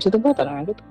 Situ ba tanah gitu?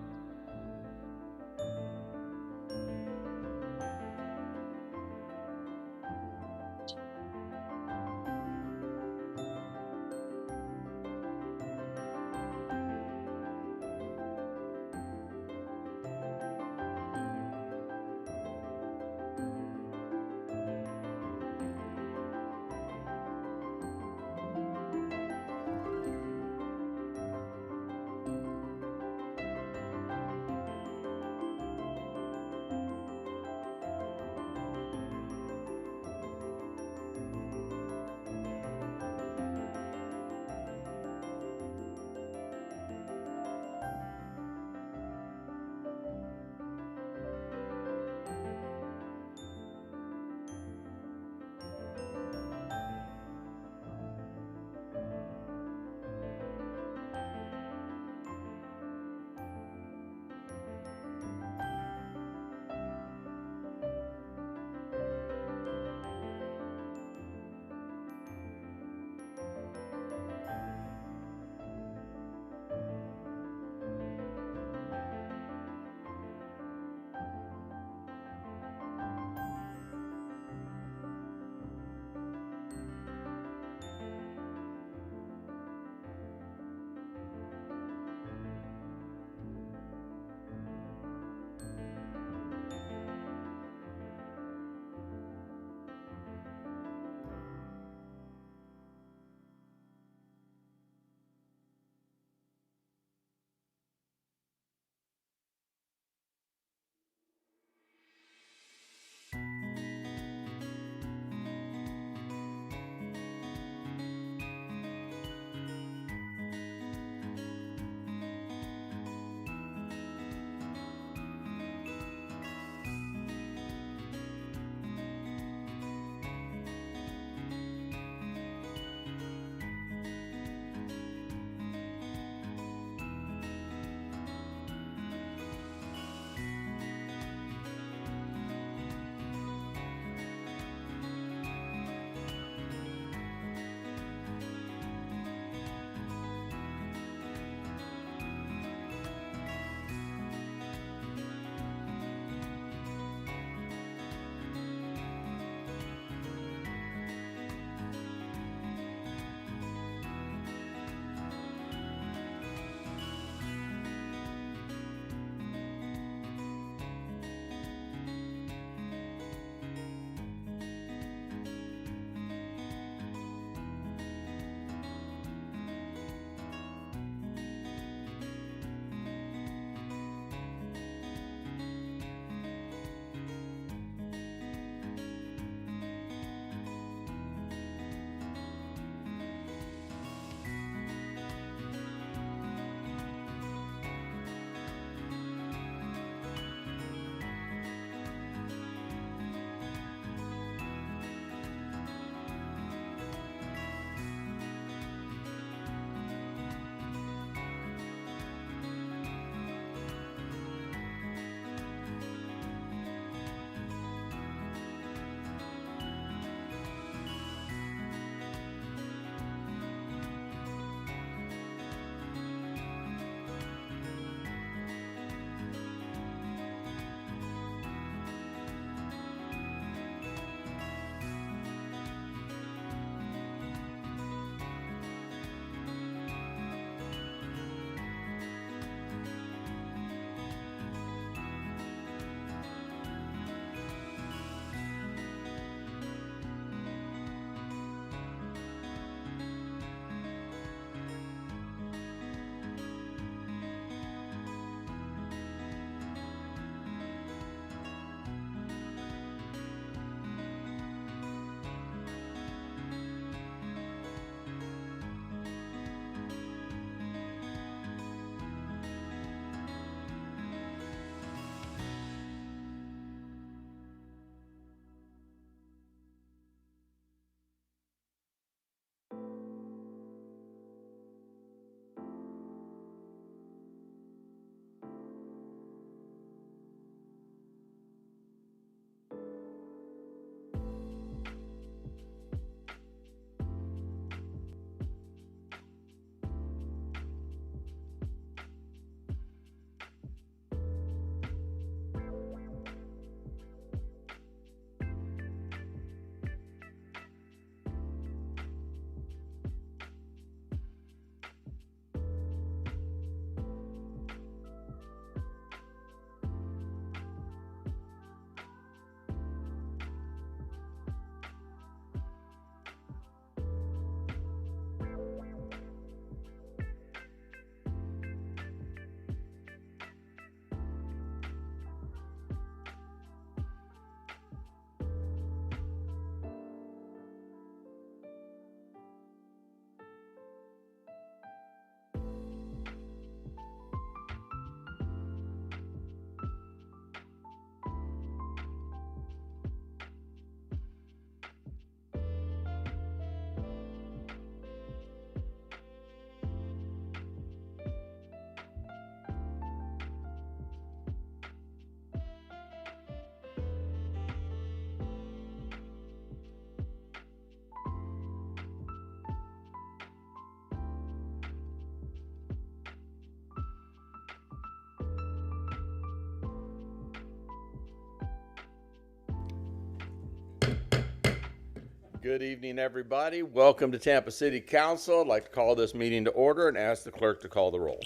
Good evening, everybody. Welcome to Tampa City Council. I'd like to call this meeting to order and ask the clerk to call the roll.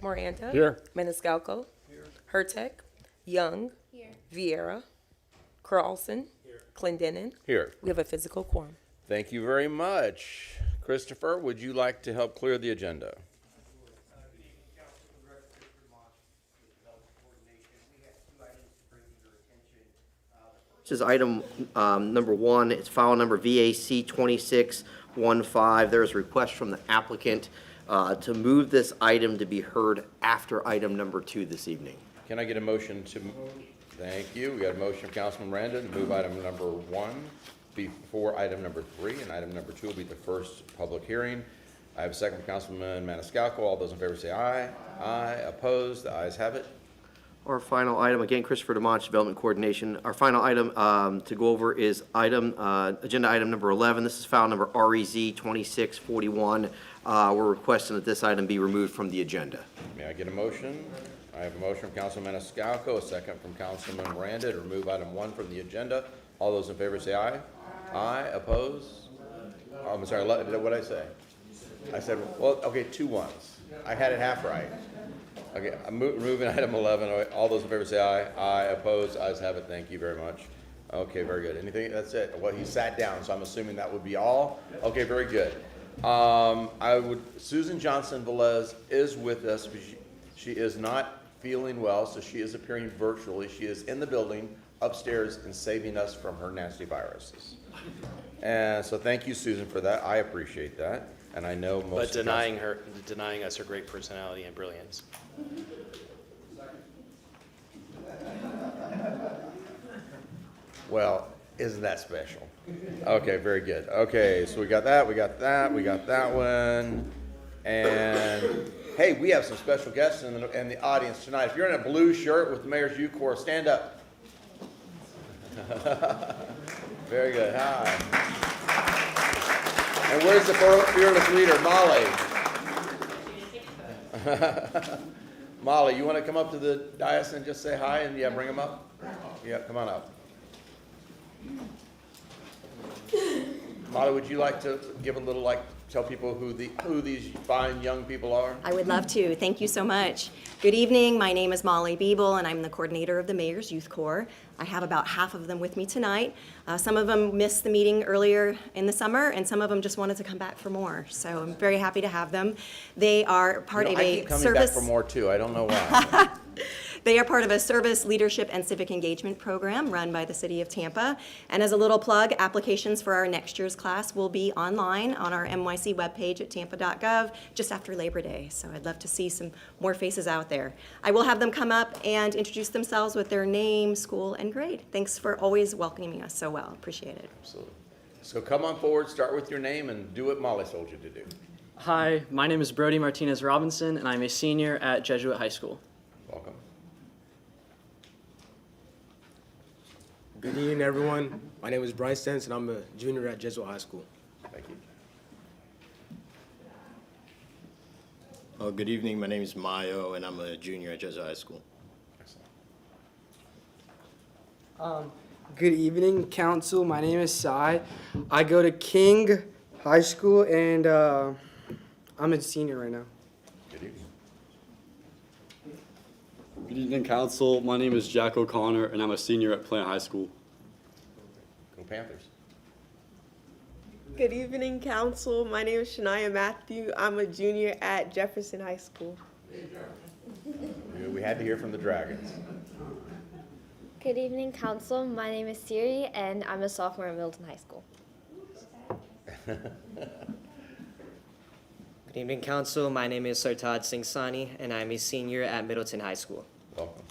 Miranda. Here. Maniscalco. Here. Hertek. Young. Here. Vieira. Carlson. Here. Clendenin. Here. We have a physical quorum. Thank you very much. Christopher, would you like to help clear the agenda? This is item number 1. It's file number VAC 2615. There is a request from the applicant to move this item to be heard after item number 2 this evening. Can I get a motion to? Thank you. We got a motion from Councilman Miranda to move item number 1 before item number 3, and item number 2 will be the first public hearing. I have a second from Councilman Maniscalco. All those in favor say aye. Aye. Opposed? The ayes have it. Our final item, again, Christopher DeMonch, Development Coordination. Our final item to go over is agenda item number 11. This is file number REZ 2641. We're requesting that this item be removed from the agenda. May I get a motion? I have a motion from Councilman Maniscalco, a second from Councilman Miranda to remove item 1 from the agenda. All those in favor say aye. Aye. Opposed? Oh, I'm sorry, what did I say? I said, well, okay, 2 ones. I had it half right. Okay, I'm removing item 11. All those in favor say aye. Aye. Opposed? Ayes have it. Thank you very much. Okay, very good. Anything? That's it. Well, he sat down, so I'm assuming that would be all. Okay, very good. Susan Johnson Velez is with us. She is not feeling well, so she is appearing virtually. She is in the building upstairs and saving us from her nasty viruses. And so thank you, Susan, for that. I appreciate that. And I know most. But denying us her great personality and brilliance. Well, isn't that special? Okay, very good. Okay, so we got that one. And hey, we have some special guests in the audience tonight. If you're in a blue shirt with the Mayor's Youth Corps, stand up. Very good. Hi. And where's the fearless leader, Molly? Molly, you want to come up to the dais and just say hi and bring them up? Yeah, come on up. Molly, would you like to give a little, tell people who these fine young people are? I would love to. Thank you so much. Good evening. My name is Molly Biebel, and I'm the coordinator of the Mayor's Youth Corps. I have about half of them with me tonight. Some of them missed the meeting earlier in the summer, and some of them just wanted to come back for more. So I'm very happy to have them. They are part of I a keep coming service. back for more too. I don't know why. They are part of a service, leadership, and civic engagement program run by the City of Tampa. And as a little plug, applications for our next year's class will be online on our NYC webpage at tampa.gov just after Labor Day. So I'd love to see some more faces out there. I will have them come up and introduce themselves with their name, school, and grade. Thanks for always welcoming us so well. Appreciate it. Absolutely. So come on forward, start with your name, and do what Molly told you to do. Hi, my name is Brody Martinez Robinson, and I'm a senior at Jesuit High School. Welcome. Good evening, everyone. My name is Bryce Stentz, and I'm a junior at Jesuit High School. Thank you. Good evening. My name is Mayo, and I'm a junior at Jesuit High School. Excellent. Good evening, Council. My name is Sai. I go to King High School, and I'm a senior right now. Good evening. Good evening, Council. My name is Jack O'Connor, and I'm a senior at Plant High School. Go Panthers. Good evening, Council. My name is Shania Matthew. I'm a junior at Jefferson High School. We had to hear from the Dragons. Good evening, Council. My name is Siri, and I'm a sophomore at Middleton High School. Good evening, Council. My name is Sartaj Singh Sani, and I'm a senior at Middleton High School. Welcome.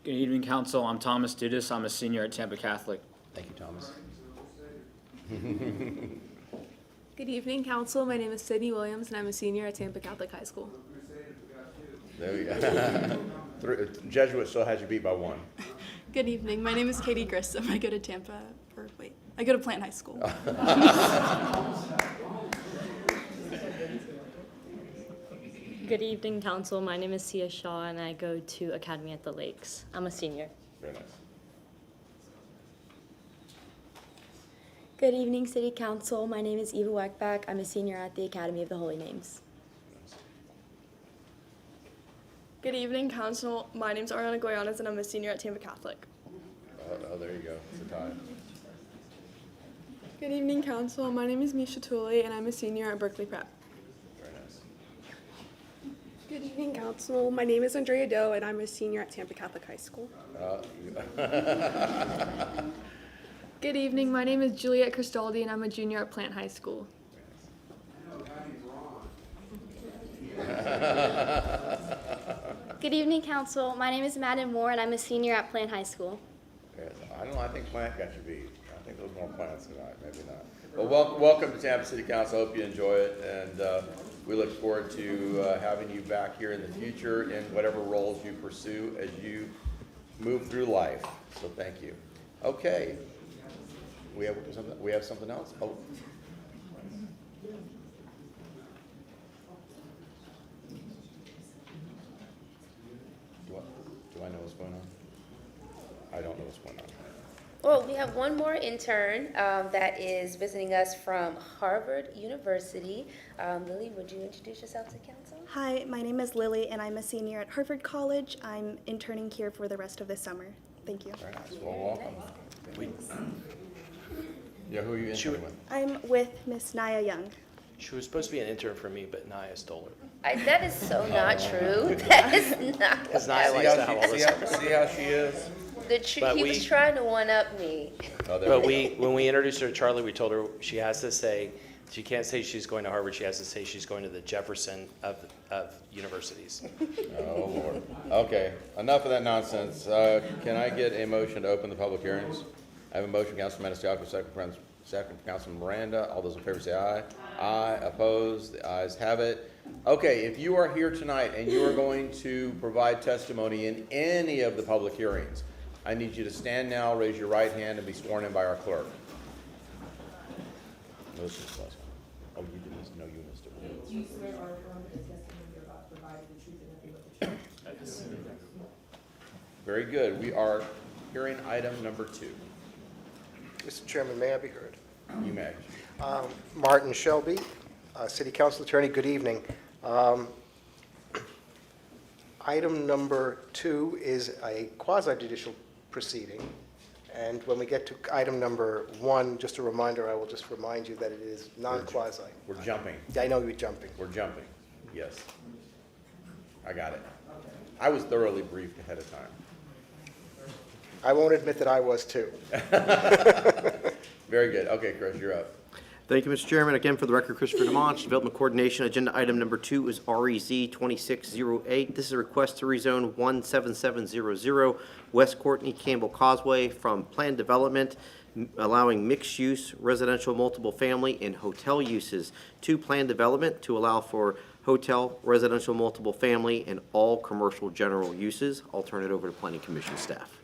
Good evening, Council. I'm Thomas Dudas. I'm a senior at Tampa Catholic. Thank you, Thomas. Good evening, Council. My name is Sydney Williams, and I'm a senior at Tampa Catholic High School. There we go. Jesuit still has you beat by 1. Good evening. My name is Katie Grissom. I go to I go to Plant High School. Good evening, Council. My name is Sia Shaw, and I go to Academy at the Lakes. I'm a senior. Very nice. Good evening, City Council. My name is Eva Weckbach. I'm a senior at the Academy of the Holy Names. Good evening, Council. My name is Ariana Goyanes, and I'm a senior at Tampa Catholic. Oh, there you go. It's a tie. Good evening, Council. My name is Misha Tooley, and I'm a senior at Berkeley Prep. Very nice. Good evening, Council. My name is Andrea Doe, and I'm a senior at Tampa Catholic High School. Good evening. My name is Juliet Cristaldi, and I'm a junior at Plant High School. Good evening, Council. My name is Madden Moore, and I'm a senior at Plant High School. I don't know, I think Plant got you beat. I think there was more plants tonight, maybe not. Well, welcome to Tampa City Council. Hope you enjoy it, and we look forward to having you back here in the future in whatever roles you pursue as you move through life. So thank you. Okay. We have something else? Oh. Do I know what's going on? I don't know what's going on. Well, we have one more intern that is visiting us from Harvard University. Lily, would you introduce yourself to council? Hi, my name is Lily, and I'm a senior at Harvard College. I'm interning here for the rest of the summer. Thank you. Very nice. Well, welcome. Yeah, who are you interning with? I'm with Miss Naya Young. She was supposed to be an intern for me, but Naya stole her. That is so not true. That is not. Because Naya likes to have all this. See how she is? He was trying to one-up me. But when we introduced her to Charlie, we told her she has to say, she can't say she's going to Harvard, she has to say she's going to the Jefferson of universities. Oh, Lord. Okay, enough of that nonsense. Can I get a motion to open the public hearings? I have a motion, Councilman Maniscalco, second from Councilman Miranda. All those in favor say aye. Aye, opposed, the ayes have it. Okay, if you are here tonight and you are going to provide testimony in any of the public hearings, I need you to stand now, raise your right hand, and be sworn in by our clerk. No, this is the last one. Oh, you did this? No, you missed it. Do you swear or affirm that the testimony you're about to provide is the truth and nothing but the truth? Very good. We are hearing item number 2. Mr. Chairman, may I be heard? You may. Martin Shelby, City Council Attorney, good evening. Item number 2 is a quasi-judicial proceeding, and when we get to item number 1, just a reminder, I will just remind you that it is non-quasi. We're jumping. Yeah, I know you're jumping. We're jumping, yes. I got it. I was thoroughly briefed ahead of time. I won't admit that I was too. Very good. Okay, Chris, you're up. Thank you, Mr. Chairman. Again, for the record, Christopher DeMonch, Development Coordination. Agenda item number 2 is REZ 2608. This is a request to rezone 17700 West Courtney, Campbell, Causeway from planned development, allowing mixed-use residential multiple family and hotel uses to planned development to allow for hotel, residential multiple family, and all commercial general uses. I'll turn it over to Planning Commission staff.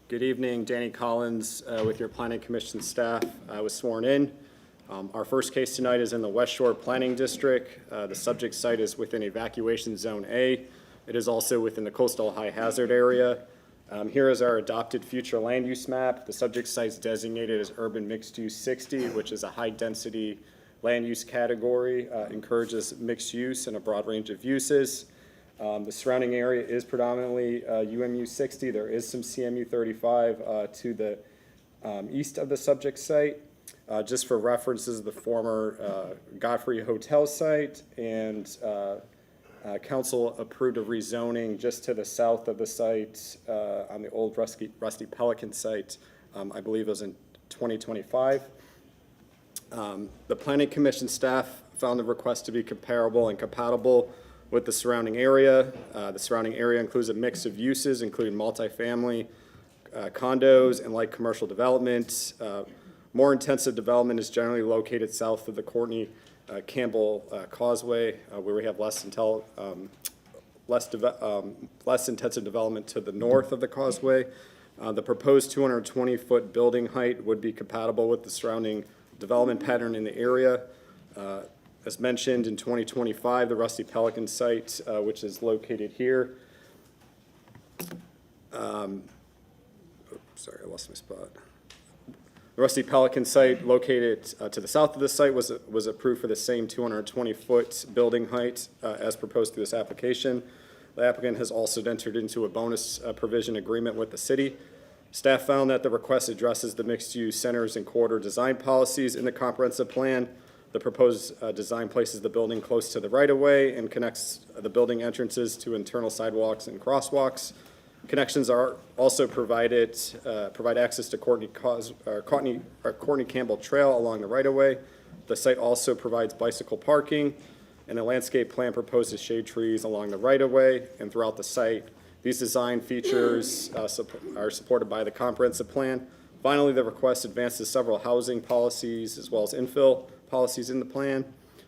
Good evening, Danny Collins with your Planning Commission staff. I was sworn in. Our first case tonight is in the West Shore Planning District. The subject site is within Evacuation Zone A. It is also within the coastal high hazard area. Here is our adopted future land use map. The subject site is designated as Urban Mixed Use 60, which is a high density land use category, encourages mixed use and a broad range of uses. The surrounding area is predominantly UMU 60. There is some CMU 35 to the east of the subject site. Just for reference, this is the former Godfrey Hotel site, and council approved a rezoning just to the south of the site on the old Rusty Pelican site. I believe it was in 2025. The Planning Commission staff found the request to be comparable and compatible with the surrounding area. The surrounding area includes a mix of uses, including multifamily, condos, and light commercial development. More intensive development is generally located south of the Courtney Campbell Causeway, where we have less intensive development to the north of the causeway. The proposed 220-foot building height would be compatible with the surrounding development pattern in the area. As mentioned, in 2025, the Rusty Pelican site, which is located here, sorry, I lost my spot. The Rusty Pelican site located to the south of the site was approved for the same 220-foot building height as proposed through this application. The applicant has also entered into a bonus provision agreement with the city. Staff found that the request addresses the mixed-use centers and corridor design policies in the comprehensive plan. The proposed design places the building close to the right-of-way and connects the building entrances to internal sidewalks and crosswalks. Connections are also provide access to Courtney Campbell Trail along the right-of-way. The site also provides bicycle parking, and the landscape plan proposes shade trees along the right-of-way and throughout the site. These design features are supported by the comprehensive plan. Finally, the request advances several housing policies as well as infill policies in the plan.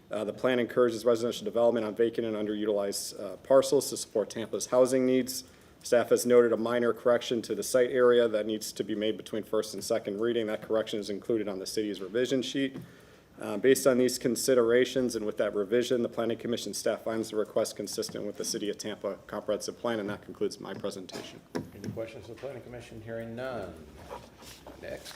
The plan encourages residential development on vacant and underutilized parcels to support Tampa's housing needs. Staff has noted a minor correction to the site area that needs to be made between first and second reading. That correction is included on the city's revision sheet. Based on these considerations and with that revision, the Planning Commission staff finds the request consistent with the City of Tampa comprehensive plan, and that concludes my presentation. Any questions of the Planning Commission? Hearing none. Next.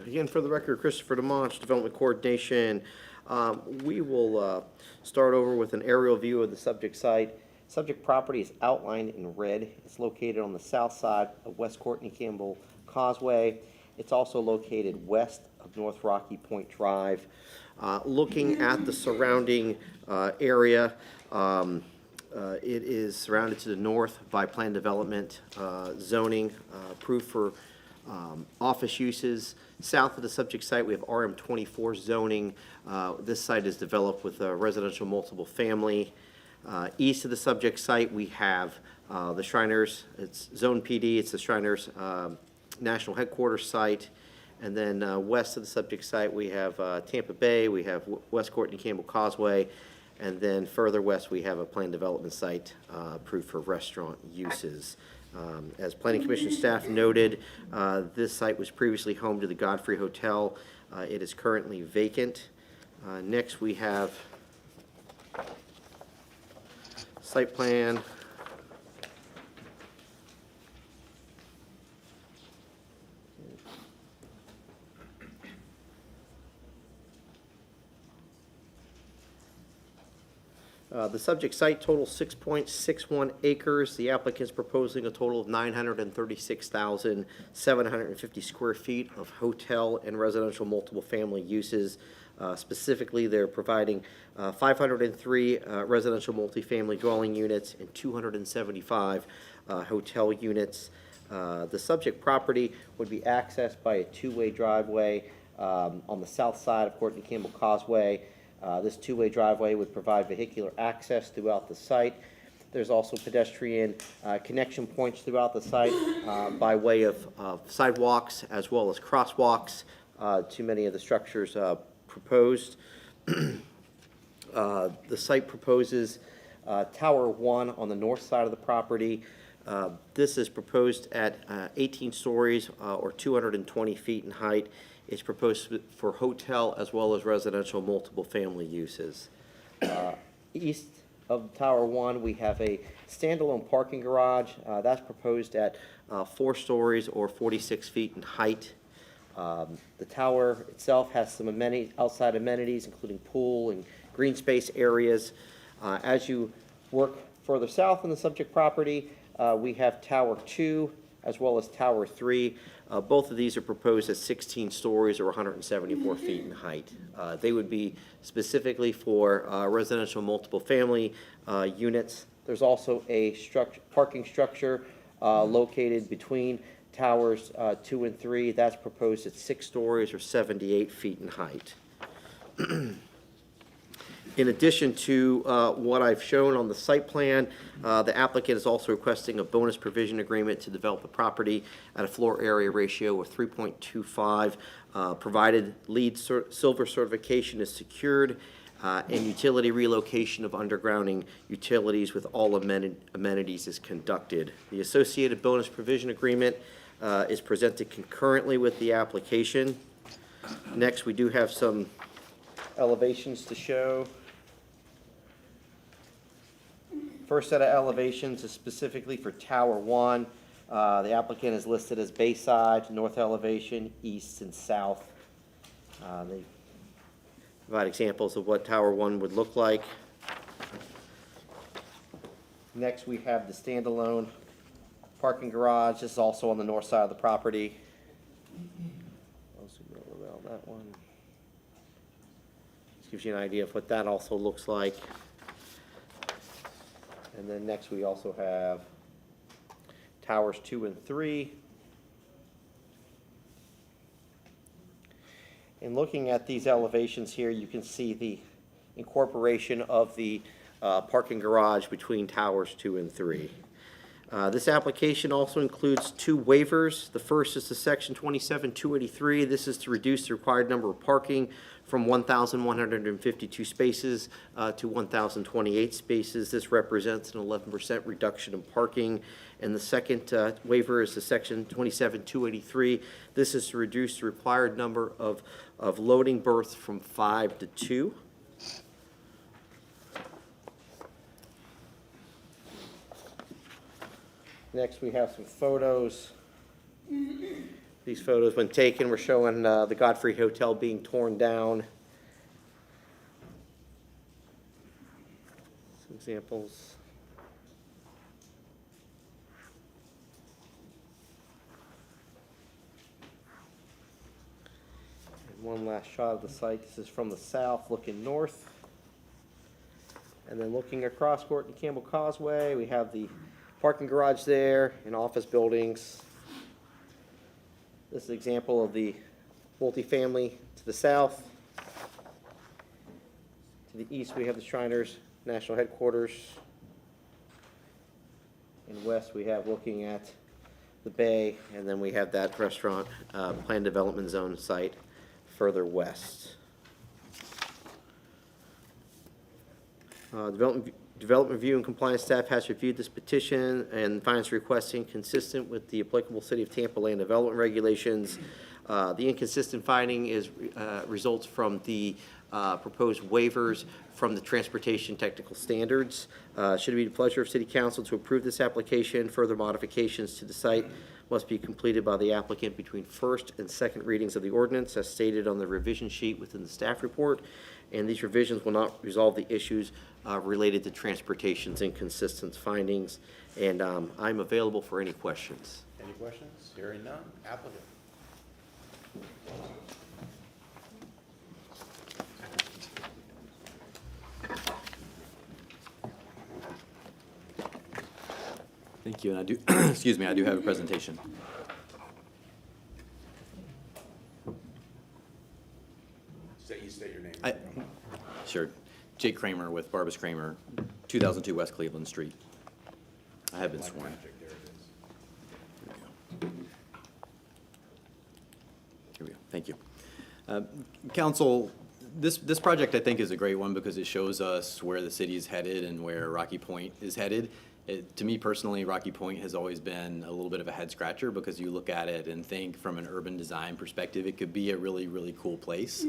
Again, for the record, Christopher DeMonch, Development Coordination. We will start over with an aerial view of the subject site. Subject property is outlined in red. It's located on the south side of West Courtney Campbell Causeway. It's also located west of North Rocky Point Drive. Looking at the surrounding area, it is surrounded to the north by planned development zoning approved for office uses. South of the subject site, we have RM24 zoning. This site is developed with a residential multiple family. East of the subject site, we have the Shriners. It's Zone PD. It's the Shriners National Headquarters site. And then west of the subject site, we have Tampa Bay. We have West Courtney Campbell Causeway. And then further west, we have a planned development site approved for restaurant uses. As Planning Commission staff noted, this site was previously home to the Godfrey Hotel. It is currently vacant. Next, we have site plan. The subject site totals 6.61 acres. The applicant's proposing a total of 936,750 square feet of hotel and residential multiple family uses. Specifically, they're providing 503 residential multifamily dwelling units and 275 hotel units. The subject property would be accessed by a two-way driveway on the south side of Courtney Campbell Causeway. This two-way driveway would provide vehicular access throughout the site. There's also pedestrian connection points throughout the site by way of sidewalks as well as crosswalks to many of the structures proposed. The site proposes Tower 1 on the north side of the property. This is proposed at 18 stories or 220 feet in height. It's proposed for hotel as well as residential multiple family uses. East of Tower 1, we have a standalone parking garage. That's proposed at 4 stories or 46 feet in height. The tower itself has some outside amenities, including pool and green space areas. As you work further south on the subject property, we have Tower 2 as well as Tower 3. Both of these are proposed at 16 stories or 174 feet in height. They would be specifically for residential multiple family units. There's also a parking structure located between Towers 2 and 3. That's proposed at 6 stories or 78 feet in height. In addition to what I've shown on the site plan, the applicant is also requesting a bonus provision agreement to develop the property at a floor area ratio of 3.25, provided LEED Silver certification is secured, and utility relocation of undergrounding utilities with all amenities is conducted. The associated bonus provision agreement is presented concurrently with the application. Next, we do have some elevations to show. First set of elevations is specifically for Tower 1. The applicant is listed as Bayside, north elevation, east and south. They provide examples of what Tower 1 would look like. Next, we have the standalone parking garage. This is also on the north side of the property. That one. This gives you an idea of what that also looks like. And then next we also have towers 2 and 3. And looking at these elevations here, you can see the incorporation of the parking garage between towers 2 and 3. This application also includes 2 waivers. The first is the section 27-283. This is to reduce the required number of parking from 1,152 spaces to 1,028 spaces. This represents an 11% reduction in parking. And the second waiver is the section 27-283. This is to reduce the required number of loading berths from 5 to 2. Next, we have some photos. These photos, when taken, were showing the Godfrey Hotel being torn down. Some examples. And one last shot of the site. This is from the south, looking north. And then looking across Courtney Campbell Causeway, we have the parking garage there and office buildings. This is an example of the multifamily to the south. To the east, we have the Shriners National Headquarters. And west, we have looking at the bay, and then we have that restaurant planned development zone site further west. Development Review and Compliance staff has reviewed this petition and finds requesting consistent with the applicable City of Tampa land development regulations. The inconsistent finding is results from the proposed waivers from the transportation technical standards. Should it be the pleasure of City Council to approve this application, further modifications to the site must be completed by the applicant between first and second readings of the ordinance as stated on the revision sheet within the staff report. And these revisions will not resolve the issues related to transportation's inconsistent findings. And I'm available for any questions. Any questions? Hearing none. Applicant. Thank you, and I do, excuse me, I do have a presentation. State your name. Sure. Jake Kramer with Barbas Kramer, 2002 West Cleveland Street. I have been sworn. There it is. Here we go. Thank you. Council, this project I think is a great one because it shows us where the city is headed and where Rocky Point is headed. To me personally, Rocky Point has always been a little bit of a head scratcher because you look at it and think from an urban design perspective, it could be a really, really cool place,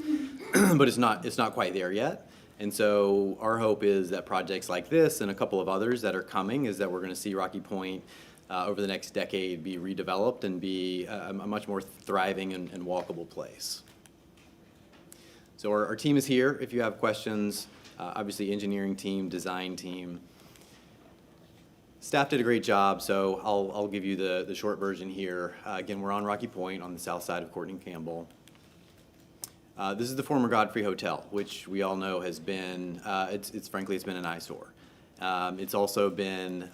but it's not quite there yet. And so our hope is that projects like this and a couple of others that are coming is that we're going to see Rocky Point over the next decade be redeveloped and be a much more thriving and walkable place. So our team is here if you have questions, obviously engineering team, design team. Staff did a great job, so I'll give you the short version here. Again, we're on Rocky Point on the south side of Courtney Campbell. This is the former Godfrey Hotel, which we all know has been, frankly, it's been an eyesore. It's also been,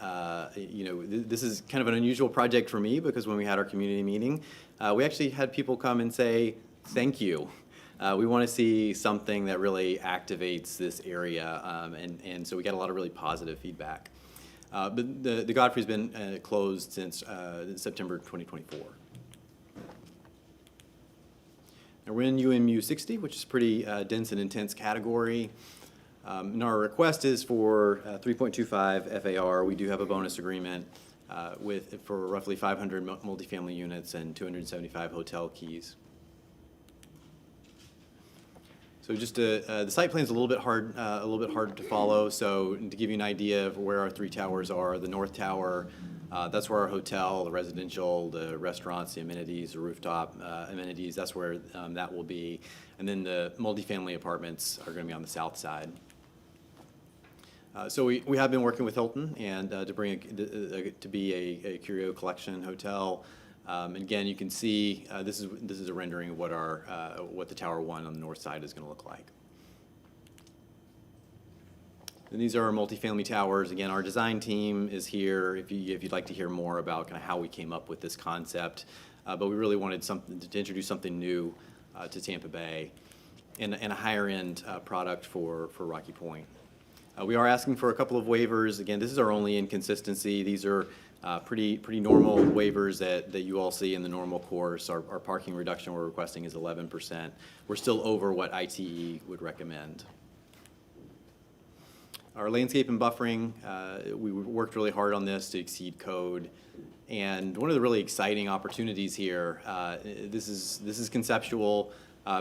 this is kind of an unusual project for me because when we had our community meeting, we actually had people come and say, thank you. We want to see something that really activates this area, and so we got a lot of really positive feedback. But the Godfrey's been closed since September 2024. Now we're in UMU 60, which is a pretty dense and intense category. And our request is for 3.25 FAR. We do have a bonus agreement for roughly 500 multifamily units and 275 hotel keys. So just the site plan is a little bit hard to follow. So to give you an idea of where our 3 towers are, the north tower, that's where our hotel, the residential, the restaurants, the amenities, the rooftop amenities, that's where that will be. And then the multifamily apartments are going to be on the south side. So we have been working with Hilton and to be a curio collection hotel. And again, you can see this is a rendering of what the Tower 1 on the north side is going to look like. And these are our multifamily towers. Again, our design team is here if you'd like to hear more about kind of how we came up with this concept. But we really wanted to introduce something new to Tampa Bay and a higher end product for Rocky Point. We are asking for a couple of waivers. Again, this is our only inconsistency. These are pretty normal waivers that you all see in the normal course. Our parking reduction we're requesting is 11%. We're still over what ITE would recommend. Our landscape and buffering, we worked really hard on this to exceed code. And one of the really exciting opportunities here, this is conceptual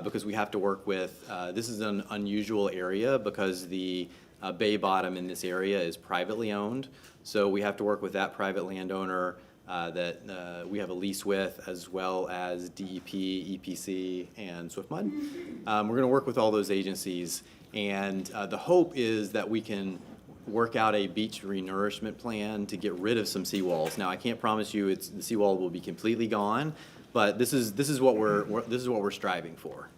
because we have to work with, this is an unusual area because the bay bottom in this area is privately owned. So we have to work with that private landowner that we have a lease with, as well as DEP, EPC, and SwiftMud. We're going to work with all those agencies, and the hope is that we can work out a beach renourishment plan to get rid of some seawalls. Now, I can't promise you the seawall will be completely gone, but this is what we're striving for.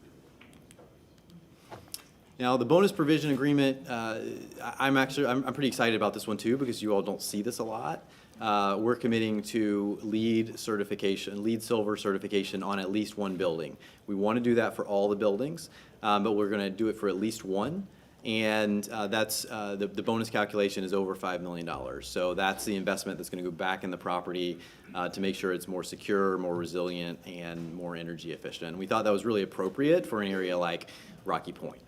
Now, the bonus provision agreement, I'm pretty excited about this one too because you all don't see this a lot. We're committing to LEED Silver certification on at least one building. We want to do that for all the buildings, but we're going to do it for at least one. And that's the bonus calculation is over $5 million. So that's the investment that's going to go back in the property to make sure it's more secure, more resilient, and more energy efficient. And we thought that was really appropriate for an area like Rocky Point.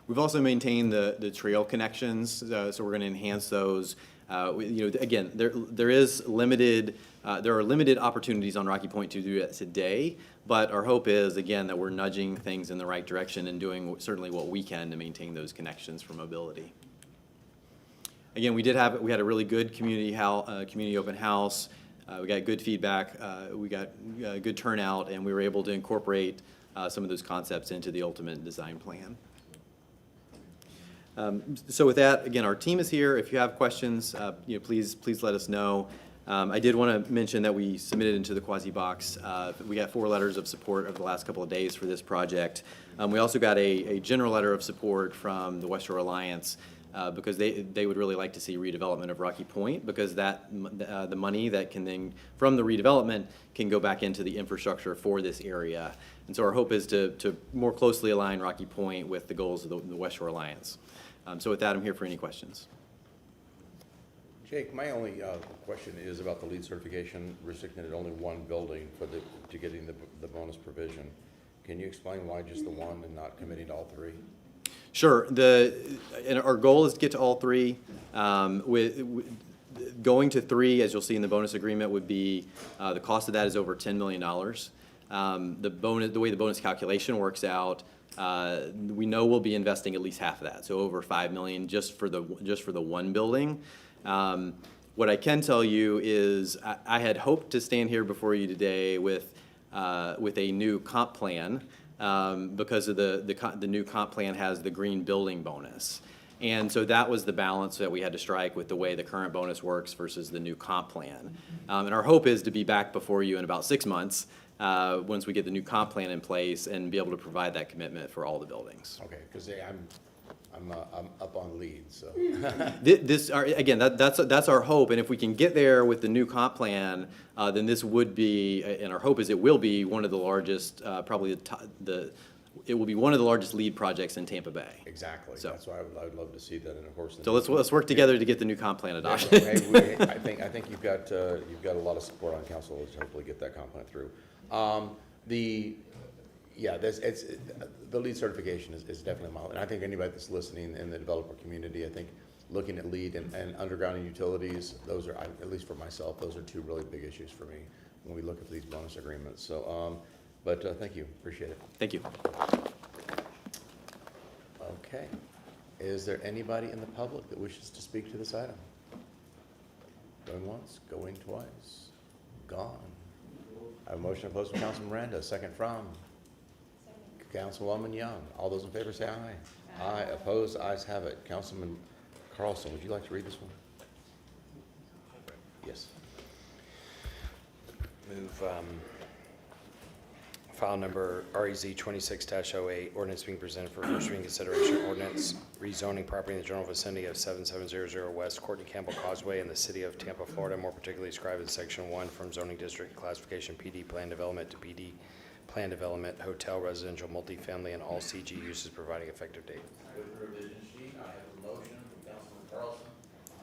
We've also maintained the trail connections, so we're going to enhance those. Again, there are limited opportunities on Rocky Point to do that today, but our hope is, again, that we're nudging things in the right direction and doing certainly what we can to maintain those connections for mobility. Again, we had a really good community open house. We got good feedback. We got good turnout, and we were able to incorporate some of those concepts into the ultimate design plan. So with that, again, our team is here. If you have questions, please let us know. I did want to mention that we submitted into the Quasi Box. We got 4 letters of support over the last couple of days for this project. We also got a general letter of support from the West Shore Alliance because they would really like to see redevelopment of Rocky Point because the money that can then, from the redevelopment, can go back into the infrastructure for this area. And so our hope is to more closely align Rocky Point with the goals of the West Shore Alliance. So with that, I'm here for any questions. Jake, my only question is about the LEED certification, restricting it to only one building to getting the bonus provision. Can you explain why just the one and not committing to all 3? Sure. And our goal is to get to all 3. Going to 3, as you'll see in the bonus agreement, would be the cost of that is over $10 million. The way the bonus calculation works out, we know we'll be investing at least half of that, so over $5 million just for the one building. What I can tell you is I had hoped to stand here before you today with a new comp plan because of the new comp plan has the green building bonus. And so that was the balance that we had to strike with the way the current bonus works versus the new comp plan. And our hope is to be back before you in about 6 months once we get the new comp plan in place and be able to provide that commitment for all the buildings. Okay, because I'm up on LEED, so. Again, that's our hope, and if we can get there with the new comp plan, then this would be, and our hope is it will be one of the largest, it will be one of the largest LEED projects in Tampa Bay. Exactly. So that's why I would love to see that, and of course. So let's work together to get the new comp plan adopted. I think you've got a lot of support on council to hopefully get that comp plan through. The LEED certification is definitely mild, and I think anybody that's listening in the developer community, I think looking at lead and underground and utilities, those are, at least for myself, those are two really big issues for me when we look at these bonus agreements. So, but thank you, appreciate it. Thank you. Okay. Is there anybody in the public that wishes to speak to this item? Going once, going twice, gone. I have a motion to close from Councilman Miranda, second from Councilwoman Young. All those in favor say aye. Aye. Opposed, ayes have it. Councilman Carlson, would you like to read this one? Yes. Move file number REZ 26-08, ordinance being presented for first reading consideration, ordinance rezoning property in the general vicinity of 7700 West Courtney Campbell Causeway in the city of Tampa, Florida, more particularly described in section 1 from zoning district classification PD plan development to PD plan development, hotel, residential, multifamily, and all CG uses providing effective date. With revision sheet, I have a motion from Councilman Carlson,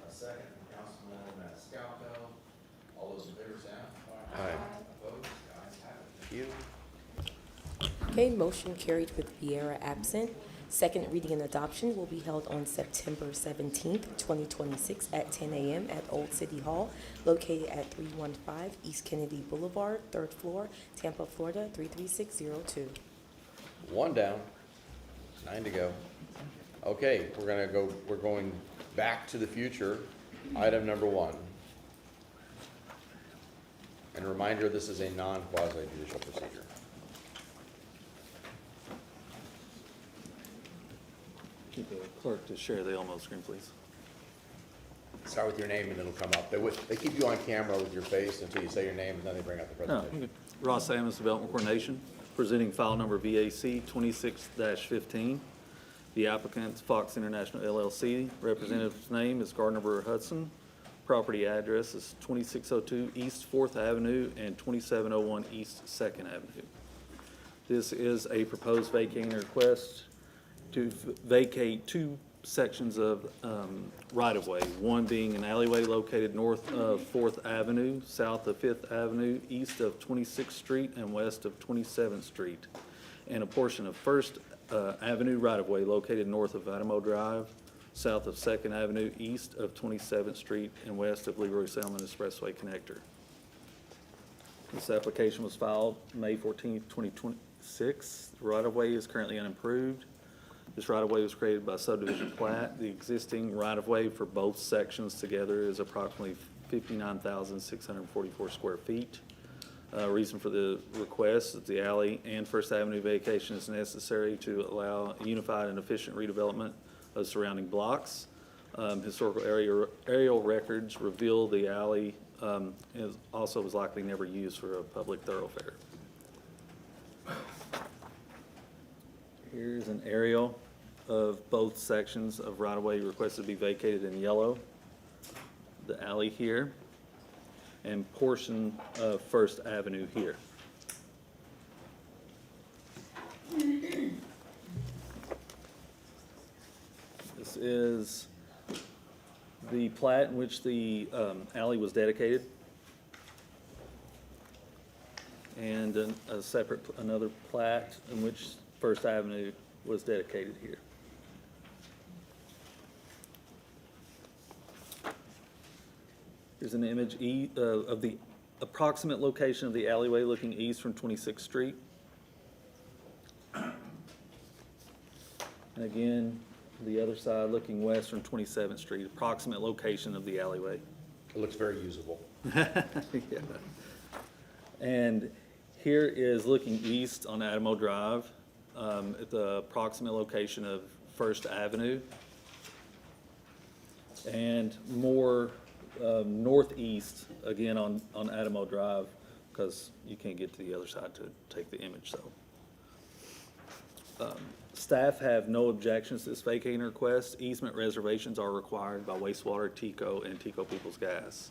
a second from Councilman Maniscalco. All those in favor say aye. Aye. Opposed, ayes have it. Thank you. Okay, motion carried with Vieira absent. Second reading and adoption will be held on September 17th, 2026 at 10 a.m. at Old City Hall, located at 315 East Kennedy Boulevard, 3rd floor, Tampa, Florida, 33602. One down, 9 to go. Okay, we're going back to the future. Item number 1. And a reminder, this is a non-quasi judicial procedure. Keep the clerk to share the Elmo screen, please. Start with your name and it'll come up. They keep you on camera with your face until you say your name and then they bring up the presentation. Ross Amos, Development Coordination, presenting file number VAC 26-15. The applicant is Fox International LLC. Representative's name is Gardner Brewer Hudson. Property address is 2602 East 4th Avenue and 2701 East 2nd Avenue. This is a proposed vacating request to vacate two sections of right-of-way, one being an alleyway located north of 4th Avenue, south of 5th Avenue, east of 26th Street, and west of 27th Street, and a portion of 1st Avenue right-of-way located north of Adamo Drive, south of 2nd Avenue, east of 27th Street, and west of Leroy Selman Expressway Connector. This application was filed May 14th, 2026. The right-of-way is currently unimproved. This right-of-way was created by subdivision plat. The existing right-of-way for both sections together is approximately 59,644 square feet. Reason for the request is the alley and 1st Avenue vacation is necessary to allow a unified and efficient redevelopment of surrounding blocks. Historical aerial records reveal the alley also was likely never used for a public thoroughfare. Here's an aerial of both sections of right-of-way requested to be vacated in yellow. The alley here and portion of 1st Avenue here. This is the plat in which the alley was dedicated. And a separate, another plat in which 1st Avenue was dedicated here. Here's an image of the approximate location of the alleyway looking east from 26th Street. And again, the other side looking west from 27th Street, approximate location of the alleyway. It looks very usable. Yeah. And here is looking east on Adamo Drive at the approximate location of 1st Avenue. And more northeast, again on Adamo Drive, because you can't get to the other side to take the image, so. Staff have no objections to this vacating request. Easement reservations are required by wastewater, TECO, and TECO Peoples Gas.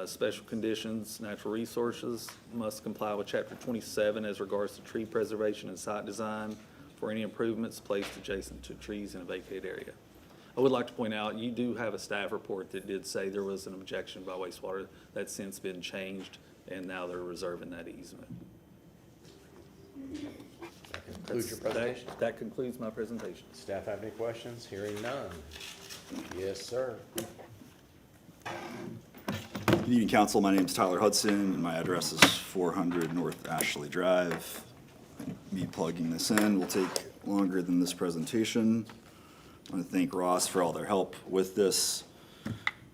Special conditions, natural resources must comply with Chapter 27 as regards to tree preservation and site design for any improvements placed adjacent to trees in a vacated area. I would like to point out, you do have a staff report that did say there was an objection by wastewater. That's since been changed, and now they're reserving that easement. concludes your presentation. That concludes my presentation. Staff have any questions? Hearing none. Yes, sir. Good evening, Council. My name is Tyler Hudson, and my address is 400 North Ashley Drive. Me plugging this in will take longer than this presentation. I want to thank Ross for all their help with this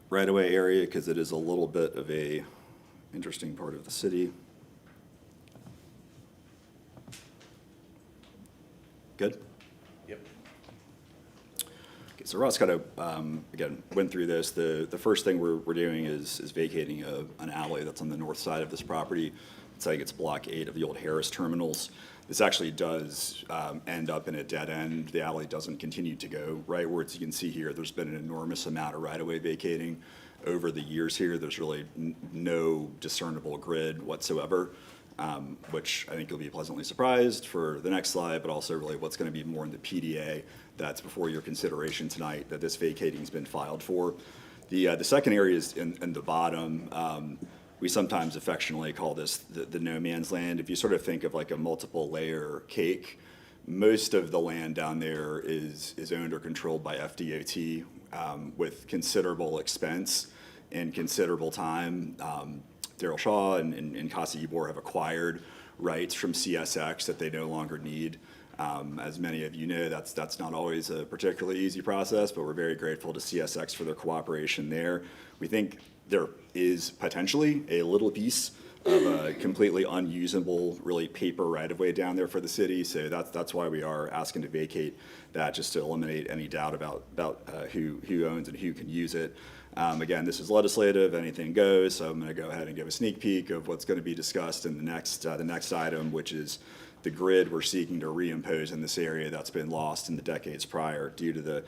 right-of-way area because it is a little bit of a interesting part of the city. Good? Yep. Okay, so Ross kind of, again, went through this. The first thing we're doing is vacating an alley that's on the north side of this property. It's like it's block 8 of the old Harris terminals. This actually does end up in a dead end. The alley doesn't continue to go rightwards. You can see here, there's been an enormous amount of right-of-way vacating over the years here. There's really no discernible grid whatsoever, which I think you'll be pleasantly surprised for the next slide, but also really what's going to be more in the PDA that's before your consideration tonight that this vacating's been filed for. The second area is in the bottom. We sometimes affectionately call this the no man's land. If you sort of think of like a multiple layer cake, most of the land down there is owned or controlled by FDOT with considerable expense and considerable time. Daryl Shaw and Casa Ybor have acquired rights from CSX that they no longer need. As many of you know, that's not always a particularly easy process, but we're very grateful to CSX for their cooperation there. We think there is potentially a little piece of a completely unusable, really paper right-of-way down there for the city, so that's why we are asking to vacate that, just to eliminate any doubt about who owns and who can use it. Again, this is legislative, anything goes, so I'm going to go ahead and give a sneak peek of what's going to be discussed in the next item, which is the grid we're seeking to reimpose in this area that's been lost in the decades prior due to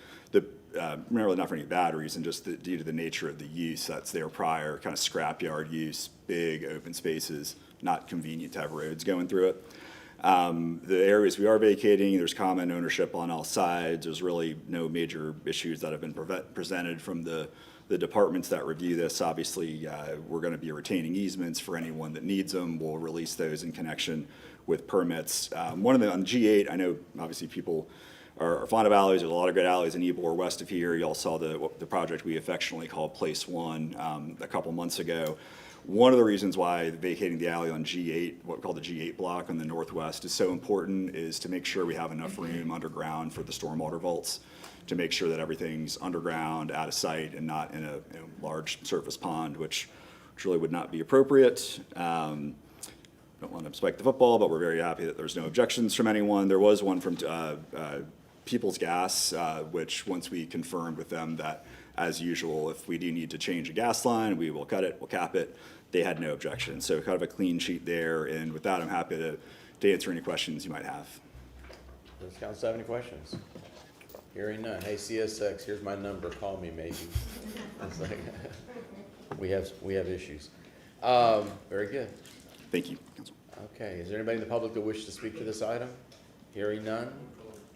really not for any bad reason, just due to the nature of the use that's there prior, kind of scrapyard use, big open spaces, not convenient to have roads going through it. The areas we are vacating, there's common ownership on all sides. There's really no major issues that have been presented from the departments that review this. Obviously, we're going to be retaining easements for anyone that needs them. We'll release those in connection with permits. One of them on G8, I know obviously people are fond of alleys. There's a lot of good alleys in Ybor west of here. You all saw the project we affectionately call Place One a couple months ago. One of the reasons why vacating the alley on G8, what we call the G8 block on the northwest, is so important is to make sure we have enough room underground for the stormwater vaults, to make sure that everything's underground, out of sight, and not in a large surface pond, which really would not be appropriate. Don't want to spike the football, but we're very happy that there's no objections from anyone. There was one from People's Gas, which once we confirmed with them that, as usual, if we do need to change a gas line, we will cut it, we'll cap it. They had no objection. So kind of a clean sheet there. And with that, I'm happy to answer any questions you might have. Does council have any questions? Hearing none. Hey, CSX, here's my number. Call me, maybe. It's like we have issues. Very good. Thank you, Council. Okay. Is there anybody in the public that wishes to speak to this item? Hearing none.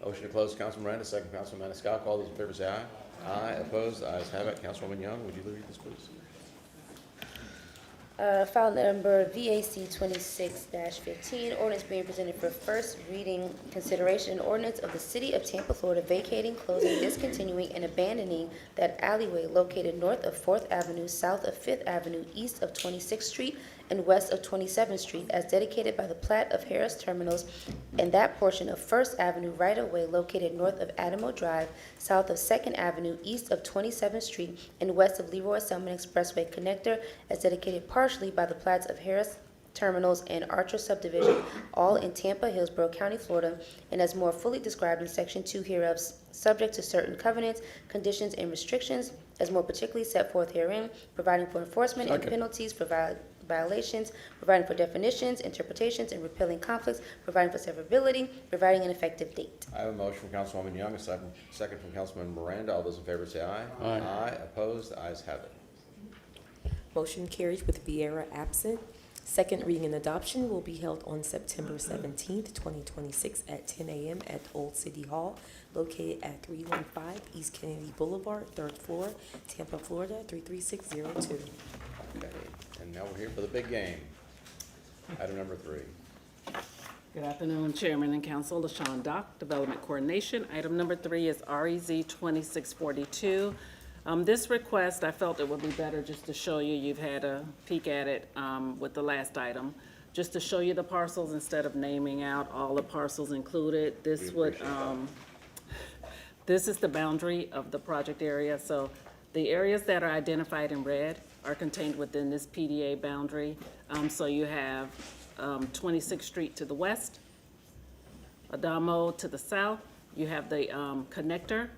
Motion to close, Councilman Miranda, second Councilman Maniscalco. All those in favor say aye. Aye. Opposed? Ayes have it. Councilwoman Young, would you read this, please? File number VAC 26-15, ordinance being presented for first reading consideration, ordinance of the City of Tampa, Florida, vacating, closing, discontinuing, and abandoning that alleyway located north of 4th Avenue, south of 5th Avenue, east of 26th Street, and west of 27th Street, as dedicated by the plat of Harris Terminals, and that portion of 1st Avenue right-of-way located north of Adamo Drive, south of 2nd Avenue, east of 27th Street, and west of Leroy Selman Expressway connector, as dedicated partially by the plats of Harris Terminals and Archer Subdivision, all in Tampa, Hillsborough County, Florida, and as more fully described in Section 2 hereof, subject to certain covenants, conditions, and restrictions, as more particularly set forth herein, providing for enforcement and penalties for violations, providing for definitions, interpretations, and repealing conflicts, providing for severability, providing an effective date. I have a motion from Councilwoman Young, a second from Councilman Miranda. All those in favor say aye. Aye. Aye. Opposed? Ayes have it. Motion carries with Vieira absent. Second reading and adoption will be held on September 17th, 2026 at 10 a.m. at Old City Hall, located at 315 East Kennedy Boulevard, 3rd floor, Tampa, Florida, 33602. Okay. And now we're here for the big game. Item number 3. Good afternoon, Chairman and Council. LaShawn Dock, Development Coordination. Item number 3 is REZ 2642. This request, I felt it would be better just to show you, you've had a peek at it with the last item, just to show you the parcels instead of naming out all the parcels included. This would, this is the boundary of the project area. So the areas that are identified in red are contained within this PDA boundary. So you have 26th Street to the west, Adamo to the south, you have the connector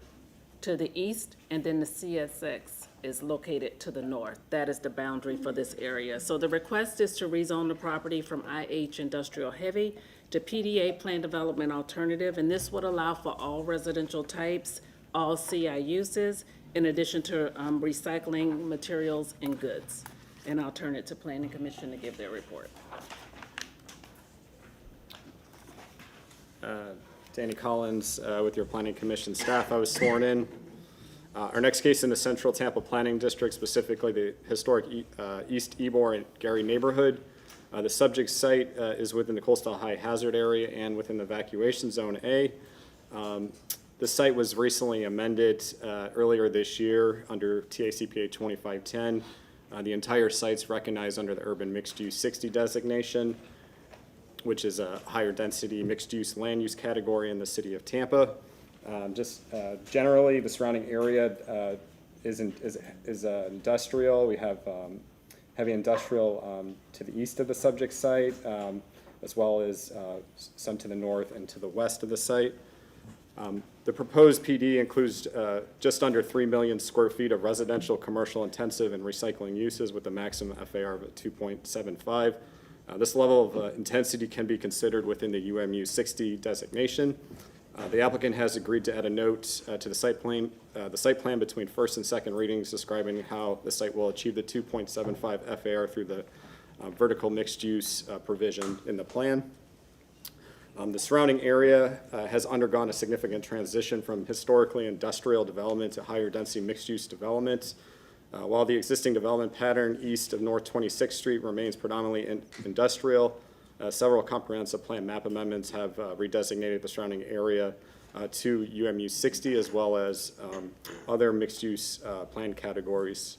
to the east, and then the CSX is located to the north. That is the boundary for this area. So the request is to rezone the property from IH Industrial Heavy to PDA Plan Development Alternative, and this would allow for all residential types, all CI uses, in addition to recycling materials and goods. And I'll turn it to Planning Commission to give their report. Danny Collins with your Planning Commission staff. I was sworn in. Our next case in the Central Tampa Planning District, specifically the historic East Ybor and Gary neighborhood. The subject site is within the coastal high hazard area and within the evacuation zone A. The site was recently amended earlier this year under TACPA 2510. The entire site's recognized under the Urban Mixed Use 60 designation, which is a higher density mixed use land use category in the city of Tampa. Generally, the surrounding area is industrial. We have heavy industrial to the east of the subject site, as well as some to the north and to the west of the site. The proposed PD includes just under 3 million square feet of residential, commercial, intensive, and recycling uses with a maximum FAR of 2.75. This level of intensity can be considered within the UMU 60 designation. The applicant has agreed to add a note to the site plan between first and second readings describing how the site will achieve the 2.75 FAR through the vertical mixed use provision in the plan. The surrounding area has undergone a significant transition from historically industrial development to higher density mixed use development. While the existing development pattern east of North 26th Street remains predominantly industrial, several comprehensive plan map amendments have redesignated the surrounding area to UMU 60 as well as other mixed-use plan categories.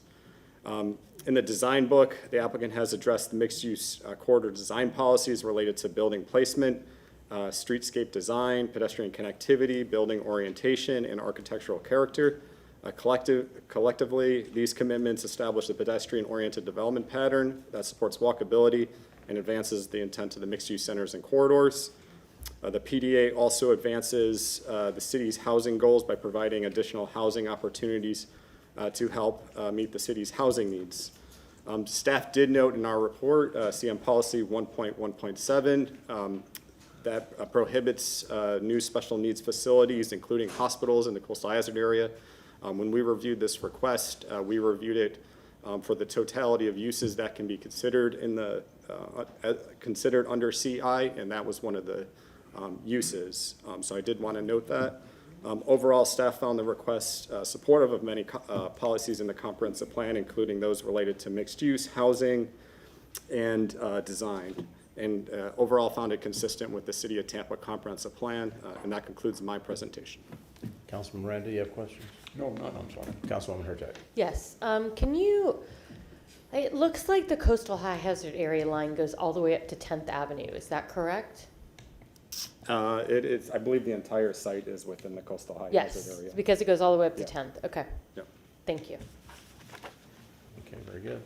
In the design book, the applicant has addressed the mixed-use corridor design policies related to building placement, streetscape design, pedestrian connectivity, building orientation, and architectural character. Collectively, these commitments establish a pedestrian-oriented development pattern that supports walkability and advances the intent of the mixed-use centers and corridors. The PDA also advances the city's housing goals by providing additional housing opportunities to help meet the city's housing needs. Staff did note in our report, CM Policy 1.1.7, that prohibits new special needs facilities, including hospitals in the coastal hazard area. When we reviewed this request, we reviewed it for the totality of uses that can be considered in the considered under CI, and that was one of the uses. So I did want to note that. Overall, staff found the request supportive of many policies in the comprehensive plan, including those related to mixed use, housing, and design. And overall found it consistent with the City of Tampa comprehensive plan, and that concludes my presentation. Councilman Miranda, you have questions? No, none, I'm sorry. Councilwoman Hurtak. Yes. Can you, it looks like the coastal high hazard area line goes all the way up to 10th Avenue. Is that correct? It is, I believe the entire site is within the coastal high hazard area. Yes, because it goes all the way up to 10th. Okay. Yep. Thank you. Okay, very good.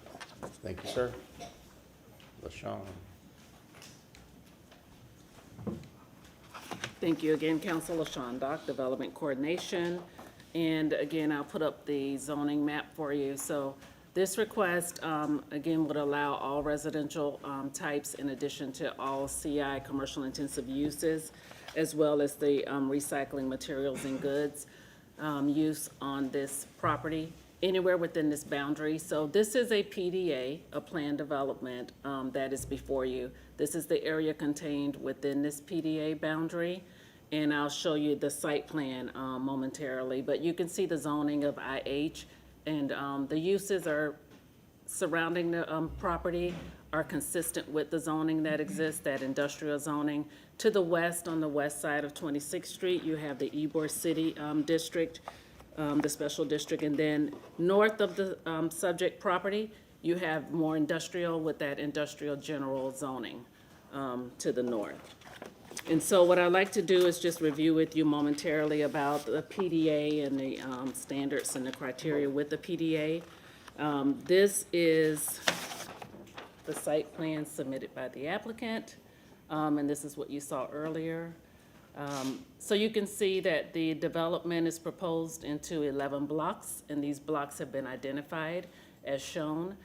Thank you, sir. LaShawn. Thank you again, Council. LaShawn Dock, Development Coordination. And again, I'll put up the zoning map for you. So this request, again, would allow all residential types in addition to all CI, commercial intensive uses, as well as the recycling materials and goods use on this property, anywhere within this boundary. So this is a PDA, a plan development that is before you. This is the area contained within this PDA boundary. And I'll show you the site plan momentarily, but you can see the zoning of IH, and the uses are surrounding the property are consistent with the zoning that exists, that industrial zoning. To the west, on the west side of 26th Street, you have the Ybor City District, the special district, and then north of the subject property, you have more industrial with that industrial general zoning to the north. And so what I'd like to do is just review with you momentarily about the PDA and the standards and the criteria with the PDA. This is the site plan submitted by the applicant, and this is what you saw earlier. So you can see that the development is proposed into 11 blocks, and these blocks have been identified as shown.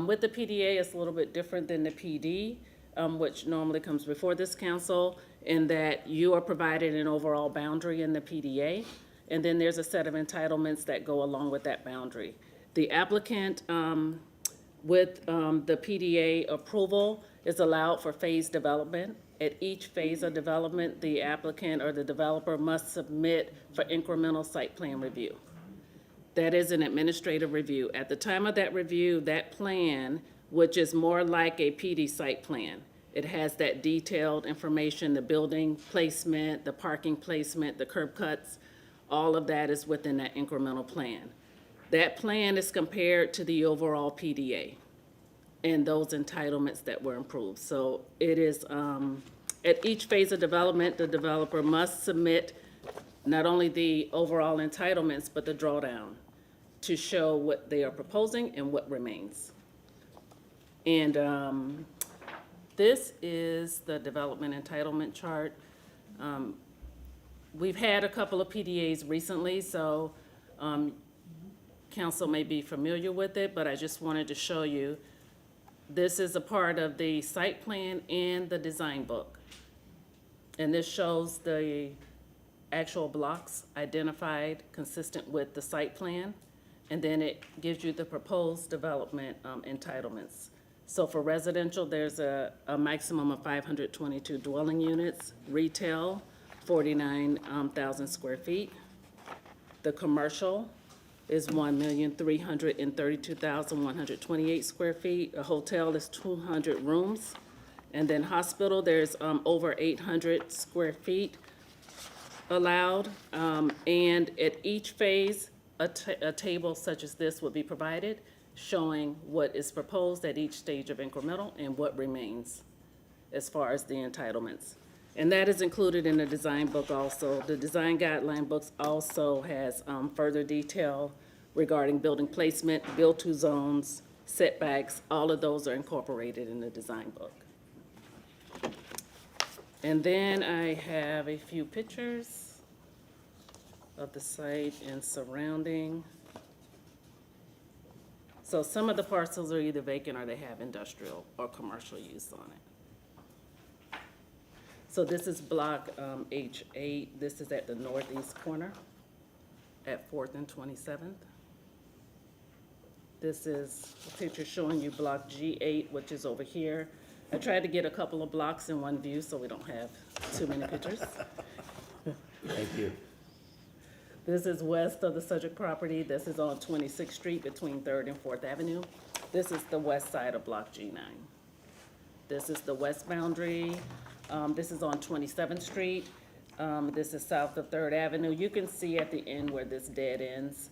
With the PDA, it's a little bit different than the PD, which normally comes before this council, in that you are provided an overall boundary in the PDA, and then there's a set of entitlements that go along with that boundary. The applicant, with the PDA approval, is allowed for phased development. At each phase of development, the applicant or the developer must submit for incremental site plan review. That is an administrative review. At the time of that review, that plan, which is more like a PD site plan, it has that detailed information, the building placement, the parking placement, the curb cuts, all of that is within that incremental plan. That plan is compared to the overall PDA and those entitlements that were improved. So it is, at each phase of development, the developer must submit not only the overall entitlements, but the drawdown to show what they are proposing and what remains. And this is the development entitlement chart. We've had a couple of PDAs recently, so council may be familiar with it, but I just wanted to show you. This is a part of the site plan and the design book. And this shows the actual blocks identified consistent with the site plan. And then it gives you the proposed development entitlements. So for residential, there's a maximum of 522 dwelling units, retail, 49,000 square feet. The commercial is 1,332,128 square feet. A hotel is 200 rooms. And then hospital, there's over 800 square feet allowed. And at each phase, a table such as this would be provided, showing what is proposed at each stage of incremental and what remains as far as the entitlements. And that is included in the design book also. The design guideline books also has further detail regarding building placement, build-to zones, setbacks. All of those are incorporated in the design book. And then I have a few pictures of the site and surrounding. So some of the parcels are either vacant or they have industrial or commercial use on it. So this is block H8. This is at the northeast corner at 4th and 27th. This is a picture showing you block G8, which is over here. I tried to get a couple of blocks in one view so we don't have too many pictures. Thank you. This is west of the subject property. This is on 26th Street between 3rd and 4th Avenue. This is the west side of block G9. This is the west boundary. This is on 27th Street. This is south of 3rd Avenue. You can see at the end where this dead ends.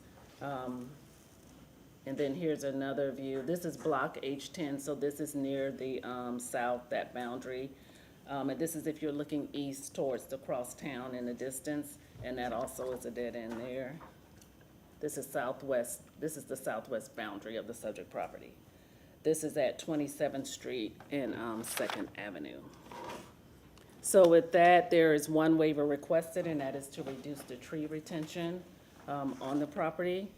And then here's another view. This is block H10, so this is near the south, that boundary. And this is if you're looking east towards the crosstown in the distance, and that also is a dead end there. This is southwest. This is the southwest boundary of the subject property. This is at 27th Street and 2nd Avenue. So with that, there is one waiver requested, and that is to reduce the tree retention on the property.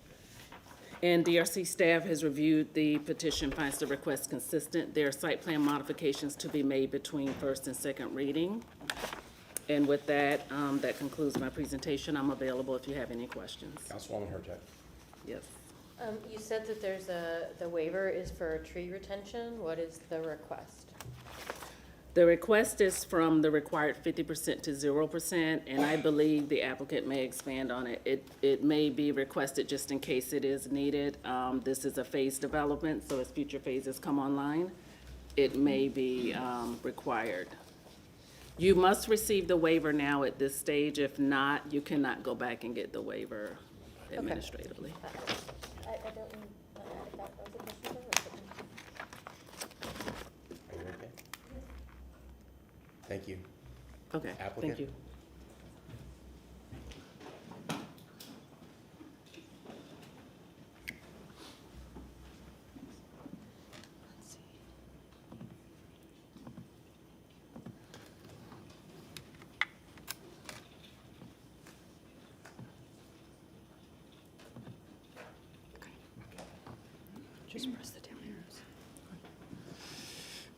And DRC staff has reviewed the petition, finds the request consistent. There are site plan modifications to be made between first and second reading. And with that, that concludes my presentation. I'm available if you have any questions. Councilwoman Hurtak. Yes. You said that there's the waiver is for tree retention. What is the request? The request is from the required 50% to 0%, and I believe the applicant may expand on it. It may be requested just in case it is needed. This is a phased development, so as future phases come online, it may be required. You must receive the waiver now at this stage. If not, you cannot go back and get the waiver administratively. I don't know if that was a question or Are you okay? Thank you. Okay, Applicant? thank you. Just press the down arrows.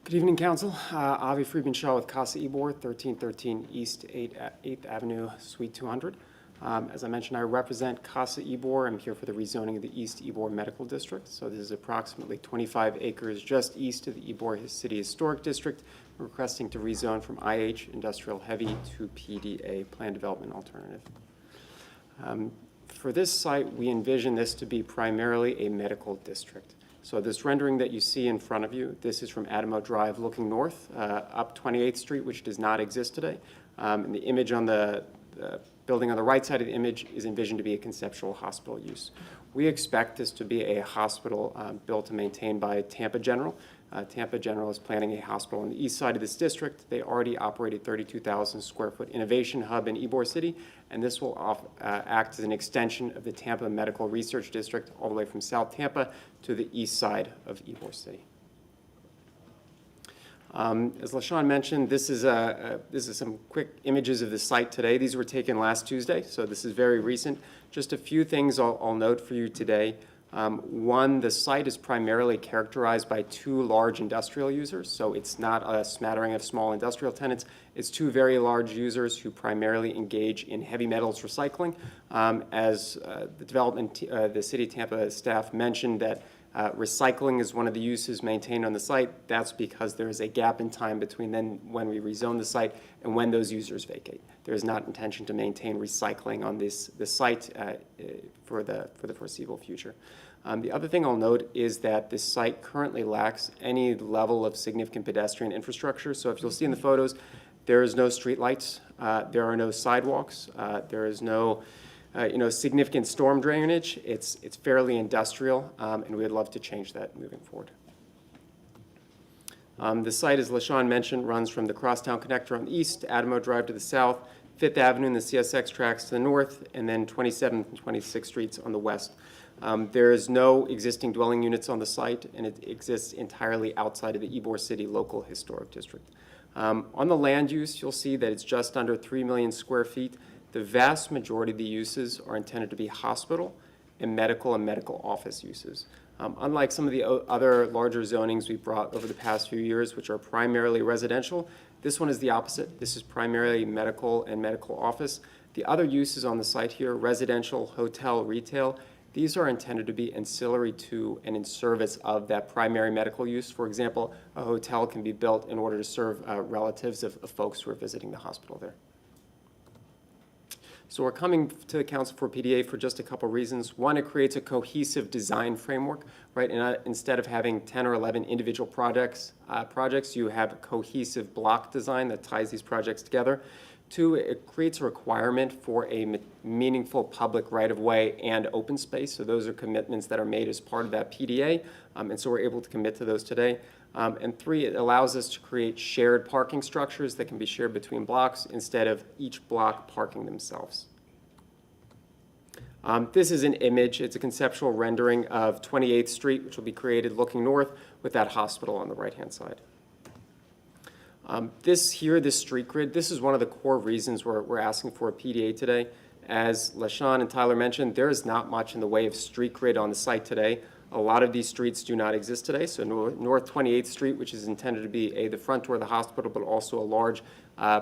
Good evening, Council. Avi Friedman Shaw with Casa Ybor, 1313 East 8th Avenue, Suite 200. As I mentioned, I represent Casa Ybor. I'm here for the rezoning of the East Ybor Medical District. So this is approximately 25 acres just east of the Ybor City Historic District. We're requesting to rezone from IH, Industrial Heavy, to PDA, Plan Development Alternative. For this site, we envision this to be primarily a medical district. So this rendering that you see in front of you, this is from Adamo Drive looking north, up 28th Street, which does not exist today. And the image on the building on the right side of the image is envisioned to be a conceptual hospital use. We expect this to be a hospital built and maintained by Tampa General. Tampa General is planning a hospital on the east side of this district. They already operate a 32,000 square foot innovation hub in Ybor City, and this will act as an extension of the Tampa Medical Research District all the way from South Tampa to the east side of Ybor City. As LaShawn mentioned, this is some quick images of the site today. These were taken last Tuesday, so this is very recent. Just a few things I'll note for you today. One, the site is primarily characterized by two large industrial users, so it's not a smattering of small industrial tenants. It's two very large users who primarily engage in heavy metals recycling. As the City of Tampa staff mentioned that recycling is one of the uses maintained on the site. That's because there is a gap in time between then when we rezone the site and when those users vacate. There is not intention to maintain recycling on this site for the foreseeable future. The other thing I'll note is that this site currently lacks any level of significant pedestrian infrastructure. So if you'll see in the photos, there is no street lights, there are no sidewalks, there is no significant storm drainage. It's fairly industrial, and we'd love to change that moving forward. The site, as LaShawn mentioned, runs from the Crosstown Connector on the east, Adamo Drive to the south, 5th Avenue and the CSX tracks to the north, and then 27th and 26th Streets on the west. There is no existing dwelling units on the site, and it exists entirely outside of the Ybor City Local Historic District. On the land use, you'll see that it's just under 3 million square feet. The vast majority of the uses are intended to be hospital and medical office uses. Unlike some of the other larger zonings we've brought over the past few years, which are primarily residential, this one is the opposite. This is primarily medical and medical office. The other uses on the site here, residential, hotel, retail, these are intended to be ancillary to and in service of that primary medical use. For example, a hotel can be built in order to serve relatives of folks who are visiting the hospital there. So we're coming to the Council for PDA for just a couple reasons. One, it creates a cohesive design framework, right? And instead of having 10 or 11 individual projects, you have a cohesive block design that ties these projects together. Two, it creates a requirement for a meaningful public right-of-way and open space. So those are commitments that are made as part of that PDA, and so we're able to commit to those today. And three, it allows us to create shared parking structures that can be shared between blocks instead of each block parking themselves. This is an image. It's a conceptual rendering of 28th Street, which will be created looking north with that hospital on the right-hand side. This street grid, this is one of the core reasons we're asking for a PDA today. As LaShawn and Tyler mentioned, there is not much in the way of street grid on the site today. A lot of these streets do not exist today. So North 28th Street, which is intended to be the front door of the hospital, but also a large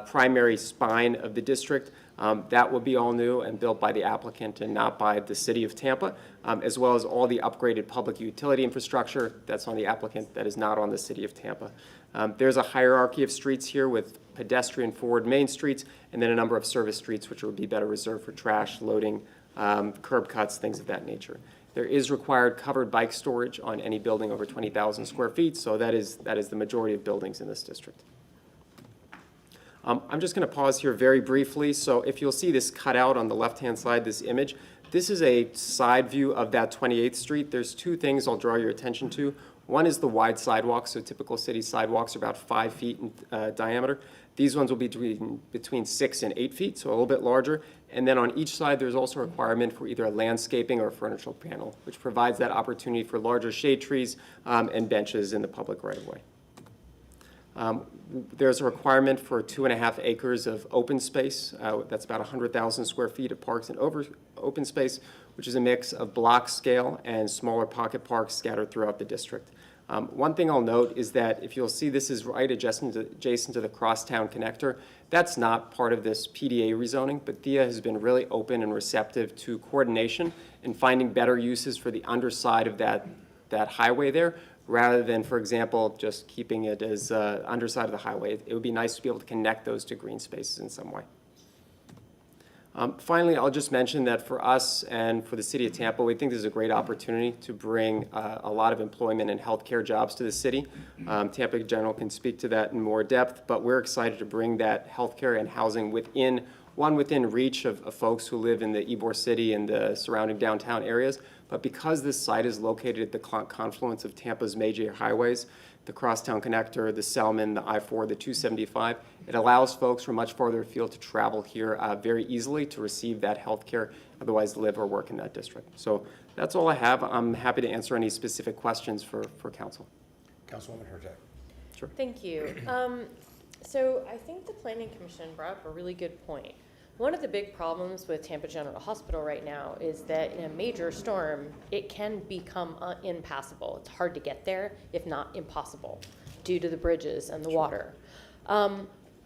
primary spine of the district, that will be all new and built by the applicant and not by the city of Tampa, as well as all the upgraded public utility infrastructure that's on the applicant that is not on the city of Tampa. There's a hierarchy of streets here with pedestrian forward main streets and then a number of service streets which would be better reserved for trash, loading, curb cuts, things of that nature. There is required covered bike storage on any building over 20,000 square feet, so that is the majority of buildings in this district. I'm just going to pause here very briefly. So if you'll see this cut out on the left-hand side, this image, this is a side view of that 28th Street. There's two things I'll draw your attention to. One is the wide sidewalks. So typical city sidewalks are about 5 feet in diameter. These ones will be between 6 and 8 feet, so a little bit larger. And then on each side, there's also a requirement for either a landscaping or a furniture panel, which provides that opportunity for larger shade trees and benches in the public right-of-way. There's a requirement for 2.5 acres of open space. That's about 100,000 square feet of parks and open space, which is a mix of block scale and smaller pocket parks scattered throughout the district. One thing I'll note is that if you'll see, this is right adjacent to the Crosstown connector. That's not part of this PDA rezoning, but THEA has been really open and receptive to coordination and finding better uses for the underside of that highway there, rather than, for example, just keeping it as underside of the highway. It would be nice to be able to connect those to green spaces in some way. Finally, I'll just mention that for us and for the city of Tampa, we think this is a great opportunity to bring a lot of employment and healthcare jobs to the city. Tampa General can speak to that in more depth, but we're excited to bring that healthcare and housing within reach of folks who live in the Ybor City and the surrounding downtown areas. But because this site is located at the confluence of Tampa's major highways, the Crosstown Connector, the Selman, the I-4, the 275, it allows folks from much farther afield to travel here very easily to receive that health care, otherwise live or work in that district. So that's all I have. I'm happy to answer any specific questions for council. Councilwoman Hurtak. Sure. Thank you. So I think the Planning Commission brought up a really good point. One of the big problems with Tampa General Hospital right now is that in a major storm, it can become impassable. It's hard to get there, if not impossible, due to the bridges and the water.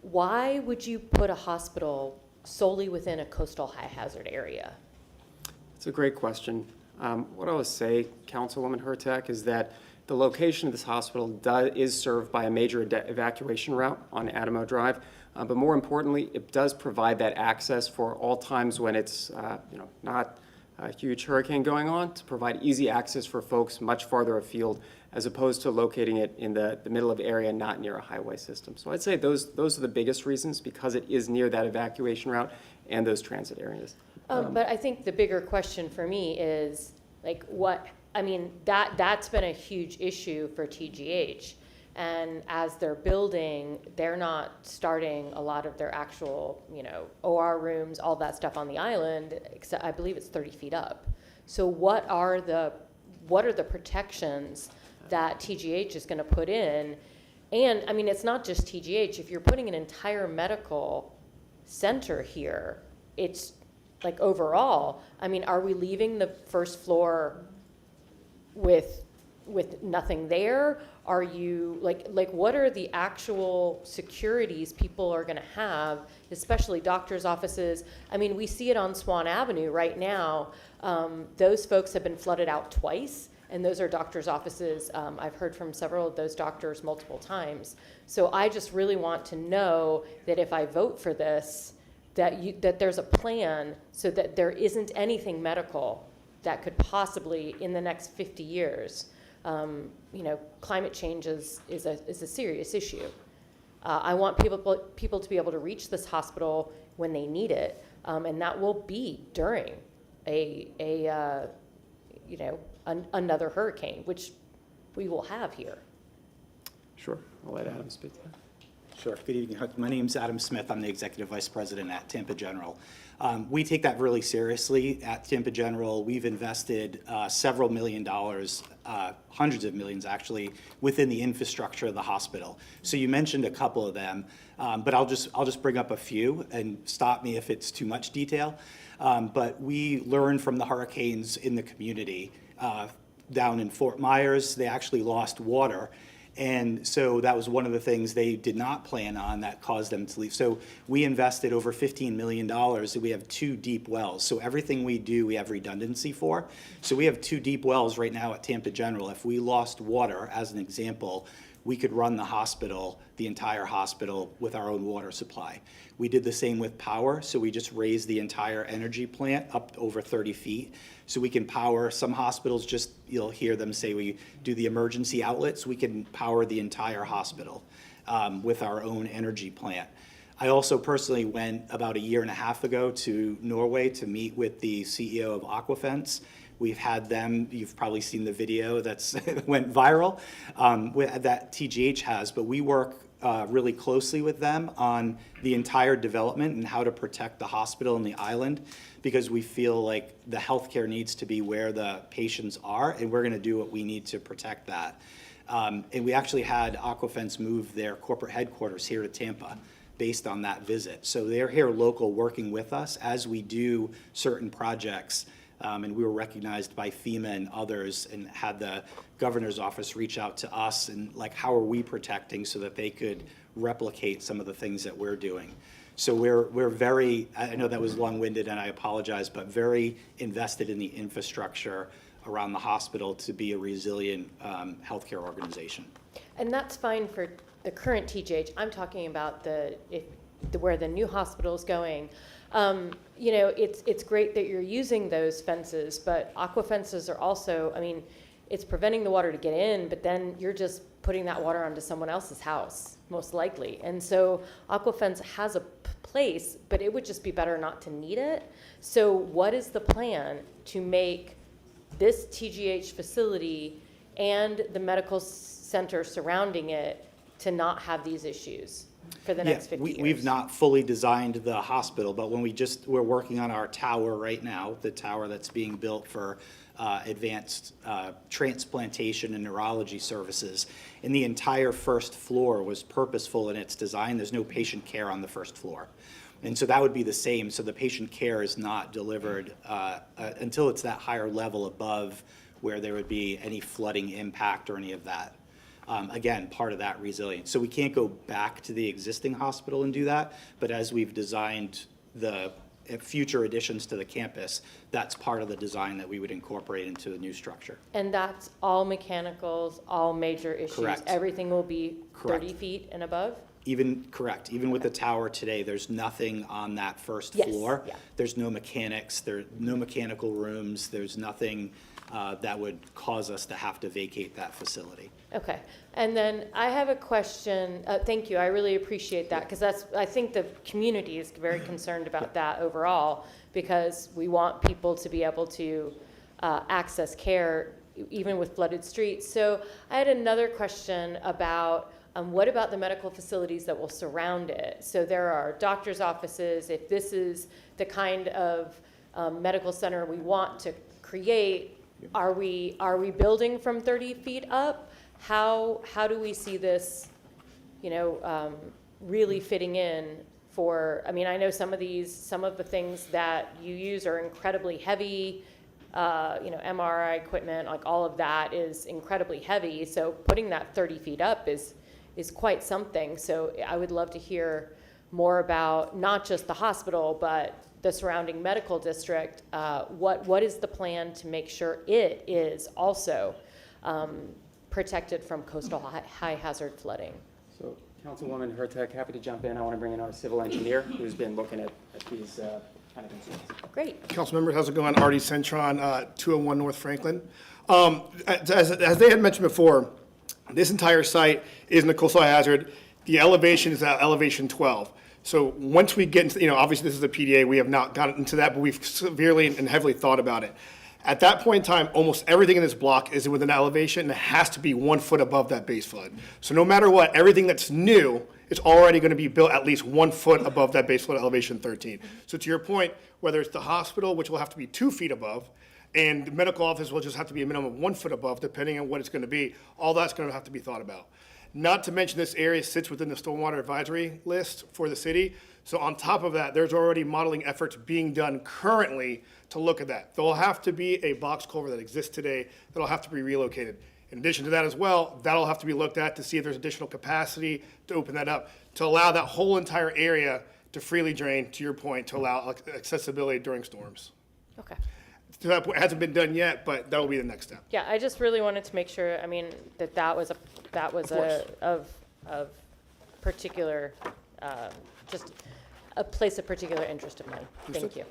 Why would you put a hospital solely within a coastal high hazard area? It's a great question. What I would say, Councilwoman Hurtak, is that the location of this hospital is served by a major evacuation route on Adamo Drive. But more importantly, it does provide that access for all times when it's not a huge hurricane going on, to provide easy access for folks much farther afield, as opposed to locating it in the middle of the area, not near a highway system. So I'd say those are the biggest reasons, because it is near that evacuation route and those transit areas. But I think the bigger question for me is, that's been a huge issue for TGH. And as they're building, they're not starting a lot of their actual, OR rooms, all that stuff on the island, except I believe it's 30 feet up. So what are the protections that TGH is going to put in? And it's not just TGH. If you're putting an entire medical center here, it's like overall, are we leaving the first floor with nothing there? Are you, what are the actual securities people are going to have, especially doctors' offices? We see it on Swan Avenue right now. Those folks have been flooded out twice, and those are doctors' offices. I've heard from several of those doctors multiple times. So I just really want to know that if I vote for this, that there's a plan so that there isn't anything medical that could possibly, in the next 50 years, climate change is a serious issue. I want people to be able to reach this hospital when they need it, and that will be during another hurricane, which we will have here. Sure, I'll let Adam speak to that. Sure. Good evening. My name is Adam Smith. I'm the Executive Vice President at Tampa General. We take that really seriously at Tampa General. We've invested several $1 million, hundreds of millions actually, within the infrastructure of the hospital. So you mentioned a couple of them, but I'll just bring up a few and stop me if it's too much detail. But we learned from the hurricanes in the community down in Fort Myers, they actually lost water. And so that was one of the things they did not plan on that caused them to leave. So we invested over $15 million, and we have 2 deep wells. So everything we do, we have redundancy for. So we have 2 deep wells right now at Tampa General. If we lost water, as an example, we could run the hospital, the entire hospital, with our own water supply. We did the same with power, so we just raised the entire energy plant up over 30 feet. So we can power some hospitals, just, you'll hear them say we do the emergency outlets, we can power the entire hospital with our own energy plant. I also personally went about a year and a half ago to Norway to meet with the CEO of Aquafence. We've had them, you've probably seen the video that's went viral that TGH has, but we work really closely with them on the entire development and how to protect the hospital and the island, because we feel like the healthcare needs to be where the patients are, and we're gonna do what we need to protect that. And we actually had Aquafence move their corporate headquarters here to Tampa based on that visit. So they're here local working with us as we do certain projects. And we were recognized by FEMA and others, and had the governor's office reach out to us and like, how are we protecting so that they could replicate some of the things that we're doing. So we're very, I know that was long-winded and I apologize, but very invested in the infrastructure around the hospital to be a resilient healthcare organization. And that's fine for the current TGH. I'm talking about where the new hospital is going. You know, it's great that you're using those fences, but aqua fences are also, I mean, it's preventing the water to get in, but then you're just putting that water onto someone else's house, most likely. And so aqua fence has a place, but it would just be better not to need it. So what is the plan to make this TGH facility and the medical center surrounding it to not have these issues for the next 50 years? We've not fully designed the hospital, but when we're working on our tower right now, the tower that's being built for advanced transplantation and neurology services. And the entire first floor was purposeful in its design. There's no patient care on the first floor. And so that would be the same. So the patient care is not delivered until it's that higher level above where there would be any flooding impact or any of that. Again, part of that resilience. So we can't go back to the existing hospital and do that, but as we've designed the future additions to the campus, that's part of the design that we would incorporate into the new structure. And that's all mechanicals, all major issues? Correct. Everything will be Correct. 30 feet and above? Correct. Even with the tower today, there's nothing on that first Yes, floor. yeah. There's no mechanics, there are no mechanical rooms, there's nothing that would cause us to have to vacate that facility. Okay, and then I have a question. Thank you, I really appreciate that, because I think the community is very concerned about that overall, because we want people to be able to access care even with flooded streets. So I had another question about what about the medical facilities that will surround it? So there are doctor's offices. If this is the kind of medical center we want to create, are we building from 30 feet up? How do we see this, you know, really fitting in for, I mean, I know some of the things that you use are incredibly heavy, you know, MRI equipment, like all of that is incredibly heavy. So putting that 30 feet up is quite something. So I would love to hear more about not just the hospital, but the surrounding medical district. What is the plan to make sure it is also protected from coastal high hazard flooding? So Councilwoman Hurtak, happy to jump in. I want to bring in our civil engineer who's been looking at these kind of concerns. Great. Council members, how's it going? Artie Centron, 201 North Franklin. As they had mentioned before, this entire site is in a coastal hazard. The elevation is at elevation 12. So once we get into, you know, obviously this is a PDA, we have not gotten into that, but we've severely and heavily thought about it. At that point in time, almost everything in this block is within elevation, and it has to be 1 foot above that base flood. So no matter what, everything that's new is already going to be built at least 1 foot above that base flood elevation 13. So to your point, whether it's the hospital, which will have to be 2 feet above, And the medical office will just have to be a minimum of 1 foot above, depending on what it's going to be. All that's going to have to be thought about. Not to mention this area sits within the stormwater advisory list for the city. So on top of that, there's already modeling efforts being done currently to look at that. There'll have to be a box culvert that exists today that'll have to be relocated. In addition to that as well, that'll have to be looked at to see if there's additional capacity to open that up, to allow that whole entire area to freely drain, to your point, to allow accessibility during storms. Okay. To that point, it hasn't been done yet, but that'll be the next step. Yeah, I just really wanted to make sure, I mean, that was of particular, just a place of particular interest of mine. Thank you.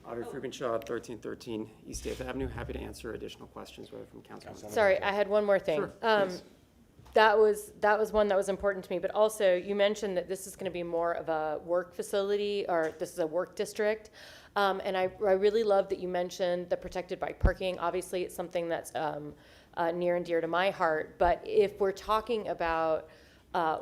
Audrey Freeman-Shaw, 1313 East 8th Avenue. Happy to answer additional questions, whether from council. Sorry, I had one more thing. Sure, please. That was one that was important to me, but also you mentioned that this is going to be more of a work facility, or this is a work district. And I really love that you mentioned the protected bike parking. Obviously, it's something that's near and dear to my heart. But if we're talking about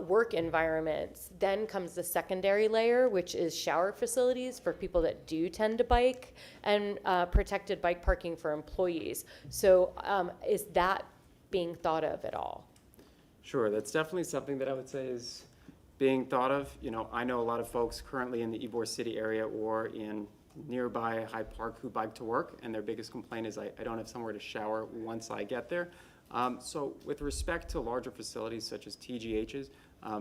work environments, then comes the secondary layer, which is shower facilities for people that do tend to bike, and protected bike parking for employees. So is that being thought of at all? Sure, that's definitely something that I would say is being thought of. You know, I know a lot of folks currently in the Ybor City area or in nearby Hyde Park who bike to work, and their biggest complaint is I don't have somewhere to shower once I get there. So with respect to larger facilities such as TGHs,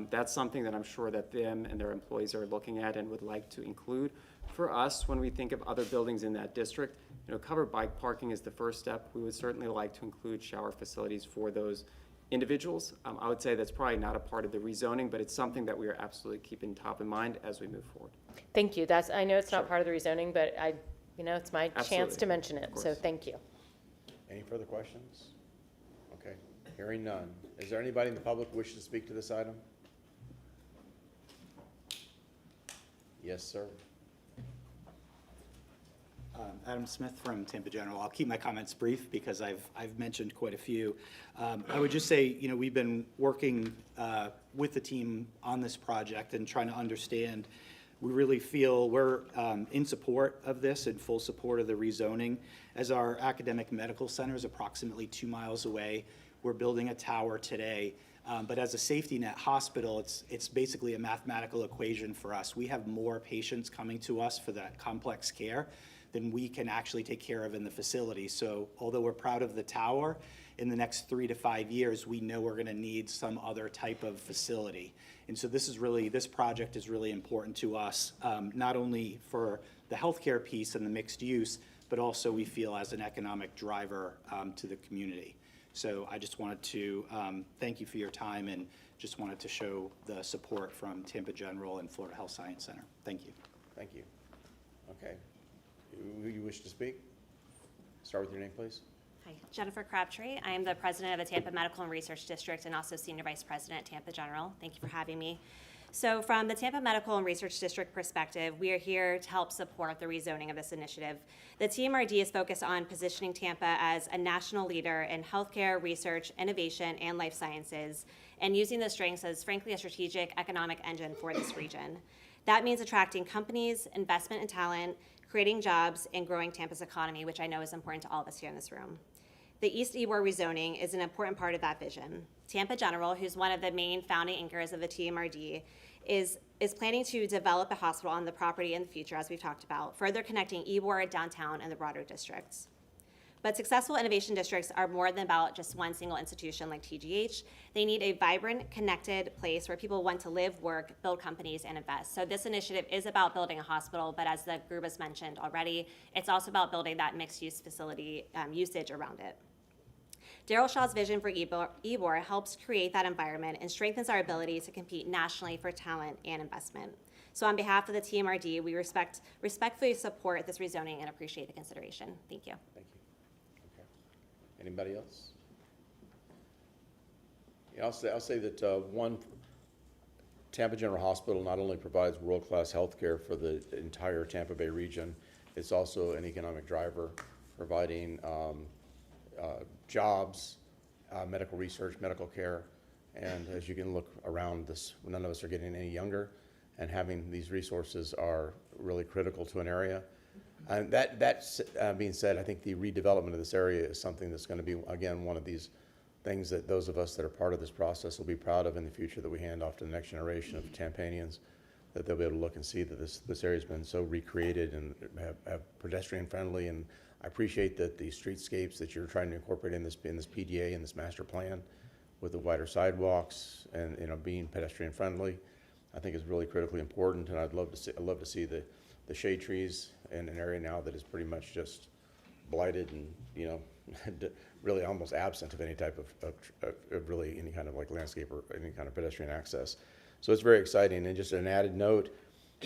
that's something that I'm sure that them and their employees are looking at and would like to include. For us, when we think of other buildings in that district, you know, covered bike parking is the first step. We would certainly like to include shower facilities for those individuals. I would say that's probably not a part of the rezoning, but it's something that we are absolutely keeping top of mind as we move forward. Thank you. I know it's not part of the rezoning, but it's my chance Absolutely. to mention it, so thank you. Any further questions? Okay, hearing none. Is there anybody in the public who wishes to speak to this item? Yes, sir. Adam Smith from Tampa General. I'll keep my comments brief because I've mentioned quite a few. I would just say, you know, we've been working with the team on this project and trying to understand. We really feel we're in support of this, in full support of the rezoning. As our academic medical center is approximately 2 miles away, we're building a tower today. But as a safety net hospital, it's basically a mathematical equation for us. We have more patients coming to us for that complex care than we can actually take care of in the facility. So although we're proud of the tower, in the next 3 to 5 years, we know we're gonna need some other type of facility. And so this project is really important to us, not only for the healthcare piece and the mixed use, but also we feel as an economic driver to the community. So I just wanted to thank you for your time and just wanted to show the support from Tampa General and Florida Health Science Center. Thank you. Thank you. Okay. Who you wish to speak? Start with your name, please. Hi, Jennifer Crabtree. I am the president of the Tampa Medical and Research District and also senior vice president at Tampa General. Thank you for having me. So from the Tampa Medical and Research District perspective, we are here to help support the rezoning of this initiative. The TMRD is focused on positioning Tampa as a national leader in healthcare, research, innovation, and life sciences, and using those strengths as, frankly, a strategic economic engine for this region. That means attracting companies, investment and talent, creating jobs, and growing Tampa's economy, which I know is important to all of us here in this room. The East Ybor rezoning is an important part of that vision. Tampa General, who's one of the main founding anchors of the TMRD, is planning to develop a hospital on the property in the future, as we've talked about, further connecting Ybor, downtown, and the broader districts. But successful innovation districts are more than about just one single institution like TGH. They need a vibrant, connected place where people want to live, work, build companies, and invest. So this initiative is about building a hospital, but as the group has mentioned already, it's also about building that mixed-use facility usage around it. Daryl Shaw's vision for Ybor helps create that environment and strengthens our ability to compete nationally for talent and investment. So on behalf of the TMRD, we respectfully support this rezoning and appreciate the consideration. Thank you. Thank you. Okay. Anybody else? Yeah, I'll say that one, Tampa General Hospital not only provides world-class health care for the entire Tampa Bay region, it's also an economic driver, providing jobs, medical research, medical care, and as you can look around this, none of us are getting any younger, and having these resources are really critical to an area. And being said, I think the redevelopment of this area is something that's going to be, again, one of these things that those of us that are part of this process will be proud of in the future, that we hand off to the next generation of Tampanians, that they'll be able to look and see that this area's been so recreated and have pedestrian friendly. And I appreciate that the streetscapes that you're trying to incorporate in this PDA and this master plan with the wider sidewalks and, you know, being pedestrian friendly, I think is really critically important. And I'd love to see the shade trees in an area now that is pretty much just blighted and, you know, really almost absent of any type of really any kind of like landscape or any kind of pedestrian access. So it's very exciting. And just an added note,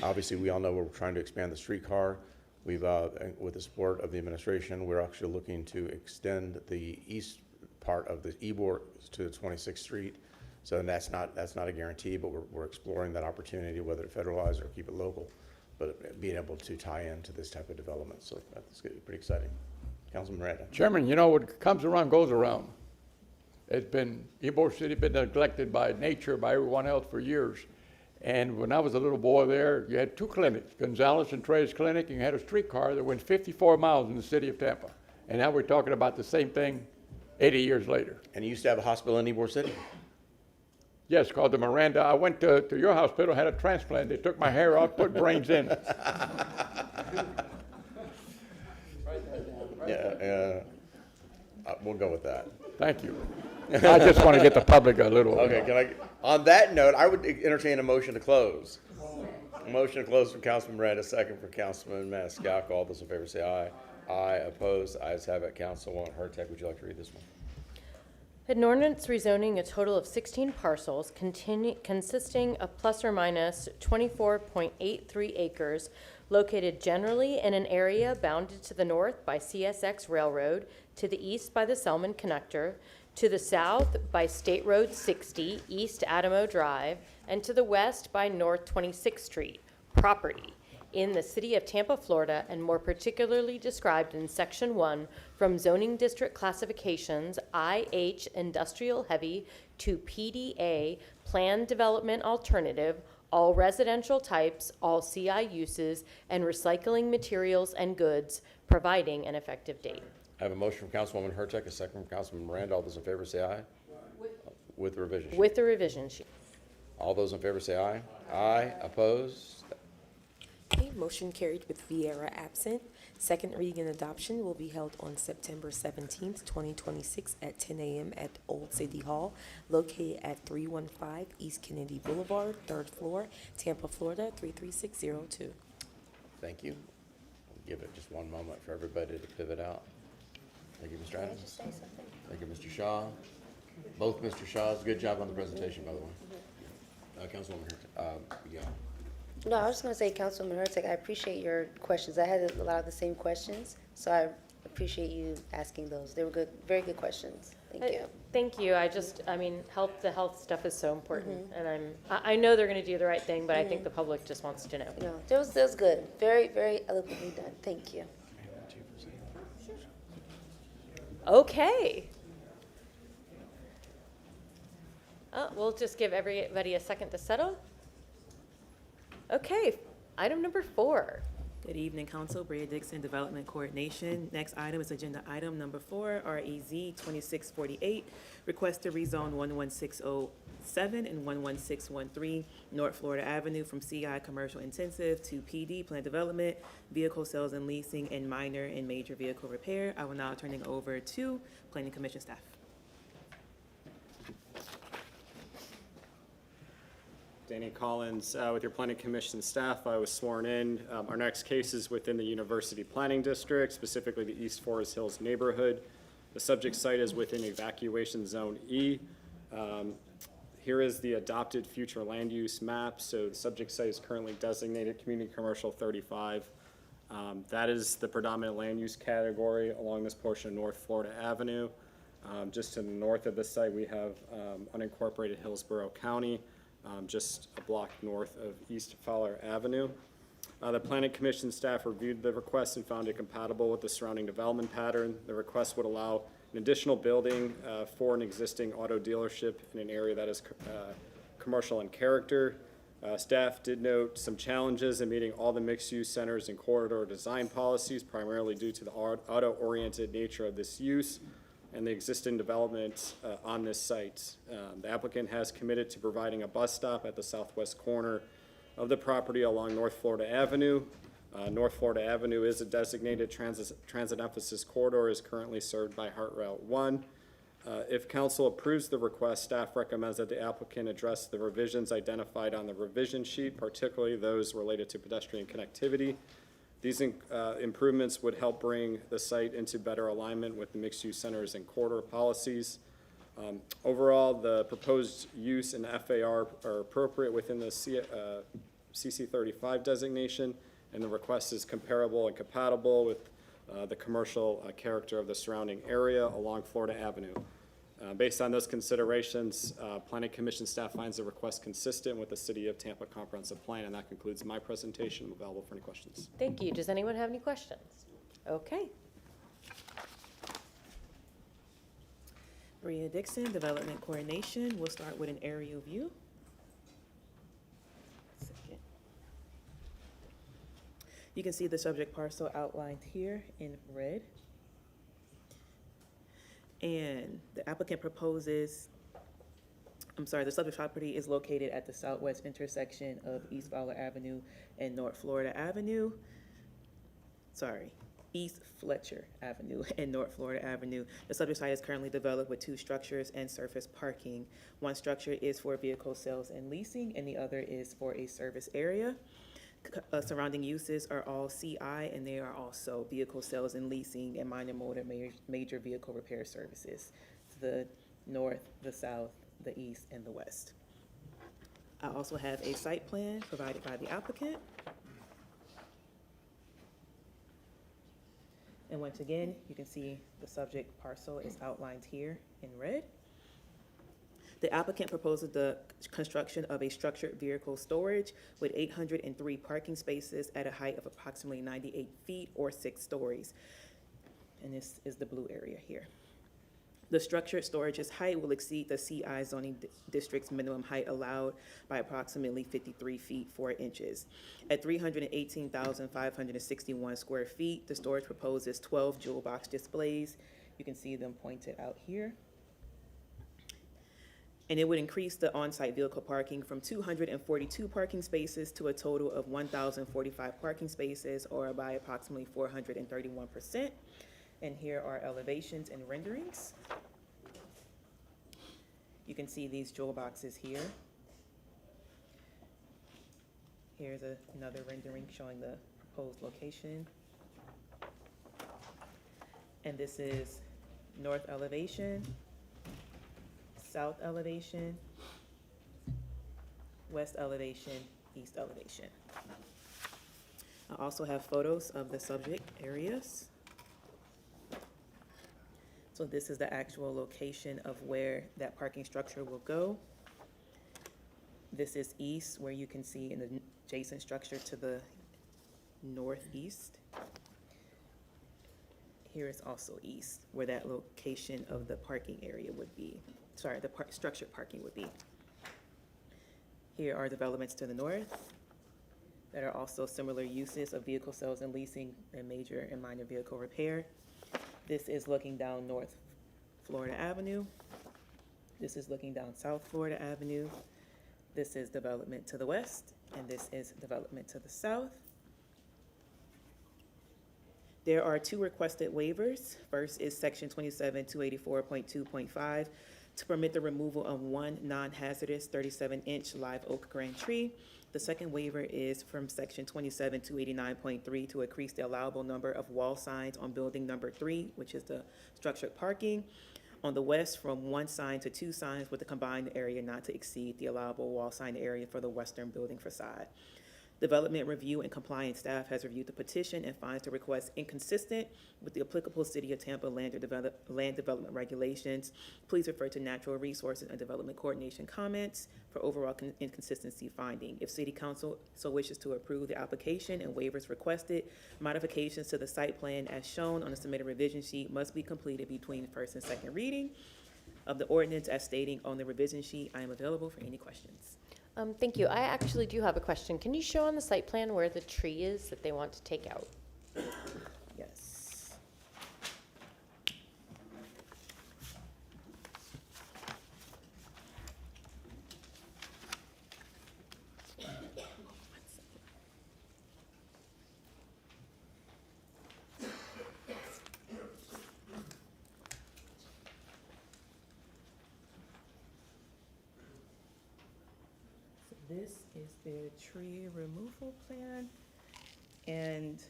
obviously we all know we're trying to expand the streetcar. We've, with the support of the administration, we're actually looking to extend the east part of the Ybor to 26th Street. So that's not a guarantee, but we're exploring that opportunity, whether to federalize or keep it local, but being able to tie into this type of development. So that's pretty exciting. Councilman Miranda. Chairman, you know, what comes around goes around. Ybor City been neglected by nature, by everyone else for years. And when I was a little boy there, you had two clinics, Gonzalez and Trey's Clinic, and you had a streetcar that went 54 miles in the city of Tampa. And now we're talking about the same thing 80 years later. And you used to have a hospital in Ybor City? Yes, called the Miranda. I went to your hospital, had a transplant. They took my hair out, put brains in. We'll go with that. Thank you. I just want to get the public a little. Okay, on that note, I would entertain a motion to close. A motion to close from Councilman Miranda, second from Councilman Maniscalco. All those in favor say aye. Aye, opposed, ayes have it. Councilwoman Hurtak, would you like to read this one? An ordinance rezoning a total of 16 parcels consisting of plus or minus 24.83 acres located generally in an area bounded to the north by CSX Railroad, to the east by the Selman Connector, to the south by State Road 60, East Adamo Drive, and to the west by North 26th Street property in the city of Tampa, Florida, and more particularly described in Section 1 from zoning district classifications IH Industrial Heavy to PDA Planned Development Alternative, all residential types, all CI uses, and recycling materials and goods, providing an effective date. I have a motion from Councilwoman Hurtak, a second from Councilman Miranda. All those in favor say aye. With the revision sheet. With the revision sheet. All those in favor say aye. Aye, opposed. Okay, motion carried with Vieira absent. Second reading and adoption will be held on September 17th, 2026 at 10 a.m. at Old City Hall, located at 315 East Kennedy Boulevard, 3rd floor, Tampa, Florida, 33602. Thank you. We'll give it just one moment for everybody to pivot out. Thank you, Mr. Adams. Thank you, Mr. Shaw. Both Mr. Shaws. Good job on the presentation, by the way. Councilwoman yeah. No, I was just going to say, Councilwoman Hurtak, I appreciate your questions. I had a lot of the same questions, so I appreciate you asking those. They were good, very good questions. Thank you. Thank you. I mean, the health stuff is so important, and I know they're going to do the right thing, but I think the public just wants to know. No, that was good. Very, very eloquently done. Thank you. Okay. We'll just give everybody a second to settle. Okay, item number 4. Good evening, Council. Bria Dixon, Development Coordination. Next item is agenda item number 4, REZ 2648, request to rezone 11607 and 11613 North Florida Avenue from CI Commercial Intensive to PD Planned Development, Vehicle Sales and Leasing, and Minor and Major Vehicle Repair. I will now turn it over to Planning Commission staff. Danny Collins, with your Planning Commission staff. I was sworn in. Our next case is within the University Planning District, specifically the East Forest Hills neighborhood. The subject site is within Evacuation Zone E. Here is the adopted future land use map. So the subject site is currently designated Community Commercial 35. That is the predominant land use category along this portion of North Florida Avenue. Just to the north of the site, we have unincorporated Hillsborough County, just a block north of East Fowler Avenue. The Planning Commission staff reviewed the request and found it compatible with the surrounding development pattern. The request would allow an additional building for an existing auto dealership in an area that is commercial in character. Staff did note some challenges in meeting all the mixed-use centers and corridor design policies, primarily due to the auto-oriented nature of this use and the existing development on this site. The applicant has committed to providing a bus stop at the southwest corner of the property along North Florida Avenue. North Florida Avenue is a designated transit emphasis corridor, is currently served by Heart Route 1. If council approves the request, staff recommends that the applicant address the revisions identified on the revision sheet, particularly those related to pedestrian connectivity. These improvements would help bring the site into better alignment with the mixed-use centers and corridor policies. Overall, the proposed use and FAR are appropriate within the CC 35 designation, and the request is comparable and compatible with the commercial character of the surrounding area along Florida Avenue. Based on those considerations, Planning Commission staff finds the request consistent with the City of Tampa Comprehensive Plan, and that concludes my presentation. I'm available for any questions. Thank you. Does anyone have any questions? Okay. Maria Dixon, Development Coordination. We'll start with an aerial view. Second. You can see the subject parcel outlined here in red. And the applicant proposes, the subject property is located at the southwest intersection of East Fowler Avenue and North Florida Avenue. East Fletcher Avenue and North Florida Avenue. The subject site is currently developed with 2 structures and surface parking. One structure is for vehicle sales and leasing, and the other is for a service area. Surrounding uses are all CI, and they are also vehicle sales and leasing and minor motor major vehicle repair services to the north, the south, the east, and the west. I also have a site plan provided by the applicant. And once again, you can see the subject parcel is outlined here in red. The applicant proposes the construction of a structured vehicle storage with 803 parking spaces at a height of approximately 98 feet or 6 stories. And this is the blue area here. The structured storage's height will exceed the CI zoning district's minimum height allowed by approximately 53 feet 4 inches. At 318,561 square feet, the storage proposes 12 jewel box displays. You can see them pointed out here. And it would increase the on-site vehicle parking from 242 parking spaces to a total of 1,045 parking spaces, or by approximately 431%. And here are elevations and renderings. You can see these jewel boxes here. Here's another rendering showing the proposed location. And this is north elevation, south elevation, west elevation, east elevation. I also have photos of the subject areas. So this is the actual location of where that parking structure will go. This is east, where you can see an adjacent structure to the northeast. Here is also east, where that location of the parking area would be. The structured parking would be. Here are developments to the north that are also similar uses of vehicle sales and leasing and major and minor vehicle repair. This is looking down North Florida Avenue. This is looking down South Florida Avenue. This is development to the west, and this is development to the south. There are 2 requested waivers. First is section 27284.2.5 to permit the removal of 1 non-hazardous 37-inch live oak grand tree. The second waiver is from section 27289.3 to increase the allowable number of wall signs on building number 3, which is the structured parking, on the west from 1 sign to 2 signs with a combined area not to exceed the allowable wall sign area for the western building facade. Development Review and Compliance staff has reviewed the petition and finds the request inconsistent with the applicable City of Tampa land development regulations. Please refer to Natural Resources and Development Coordination comments for overall inconsistency finding. If City Council so wishes to approve the application and waivers requested, modifications to the site plan as shown on the submitted revision sheet must be completed between first and second reading of the ordinance as stating on the revision sheet. I am available for any questions. Thank you. I actually do have a question. Can you show on the site plan where the tree is that they want to take out? Yes. This is their tree removal plan, and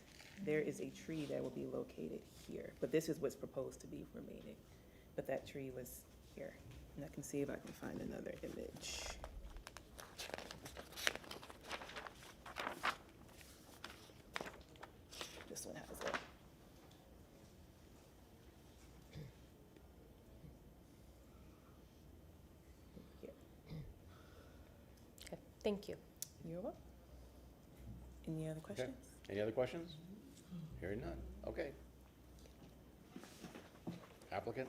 there is a tree that will be located here, but this is what's proposed to be remaining. But that tree was here, and I can see if I can find another image. This one has it. Okay, thank you. You're welcome. Any other Okay. questions? Any other questions? Hearing none. Okay. Applicant?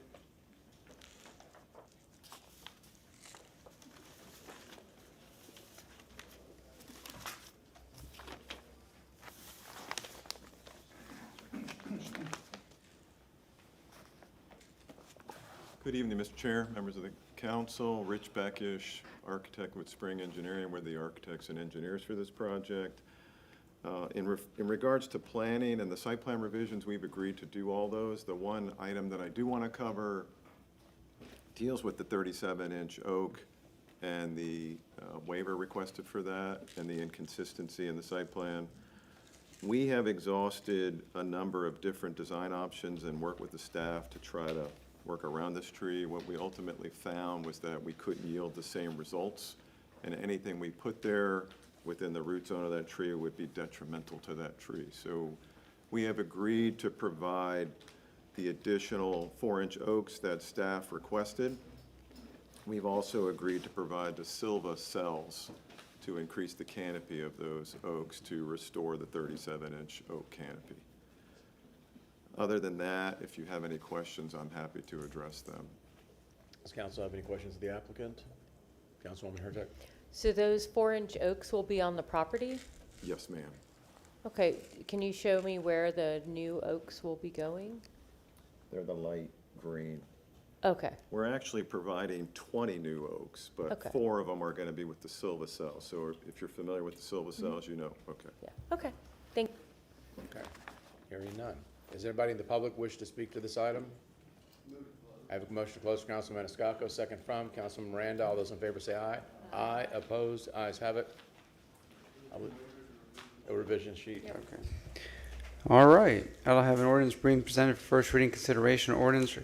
Good evening, Mr. Chair, members of the council. Rich Beckish, architect with Spring Engineering. We're the architects and engineers for this project. In regards to planning and the site plan revisions, we've agreed to do all those. The one item that I do want to cover deals with the 37-inch oak and the waiver requested for that and the inconsistency in the site plan. We have exhausted a number of different design options and worked with the staff to try to work around this tree. What we ultimately found was that we couldn't yield the same results, and anything we put there within the root zone of that tree would be detrimental to that tree. So we have agreed to provide the additional 4-inch oaks that staff requested. We've also agreed to provide the Silva cells to increase the canopy of those oaks to restore the 37-inch oak canopy. Other than that, if you have any questions, I'm happy to address them. Does council have any questions of the applicant? Councilwoman Herzog? So those 4-inch oaks will be on the property? Yes, ma'am. Okay, can you show me where the new oaks will be going? They're the light green. Okay, We're actually providing 20 new oaks, but Okay. 4 of them are going to be with the Silva cells. So if you're familiar with the Silva cells, you know. Okay. yeah, okay, thank Okay. Hearing none. Does anybody in the public wish to speak to this item? I have a motion to close from Councilman Maniscalco, second from Councilman Miranda. All those in favor say aye. Aye. Opposed? Ayes have it. A revision sheet. Okay. All right. I'll have an ordinance being presented for first reading consideration. Ordinance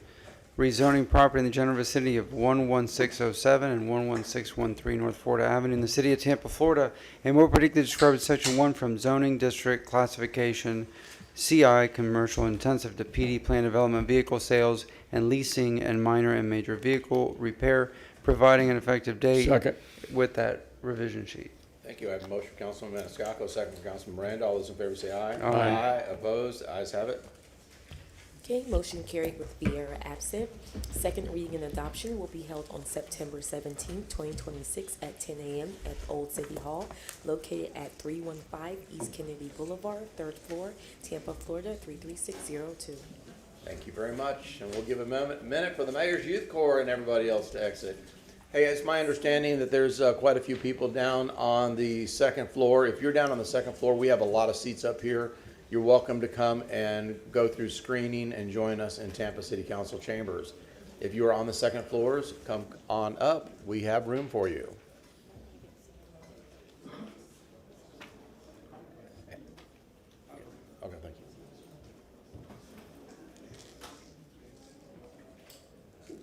rezoning property in the general vicinity of 11607 and 11613 North Florida Avenue in the city of Tampa, Florida, and more particularly described in section 1 from zoning district classification CI commercial intensive to PD plan development vehicle sales and leasing and minor and major vehicle repair, providing an effective date Second. with that revision sheet. Thank you. I have a motion from Councilman Maniscalco, second from Councilman Miranda. All those in favor say aye. Aye. Opposed? Ayes have it. Okay, motion carried with Vieira absent. Second reading and adoption will be held on September 17th, 2026 at 10 a.m. at Old City Hall, located at 315 East Kennedy Boulevard, 3rd floor, Tampa, Florida, 33602. Thank you very much. And we'll give a minute for the Mayor's Youth Corps and everybody else to exit. Hey, it's my understanding that there's quite a few people down on the second floor. If you're down on the second floor, we have a lot of seats up here. You're welcome to come and go through screening and join us in Tampa City Council chambers. If you are on the second floors, come on up. We have room for you. Okay, thank you.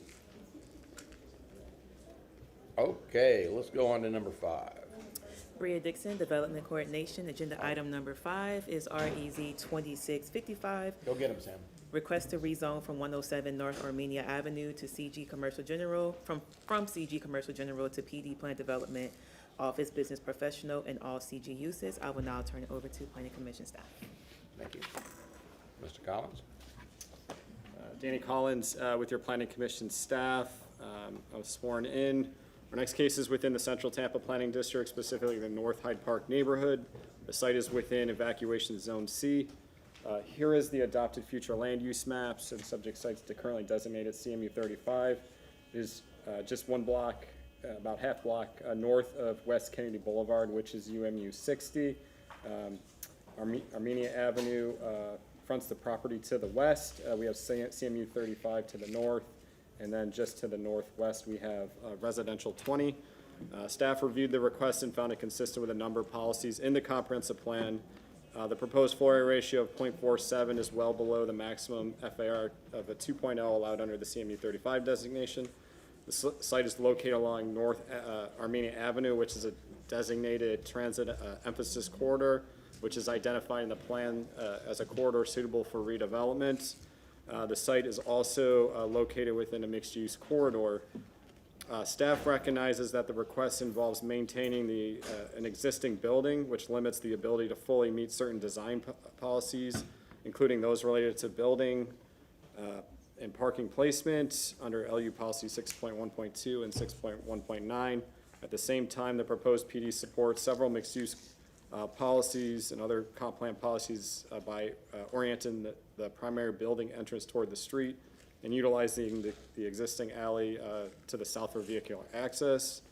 Okay, let's go on to number 5. Bria Dixon, Development Coordination. Agenda item number 5 is REZ 2655. Go get him, Sam. Request to rezone from 107 North Armenia Avenue to CG Commercial General, from CG Commercial General to PD Plan Development, Office Business Professional, and all CG uses. I will now turn it over to Planning Commission staff. Thank you. Mr. Collins? Danny Collins with your Planning Commission staff. I was sworn in Our next case is within the Central Tampa Planning District, specifically the North Hyde Park neighborhood. The site is within Evacuation Zone C. Here is the adopted future land use maps and subject sites that currently designated CMU 35. It is just one block, about half block north of West Kennedy Boulevard, which is UMU 60. Armenia Avenue fronts the property to the west. We have CMU 35 to the north, and then just to the northwest, we have residential 20. Staff reviewed the request and found it consistent with a number of policies in the comprehensive plan. The proposed floor area ratio of 0.47 is well below the maximum FAR of a 2.0 allowed under the CMU 35 designation. The site is located along North Armenia Avenue, which is a designated transit emphasis corridor, which is identified in the plan as a corridor suitable for redevelopment. The site is also located within a mixed-use corridor. Staff recognizes that the request involves maintaining an existing building, which limits the ability to fully meet certain design policies, including those related to building and parking placement under LU Policy 6.1.2 and 6.1.9. At the same time, the proposed PD supports several mixed-use policies and other comp plan policies by orienting the primary building entrance toward the street and utilizing the existing alley to the south for vehicular access.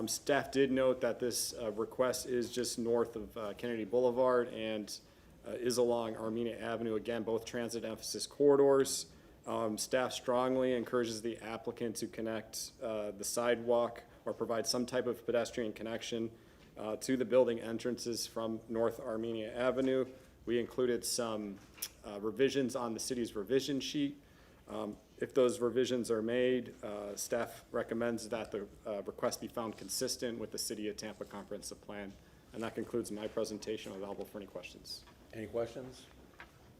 Staff did note that this request is just north of Kennedy Boulevard and is along Armenia Avenue, again, both transit emphasis corridors. Staff strongly encourages the applicant to connect the sidewalk or provide some type of pedestrian connection to the building entrances from North Armenia Avenue. We included some revisions on the city's revision sheet. If those revisions are made, staff recommends that the request be found consistent with the City of Tampa Comprehensive Plan. And that concludes my presentation. I'm available for any questions. Any questions?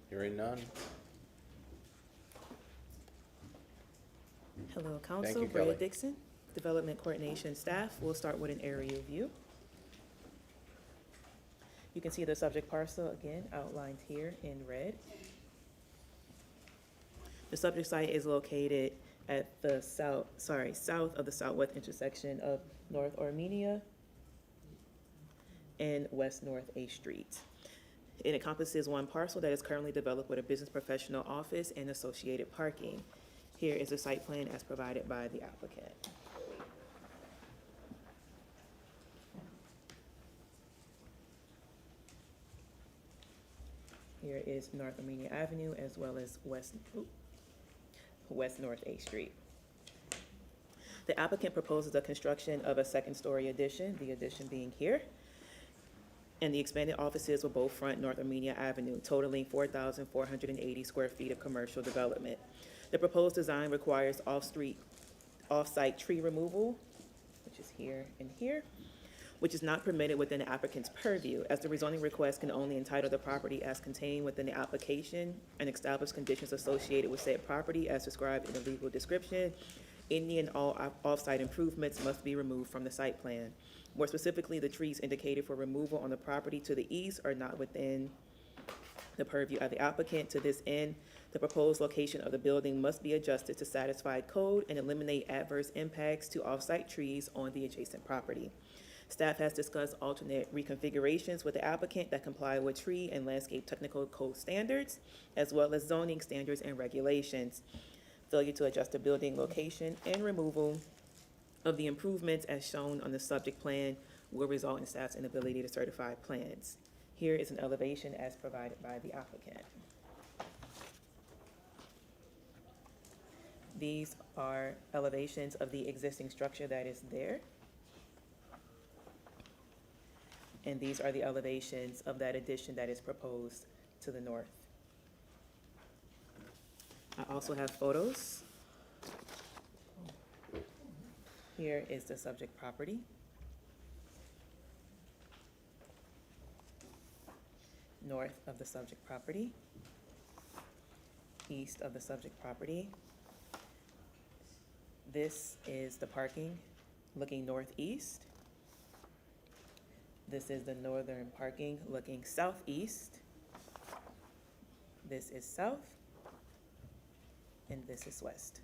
Hearing none. Hello, Thank Council. you, Brea Kelly. Dixon, Development Coordination Staff. We'll start with an aerial view. You can see the subject parcel again outlined here in red. The subject site is located at the south of the southwest intersection of North Armenia and West North A Street. It encompasses one parcel that is currently developed with a business professional office and associated parking. Here is the site plan as provided by the applicant. Here is North Armenia Avenue as well as West North A Street. The applicant proposes the construction of a second-story addition, the addition being here. And the expanded offices will both front North Armenia Avenue, totaling 4,480 square feet of commercial development. The proposed design requires off-site tree removal, which is here and here, which is not permitted within the applicant's purview, as the rezoning request can only entitle the property as contained within the application and establish conditions associated with said property as described in the legal description. Any and all off-site improvements must be removed from the site plan. More specifically, the trees indicated for removal on the property to the east are not within the purview of the applicant. To this end, the proposed location of the building must be adjusted to satisfy code and eliminate adverse impacts to off-site trees on the adjacent property. Staff has discussed alternate reconfigurations with the applicant that comply with tree and landscape technical code standards, as well as zoning standards and regulations. Failure to adjust the building location and removal of the improvements as shown on the subject plan will result in staff's inability to certify plans. Here is an elevation as provided by the applicant. These are elevations of the existing structure that is there. And these are the elevations of that addition that is proposed to the north. I also have photos. Here is the subject property. North of the subject property. East of the subject property. This is the parking looking northeast. This is the northern parking looking southeast. This is south. And this is west.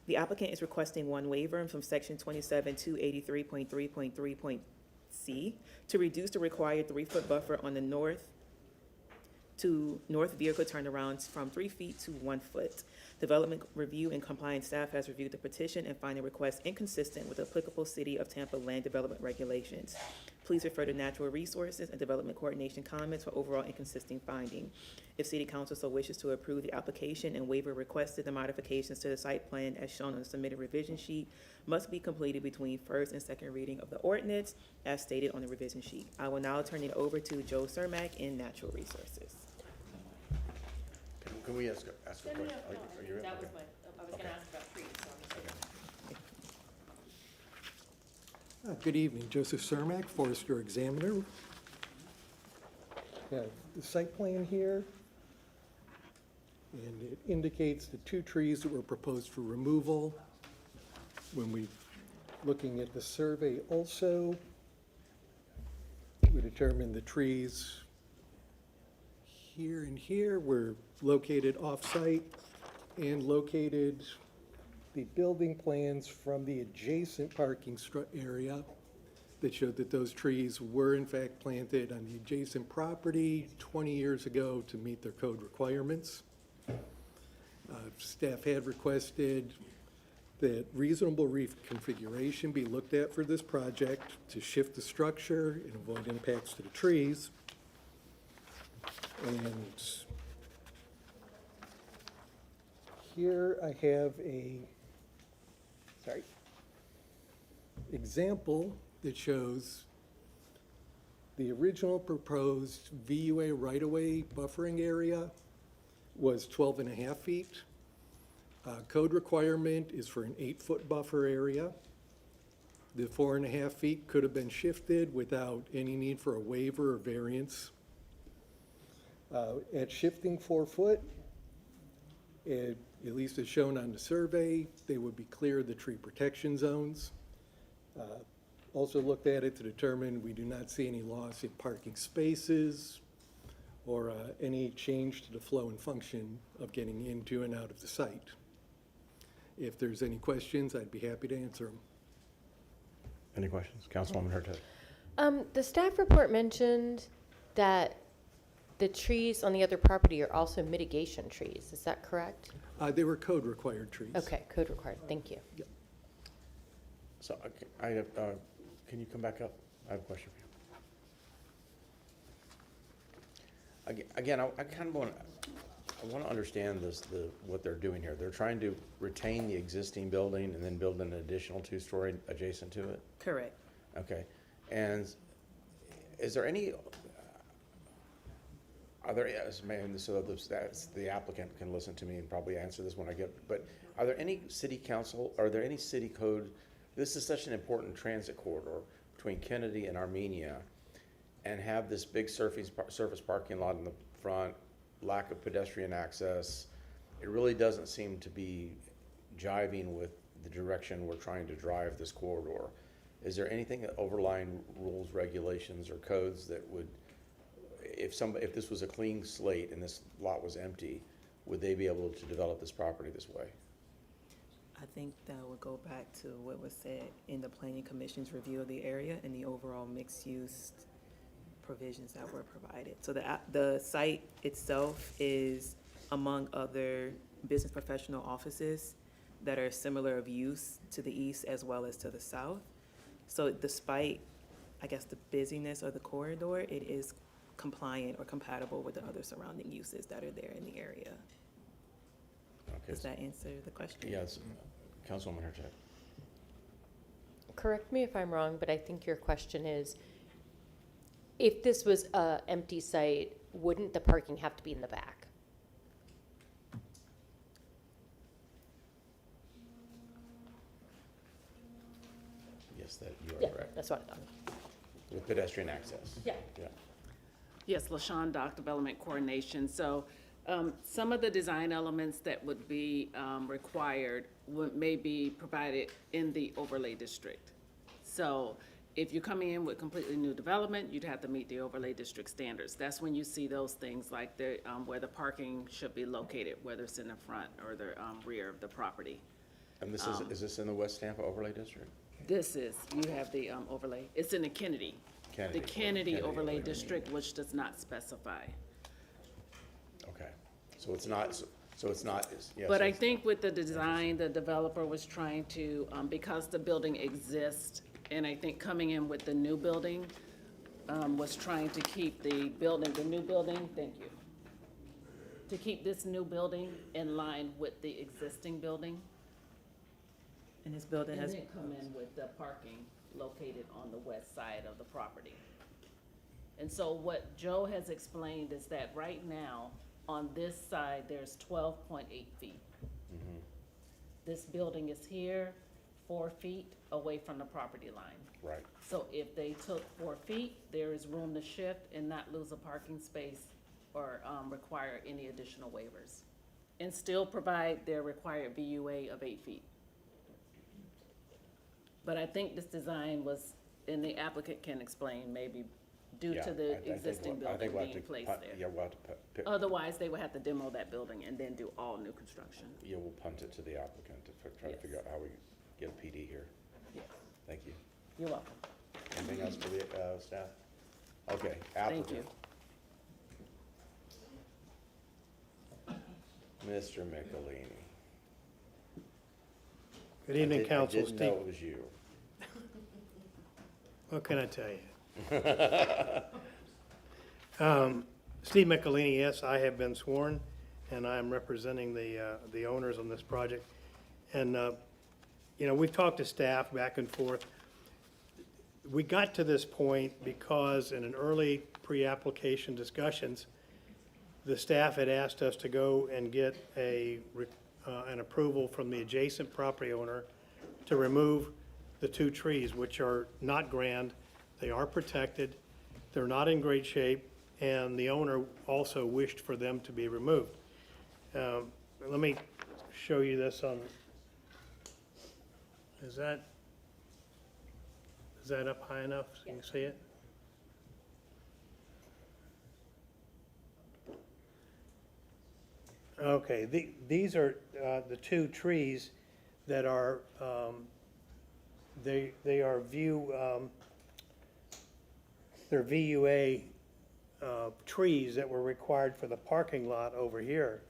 The applicant is requesting one waiver from section 27-283.3.3.c to reduce the required 3-foot buffer on the north vehicle turnarounds from 3 feet to 1 foot. Development Review and Compliance staff has reviewed the petition and find the request inconsistent with applicable City of Tampa land development regulations. Please refer to Natural Resources and Development Coordination comments for overall inconsistent finding. If City Council so wishes to approve the application and waiver requested, the modifications to the site plan as shown on the submitted revision sheet must be completed between first and second reading of the ordinance as stated on the revision sheet. I will now turn it over to Joe Cermak in Natural Resources. Can we ask a question? Are you ready? That was Okay. I was gonna ask about trees, so I'm Good evening, Joseph Cermak, Forester Examiner. We have the site plan here, and it indicates the 2 trees that were proposed for removal. When we, looking at the survey also, we determined the trees here and here were located off-site and located the building plans from the adjacent parking area that showed that those trees were in fact planted on the adjacent property 20 years ago to meet their code requirements. Staff had requested that reasonable reconfiguration be looked at for this project to shift the structure and avoid impacts to the trees. And here I have a, example that shows the original proposed VUA right-of-way buffering area was 12.5 feet. Code requirement is for an 8-foot buffer area. The 4.5 feet could have been shifted without any need for a waiver or variance. At shifting 4 foot, at least as shown on the survey, they would be clear of the tree protection zones. Also looked at it to determine we do not see any loss in parking spaces or any change to the flow and function of getting into and out of the site. If there's any questions, I'd be happy to answer them. Any questions? Councilwoman Hurtak. The staff report mentioned that the trees on the other property are also mitigation trees. Is that correct? They were code required trees. Okay, code required. Thank you. Yep. So I have, can you come back up? I have a question for you. Again, I kind of want to understand what they're doing here. They're trying to retain the existing building and then build an additional 2-story adjacent to it? Correct. Okay. And is there any, are there, so the applicant can listen to me and probably answer this when I get, but are there any city council, are there any city code, this is such an important transit corridor between Kennedy and Armenia, and have this big surface parking lot in the front, lack of pedestrian access, it really doesn't seem to be jiving with the direction we're trying to drive this corridor. Is there anything that overlying rules, regulations, or codes that would, if this was a clean slate and this lot was empty, would they be able to develop this property this way? I think that would go back to what was said in the Planning Commission's review of the area and the overall mixed-use provisions that were provided. So the site itself is among other business professional offices that are similar of use to the east as well as to the south. So despite, I guess, the busyness of the corridor, it is compliant or compatible with the other surrounding uses that are there in the area. Okay. Does that answer the question? Yes, Councilwoman Hurtak. Correct me if I'm wrong, but I think your question is, if this was an empty site, wouldn't the parking have to be in the back? Yes, that you are Yeah, correct. that's what I thought. With pedestrian access. Yeah. Yeah. Yes, LaShawn Dock, Development Coordination. So some of the design elements that would be required may be provided in the overlay district. So if you're coming in with completely new development, you'd have to meet the overlay district standards. That's when you see those things like where the parking should be located, whether it's in the front or the rear of the property. And this is this in the West Tampa overlay district? This is, you have the overlay. It's in the Kennedy. Kennedy. The Kennedy Kennedy overlay overlay. district, which does not specify. Okay, so it's not, so it's not, yeah. But so I it's- think with the design, the developer was trying to, because the building exists, and I think coming in with the new building, was trying to keep the building, thank you, to keep this new building in line with the existing building. And this building And has, then come in with the parking located on the west side of the property. And so what Joe has explained is that right now, on this side, there's 12.8 feet. This building is here, 4 feet away from the property line. Right. So if they took 4 feet, there is room to shift and not lose a parking space or require any additional waivers. And still provide their required VUA of 8 feet. But I think this design was, and the applicant can explain, maybe due Yeah, to I the think existing I think building we'll have being to placed punt- there. Yeah, we'll have to pick, Otherwise, they would have to demo that building and then do all new construction. yeah, we'll punt it to the applicant to try to Yes. figure out how we get a PD here. Yes. Thank you. You're welcome. Anything else for the staff? Okay, Thank applicant. Mr. Michelini. Good evening, Council. I didn't know it was you. What can I tell you? Steve Michelini, yes, I have been sworn, and I am representing the owners on this project. And, you know, we've talked to staff back and forth. We got to this point because in an early pre-application discussions, the staff had asked us to go and get an approval from the adjacent property owner to remove the 2 trees, which are not grand. They are protected. They're not in great shape, and the owner also wished for them to be removed. Let me show you this on, is that up high enough so you can see it? Okay, these are the 2 trees that are, they are they're VUA trees that were required for the parking lot over here.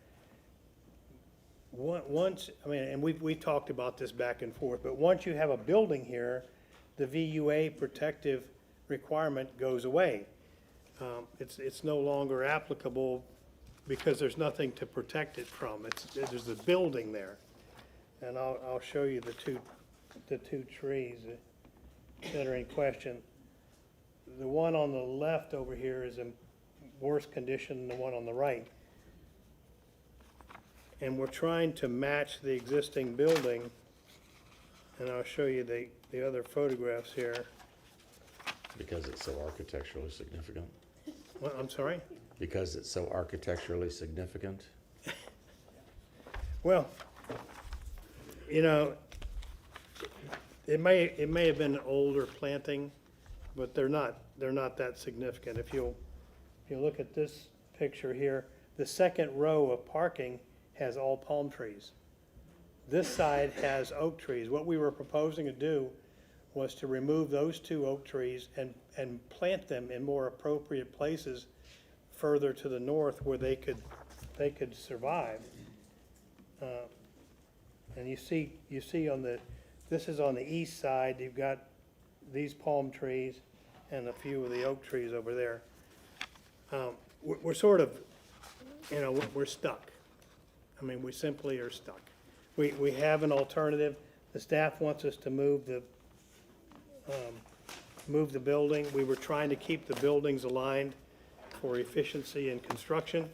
Once, I mean, and we've talked about this back and forth, but once you have a building here, the VUA protective requirement goes away. It's no longer applicable because there's nothing to protect it from. There's a building there. And I'll show you the two trees that are in question. The one on the left over here is in worse condition than the one on the right. And we're trying to match the existing building, and I'll show you the other photographs here. Because it's so architecturally significant? Well, I'm sorry? Because it's so architecturally significant? Well, you know, it may have been an older planting, but they're not that significant. If you look at this picture here, the second row of parking has all palm trees. This side has oak trees. What we were proposing to do was to remove those 2 oak trees and plant them in more appropriate places further to the north where they could survive. And you see on this is on the east side, you've got these palm trees and a few of the oak trees over there. We're sort of, you know, we're stuck. I mean, we simply are stuck. We have an alternative. The staff wants us to move the building. We were trying to keep the buildings aligned for efficiency in construction.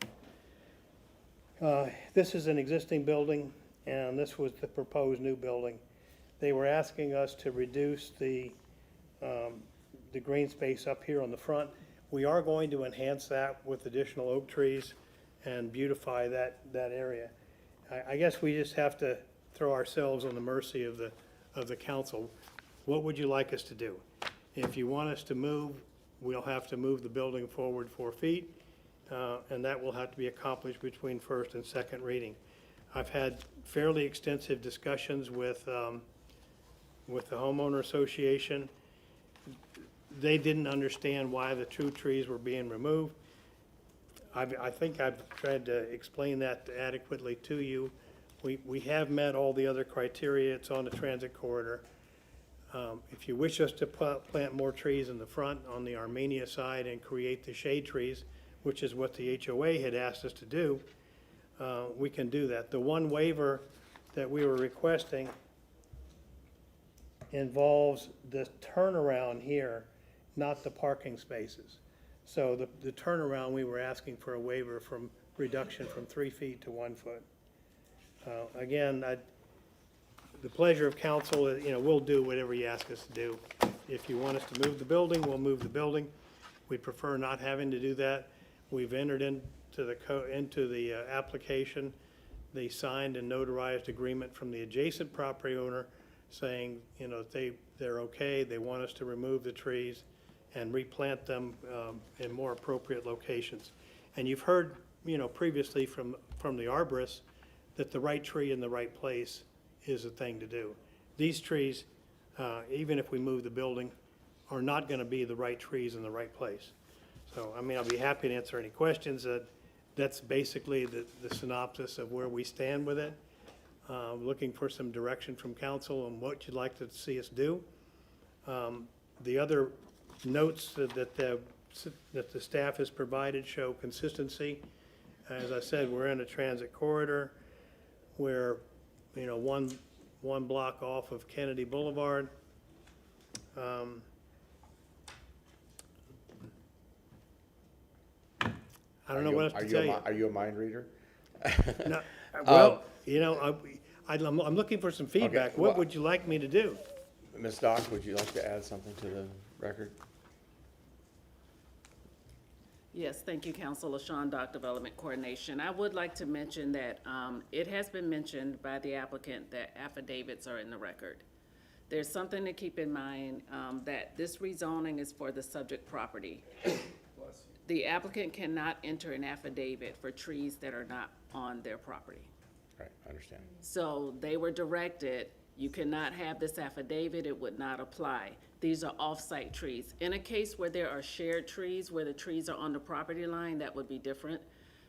This is an existing building, and this was the proposed new building. They were asking us to reduce the green space up here on the front. We are going to enhance that with additional oak trees and beautify that area. I guess we just have to throw ourselves on the mercy of the council. What would you like us to do? If you want us to move, we'll have to move the building forward 4 feet, and that will have to be accomplished between first and second reading. I've had fairly extensive discussions with the homeowner association. They didn't understand why the two trees were being removed. I think I've tried to explain that adequately to you. We have met all the other criteria. It's on the transit corridor. If you wish us to plant more trees in the front on the Armenia side and create the shade trees, which is what the HOA had asked us to do, we can do that. The one waiver that we were requesting involves the turnaround here, not the parking spaces. So the turnaround, we were asking for a waiver from reduction from 3 feet to 1 foot. Again, the pleasure of council, we'll do whatever you ask us to do. If you want us to move the building, we'll move the building. We prefer not having to do that. We've entered into the application, the signed and notarized agreement from the adjacent property owner saying, they're okay, they want us to remove the trees and replant them in more appropriate locations. And you've heard, previously from the arborist that the right tree in the right place is the thing to do. These trees, even if we move the building, are not going to be the right trees in the right place. So, I'll be happy to answer any questions. That's basically the synopsis of where we stand with it. Looking for some direction from council on what you'd like to see us do. The other notes that the staff has provided show consistency. As I said, we're in a transit corridor. We're, one block off of Kennedy Boulevard. I don't know what else to tell you. Are you a mind reader? No, well, I'm looking for some feedback. Okay, What well- would you like me to do? Ms. Dock, would you like to add something to the record? Yes, thank you, Council. LaShawn Dock, Development Coordination. I would like to mention that it has been mentioned by the applicant that affidavits are in the record. There's something to keep in mind, that this rezoning is for the subject property. The applicant cannot enter an affidavit for trees that are not on their property. Right, I understand. So they were directed, you cannot have this affidavit, it would not apply. These are off-site trees. In a case where there are shared trees, where the trees are on the property line, that would be different.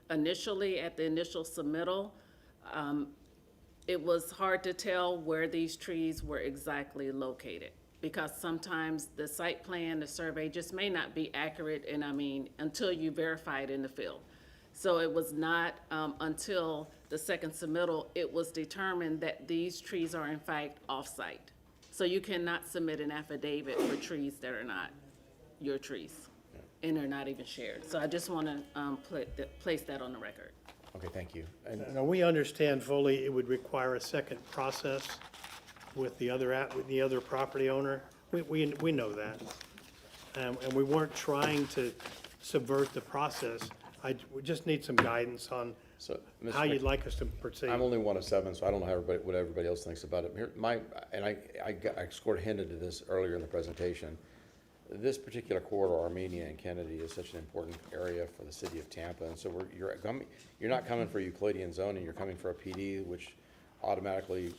Initially, at the initial submittal, it was hard to tell where these trees were exactly located, because sometimes the site plan, the survey just may not be accurate, and until you verify it in the field. So it was not until the second submittal, it was determined that these trees are in fact off-site. So you cannot submit an affidavit for trees that are not your trees, and they're not even shared. So I just want to place that on the record. Okay, thank you. And Now, we understand fully it would require a second process with the other property owner. We know that. And we weren't trying to subvert the process. We just need some guidance on so, Mr. how you'd like us to proceed. I'm only one of 7, so I don't know what everybody else thinks about it. Here, I sort of hinted to this earlier in the presentation. This particular corridor, Armenia and Kennedy, is such an important area for the city of Tampa, and so you're not coming for Euclidean zoning, you're coming for a PD, which automatically,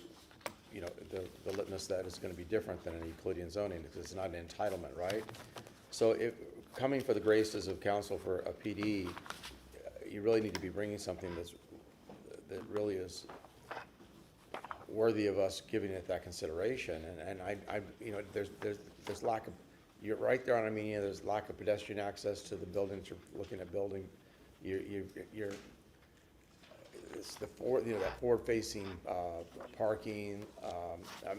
the litmus that is going to be different than an Euclidean zoning because it's not an entitlement, right? So if coming for the graces of council for a PD, you really need to be bringing something that really is worthy of us giving it that consideration. And there's lack of, you're right there on Armenia, there's lack of pedestrian access to the buildings you're looking at building. It's the that forward-facing parking.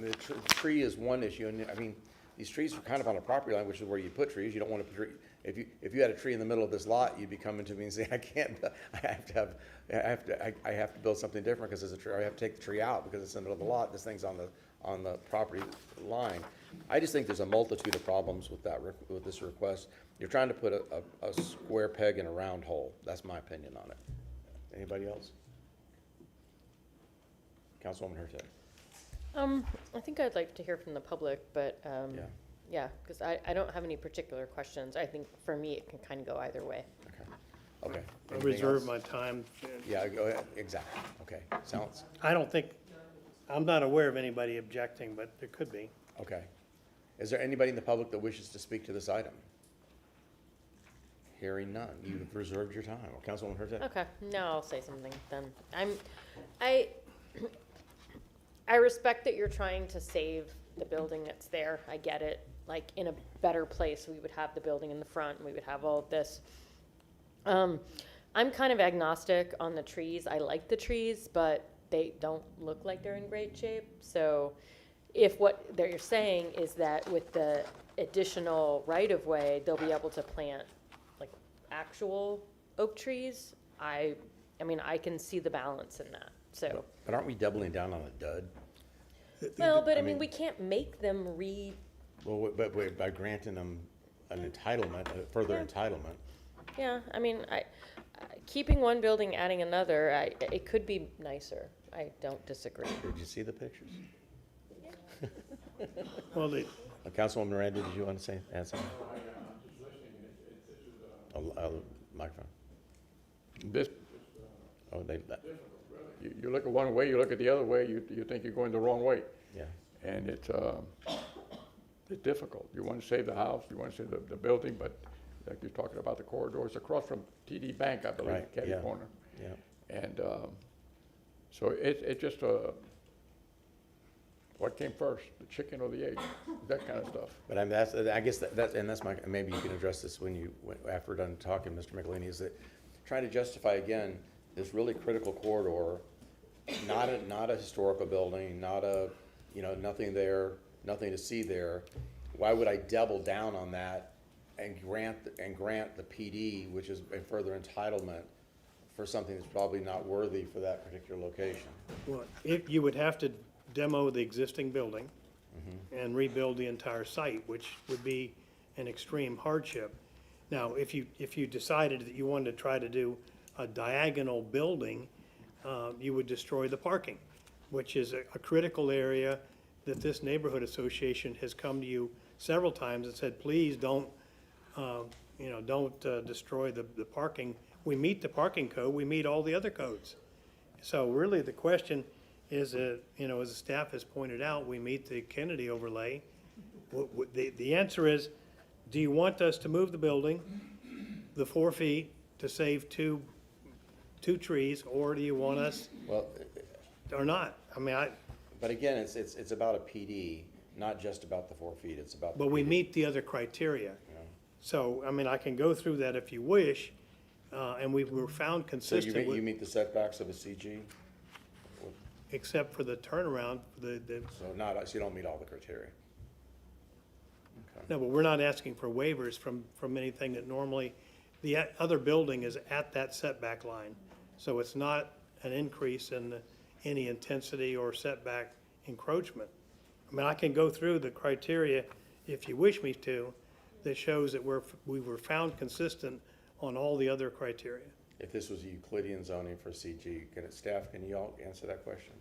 The tree is one issue, and these trees are kind of on a property line, which is where you put trees. You don't want to put if you had a tree in the middle of this lot, you'd be coming to me and saying, I have to build something different because there's a tree. Or I have to take the tree out because it's in the middle of the lot. This thing's on the property line. I just think there's a multitude of problems with this request. You're trying to put a square peg in a round hole. That's my opinion on it. Anybody else? Councilwoman Hurtak. I think I'd like to hear from the public, but, yeah, because I don't have any particular questions. I think for me, it can kind of go either way. Okay. Okay. I Anything reserve else? my time. Yeah, go ahead, exactly, okay, sounds, I don't think, I'm not aware of anybody objecting, but there could be. okay. Is there anybody in the public that wishes to speak to this item? Hearing none, you've reserved your time. Councilwoman Hurtak? Okay, no, I'll say something then. I respect that you're trying to save the building that's there. I get it. Like, in a better place, we would have the building in the front, and we would have all of this. I'm kind of agnostic on the trees. I like the trees, but they don't look like they're in great shape. So if what they're saying is that with the additional right-of-way, they'll be able to plant like actual oak trees, I mean, I can see the balance in that, so. But aren't we doubling down on a dud? Well, but I mean- mean, we can't make them Well, but by granting them an entitlement, a further entitlement, yeah, I mean, keeping one building, adding another, it could be nicer. I don't disagree. did you see the pictures? Well, Councilwoman Miranda, did you want to say, add something? Microphone. This, Oh, you look at one way, you look at the other way, you think you're going the wrong way. yeah. And it's difficult. You want to save the house, you want to save the building, but like you're talking about the corridors across from TD Bank, I believe, Right, Caddy yeah. Corner. Yeah. And so it's just what came first, the chicken or the egg, that kind of stuff. But I guess that's my, maybe you can address this after we're done talking, Mr. Michelini, is that trying to justify again this really critical corridor, not a historical building, not a, nothing there, nothing to see there. Why would I double down on that and grant the PD, which is a further entitlement for something that's probably not worthy for that particular location? well, if you would have to demo the existing building and rebuild the entire site, which would be an extreme hardship. Now, if you decided that you wanted to try to do a diagonal building, you would destroy the parking, which is a critical area that this neighborhood association has come to you several times and said, please don't destroy the parking. We meet the parking code, we meet all the other codes. So really, the question is, as the staff has pointed out, we meet the Kennedy overlay. The answer is, do you want us to move the building the 4 feet to save two trees, or do you want us, Well, or not? I mean, but again, it's about a PD, not just about the 4 feet, it's about. but we meet the other criteria. Yeah. So, I mean, I can go through that if you wish, and we were found So consistent you with, meet the setbacks of a CG? except for the turnaround, so So you don't meet all the criteria? Okay. no, but we're not asking for waivers from anything that normally, the other building is at that setback line. So it's not an increase in any intensity or setback encroachment. I mean, I can go through the criteria, if you wish me to, that shows that we were found consistent on all the other criteria. If this was Euclidean zoning for CG, staff, can you all answer that question?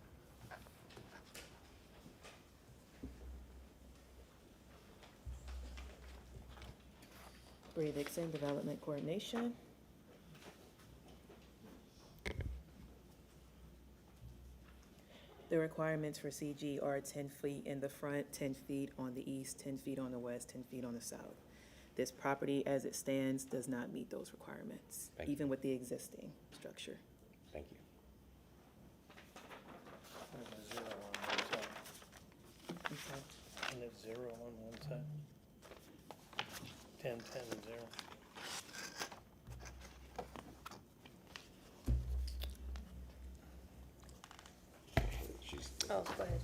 Bree Dixon, Development Coordination. The requirements for CG are 10 feet in the front, 10 feet on the east, 10 feet on the west, 10 feet on the south. This property, as it stands, does not meet those requirements, Thank you. even with the existing structure. Thank you. There's a 0 on one side. Okay. And it's 0 on one side. 10, 10, and 0. Oh, go ahead.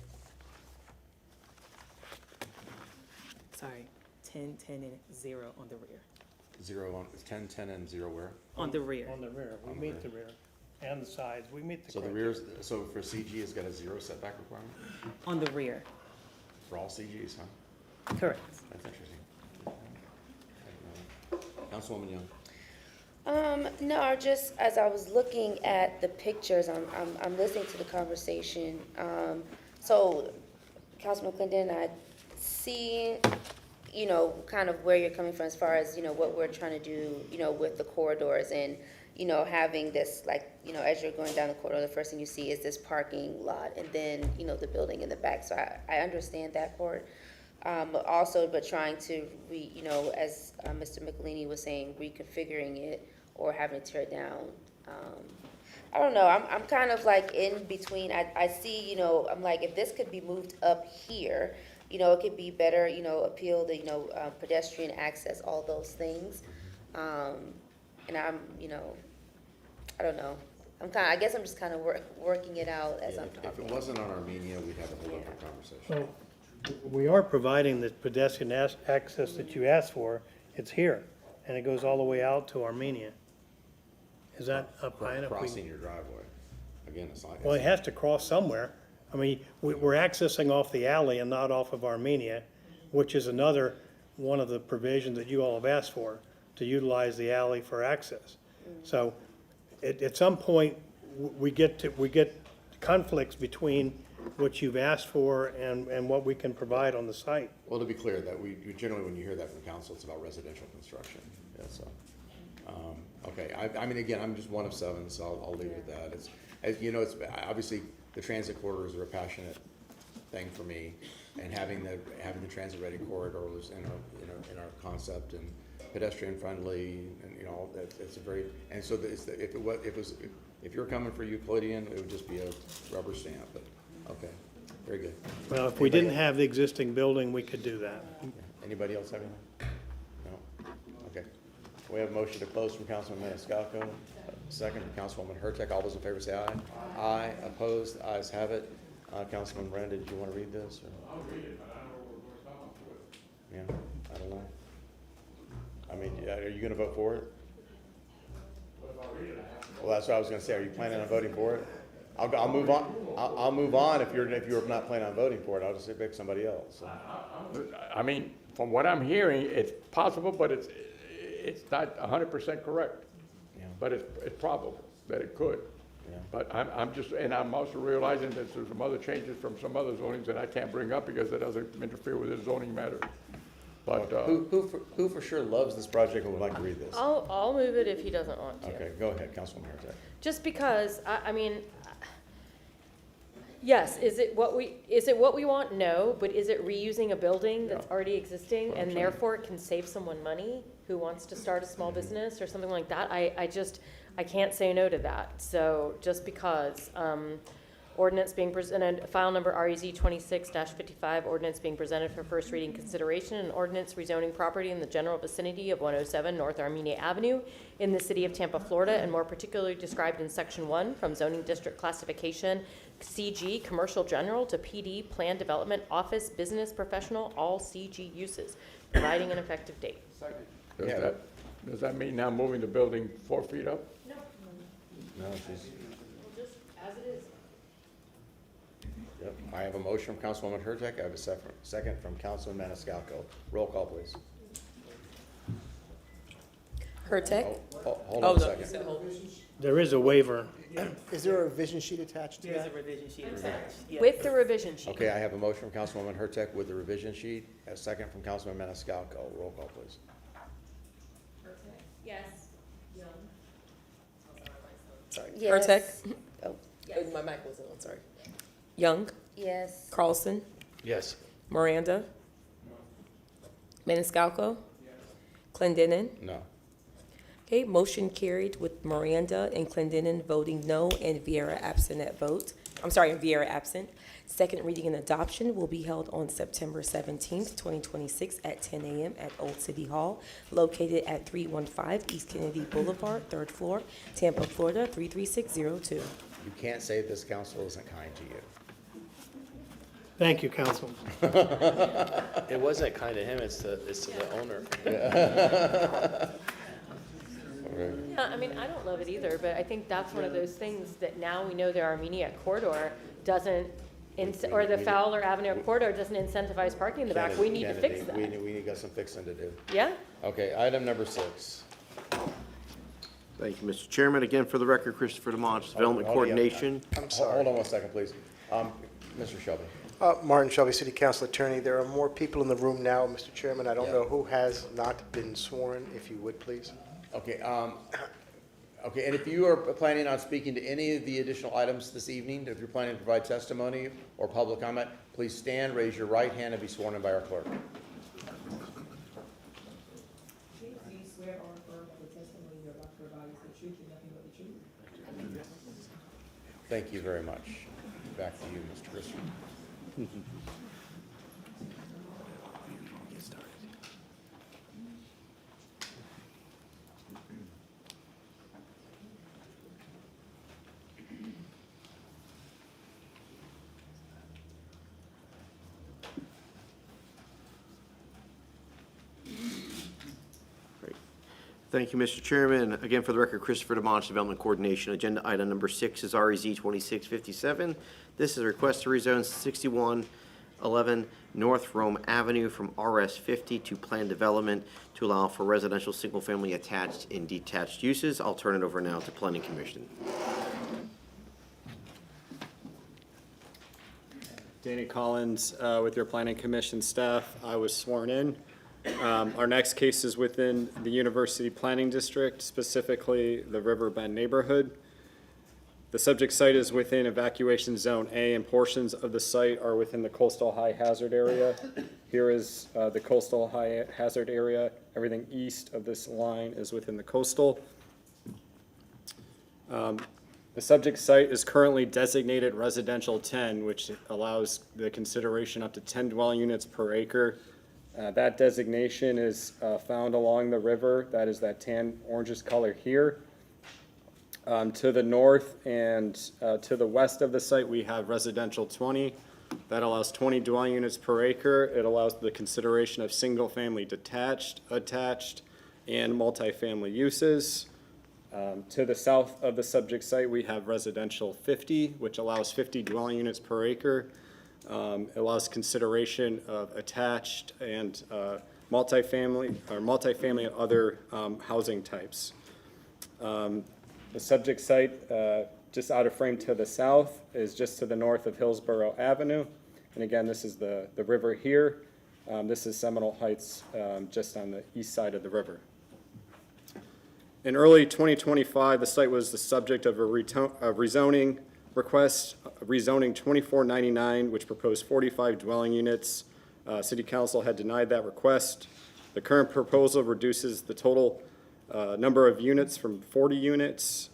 Sorry, 10, 10, and 0 on the rear. 0 on, 10, 10, and 0 where? On the rear. On the rear, we On the meet rear. the rear, and the sides, we meet the So the criteria. rears, so for CG, it's got a 0 setback requirement On the rear, for all CGs, huh? correct. That's interesting. Councilwoman Young. No, just as I was looking at the pictures, I'm listening to the conversation. So, Councilman Clinton, I see, kind of where you're coming from as far as, what we're trying to do, with the corridors. And, you know, having this, like, you know, as you're going down the corridor, the first thing you see is this parking lot and then, you know, the building in the back. So I understand that part. But trying to you know, as Mr. McElhaney was saying, reconfiguring it or having to tear it down. I don't know, I'm kind of like in between. I see, you know, I'm like, if this could be moved up here, you know, it could be better, you know, appeal to, you know, pedestrian access, all those things. And I'm, you know, I don't know. I guess I'm just kind of working it out as I'm talking. If it wasn't on Armenia, we'd have a whole different conversation. So, we are providing the pedestrian access that you asked for. It's here, and it goes all the way out to Armenia. Is that up high enough? Crossing your driveway. Again, it's like. Well, it has to cross somewhere. I mean, we're accessing off the alley and not off of Armenia, which is another one of the provisions that you all have asked for, to utilize the alley for access. So at some point, we get conflicts between what you've asked for and what we can provide on the site. Well, to be clear, that we generally, when you hear that from council, it's about residential construction. Yeah, so, okay, I mean, again, I'm just one of 7, so I'll leave it at that. It's, as you know, it's obviously the transit corridors are a passionate thing for me, and having the transit-ready corridors in our concept and pedestrian friendly, and you know, it's a very, and so if you're coming for Euclidean, it would just be a rubber stamp, but. Okay, very good. Well, if we didn't have the existing building, we could do that. Anybody else have anything? No? Okay. We have a motion to close from Councilman Maniscalco, second from Councilwoman Hurtak. All those in favor say aye. Aye. Opposed? Ayes have it. Councilman Miranda, did you want to read this? Or? I'll read it, but I don't know what we're talking about. Yeah, I don't know. I mean, are you going to vote for it? Well, that's what I was going to say. Are you planning on voting for it? I'll move on. I'll move on if you're not planning on voting for it. I'll just pick somebody else. So. I mean, from what I'm hearing, it's possible, but it's not 100% correct. Yeah. But it's probable that it could. Yeah. But I'm also realizing that there's some other changes from some other zonings that I can't bring up because it doesn't interfere with this zoning matter. But who for sure loves this project and would like to read this? I'll move it if he doesn't want to. Okay, go ahead, Councilwoman Hurtak. Just because, I mean, yes, is it what we want? No, but is it reusing a building that's already existing and therefore it can save someone money who wants to start a small business or something like that? I can't say no to that. So just because, ordinance being presented, file number REZ 26-55, ordinance being presented for first reading consideration, an ordinance rezoning property in the general vicinity of 107 North Armenia Avenue in the city of Tampa, Florida, and more particularly described in section 1 from zoning district classification CG, commercial general, to PD, planned development, office, business, professional, all CG uses, providing an effective date. Does that mean now moving the building 4 feet up? No. No, she's. Just as it is. Yep. I have a motion from Councilwoman Hurtak. I have a second from Councilman Maniscalco. Roll call, please. Hurtak? Hold on a second. There is a waiver. Is there a revision sheet attached to that? There's a revision sheet attached. Yes. With the revision sheet. Okay, I have a motion from Councilwoman Hurtak with the revision sheet. A second from Councilman Maniscalco. Roll call, please. Yes. Sorry. Yes. Hurtak? Oh. My mic wasn't on, sorry. Young? Yes. Carlson? Yes. Miranda? Maniscalco? Clendenin? No. Okay, motion carried with Miranda and Clendenin voting no and Vieira absent at vote. I'm sorry, Vieira absent. Second reading and adoption will be held on September 17th, 2026 at 10 a.m. at Old City Hall, located at 315 East Kennedy Boulevard, 3rd floor, Tampa, Florida, 33602. You can't say this council isn't kind to you. Thank you, Council. It wasn't kind of him, it's to the owner. Yeah, I mean, I don't love it either, but I think that's one of those things that now we know the Armenia corridor doesn't, or the Fowler Avenue corridor doesn't incentivize parking in the back. We need to fix that. We got some fixing to do. Yeah? Okay, item number 6. Thank you, Mr. Chairman. Again, for the record, Christopher Lamont, Development Coordination. I'm sorry. Hold on 1 second, please. Mr. Shelby. Martin Shelby, City Council Attorney. There are more people in the room now, Mr. Chairman. I don't know who has not been sworn, if you would, please. Okay, Okay, and if you are planning on speaking to any of the additional items this evening, if you're planning to provide testimony or public comment, please stand, raise your right hand, and be sworn in by our clerk. Thank you very much. Back to you, Mr. Christian. Thank you, Mr. Chairman. Again, for the record, Christopher DeMonch, Development Coordination. Agenda item number 6 is REZ 2657. This is a request to rezone 6111 North Rome Avenue from RS 50 to planned development to allow for residential single-family attached and detached uses. I'll turn it over now to Planning Commission. Danny Collins, with your Planning Commission staff. I was sworn in. Our next case is within the University Planning District, specifically the River Bend neighborhood. The subject site is within Evacuation Zone A, and portions of the site are within the coastal high hazard area. Here is the coastal high hazard area. Everything east of this line is within the coastal. The subject site is currently designated residential 10, which allows the consideration up to 10 dwelling units per acre. That designation is found along the river. That is that tan orangish color here. To the north and to the west of the site, we have residential 20. That allows 20 dwelling units per acre. It allows the consideration of single-family detached, attached, and multifamily uses. To the south of the subject site, we have residential 50, which allows 50 dwelling units per acre. It allows consideration of attached and multifamily and other housing types. The subject site, just out of frame to the south, is just to the north of Hillsborough Avenue. And again, this is the river here. This is Seminole Heights, just on the east side of the river. In early 2025, the site was the subject of a rezoning request, rezoning 2499, which proposed 45 dwelling units. City Council had denied that request. The current proposal reduces the total number of units from 40 units,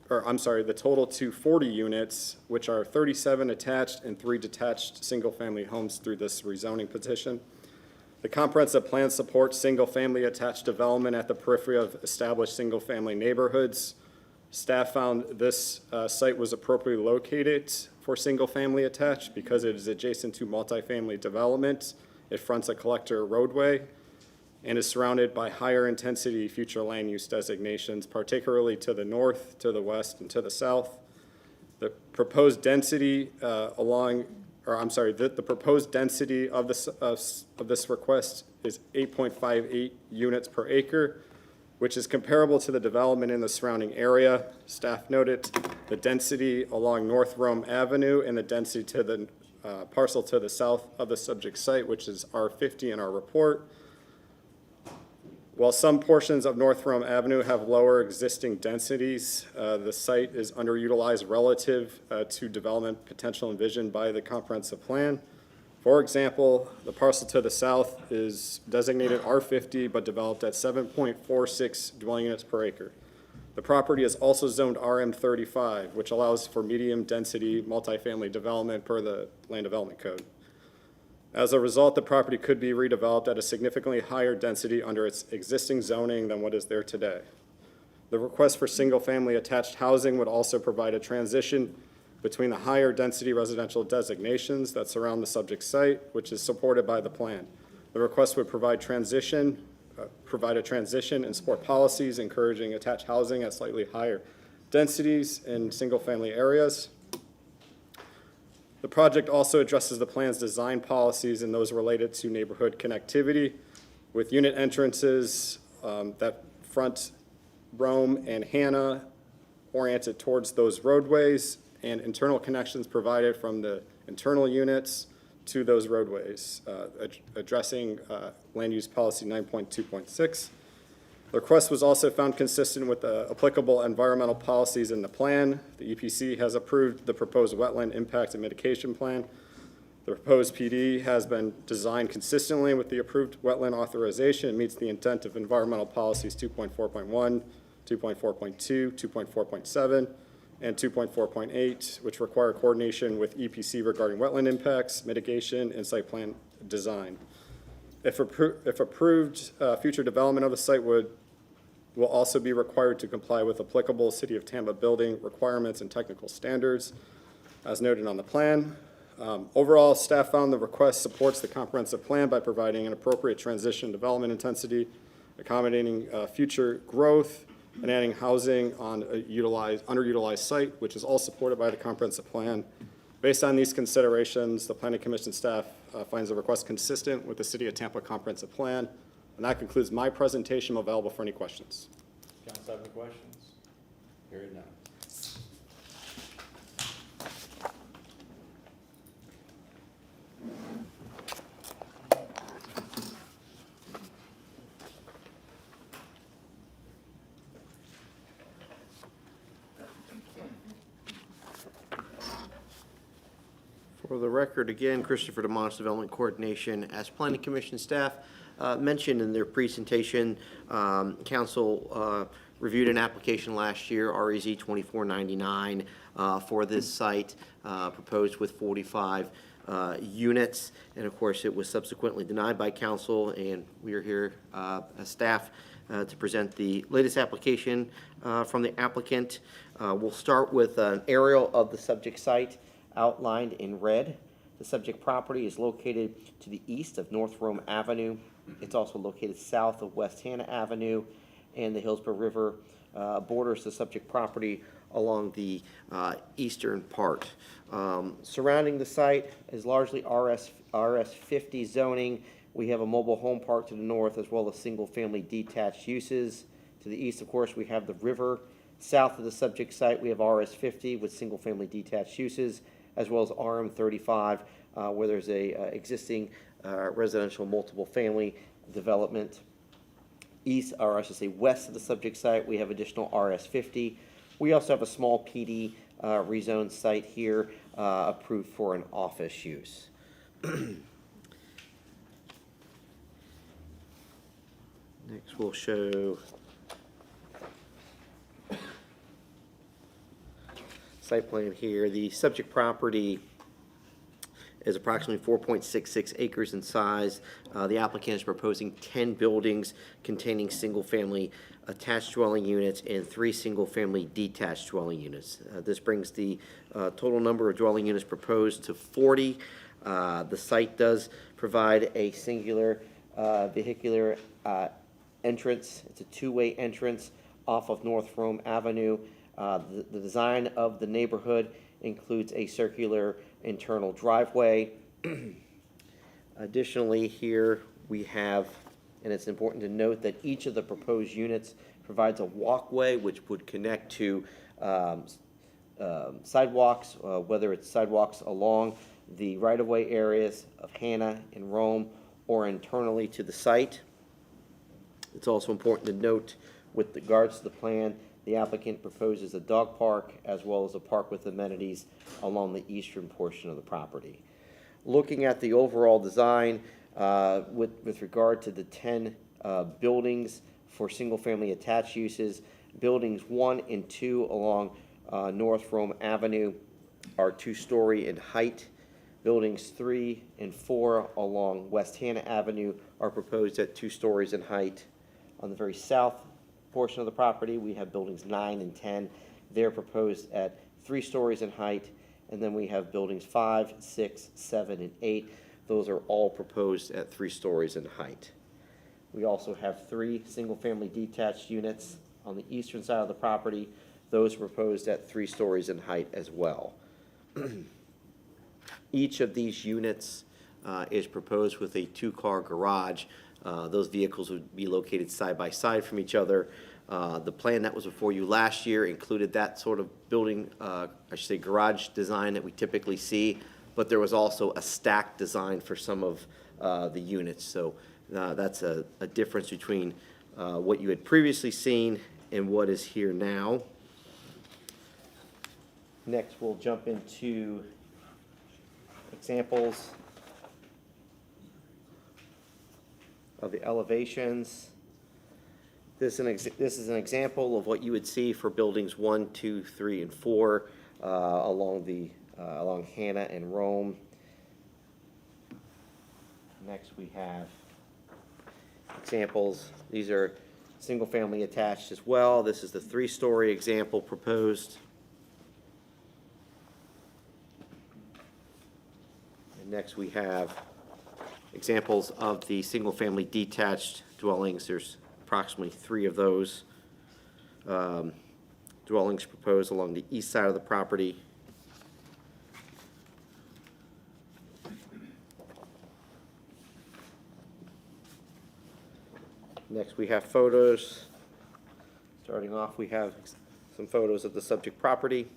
the total to 40 units, which are 37 attached and 3 detached single-family homes through this rezoning petition. The comprehensive plan supports single-family attached development at the periphery of established single-family neighborhoods. Staff found this site was appropriately located for single-family attached because it is adjacent to multifamily development. It fronts a collector roadway and is surrounded by higher intensity future land use designations, particularly to the north, to the west, and to the south. The proposed density the proposed density of this request is 8.58 units per acre, which is comparable to the development in the surrounding area. Staff noted the density along North Rome Avenue and the density to the parcel to the south of the subject site, which is R50 in our report. While some portions of North Rome Avenue have lower existing densities, the site is underutilized relative to development potential envisioned by the comprehensive plan. For example, the parcel to the south is designated R50 but developed at 7.46 dwelling units per acre. The property is also zoned RM35, which allows for medium density multifamily development per the Land Development Code. As a result, the property could be redeveloped at a significantly higher density under its existing zoning than what is there today. The request for single-family attached housing would also provide a transition between the higher density residential designations that surround the subject site, which is supported by the plan. The request would provide a transition and support policies encouraging attached housing at slightly higher densities in single-family areas. The project also addresses the plan's design policies and those related to neighborhood connectivity, with unit entrances that front Rome and Hannah oriented towards those roadways, and internal connections provided from the internal units to those roadways, addressing land use policy 9.2.6. The request was also found consistent with the applicable environmental policies in the plan. The EPC has approved the proposed wetland impact and mitigation plan. The proposed PD has been designed consistently with the approved wetland authorization. It meets the intent of environmental policies 2.4.1, 2.4.2, 2.4.7, and 2.4.8, which require coordination with EPC regarding wetland impacts, mitigation, and site plan design. If approved, future development of the site will also be required to comply with applicable City of Tampa building requirements and technical standards, as noted on the plan. Overall, staff found the request supports the comprehensive plan by providing an appropriate transition development intensity, accommodating future growth, and adding housing on a underutilized site, which is all supported by the comprehensive plan. Based on these considerations, the Planning Commission staff finds the request consistent with the City of Tampa comprehensive plan. And that concludes my presentation. I'm available for any questions. Council have any questions? Hearing none. For the record, again, Christopher DeMonts, Development Coordination. As Planning Commission staff mentioned in their presentation, Council reviewed an application last year, REZ 2499, for this site, proposed with 45 units. And of course, it was subsequently denied by Council, and we are here as staff to present the latest application from the applicant. We'll start with an aerial of the subject site outlined in red. The subject property is located to the east of North Rome Avenue. It's also located south of West Hannah Avenue, and the Hillsborough River borders the subject property along the eastern part. Surrounding the site is largely RS 50 zoning. We have a mobile home park to the north, as well as single-family detached uses. To the east, of course, we have the river. South of the subject site, we have RS 50 with single-family detached uses, as well as RM 35, where there's a existing residential multiple family development. East, or I should say west of the subject site, we have additional RS 50. We also have a small PD rezoned site here approved for an office use. Next, we'll show site plan here. The subject property is approximately 4.66 acres in size. The applicant is proposing 10 buildings containing single-family attached dwelling units and 3 single-family detached dwelling units. This brings the total number of dwelling units proposed to 40. The site does provide a singular vehicular entrance. It's a two-way entrance off of North Rome Avenue. The design of the neighborhood includes a circular internal driveway. Additionally, here we have, and it's important to note that each of the proposed units provides a walkway which would connect to sidewalks, whether it's sidewalks along the right-of-way areas of Hannah and Rome or internally to the site. It's also important to note with regards to the plan, the applicant proposes a dog park as well as a park with amenities along the eastern portion of the property. Looking at the overall design with regard to the 10 buildings for single-family attached uses, buildings 1 and 2 along North Rome Avenue are 2-story in height. Buildings 3 and 4 along West Hannah Avenue are proposed at 2 stories in height. On the very south portion of the property, we have buildings 9 and 10. They're proposed at 3 stories in height. And then we have buildings 5, 6, 7, and 8. Those are all proposed at 3 stories in height. We also have 3 single-family detached units on the eastern side of the property. Those are proposed at 3 stories in height as well. Each of these units is proposed with a 2-car garage. Those vehicles would be located side by side from each other. The plan that was before you last year included that sort of building, I should say garage design that we typically see, but there was also a stacked design for some of the units. So that's a difference between what you had previously seen and what is here now. Next, we'll jump into examples of the elevations. This is an example of what you would see for buildings 1, 2, 3, and 4 along Hannah and Rome. Next, we have examples. These are single-family attached as well. This is the 3-story example proposed. And next, we have examples of the single-family detached dwellings. There's approximately 3 of those dwellings proposed along the east side of the property. Next, we have photos. Starting off, we have some photos of the subject property.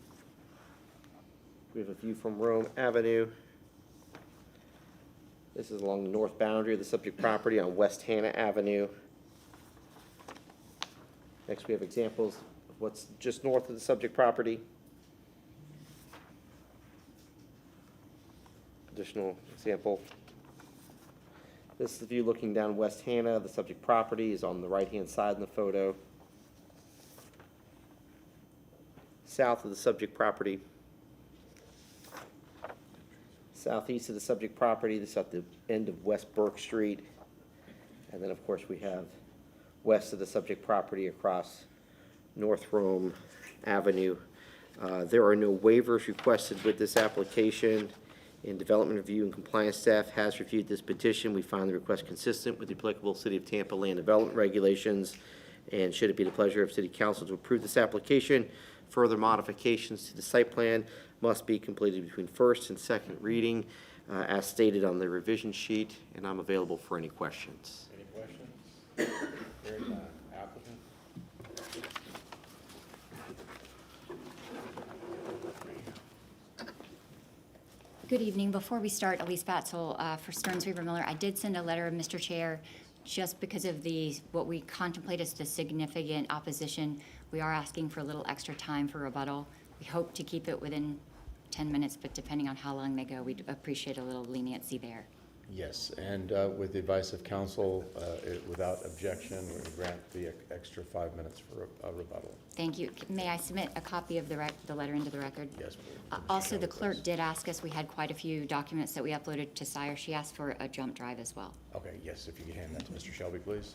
We have a view from Rome Avenue. This is along the north boundary of the subject property on West Hannah Avenue. Next, we have examples of what's just north of the subject property. Additional example. This is the view looking down West Hannah. The subject property is on the right-hand side in the photo. South of the subject property. Southeast of the subject property, this is at the end of West Burke Street. And then, of course, we have west of the subject property across North Rome Avenue. There are no waivers requested with this application. And Development Review and Compliance staff has reviewed this petition. We find the request consistent with the applicable City of Tampa land development regulations. And should it be the pleasure of City Council to approve this application, further modifications to the site plan must be completed between first and second reading, as stated on the revision sheet. And I'm available for any questions. Any questions? Hearing none. Applicant? Good evening. Before we start, Elise Batzel for Stearns Weaver Miller. I did send a letter, Mr. Chair, just because of what we contemplate as the significant opposition. We are asking for a little extra time for rebuttal. We hope to keep it within 10 minutes, but depending on how long they go, we'd appreciate a little leniency there. Yes, and with the advice of counsel, without objection, we grant the extra 5 minutes for a rebuttal. Thank you. May I submit a copy of the letter into the record? Yes, please. Also, the clerk did ask us, we had quite a few documents that we uploaded to SIRE. She asked for a jump drive as well. Okay, yes, if you could hand that to Mr. Shelby, please.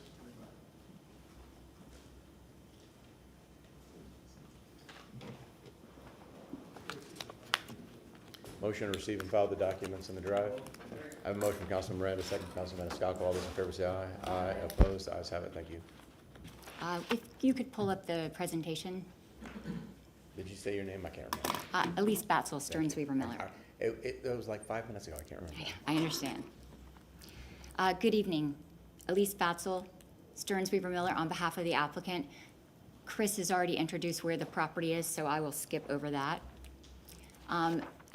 Motion to receive and file the documents in the drive. I have a motion from Councilman Miranda, second from Councilman Maniscalco. All those in favor say aye. Aye. Opposed? The ayes have it. Thank you. If you could pull up the presentation. Did you say your name? I can't remember. Elise Batzel, Stearns Weaver Miller. It was like 5 minutes ago. I can't remember. I understand. Good evening. Elise Batzel, Stearns Weaver Miller, on behalf of the applicant. Chris has already introduced where the property is, so I will skip over that.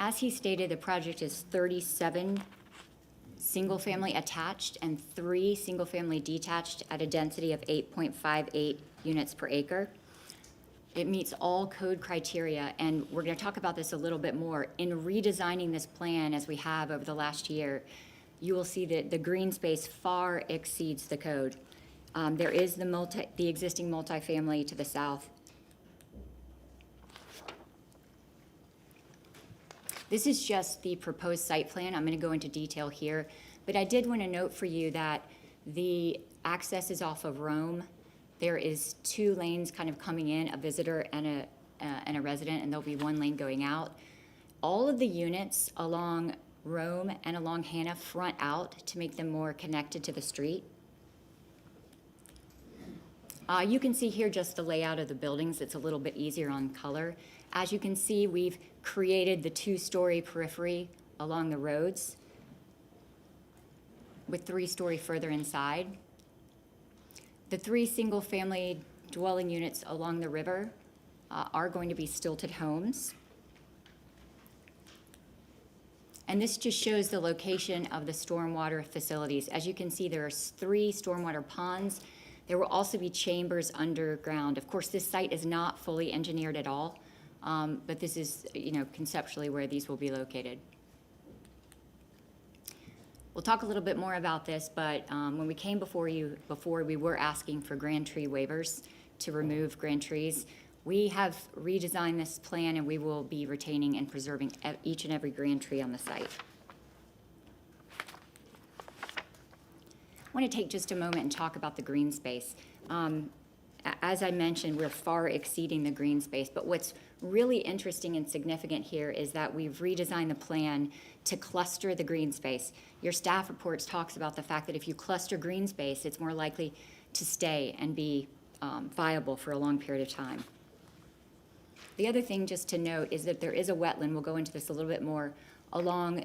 As he stated, the project is 37 single-family attached and 3 single-family detached at a density of 8.58 units per acre. It meets all code criteria, and we're going to talk about this a little bit more. In redesigning this plan, as we have over the last year, you will see that the green space far exceeds the code. There is the existing multifamily to the south. This is just the proposed site plan. I'm going to go into detail here, but I did want to note for you that the access is off of Rome. There is 2 lanes kind of coming in, a visitor and a resident, and there'll be 1 lane going out. All of the units along Rome and along Hannah front out to make them more connected to the street. You can see here just the layout of the buildings. It's a little bit easier on color. As you can see, we've created the 2-story periphery along the roads with 3-story further inside. The 3 single-family dwelling units along the river are going to be stilted homes. And this just shows the location of the stormwater facilities. As you can see, there are 3 stormwater ponds. There will also be chambers underground. Of course, this site is not fully engineered at all, but this is, conceptually where these will be located. We'll talk a little bit more about this, but when we came before you before, we were asking for grand tree waivers to remove grand trees. We have redesigned this plan, and we will be retaining and preserving each and every grand tree on the site. I want to take just a moment and talk about the green space. As I mentioned, we're far exceeding the green space, but what's really interesting and significant here is that we've redesigned the plan to cluster the green space. Your staff reports talks about the fact that if you cluster green space, it's more likely to stay and be viable for a long period of time. The other thing just to note is that there is a wetland, we'll go into this a little bit more, along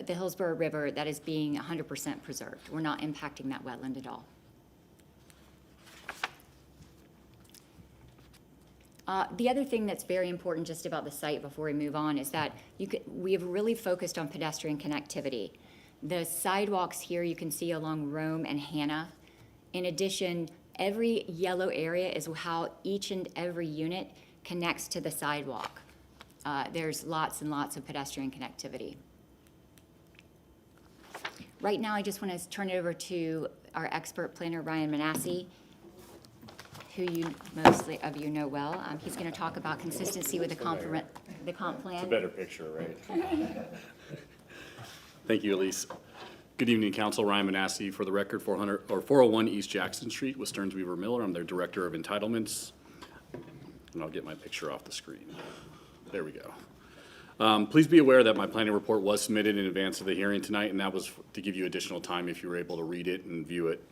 the Hillsborough River that is being 100% preserved. We're not impacting that wetland at all. The other thing that's very important just about the site before we move on is that we have really focused on pedestrian connectivity. The sidewalks here you can see along Rome and Hannah. In addition, every yellow area is how each and every unit connects to the sidewalk. There's lots and lots of pedestrian connectivity. Right now, I just want to turn it over to our expert planner, Ryan Manassi, who mostly of you know well. He's going to talk about consistency with the comp plan. It's a better picture, right? Thank you, Elise. Good evening, Council. Ryan Manassi, for the record, 401 East Jackson Street with Stearns Weaver Miller. I'm their Director of Entitlements. And I'll get my picture off the screen. There we go. Please be aware that my planning report was submitted in advance of the hearing tonight, and that was to give you additional time if you were able to read it and view it.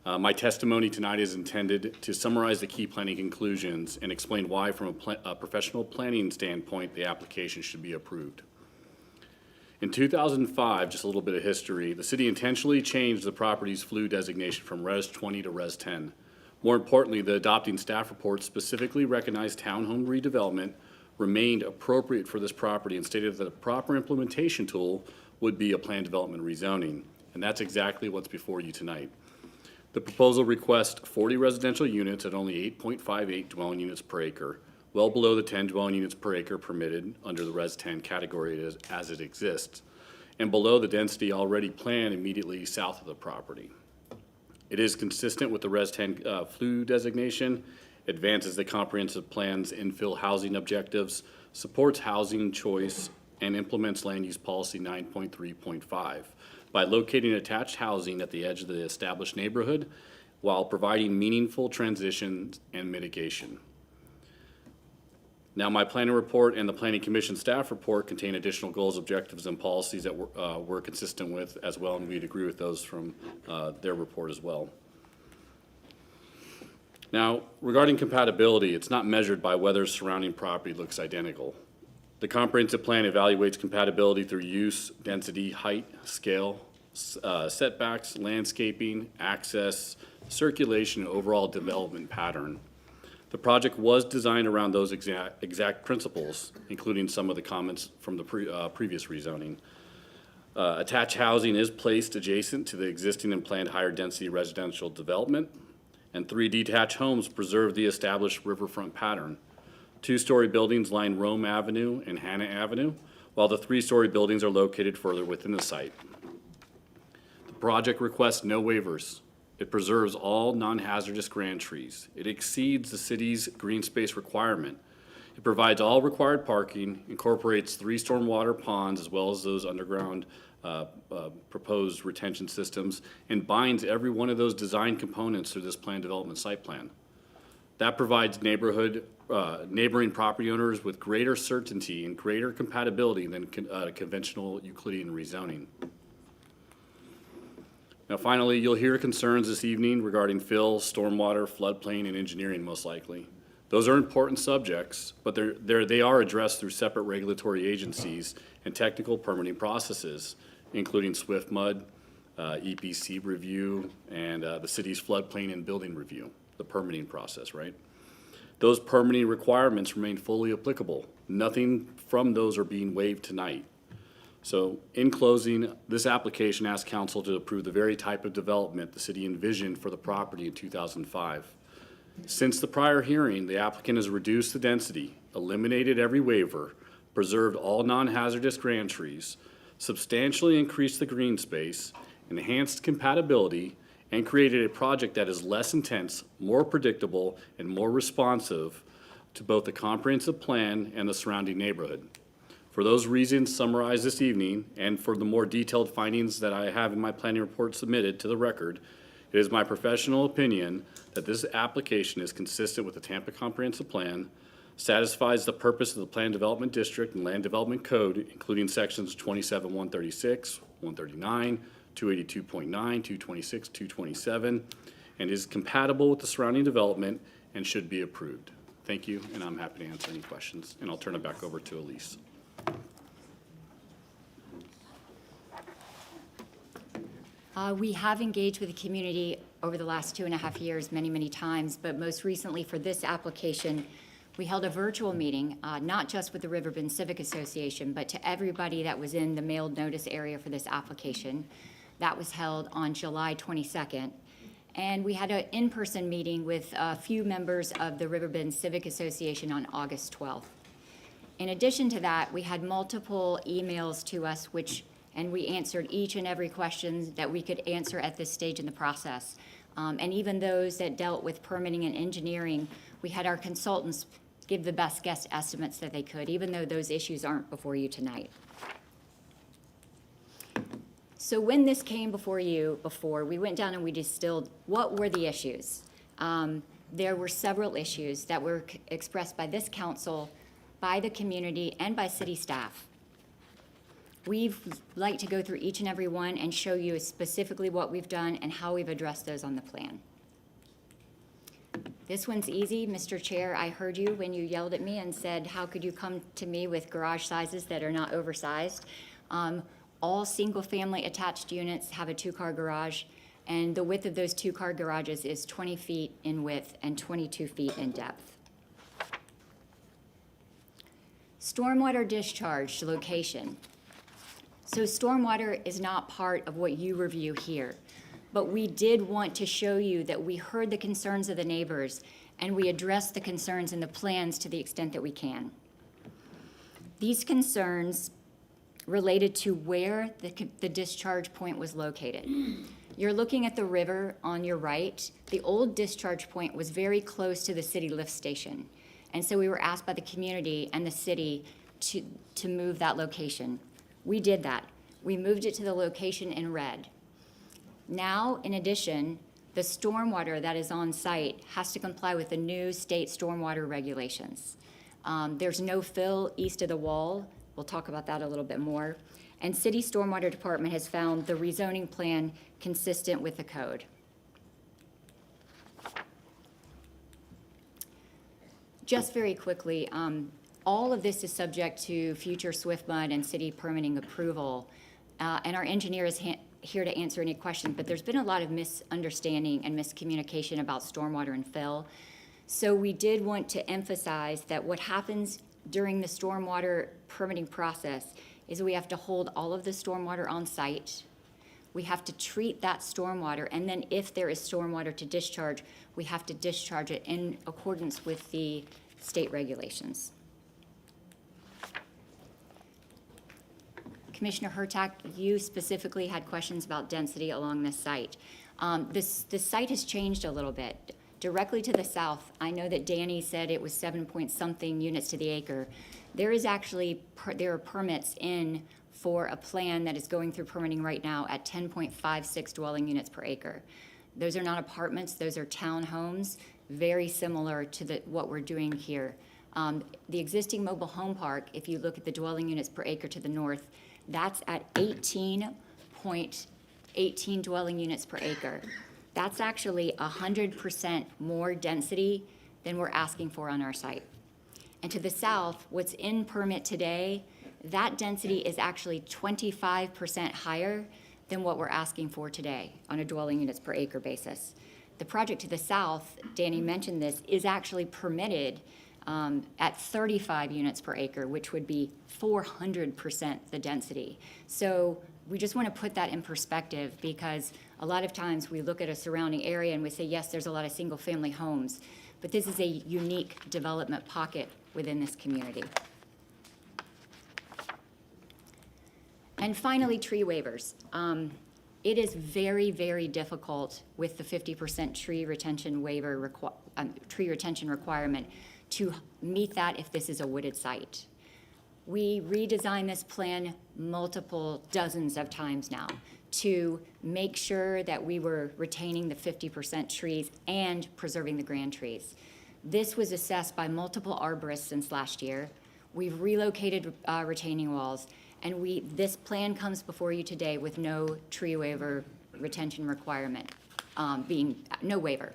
My testimony tonight is intended to summarize the key planning conclusions and explain why, from a professional planning standpoint, the application should be approved. In 2005, just a little bit of history, the city intentionally changed the property's flu designation from Res 20 to Res 10. More importantly, the adopting staff report specifically recognized townhome redevelopment remained appropriate for this property and stated that a proper implementation tool would be a planned development rezoning. And that's exactly what's before you tonight. The proposal requests 40 residential units at only 8.58 dwelling units per acre, well below the 10 dwelling units per acre permitted under the Res 10 category as it exists, and below the density already planned immediately south of the property. It is consistent with the Res 10 flu designation, advances the comprehensive plan's infill housing objectives, supports housing choice, and implements land use policy 9.3.5 by locating attached housing at the edge of the established neighborhood while providing meaningful transitions and mitigation. Now, my planning report and the Planning Commission staff report contain additional goals, objectives, and policies that we're consistent with as well, and we'd agree with those from their report as well. Now, regarding compatibility, it's not measured by whether surrounding property looks identical. The comprehensive plan evaluates compatibility through use, density, height, scale, setbacks, landscaping, access, circulation, and overall development pattern. The project was designed around those exact principles, including some of the comments from the previous rezoning. Attached housing is placed adjacent to the existing and planned higher density residential development, and 3 detached homes preserve the established riverfront pattern. 2-story buildings line Rome Avenue and Hannah Avenue, while the 3-story buildings are located further within the site. The project requests no waivers. It preserves all non-hazardous grand trees. It exceeds the city's green space requirement. It provides all required parking, incorporates 3 stormwater ponds as well as those underground proposed retention systems, and binds every one of those design components to this planned development site plan. That provides neighboring property owners with greater certainty and greater compatibility than conventional Euclidean rezoning. Now, finally, you'll hear concerns this evening regarding fill, stormwater, floodplain, and engineering, most likely. Those are important subjects, but they are addressed through separate regulatory agencies and technical permitting processes, including SWIFT-MUD, EPC review, and the city's floodplain and building review, the permitting process, right? Those permitting requirements remain fully applicable. Nothing from those are being waived tonight. So in closing, this application asks council to approve the very type of development the city envisioned for the property in 2005. Since the prior hearing, the applicant has reduced the density, eliminated every waiver, preserved all non-hazardous grand trees, substantially increased the green space, enhanced compatibility, and created a project that is less intense, more predictable, and more responsive to both the comprehensive plan and the surrounding neighborhood. For those reasons summarized this evening, and for the more detailed findings that I have in my planning report submitted to the record, it is my professional opinion that this application is consistent with the Tampa Comprehensive Plan, satisfies the purpose of the Plan Development District and Land Development Code, including sections 27-136, 139, 282.9, 226, 227, and is compatible with the surrounding development and should be approved. Thank you, and I'm happy to answer any questions, and I'll turn it back over to Elise. We have engaged with the community over the last 2.5 years many times, but most recently for this application, we held a virtual meeting, not just with the Riverbend Civic Association, but to everybody that was in the mailed notice area for this application. That was held on July 22nd. And we had an in-person meeting with a few members of the Riverbend Civic Association on August 12th. In addition to that, we had multiple emails to us, and we answered each and every question that we could answer at this stage in the process. And even those that dealt with permitting and engineering, we had our consultants give the best guess estimates that they could, even though those issues aren't before you tonight. So when this came before you we went down and we distilled what were the issues. There were several issues that were expressed by this council, by the community, and by city staff. We'd like to go through each and every one and show you specifically what we've done and how we've addressed those on the plan. This one's easy. Mr. Chair, I heard you when you yelled at me and said, how could you come to me with garage sizes that are not oversized? All single-family attached units have a 2-car garage, and the width of those 2-car garages is 20 feet in width and 22 feet in depth. Stormwater discharge location. So stormwater is not part of what you review here, but we did want to show you that we heard the concerns of the neighbors and we addressed the concerns in the plans to the extent that we can. These concerns related to where the discharge point was located. You're looking at the river on your right. The old discharge point was very close to the city lift station. And so we were asked by the community and the city to move that location. We did that. We moved it to the location in red. Now, in addition, the stormwater that is on site has to comply with the new state stormwater regulations. There's no fill east of the wall. We'll talk about that a little bit more. And City Stormwater Department has found the rezoning plan consistent with the code. Just very quickly, all of this is subject to future SWIFT-MUD and city permitting approval. And our engineer is here to answer any questions, but there's been a lot of misunderstanding and miscommunication about stormwater and fill. So we did want to emphasize that what happens during the stormwater permitting process is we have to hold all of the stormwater on site. We have to treat that stormwater, and then if there is stormwater to discharge, we have to discharge it in accordance with the state regulations. Commissioner Hurtak, you specifically had questions about density along this site. This site has changed a little bit. Directly to the south, I know that Danny said it was 7-point-something units to the acre. There are permits in for a plan that is going through permitting right now at 10.56 dwelling units per acre. Those are not apartments, those are townhomes, very similar to what we're doing here. The existing mobile home park, if you look at the dwelling units per acre to the north, that's at 18.18 dwelling units per acre. That's actually 100% more density than we're asking for on our site. And to the south, what's in permit today, that density is actually 25% higher than what we're asking for today on a dwelling units per acre basis. The project to the south, Danny mentioned this, is actually permitted at 35 units per acre, which would be 400% the density. So we just want to put that in perspective, because a lot of times we look at a surrounding area and we say, yes, there's a lot of single-family homes, but this is a unique development pocket within this community. And finally, tree waivers. It is very, very difficult with the 50% tree retention requirement to meet that if this is a wooded site. We redesigned this plan multiple dozens of times now to make sure that we were retaining the 50% trees and preserving the grand trees. This was assessed by multiple arborists since last year. We've relocated retaining walls, and this plan comes before you today with no tree waiver retention requirement, being no waiver.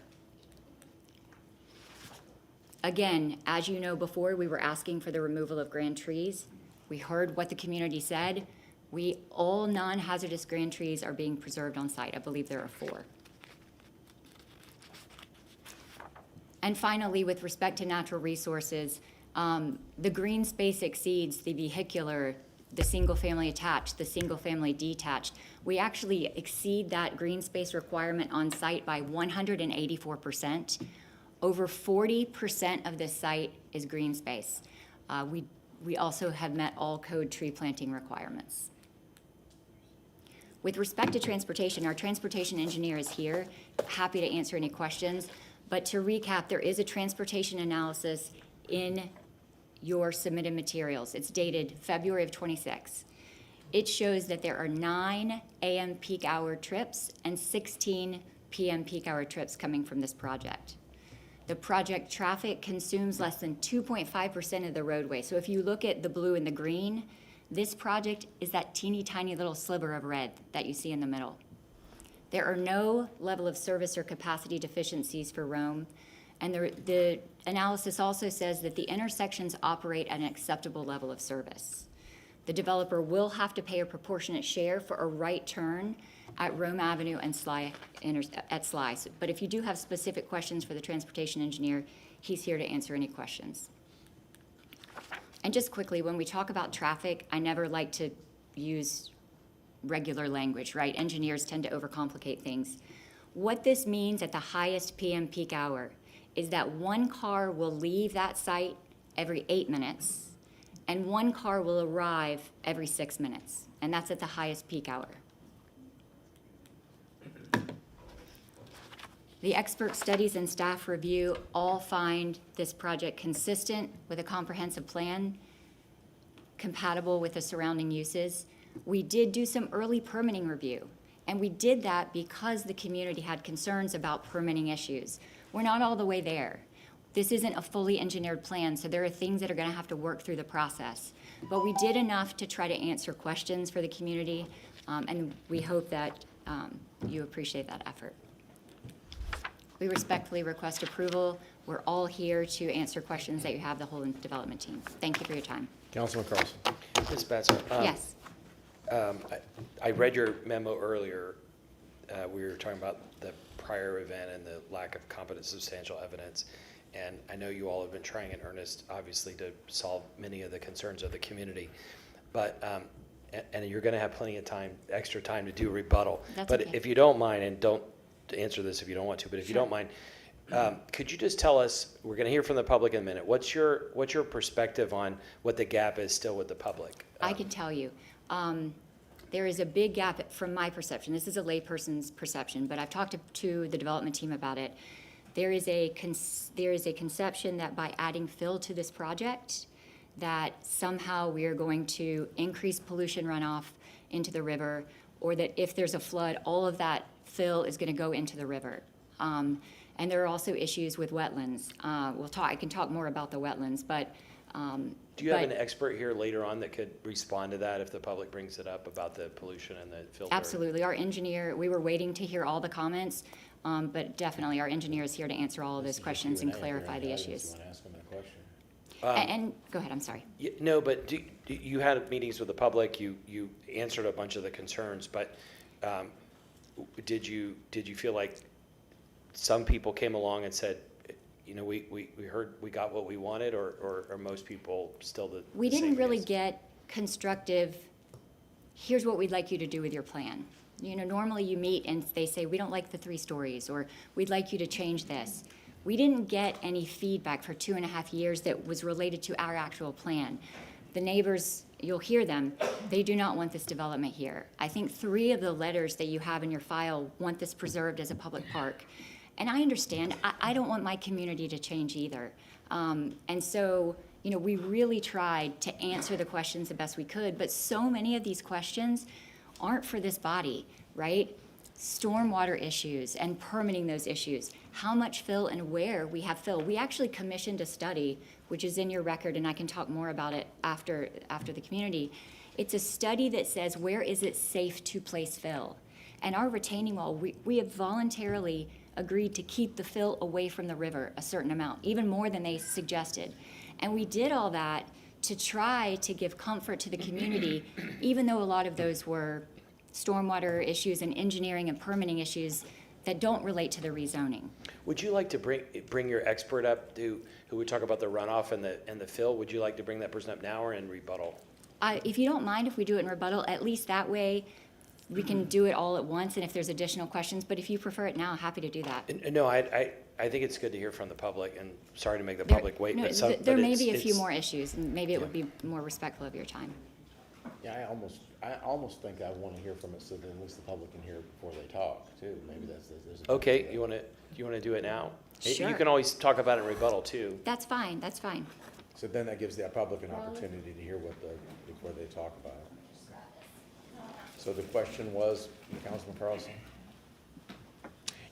Again, as you know before, we were asking for the removal of grand trees. We heard what the community said. All non-hazardous grand trees are being preserved on site. I believe there are 4. And finally, with respect to natural resources, the green space exceeds the vehicular, the single-family attached, the single-family detached. We actually exceed that green space requirement on site by 184%. Over 40% of this site is green space. We also have met all code tree planting requirements. With respect to transportation, our transportation engineer is here, happy to answer any questions. But to recap, there is a transportation analysis in your submitted materials. It's dated February of 26. It shows that there are 9 AM peak hour trips and 16 PM peak hour trips coming from this project. The project traffic consumes less than 2.5% of the roadway. So if you look at the blue and the green, this project is that teeny tiny little sliver of red that you see in the middle. There are no level of service or capacity deficiencies for Rome. And the analysis also says that the intersections operate at an acceptable level of service. The developer will have to pay a proportionate share for a right turn at Rome Avenue and Sly. But if you do have specific questions for the transportation engineer, he's here to answer any questions. And just quickly, when we talk about traffic, I never like to use regular language, right? Engineers tend to overcomplicate things. What this means at the highest PM peak hour is that 1 car will leave that site every 8 minutes, and 1 car will arrive every 6 minutes, and that's at the highest peak hour. The expert studies and staff review all find this project consistent with a comprehensive plan, compatible with the surrounding uses. We did do some early permitting review, and we did that because the community had concerns about permitting issues. We're not all the way there. This isn't a fully engineered plan, so there are things that are gonna have to work through the process. But we did enough to try to answer questions for the community, and we hope that you appreciate that effort. We respectfully request approval. We're all here to answer questions that you have, the whole development team. Thank you for your time. Councilman Carlson. Ms. Batson. Yes. I read your memo earlier. We were talking about the prior event and the lack of competent substantial evidence. And I know you all have been trying in earnest, obviously, to solve many of the concerns of the community. But, and you're going to have plenty of time, extra time to do a rebuttal. That's okay. If you don't mind, and don't answer this if you don't want to, but if you don't mind, could you just tell us, we're going to hear from the public in a minute, what's your perspective on what the gap is still with the public? I can tell you. There is a big gap from my perception. This is a layperson's perception, but I've talked to the development team about it. There is a conception that by adding fill to this project, that somehow we are going to increase pollution runoff into the river, or that if there's a flood, all of that fill is going to go into the river. And there are also issues with wetlands. I can talk more about the wetlands, but do you have an expert here later on that could respond to that if the public brings it up about the pollution and the filter? Absolutely. Our engineer, we were waiting to hear all the comments, but definitely our engineer is here to answer all of those questions and clarify the issues. And go ahead, I'm sorry. No, but you had meetings with the public, you answered a bunch of the concerns, but did you feel like some people came along and said, you know, we heard we got what we wanted, or are most people still the We the didn't same really as- get constructive, here's what we'd like you to do with your plan. You know, normally you meet and they say, we don't like the 3 stories, or we'd like you to change this. We didn't get any feedback for 2.5 years that was related to our actual plan. The neighbors, you'll hear them, they do not want this development here. I think 3 of the letters that you have in your file want this preserved as a public park. And I understand, I don't want my community to change either. And so, you know, we really tried to answer the questions the best we could, but so many of these questions aren't for this body, right? Stormwater issues and permitting those issues, how much fill and where we have fill. We actually commissioned a study, which is in your record, and I can talk more about it after the community. It's a study that says, where is it safe to place fill? And our retaining wall, we have voluntarily agreed to keep the fill away from the river a certain amount, even more than they suggested. And we did all that to try to give comfort to the community, even though a lot of those were stormwater issues and engineering and permitting issues that don't relate to the rezoning. Would you like to bring your expert up who would talk about the runoff and the fill? Would you like to bring that person up now or in rebuttal? If you don't mind if we do it in rebuttal, at least that way we can do it all at once, and if there's additional questions, but if you prefer it now, happy to do that. No, I think it's good to hear from the public, and sorry to make the public wait, No, but there may be a few more issues, and maybe it would be more respectful of your time. Yeah, I almost think I want to hear from it so that at least the public can hear it before they talk too. Maybe there's a. Okay, you want to do it now? Sure. You can always talk about it in rebuttal too. That's fine, that's fine. So then that gives the public an opportunity to hear before they talk about it. So the question was, Councilman Carlson?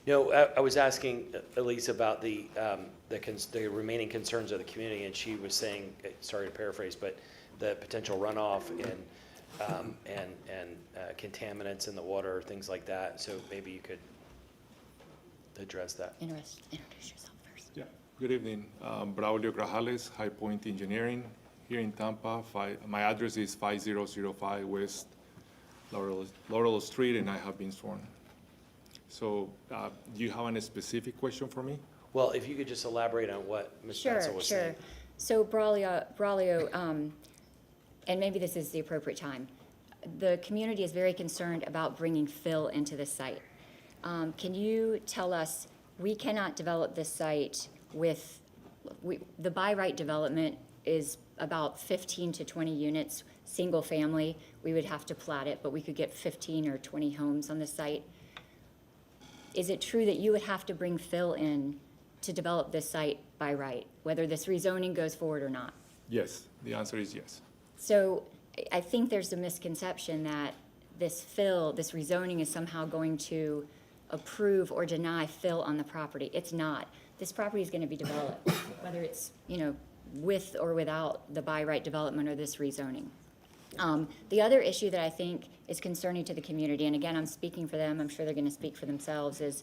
No, I was asking Elise about the remaining concerns of the community, and she was saying, sorry to paraphrase, but the potential runoff and contaminants in the water, things like that. So maybe you could address that. Introduce yourself first. Yeah. Good evening. Braulio Grajales, High Point Engineering, here in Tampa. My address is 5005 West Laurel Street, and I have been sworn. So, do you have any specific question for me? Well, if you could just elaborate on what Ms. Spencer was saying. So Braulio, and maybe this is the appropriate time, the community is very concerned about bringing fill into the site. Can you tell us, we cannot develop this site with, the by right development is about 15 to 20 units, single family. We would have to plat it, but we could get 15 or 20 homes on the site. Is it true that you would have to bring fill in to develop this site by right, whether this rezoning goes forward or not? Yes, the answer is yes. So I think there's a misconception that this fill, this rezoning is somehow going to approve or deny fill on the property. It's not. This property is going to be developed, whether it's, you know, with or without the by right development or this rezoning. The other issue that I think is concerning to the community, and again, I'm speaking for them, I'm sure they're going to speak for themselves, is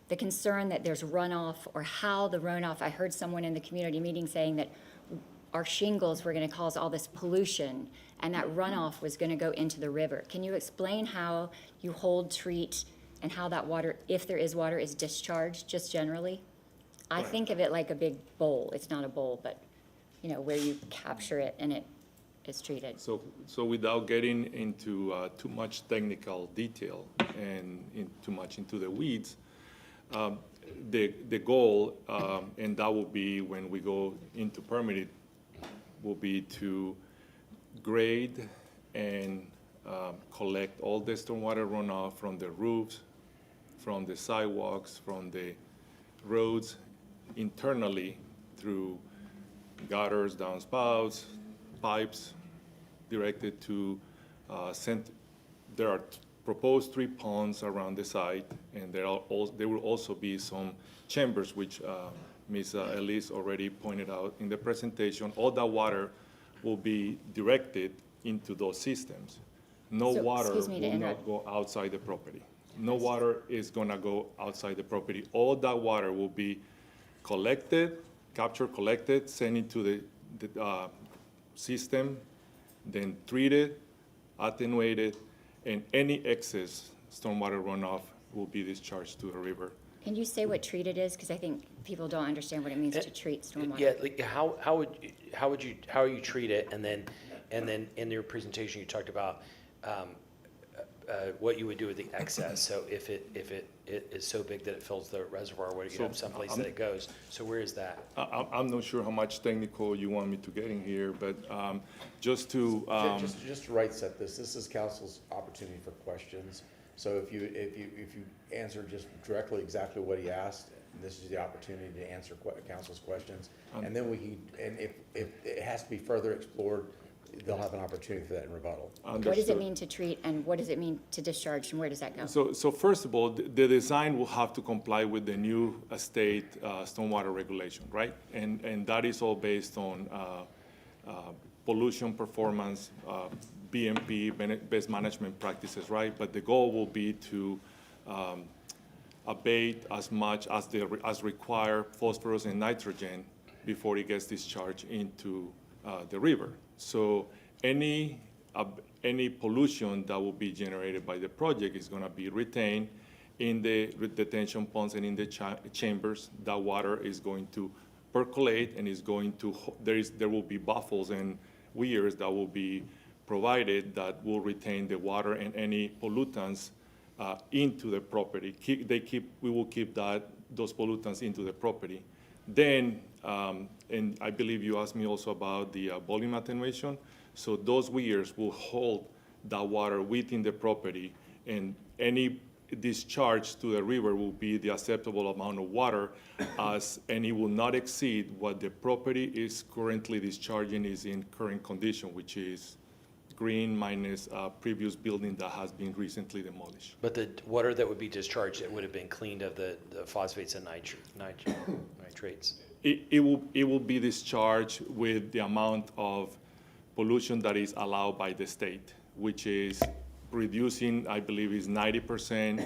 the concern that there's runoff or how the runoff. I heard someone in the community meeting saying that our shingles were going to cause all this pollution and that runoff was going to go into the river. Can you explain how you hold, treat, and how that water, if there is water, is discharged just generally? I think of it like a big bowl. It's not a bowl, but, you know, where you capture it and it is treated. So without getting into too much technical detail and too much into the weeds, the goal, and that will be when we go into permitting, will be to grade and collect all the stormwater runoff from the roofs, from the sidewalks, from the roads internally through gutters, downspouts, pipes directed to there are proposed 3 ponds around the site, and there will also be some chambers, which Ms. Elise already pointed out in the presentation. All that water will be directed into those systems. No water will not go outside the property. No water is gonna go outside the property. All that water will be collected, captured, collected, sent into the system, then treated, attenuated, and any excess stormwater runoff will be discharged to the river Can you say what treat it is? Because I think people don't understand what it means to treat stormwater. Yeah, like how you treat it, and then in your presentation, you talked about what you would do with the excess. So if it is so big that it fills the reservoir, where you have someplace that it goes. So where is that? I'm not sure how much technical you want me to get in here, but just to. Just to right set this is council's opportunity for questions. So if you answer just directly exactly what he asked, this is the opportunity to answer council's questions. And then if it has to be further explored, they'll have an opportunity for that in rebuttal. What does it mean to treat, and what does it mean to discharge, and where does that go? So first of all, the design will have to comply with the new state stormwater regulation, right? And that is all based on pollution performance, BMP, best management practices, right? But the goal will be to abate as much as required phosphorus and nitrogen before it gets discharged into the river. So any pollution that will be generated by the project is going to be retained in the detention ponds and in the chambers. That water is going to percolate and is going to there will be baffles and weirs that will be provided that will retain the water and any pollutants into the property. We will keep those pollutants into the property. Then, and I believe you asked me also about the volume attenuation. So those weirs will hold that water within the property, and any discharge to the river will be the acceptable amount of water, and it will not exceed what the property is currently discharging is in current condition, which is green minus previous building that has been recently demolished. But the water that would be discharged, it would have been cleaned of the phosphates and nitrates. It will be discharged with the amount of pollution that is allowed by the state, which is reducing, I believe, is 90%.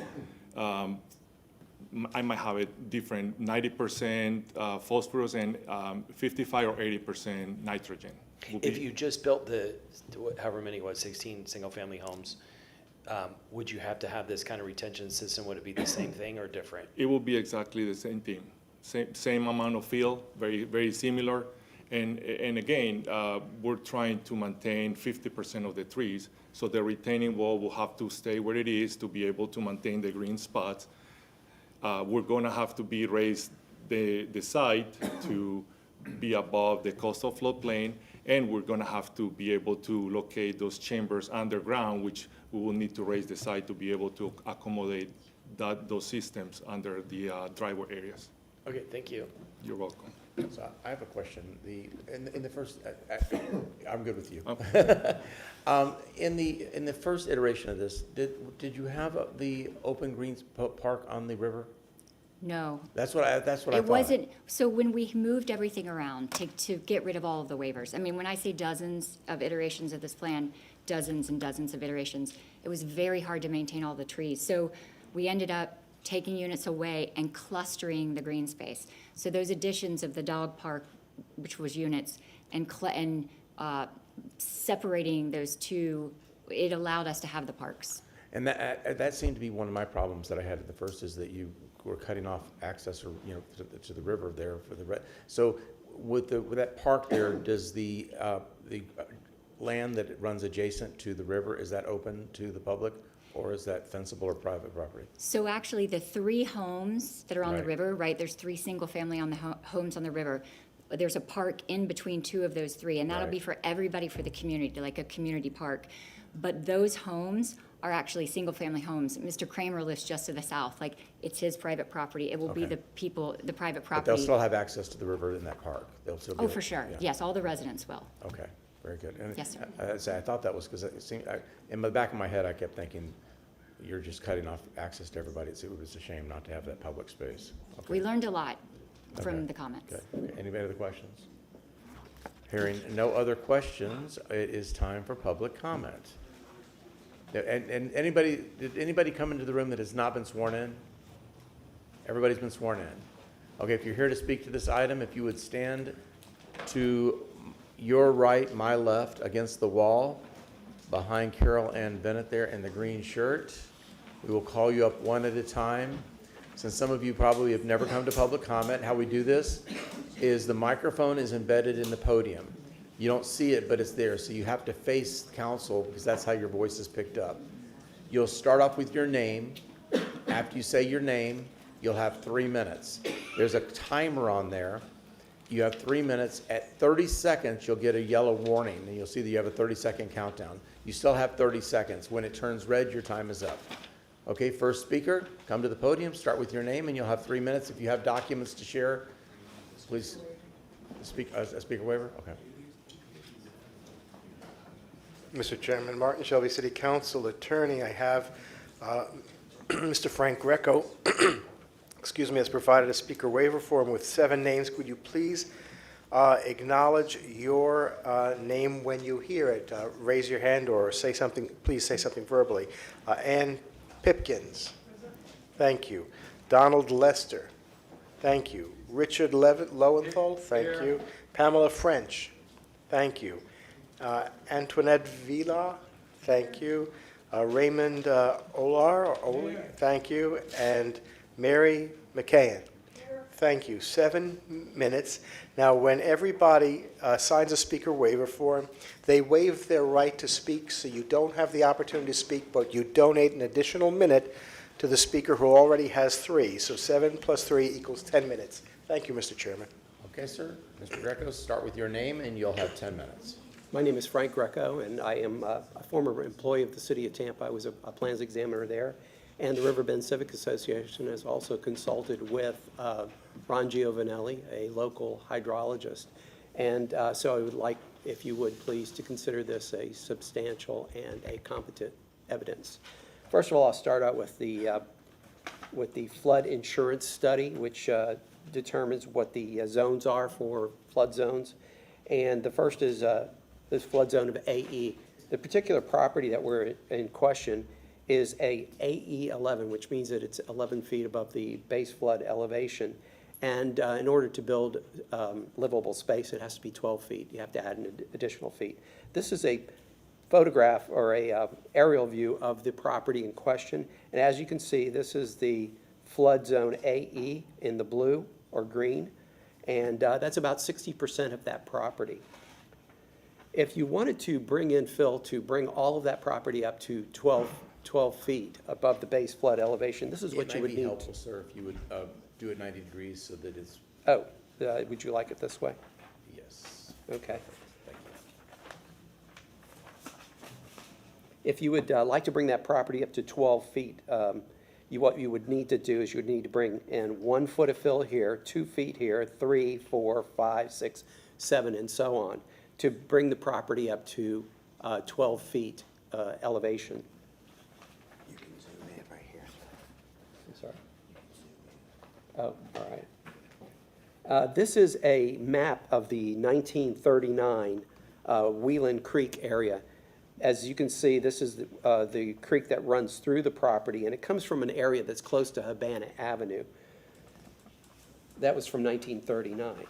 I might have it different, 90% phosphorus and 55 or 80% nitrogen. If you just built however many, 16 single-family homes, would you have to have this kind of retention system? Would it be the same thing or different? It will be exactly the same thing. Same amount of fill, very, very similar. And again, we're trying to maintain 50% of the trees, so the retaining wall will have to stay where it is to be able to maintain the green spots. We're going to have to raise the site to be above the coastal floodplain, and we're going to have to be able to locate those chambers underground, which we will need to raise the site to be able to accommodate those systems under the driveway areas. Okay, thank you. You're welcome. So I have a question. In the first, I'm good with you. Okay. In the first iteration of this, did you have the open greens park on the river? No. That's what I thought. It wasn't, so when we moved everything around to get rid of all of the waivers, I mean, when I say dozens of iterations of this plan, dozens and dozens of iterations, it was very hard to maintain all the trees. So we ended up taking units away and clustering the green space. So those additions of the dog park, which was units, and separating those two, it allowed us to have the parks. And that seemed to be one of my problems that I had at the first, is that you were cutting off access, or to the river there for the so with that park there, does the land that runs adjacent to the river, is that open to the public, or is that fencible or private property? So actually, the 3 homes that are on the Right. river, right, there's 3 single-family on the homes on the river. There's a park in between 2 of those 3, and that'll Right. be for everybody, for the community, like a community park. But those homes are actually single-family homes. Mr. Kramer lives just to the south, like, it's his private property. It will be Okay. the private But property. they'll still have access to the river in that park? They'll still be Oh, able- for sure. yeah. Yes, all the residents will. Okay, very good. And Yes, sir. I thought that was because it seemed, in the back of my head, I kept thinking, you're just cutting off access to everybody. It was a shame not to have that public space. Okay. We learned a lot Okay. from the comments. Okay. Any other questions? Hearing no other questions, it is time for public comment. And did anybody come into the room that has not been sworn in? Everybody's been sworn in. Okay, if you're here to speak to this item, if you would stand to your right, my left, against the wall, behind Carol Ann Bennett there in the green shirt. We will call you up one at a time. Since some of you probably have never come to public comment, how we do this is the microphone is embedded in the podium. You don't see it, but it's there, so you have to face council because that's how your voice is picked up. You'll start off with your name. After you say your name, you'll have 3 minutes. There's a timer on there. You have 3 minutes. At 30 seconds, you'll get a yellow warning, and you'll see that you have a 30-second countdown. You still have 30 seconds. When it turns red, your time is up. Okay, first speaker, come to the podium, start with your name, and you'll have 3 minutes. If you have documents to share, please speak, a speaker waiver, okay. Mr. Chairman, Martin Shelby City Council Attorney, I have Mr. Frank Greco, excuse me, has provided a speaker waiver form with 7 names. Could you please acknowledge your name when you hear it? Raise your hand or say something, please say something verbally. Ann Pipkins, thank you. Donald Lester, thank you. Richard Lowenthal, thank you. Pamela French, thank you. Antoinette Villa, thank you. Raymond Olar, thank you. And Mary McCain, thank you. 7 minutes. Now, when everybody signs a speaker waiver form, they waive their right to speak, so you don't have the opportunity to speak, but you donate an additional minute to the speaker who already has 3. So 7 plus 3 equals 10 minutes. Thank you, Mr. Chairman. Okay, sir. Mr. Greco, start with your name, and you'll have 10 minutes. My name is Frank Greco, and I am a former employee of the City of Tampa. I was a plans examiner there, and the Riverbend Civic Association has also consulted with Ron Giovanelli, a local hydrologist. And so I would like, if you would please, to consider this a substantial and a competent evidence. First of all, I'll start out with the flood insurance study, which determines what the zones are for flood zones. And the first is this flood zone of AE. The particular property that we're in question is a AE 11, which means that it's 11 feet above the base flood elevation. And in order to build livable space, it has to be 12 feet. You have to add an additional feet. This is a photograph or a aerial view of the property in question. And as you can see, this is the flood zone AE in the blue or green. And that's about 60% of that property. If you wanted to bring in fill to bring all of that property up to 12 feet above the base flood elevation, this is what you would need. It might be helpful, sir, if you would do it 90 degrees so that it's... Oh, would you like it this way? Yes. Okay. If you would like to bring that property up to 12 feet, what you would need to do is you would need to bring in 1 foot of fill here, 2 feet here, 3, 4, 5, 6, 7, and so on, to bring the property up to 12 feet elevation. You can zoom in right here. I'm sorry. Oh, all right. This is a map of the 1939 Wheelan Creek area. As you can see, this is the creek that runs through the property, and it comes from an area that's close to Havana Avenue. That was from 1939.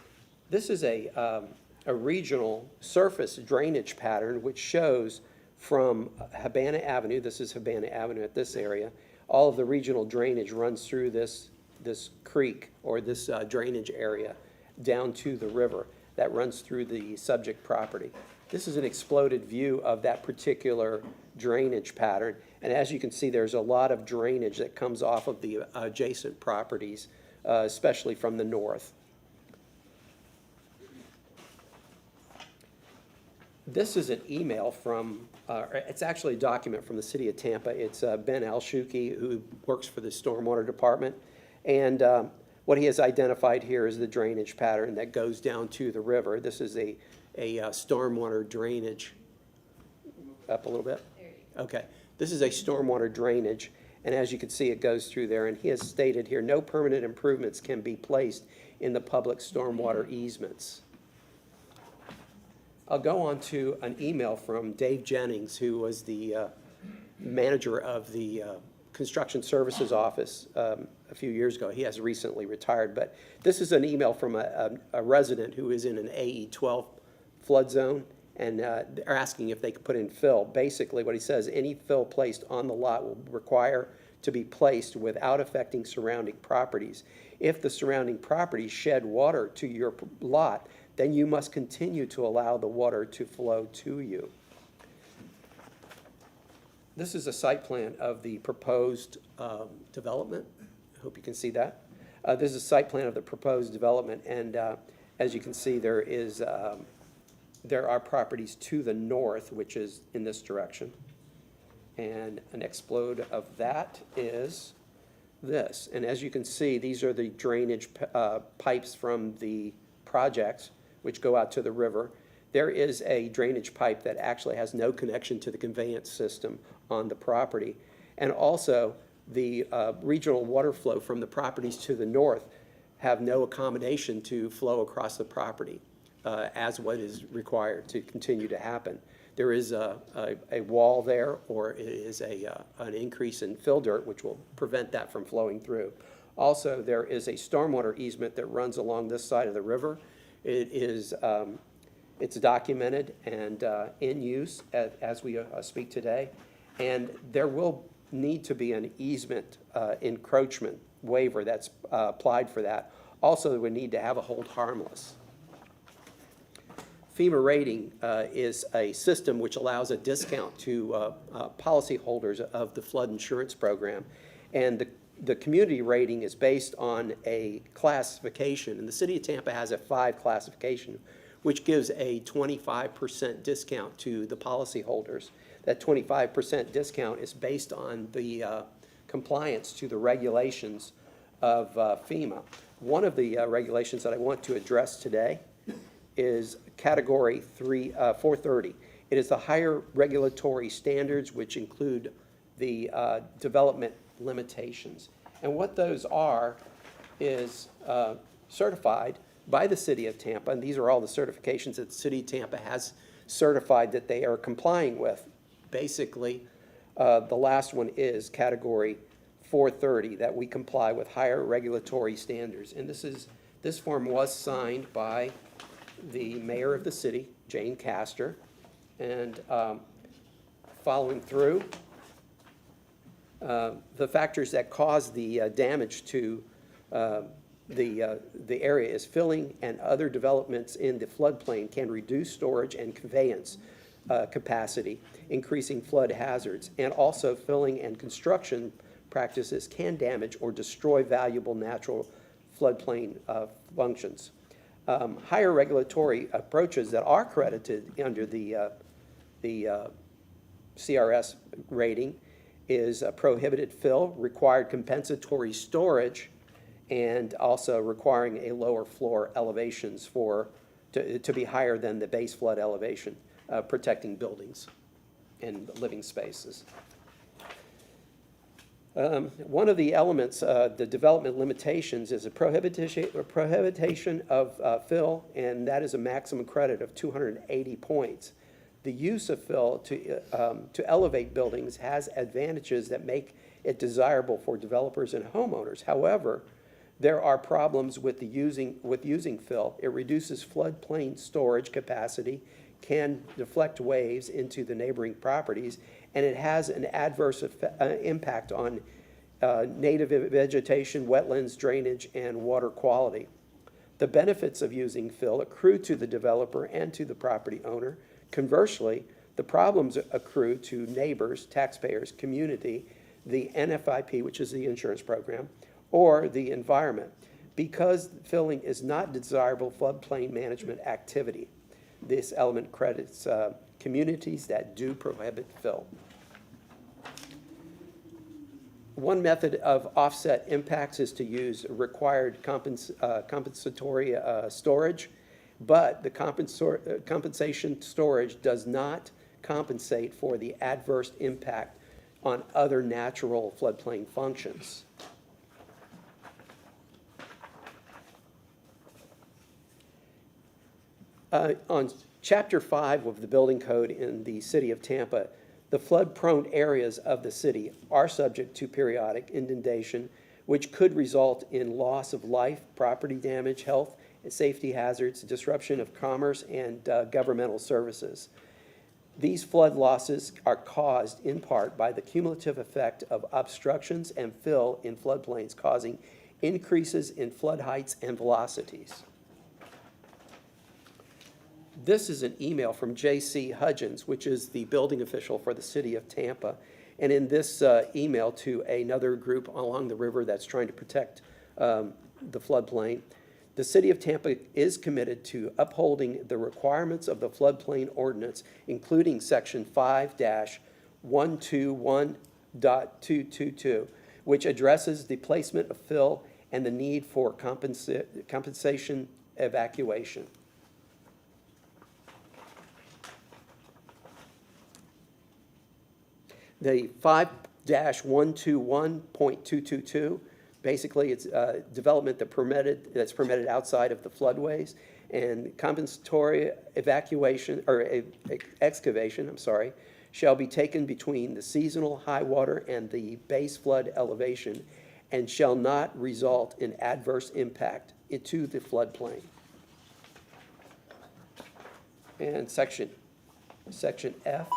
This is a regional surface drainage pattern which shows from Havana Avenue, this is Havana Avenue at this area, all of the regional drainage runs through this creek or this drainage area down to the river that runs through the subject property. This is an exploded view of that particular drainage pattern, and as you can see, there's a lot of drainage that comes off of the adjacent properties, especially from the north. This is an email from, it's actually a document from the City of Tampa. It's Ben Alshuki, who works for the Stormwater Department. And what he has identified here is the drainage pattern that goes down to the river. This is a stormwater drainage. Up a little bit? Okay. This is a stormwater drainage. And as you can see, it goes through there. And he has stated here, no permanent improvements can be placed in the public stormwater easements. I'll go on to an email from Dave Jennings, who was the manager of the Construction Services Office a few years ago. He has recently retired, but this is an email from a resident who is in an AE12 flood zone, and they're asking if they could put in fill. Basically, what he says, any fill placed on the lot will require to be placed without affecting surrounding properties. If the surrounding properties shed water to your lot, then you must continue to allow the water to flow to you. This is a site plan of the proposed development. I hope you can see that. This is a site plan of the proposed development, and as you can see, there are properties to the north, which is in this direction. And an explode of that is this. And as you can see, these are the drainage pipes from the projects, which go out to the river. There is a drainage pipe that actually has no connection to the conveyance system on the property. And also, the regional water flow from the properties to the north have no accommodation to flow across the property as what is required to continue to happen. There is a wall there, or it is an increase in fill dirt, which will prevent that from flowing through. Also, there is a stormwater easement that runs along this side of the river. It's documented and in use as we speak today, and there will need to be an easement encroachment waiver that's applied for that. Also, we need to have a hold harmless. FEMA rating is a system which allows a discount to policyholders of the flood insurance program, and the community rating is based on a classification, and the city of Tampa has a 5 classification, which gives a 25% discount to the policyholders. That 25% discount is based on the compliance to the regulations of FEMA. One of the regulations that I want to address today is Category 430. It is the higher regulatory standards, which include the development limitations. And what those are is certified by the City of Tampa, and these are all the certifications that the City of Tampa has certified that they are complying with. Basically, the last one is Category 430, that we comply with higher regulatory standards. And this form was signed by the mayor of the city, Jane Castor, and following through, the factors that cause the damage to the area is filling and other developments in the floodplain can reduce storage and conveyance capacity, increasing flood hazards, and also filling and construction practices can damage or destroy valuable natural floodplain functions. Higher regulatory approaches that are credited under the CRS rating is prohibited fill, required compensatory storage, and also requiring a lower floor elevations to be higher than the base flood elevation, protecting buildings and living spaces. One of the elements, the development limitations, is a prohibition of fill, and that is a maximum credit of 280 points. The use of fill to elevate buildings has advantages that make it desirable for developers and homeowners. However, there are problems with using fill. It reduces floodplain storage capacity, can deflect waves into the neighboring properties, and it has an adverse impact on native vegetation, wetlands, drainage, and water quality. The benefits of using fill accrue to the developer and to the property owner. Conversely, the problems accrue to neighbors, taxpayers, community, the NFIP, which is the insurance program, or the environment, because filling is not desirable floodplain management activity. This element credits communities that do prohibit fill. One method of offset impacts is to use required compensatory storage, but the compensation storage does not compensate for the adverse impact on other natural floodplain functions. On Chapter 5 of the Building Code in the City of Tampa, the flood-prone areas of the city are subject to periodic inundation, which could result in loss of life, property damage, health and safety hazards, disruption of commerce, and governmental services. These flood losses are caused in part by the cumulative effect of obstructions and fill in floodplains, causing increases in flood heights and velocities. This is an email from J.C. Hudgens, which is the building official for the city of Tampa. And in this email to another group along the river that's trying to protect the floodplain, the city of Tampa is committed to upholding the requirements of the floodplain ordinance, including section 5-121.222, which addresses the placement of fill and the need for compensation evacuation. The 5-121.222, basically it's development that's permitted outside of the floodways, and compensatory evacuation, or excavation, shall be taken between the seasonal high water and the base flood elevation, and shall not result in adverse impact into the floodplain. And section F,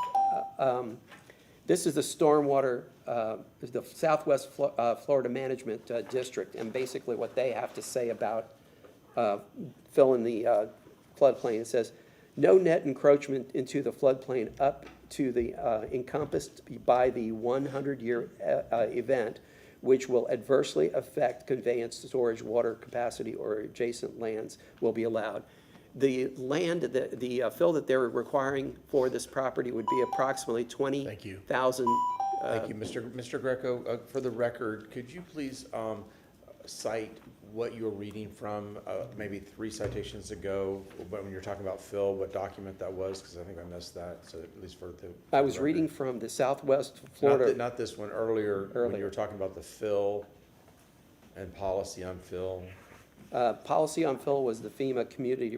this is the stormwater, the Southwest Florida Management District, and basically what they have to say about filling the floodplain. It says, no net encroachment into the floodplain up to the encompassed by the 100-year event, which will adversely affect conveyance, storage, water capacity, or adjacent lands will be allowed. The land, the fill that they're requiring for this property would be approximately 20,000. Thank you, Mr. Greco. For the record, could you please cite what you were reading from maybe 3 citations ago when you were talking about fill, what document that was? Because I think I missed that, so at least for the I was reading from the Southwest Florida. Not this one, earlier when you were talking about the fill and policy on fill. Policy on fill was the FEMA community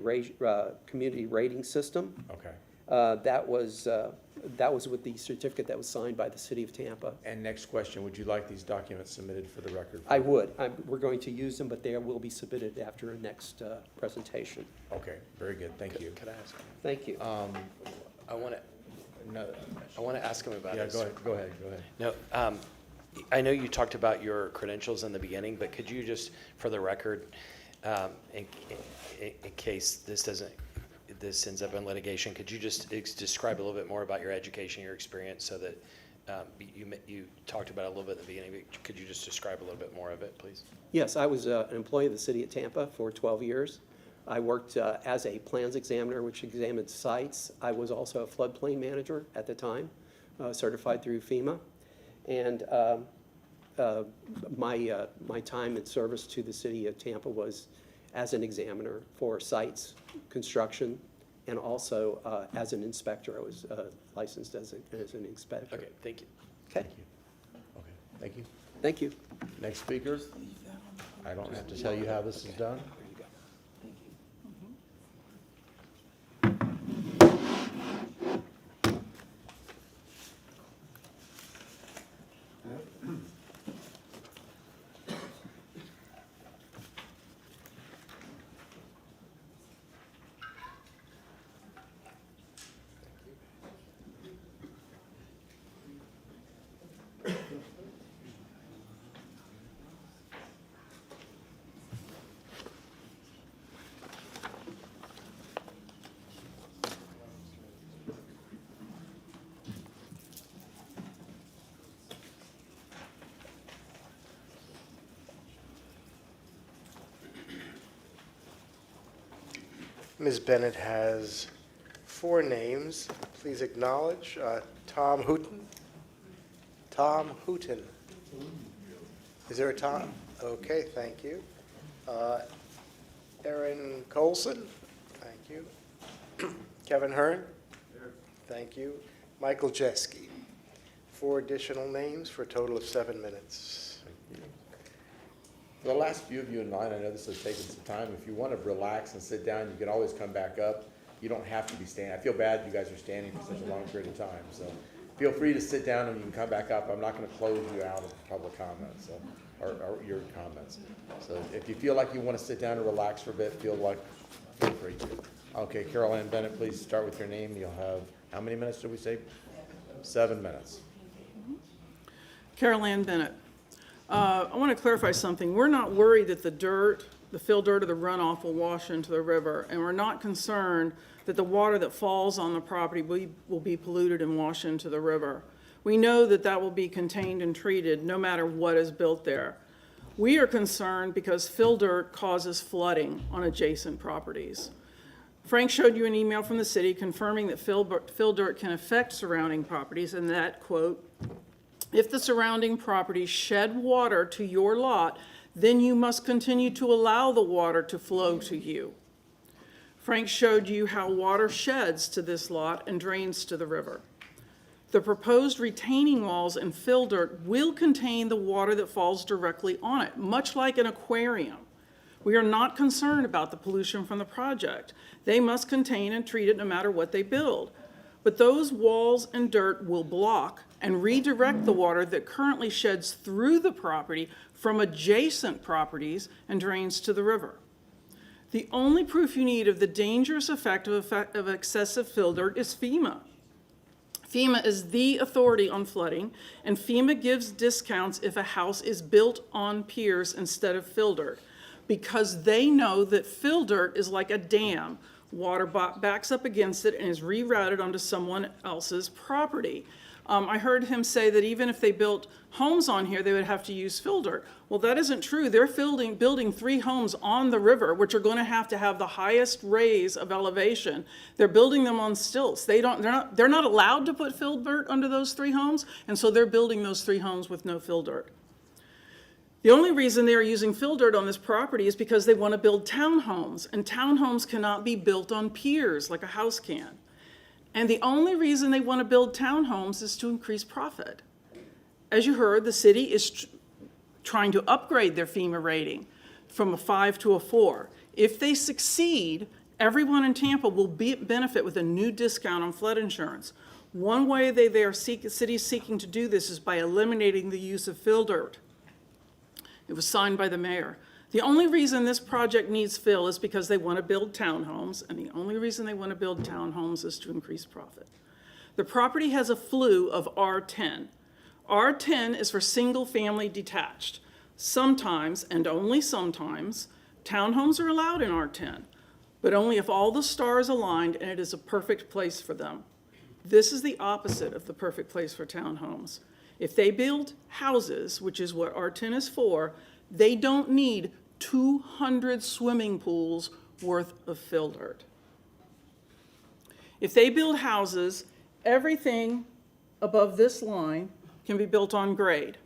rating system. Okay. That was with the certificate that was signed by the city of Tampa. And next question, would you like these documents submitted for the record? I would. We're going to use them, but they will be submitted after our next presentation. Okay, very good, thank you. Could I ask? Thank you. I want to ask him about Yeah, his. go ahead. No, I know you talked about your credentials in the beginning, but could you just, for the record, in case this ends up in litigation, could you just describe a little bit more about your education, your experience, so that you talked about it a little bit in the beginning, but could you just describe a little bit more of it, please? Yes, I was an employee of the city of Tampa for 12 years. I worked as a plans examiner, which examined sites. I was also a floodplain manager at the time, certified through FEMA. And my time in service to the city of Tampa was as an examiner for sites, construction, and also as an inspector. I was licensed as an inspector. Okay, thank you. Okay. Okay, thank you. Thank you. Next speaker. I don't have to tell you how this is done. Ms. Bennett has 4 names. Please acknowledge Tom Hooten. Tom Hooten. Is there a Tom? Okay, thank you. Aaron Colson. Thank you. Kevin Hearn. Thank you. Michael Jeske. 4 additional names for a total of 7 minutes. For the last few of you in line, I know this has taken some time. If you want to relax and sit down, you can always come back up. You don't have to be standing. I feel bad you guys are standing for such a long period of time. So feel free to sit down and you can come back up. I'm not going to close you out of public comments or your comments. So if you feel like you want to sit down and relax for a bit, feel free to. Okay, Carol Ann Bennett, please start with your name. You'll have How many minutes did we say? 7 minutes. Carol Ann Bennett. I want to clarify something. We're not worried that the fill dirt or the runoff will wash into the river, and we're not concerned that the water that falls on the property will be polluted and wash into the river. We know that that will be contained and treated no matter what is built there. We are concerned because fill dirt causes flooding on adjacent properties. Frank showed you an email from the city confirming that fill dirt can affect surrounding properties, and that, quote, if the surrounding properties shed water to your lot, then you must continue to allow the water to flow to you. Frank showed you how water sheds to this lot and drains to the river. The proposed retaining walls and fill dirt will contain the water that falls directly on it, much like an aquarium. We are not concerned about the pollution from the project. They must contain and treat it no matter what they build. But those walls and dirt will block and redirect the water that currently sheds through the property from adjacent properties and drains to the river. The only proof you need of the dangerous effect of excessive fill dirt is FEMA. FEMA is the authority on flooding, and FEMA gives discounts if a house is built on piers instead of fill dirt, because they know that fill dirt is like a dam. Water backs up against it and is rerouted onto someone else's property. I heard him say that even if they built homes on here, they would have to use fill dirt. Well, that isn't true. They're building 3 homes on the river, which are going to have the highest raise of elevation. They're building them on stilts. They're not allowed to put fill dirt under those 3 homes, and so they're building those 3 homes with no fill dirt. The only reason they are using fill dirt on this property is because they want to build townhomes, and townhomes cannot be built on piers like a house can. And the only reason they want to build townhomes is to increase profit. As you heard, the city is trying to upgrade their FEMA rating from a 5 to a 4. If they succeed, everyone in Tampa will benefit with a new discount on flood insurance. One way the city is seeking to do this is by eliminating the use of fill dirt. It was signed by the mayor. The only reason this project needs fill is because they want to build townhomes, and the only reason they want to build townhomes is to increase profit. The property has a FLU of R10. R10 is for single-family detached. Sometimes, and only sometimes, townhomes are allowed in R10, but only if all the stars aligned and it is a perfect place for them. This is the opposite of the perfect place for townhomes. If they build houses, which is what R10 is for, they don't need 200 swimming pools worth of fill dirt. If they build houses, everything above this line can be built on grade.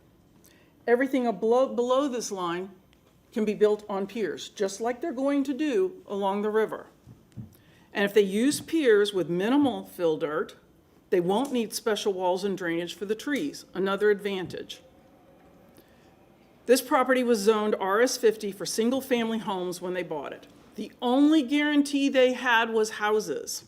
Everything below this line can be built on piers, just like they're going to do along the river. And if they use piers with minimal fill dirt, they won't need special walls and drainage for the trees, another advantage. This property was zoned RS50 for single-family homes when they bought it. The only guarantee they had was houses.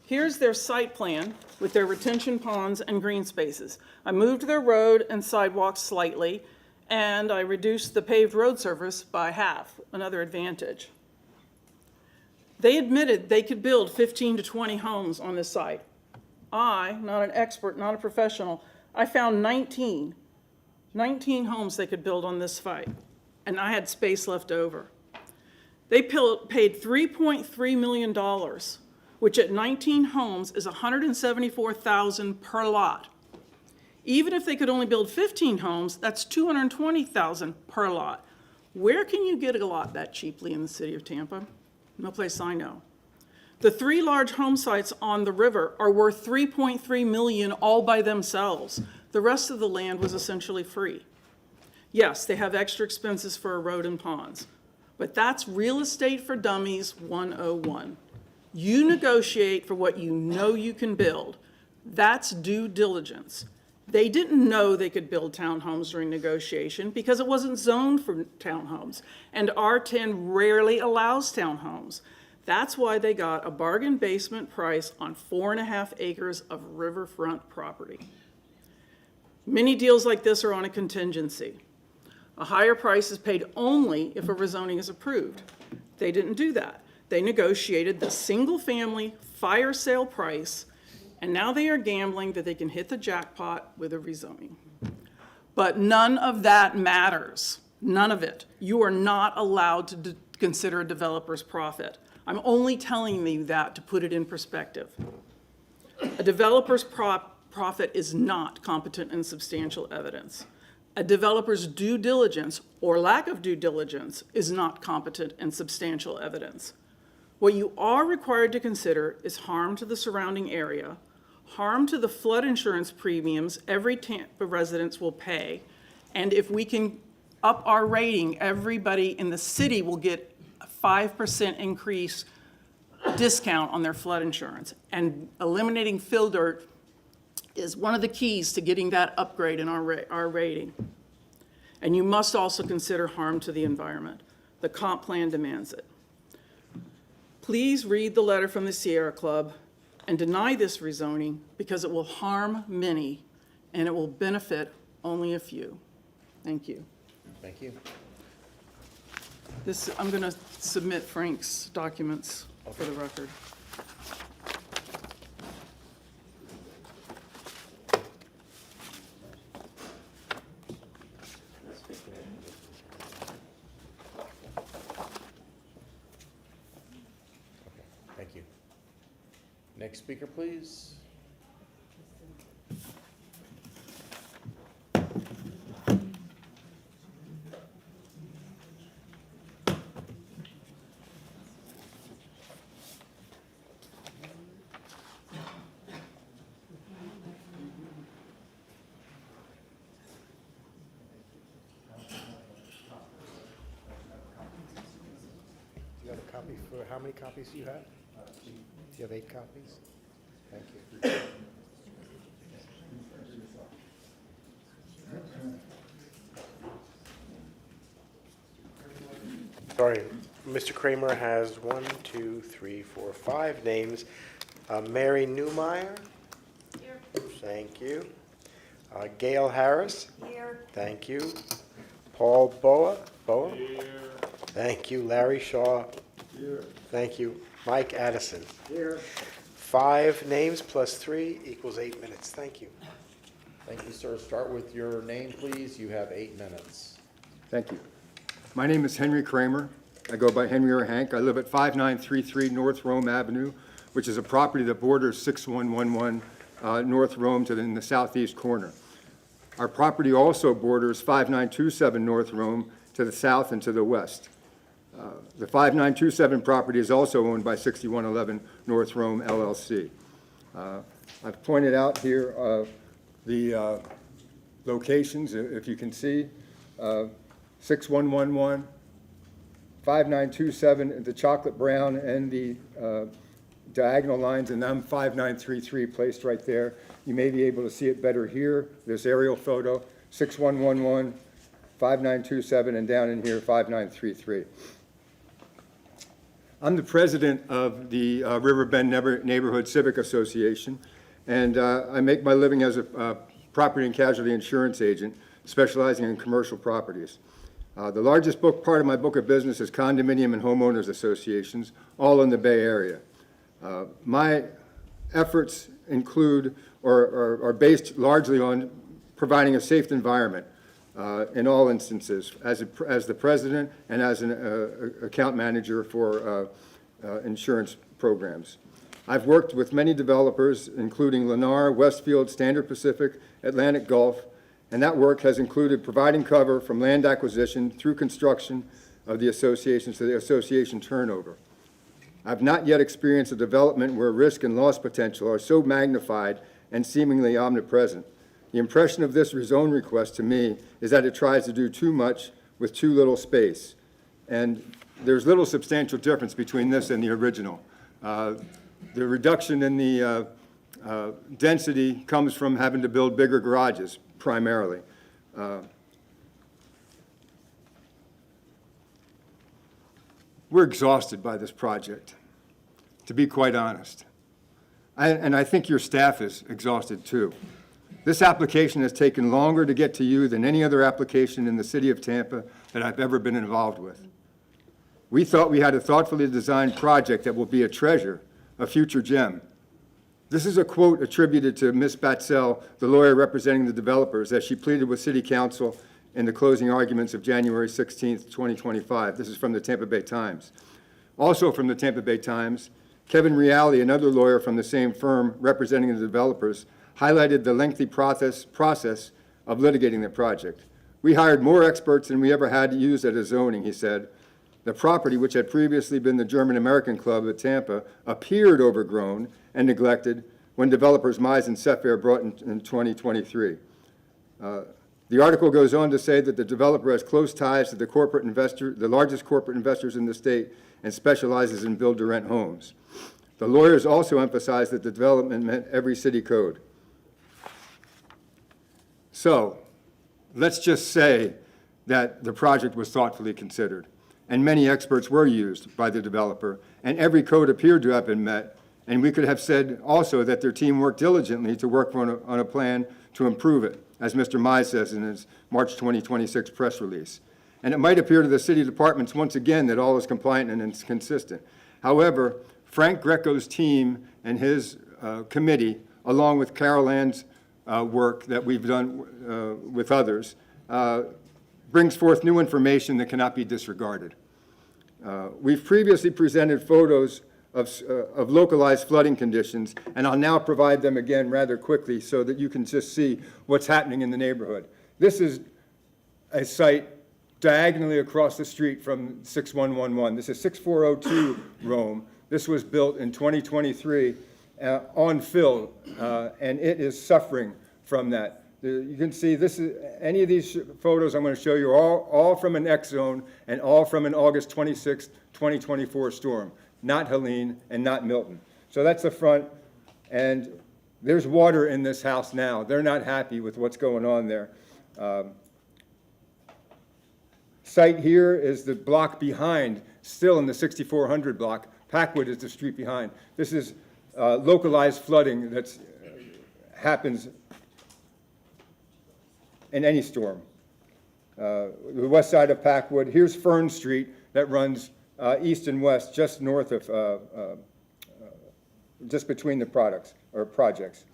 Here's their site plan with their retention ponds and green spaces. I moved their road and sidewalks slightly, and I reduced the paved road surface by half, another advantage. They admitted they could build 15 to 20 homes on this site. I, not an expert, not a professional, I found 19 homes they could build on this site, and I had space left over. They paid $3.3 million, which at 19 homes is $174,000 per lot. Even if they could only build 15 homes, that's $220,000 per lot. Where can you get a lot that cheaply in the city of Tampa? No place I know. The 3 large home sites on the river are worth $3.3 million all by themselves. The rest of the land was essentially free. Yes, they have extra expenses for a road and ponds, but that's real estate for dummies 101. You negotiate for what you know you can build. That's due diligence. They didn't know they could build townhomes during negotiation because it wasn't zoned for townhomes, and R10 rarely allows townhomes. That's why they got a bargain basement price on 4.5 acres of riverfront property. Many deals like this are on a contingency. A higher price is paid only if a rezoning is approved. They didn't do that. They negotiated the single-family fire sale price, and now they are gambling that they can hit the jackpot with a rezoning. But none of that matters. None of it. You are not allowed to consider a developer's profit. I'm only telling you that to put it in perspective. A developer's profit is not competent and substantial evidence. A developer's due diligence or lack of due diligence is not competent and substantial evidence. What you are required to consider is harm to the surrounding area, harm to the flood insurance premiums every Tampa residents will pay, and if we can up our rating, everybody in the city will get a 5% increase discount on their flood insurance. And eliminating fill dirt is one of the keys to getting that upgrade in our rating. And you must also consider harm to the environment. The comp plan demands it. Please read the letter from the Sierra Club and deny this rezoning because it will harm many and it will benefit only a few. Thank you. Thank you. I'm going to submit Frank's documents for the record. Thank you. Next speaker, please. Do you have a copy for, how many copies do you have? Do you have 8 copies? Thank you. Sorry, Mr. Kramer has 1, 2, 3, 4, 5 names. Mary Newmeyer? Here. Thank you. Gail Harris? Here. Thank you. Paul Boa? Here. Thank you. Larry Shaw? Here. Thank you. Mike Addison? Here. 5 names plus 3 equals 8 minutes. Thank you. Thank you, sir. Start with your name, please. You have 8 minutes. Thank you. My name is Henry Kramer. I go by Henry or Hank. I live at 5933 North Rome Avenue, which is a property that borders 6111 North Rome in the southeast corner. Our property also borders 5927 North Rome to the south and to the west. The 5927 property is also owned by 6111 North Rome LLC. I've pointed out here the locations, if you can see. 6111, 5927, the chocolate brown and the diagonal lines, and then 5933 placed right there. You may be able to see it better here, this aerial photo, 6111, 5927, and down in here, 5933. I'm the president of the Riverbend Neighborhood Civic Association, and I make my living as a property and casualty insurance agent, specializing in commercial properties. The largest part of my book of business is condominium and homeowners associations, all in the Bay Area. My efforts include or are based largely on providing a safe environment in all instances, as the president and as an account manager for insurance programs. I've worked with many developers, including Lennar, Westfield, Standard Pacific, Atlantic Gulf, and that work has included providing cover from land acquisition through construction of the associations to the association turnover. I've not yet experienced a development where risk and loss potential are so magnified and seemingly omnipresent. The impression of this rezone request to me is that it tries to do too much with too little space. And there's little substantial difference between this and the original. The reduction in the density comes from having to build bigger garages, primarily. We're exhausted by this project, to be quite honest. And I think your staff is exhausted too. This application has taken longer to get to you than any other application in the city of Tampa that I've ever been involved with. We thought we had a thoughtfully designed project that will be a treasure, a future gem. This is a quote attributed to Ms. Batzell, the lawyer representing the developers, as she pleaded with City Council in the closing arguments of January 16th, 2025. This is from the Tampa Bay Times. Also from the Tampa Bay Times, Kevin Reale, another lawyer from the same firm representing the developers, highlighted the lengthy process of litigating the project. We hired more experts than we ever had used at a zoning, he said. The property, which had previously been the German-American Club at Tampa, appeared overgrown and neglected when developers Mize and Sefair brought in 2023. The article goes on to say that the developer has close ties to the largest corporate investors in the state, and specializes in build-to-rent homes. The lawyers also emphasized that the development met every city code. So, let's just say that the project was thoughtfully considered, and many experts were used by the developer, and every code appeared to have been met, and we could have said also that their team worked diligently to work on a plan to improve it, as Mr. Mize says in his March 2026 press release. And it might appear to the city departments once again that all is compliant and consistent. However, Frank Greco's team and his committee, along with Carol Ann's work that we've done with others, brings forth new information that cannot be disregarded. We've previously presented photos of localized flooding conditions, and I'll now provide them again rather quickly so that you can just see what's happening in the neighborhood. This is a site diagonally across the street from 6111. This is 6402 Rome. This was built in 2023 on fill, and it is suffering from that. You can see this is any of these photos I'm going to show you are all from an X zone and all from an August 26, 2024 storm, not Helene and not Milton. So that's the front, and there's water in this house now. They're not happy with what's going on there. Site here is the block behind, still in the 6400 block. Packwood is the street behind. This is localized flooding that happens in any storm. The west side of Packwood. Here's Fern Street that runs east and west, just north of, just between the projects.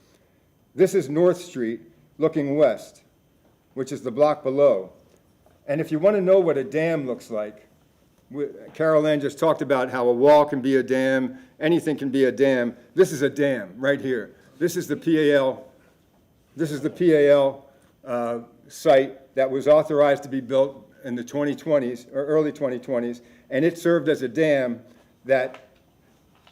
This is North Street looking west, which is the block below. And if you want to know what a dam looks like, Carol Ann just talked about how a wall can be a dam, anything can be a dam. This is a dam right here. This is the PAL. This is the PAL site that was authorized to be built in the 2020s or early 2020s, and it served as a dam that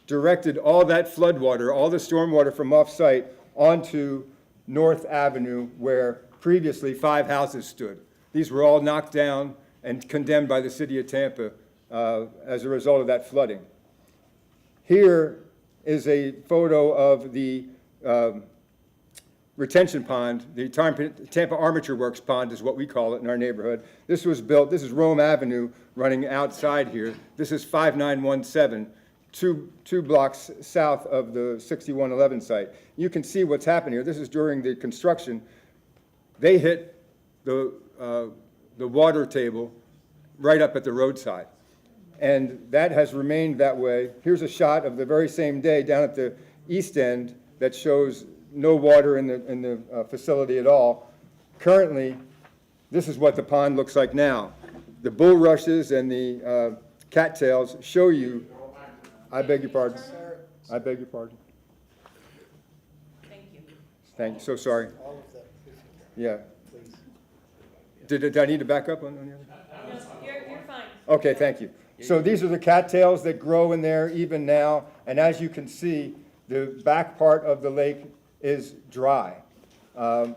directed all that floodwater, all the stormwater from off-site onto North Avenue, where previously 5 houses stood. These were all knocked down and condemned by the city of Tampa as a result of that flooding. Here is a photo of the retention pond. The Tampa Armature Works pond is what we call it in our neighborhood. This was built, this is Rome Avenue running outside here. This is 5917, two blocks south of the 6111 site. You can see what's happened here. This is during the construction. They hit the water table right up at the roadside. And that has remained that way. Here's a shot of the very same day down at the east end that shows no water in the facility at all. Currently, this is what the pond looks like now. The bulrushes and the cattails show you, I beg your pardon. I beg your pardon. Thank you. Thank you, so sorry. Yeah. Did I need to back up on the other? No, you're fine. Okay, thank you. So these are the cattails that grow in there even now, and as you can see, the back part of the lake is dry. I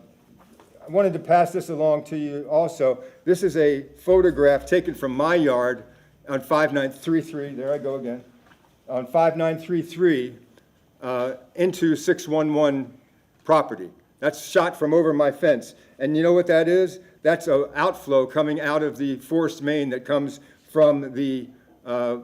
wanted to pass this along to you also. This is a photograph taken from my yard on 5933, there I go again, on 5933 into 611 property. That's shot from over my fence. And you know what that is? That's an outflow coming out of the forced main that comes from the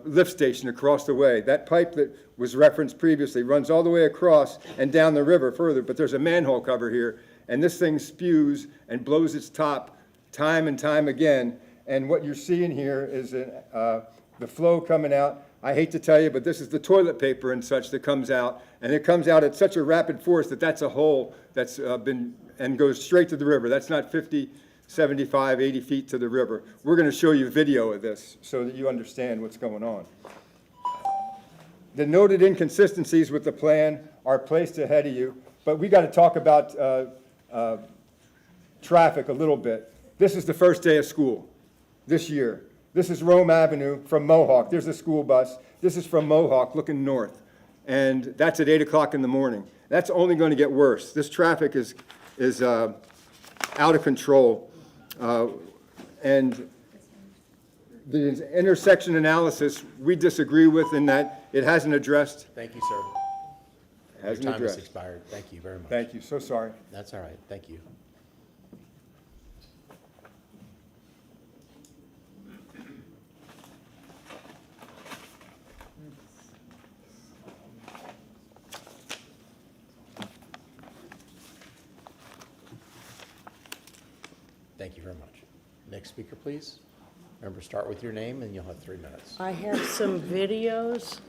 lift station across the way. That pipe that was referenced previously runs all the way across and down the river further, but there's a manhole cover here, and this thing spews and blows its top time and time again. And what you're seeing here is the flow coming out. I hate to tell you, but this is the toilet paper and such that comes out, and it comes out at such a rapid force that that's a hole that's and goes straight to the river. That's not 50, 75, 80 feet to the river. We're going to show you video of this so that you understand what's going on. The noted inconsistencies with the plan are placed ahead of you, but we got to talk about traffic a little bit. This is the first day of school this year. This is Rome Avenue from Mohawk. There's a school bus. This is from Mohawk looking north, and that's at 8 o'clock in the morning. That's only going to get worse. This traffic is out of control, and the intersection analysis we disagree with in that it hasn't addressed. Thank you, sir. Hasn't Your time has addressed. expired. Thank you very much. Thank you. So sorry. That's all right. Thank you. Thank you very much. Next speaker, please. Remember, start with your name, and you'll have 3 minutes. I have some videos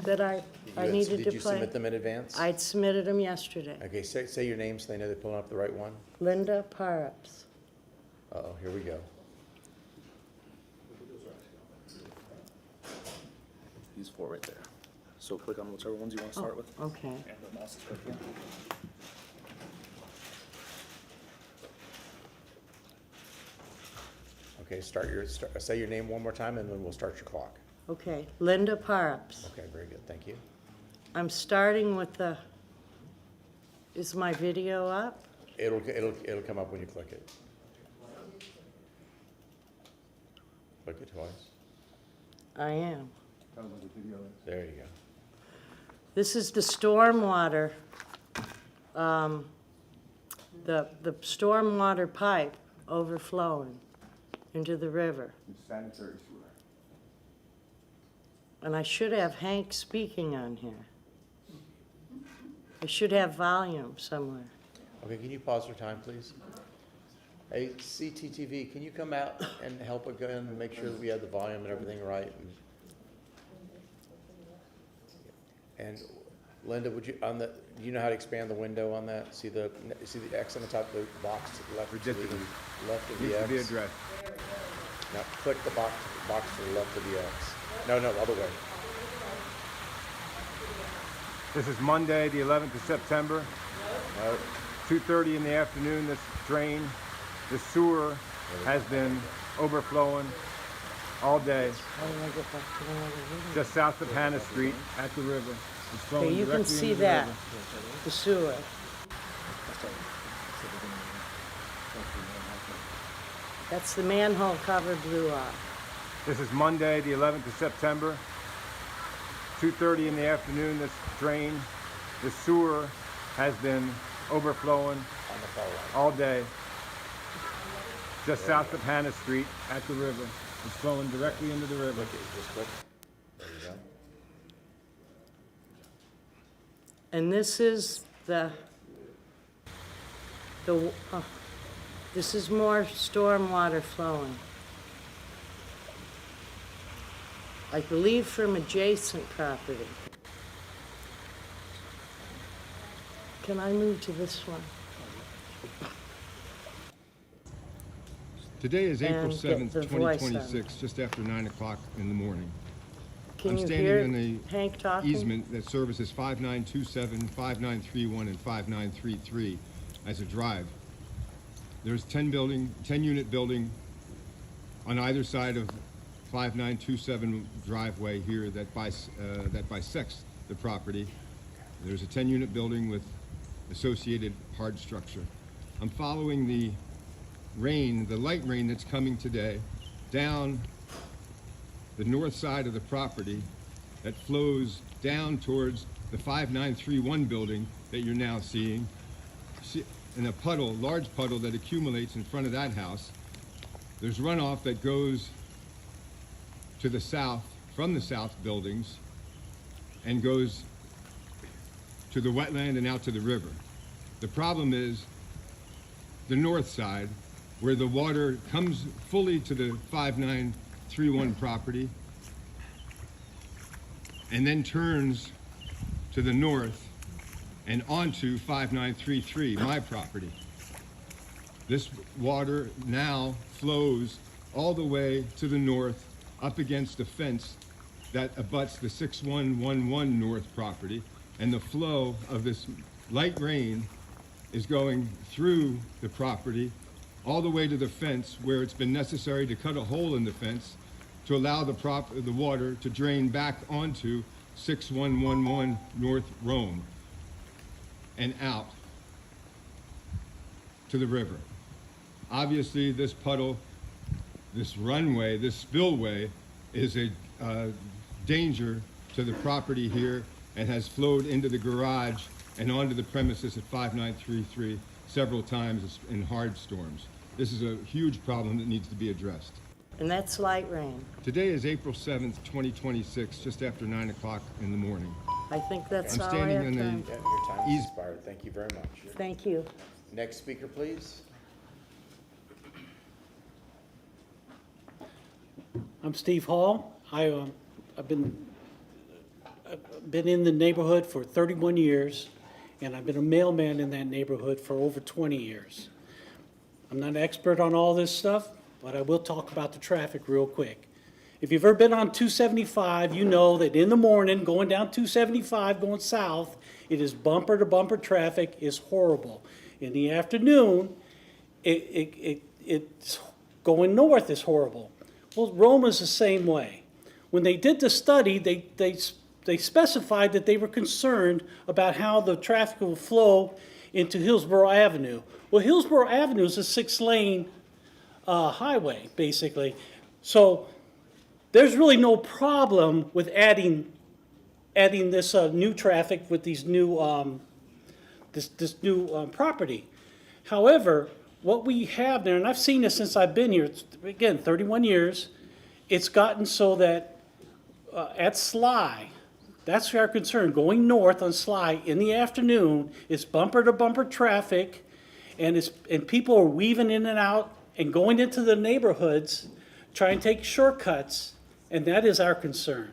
that I needed to play. Did you submit them in advance? I'd submitted them yesterday. Okay, say your name so they know they're pulling up the right one. Linda Parups. Uh-oh, here we go. These 4 right there. So click on whichever ones you want to start with. Okay. And the mouse is clicking. Okay, say your name one more time, and then we'll start your clock. Okay, Linda Parups. Okay, very good. Thank you. I'm starting with the, is my video up? It'll come up when you click it. Click it twice. I am. There you go. This is the stormwater, the stormwater pipe overflowing into the river. Sanitary sewer. And I should have Hank speaking on here. I should have volume somewhere. Okay, can you pause for time, please? Hey, CTTV, can you come out and help again and make sure that we have the volume and everything right? And Linda, would you, do you know how to expand the window on that? See the X on the top of the box to the left? Ridiculous. Left of Needs the to be X? addressed. Now click the box to the left of the X. No, other way. This is Monday, the 11th of September. 2:30 in the afternoon, this drain, the sewer has been overflowing all day. How do I get back to the other video? Just south of Hannah Street at the river. It's flowing Okay, you can directly see into the that, river. the sewer. That's the manhole cover blew off. This is Monday, the 11th of September. 2:30 in the afternoon, this drain, the sewer has been overflowing all day. Just south of Hannah Street at the river. It's flowing directly into the river. Just click. There you go. And this is this is more stormwater flowing. I believe from adjacent property. Can I move to this one? Today is April And get 7th, the voice on. 2026, just after 9 o'clock in the morning. Can I'm you standing hear in the Hank talking? easement that services 5927, 5931, and 5933 as a drive. There's 10-unit building on either side of 5927 driveway here that bisects the property. There's a 10-unit building with associated hard structure. I'm following the rain, the light rain that's coming today, down the north side of the property that flows down towards the 5931 building that you're now seeing. In a puddle, large puddle that accumulates in front of that house. There's runoff that goes to the south, from the south buildings, and goes to the wetland and out to the river. The problem is the north side, where the water comes fully to the 5931 property, and then turns to the north and onto 5933, my property. This water now flows all the way to the north up against the fence that abuts the 6111 north property, and the flow of this light rain is going through the property all the way to the fence, where it's been necessary to cut a hole in the fence to allow the water to drain back onto 6111 North Rome and out to the river. Obviously, this puddle, this runway, this spillway is a danger to the property here and has flowed into the garage and onto the premises at 5933 several times in hard storms. This is a huge problem that needs to be addressed. And that's light rain. Today is April 7th, 2026, just after 9 o'clock in the morning. I think that's I'm all I standing have in the time. Your time has expired. Thank you very much. Thank you. Next speaker, please. I'm Steve Hall. I've been in the neighborhood for 31 years, and I've been a mailman in that neighborhood for over 20 years. I'm not an expert on all this stuff, but I will talk about the traffic real quick. If you've ever been on 275, you know that in the morning, going down 275, going south, it is bumper-to-bumper traffic, is horrible. In the afternoon, it's going north is horrible. Well, Rome is the same way. When they did the study, they specified that they were concerned about how the traffic will flow into Hillsborough Avenue. Well, Hillsborough Avenue is a 6-lane highway, basically. So there's really no problem with adding this new traffic with these new this new property. However, what we have there, and I've seen this since I've been here, it's, again, 31 years, it's gotten so that at Sly, that's our concern, going north on Sly in the afternoon, it's bumper-to-bumper traffic, and people are weaving in and out and going into the neighborhoods, trying to take shortcuts, and that is our concern.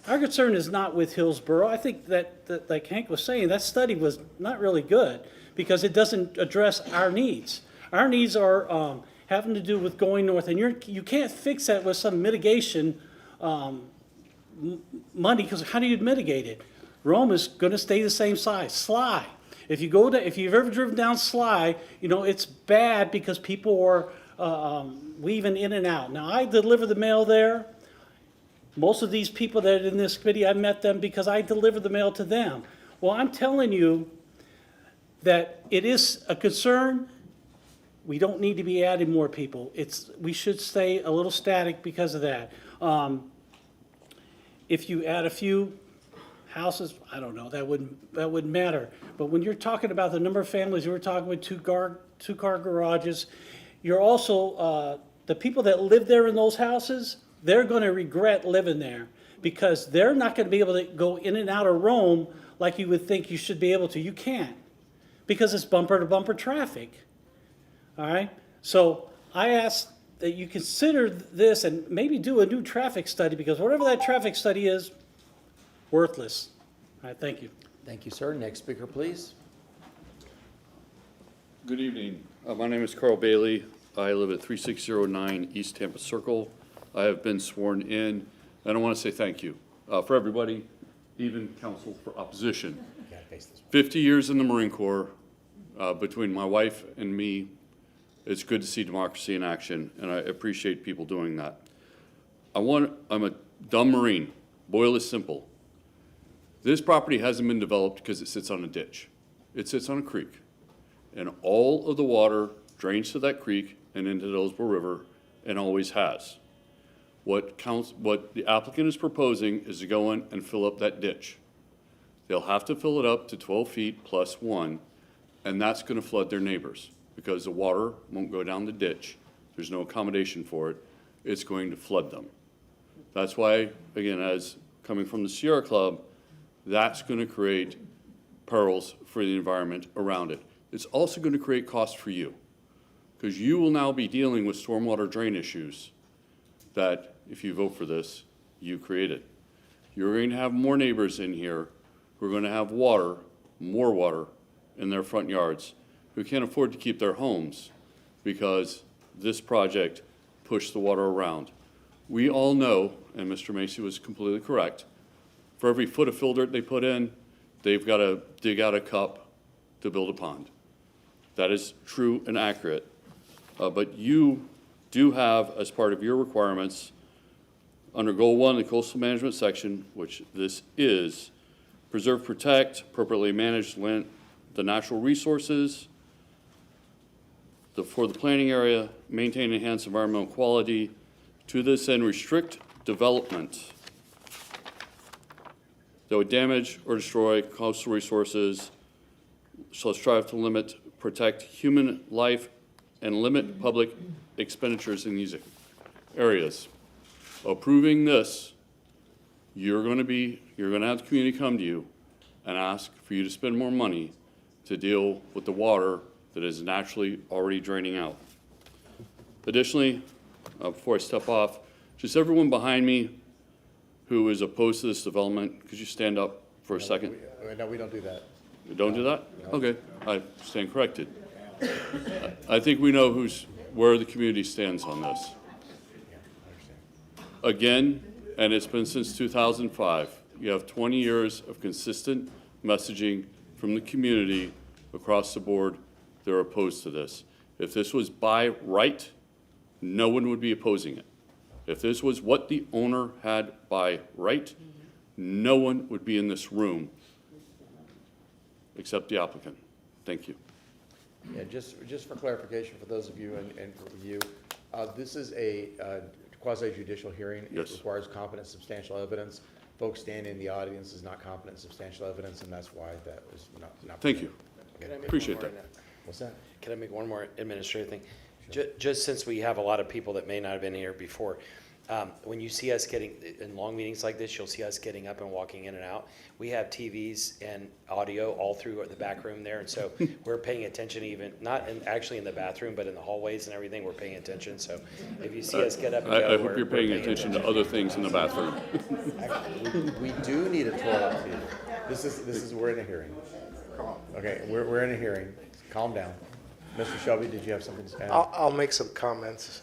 Our concern is not with Hillsborough. I think that, like Hank was saying, that study was not really good because it doesn't address our needs. Our needs are having to do with going north, and you can't fix that with some mitigation money, because how do you mitigate it? Rome is going to stay the same size. Sly. If you've ever driven down Sly, you know it's bad because people are weaving in and out. Now I deliver the mail there. Most of these people that are in this committee, I met them because I deliver the mail to them. Well, I'm telling you that it is a concern. We don't need to be adding more people. We should stay a little static because of that. If you add a few houses, I don't know, that wouldn't matter. But when you're talking about the number of families, we're talking with two-car garages. You're also the people that live there in those houses. They're going to regret living there because they're not going to be able to go in and out of Rome like you would think you should be able to. You can't because it's bumper-to-bumper traffic. All right? So I ask that you consider this and maybe do a new traffic study because whatever that traffic study is, worthless. All right, thank you. Thank you, sir. Next speaker, please. Good evening. My name is Carl Bailey. I live at 3609 East Tampa Circle. I have been sworn in, and I want to say thank you for everybody, even counsel for opposition. 50 years in the Marine Corps, between my wife and me, it's good to see democracy in action, and I appreciate people doing that. I'm a dumb Marine. Boil is simple. This property hasn't been developed because it sits on a ditch. It sits on a creek, and all of the water drains to that creek and into the Hillsborough River, and always has. What the applicant is proposing is to go in and fill up that ditch. They'll have to fill it up to 12 feet plus 1, and that's going to flood their neighbors because the water won't go down the ditch. There's no accommodation for it. It's going to flood them. That's why, again, as coming from the Sierra Club, that's going to create perils for the environment around it. It's also going to create costs for you because you will now be dealing with stormwater drain issues that, if you vote for this, you created. you're going to have more neighbors in here who are going to have water, more water, in their front yards, who can't afford to keep their homes because this project pushed the water around. We all know, and Mr. Macy was completely correct, for every foot of fill dirt they put in, they've got to dig out a cup to build a pond. That is true and accurate. But you do have, as part of your requirements, under Goal 1, the coastal management section, which this is, preserve, protect, appropriately manage the natural resources, for the planning area, maintain and enhance environmental quality, to this end restrict development that would damage or destroy coastal resources, shall strive to limit, protect human life, and limit public expenditures in these areas. Approving this, you're going to have the community come to you and ask for you to spend more money to deal with the water that is naturally already draining out. Additionally, before I step off, just everyone behind me who is opposed to this development, could you stand up for a second? No, we don't do that. You don't do that? Okay, I stand corrected. I think we know where the community stands on this. Again, and it's been since 2005, you have 20 years of consistent messaging from the community across the board. They're opposed to this. If this was by right, no one would be opposing it. If this was what the owner had by right, no one would be in this room except the applicant. Thank you. Yeah, just for clarification for those of you and for you, this is a quasi judicial hearing. Yes. It requires competent substantial evidence. Folks standing in the audience is not competent substantial evidence, and that's why that was not. Thank you. Can I make Appreciate one more that. on What's that? Can I make one more administrative thing? Just since we have a lot of people that may not have been here before, when you see us in long meetings like this, you'll see us getting up and walking in and out. We have TVs and audio all through the back room there, and so we're paying attention even, actually in the bathroom, but in the hallways and everything, we're paying attention. So if you see us get up and go, I hope you're paying attention to other things in the bathroom. We do need a toilet too. This is, we're in a hearing. Okay, we're in a hearing. Calm down. Mr. Shelby, did you have something to add? I'll make some comments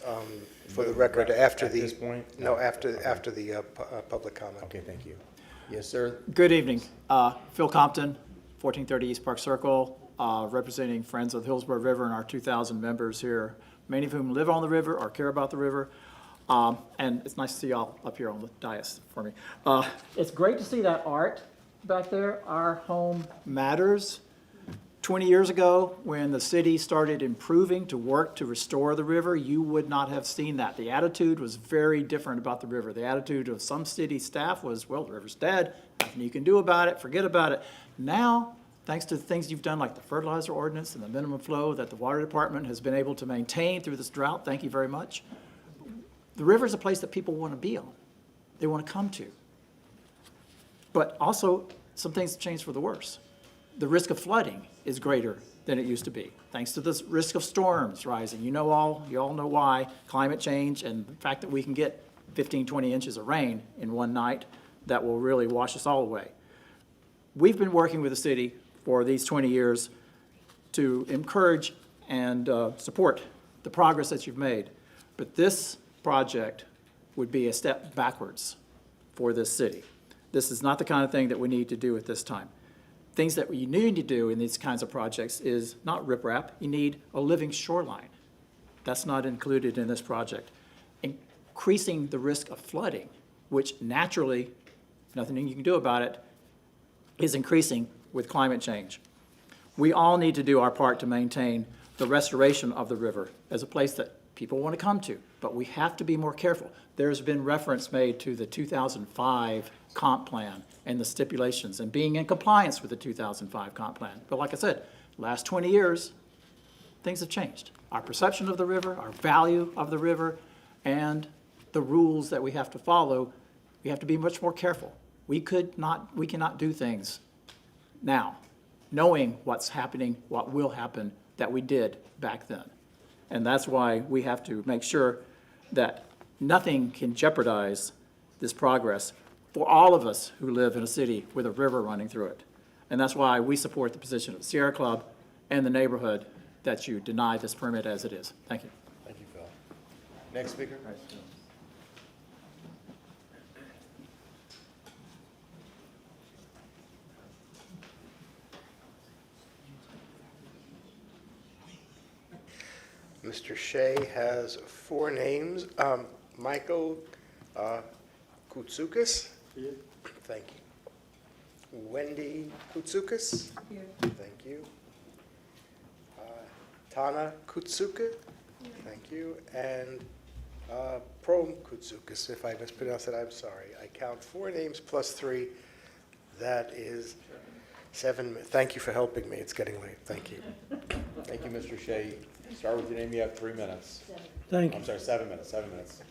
for the record after the. At this point? No, after the public comment. Okay, thank you. Yes, sir. Good evening. Phil Compton, 1430 East Park Circle, representing Friends of the Hillsborough River and our 2,000 members here, many of whom live on the river or care about the river. And it's nice to see y'all up here on the dais for me. It's great to see that art back there. Our home matters. 20 years ago, when the city started improving to work to restore the river, you would not have seen that. The attitude was very different about the river. The attitude of some city staff was, well, the river's dead, nothing you can do about it, forget about it. Now, thanks to the things you've done like the fertilizer ordinance and the minimum flow that the water department has been able to maintain through this drought, thank you very much. The river is a place that people want to be on. They want to come to. But also, some things have changed for the worse. The risk of flooding is greater than it used to be, thanks to the risk of storms rising. You all know why. Climate change and the fact that we can get 15, 20 inches of rain in one night that will really wash us all away. We've been working with the city for these 20 years to encourage and support the progress that you've made. But this project would be a step backwards for this city. This is not the kind of thing that we need to do at this time. Things that you need to do in these kinds of projects is not riprap. You need a living shoreline. That's not included in this project. Increasing the risk of flooding, which naturally, nothing you can do about it, is increasing with climate change. We all need to do our part to maintain the restoration of the river as a place that people want to come to, but we have to be more careful. There's been reference made to the 2005 comp plan and the stipulations and being in compliance with the 2005 comp plan. But like I said, last 20 years, things have changed. Our perception of the river, our value of the river, and the rules that we have to follow, we have to be much more careful. We cannot do things now, knowing what's happening, what will happen, that we did back then. And that's why we have to make sure that nothing can jeopardize this progress for all of us who live in a city with a river running through it. And that's why we support the position of the Sierra Club and the neighborhood that you deny this permit as it is. Thank you. Thank you, Phil. Next speaker? Mr. Shea has 4 names. Michael Koutsoukis? Here. Thank you. Wendy Koutsoukis? Here. Thank you. Tana Koutsuka? Thank you. And Prom Koutsoukis, if I mispronounced it, I'm sorry. I count 4 names plus 3. That is 7. Thank you for helping me. It's getting late. Thank you. Thank you, Mr. Shea. Start with your name. You have 3 minutes. Thank you. I'm sorry, 7 minutes, 7 minutes.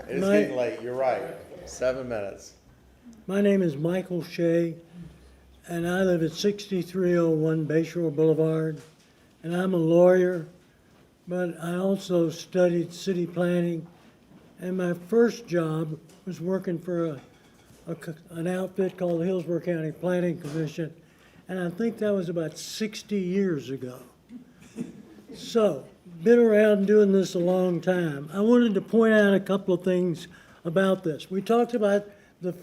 It is getting late. You're right. 7 minutes. My name is Michael Shea, and I live at 6301 Bayshore Boulevard, and I'm a lawyer, but I also studied city planning, and my first job was working for an outfit called the Hillsborough County Planning Commission, and I think that was about 60 years ago. So, been around doing this a long time. I wanted to point out a couple of things about this. We talked about the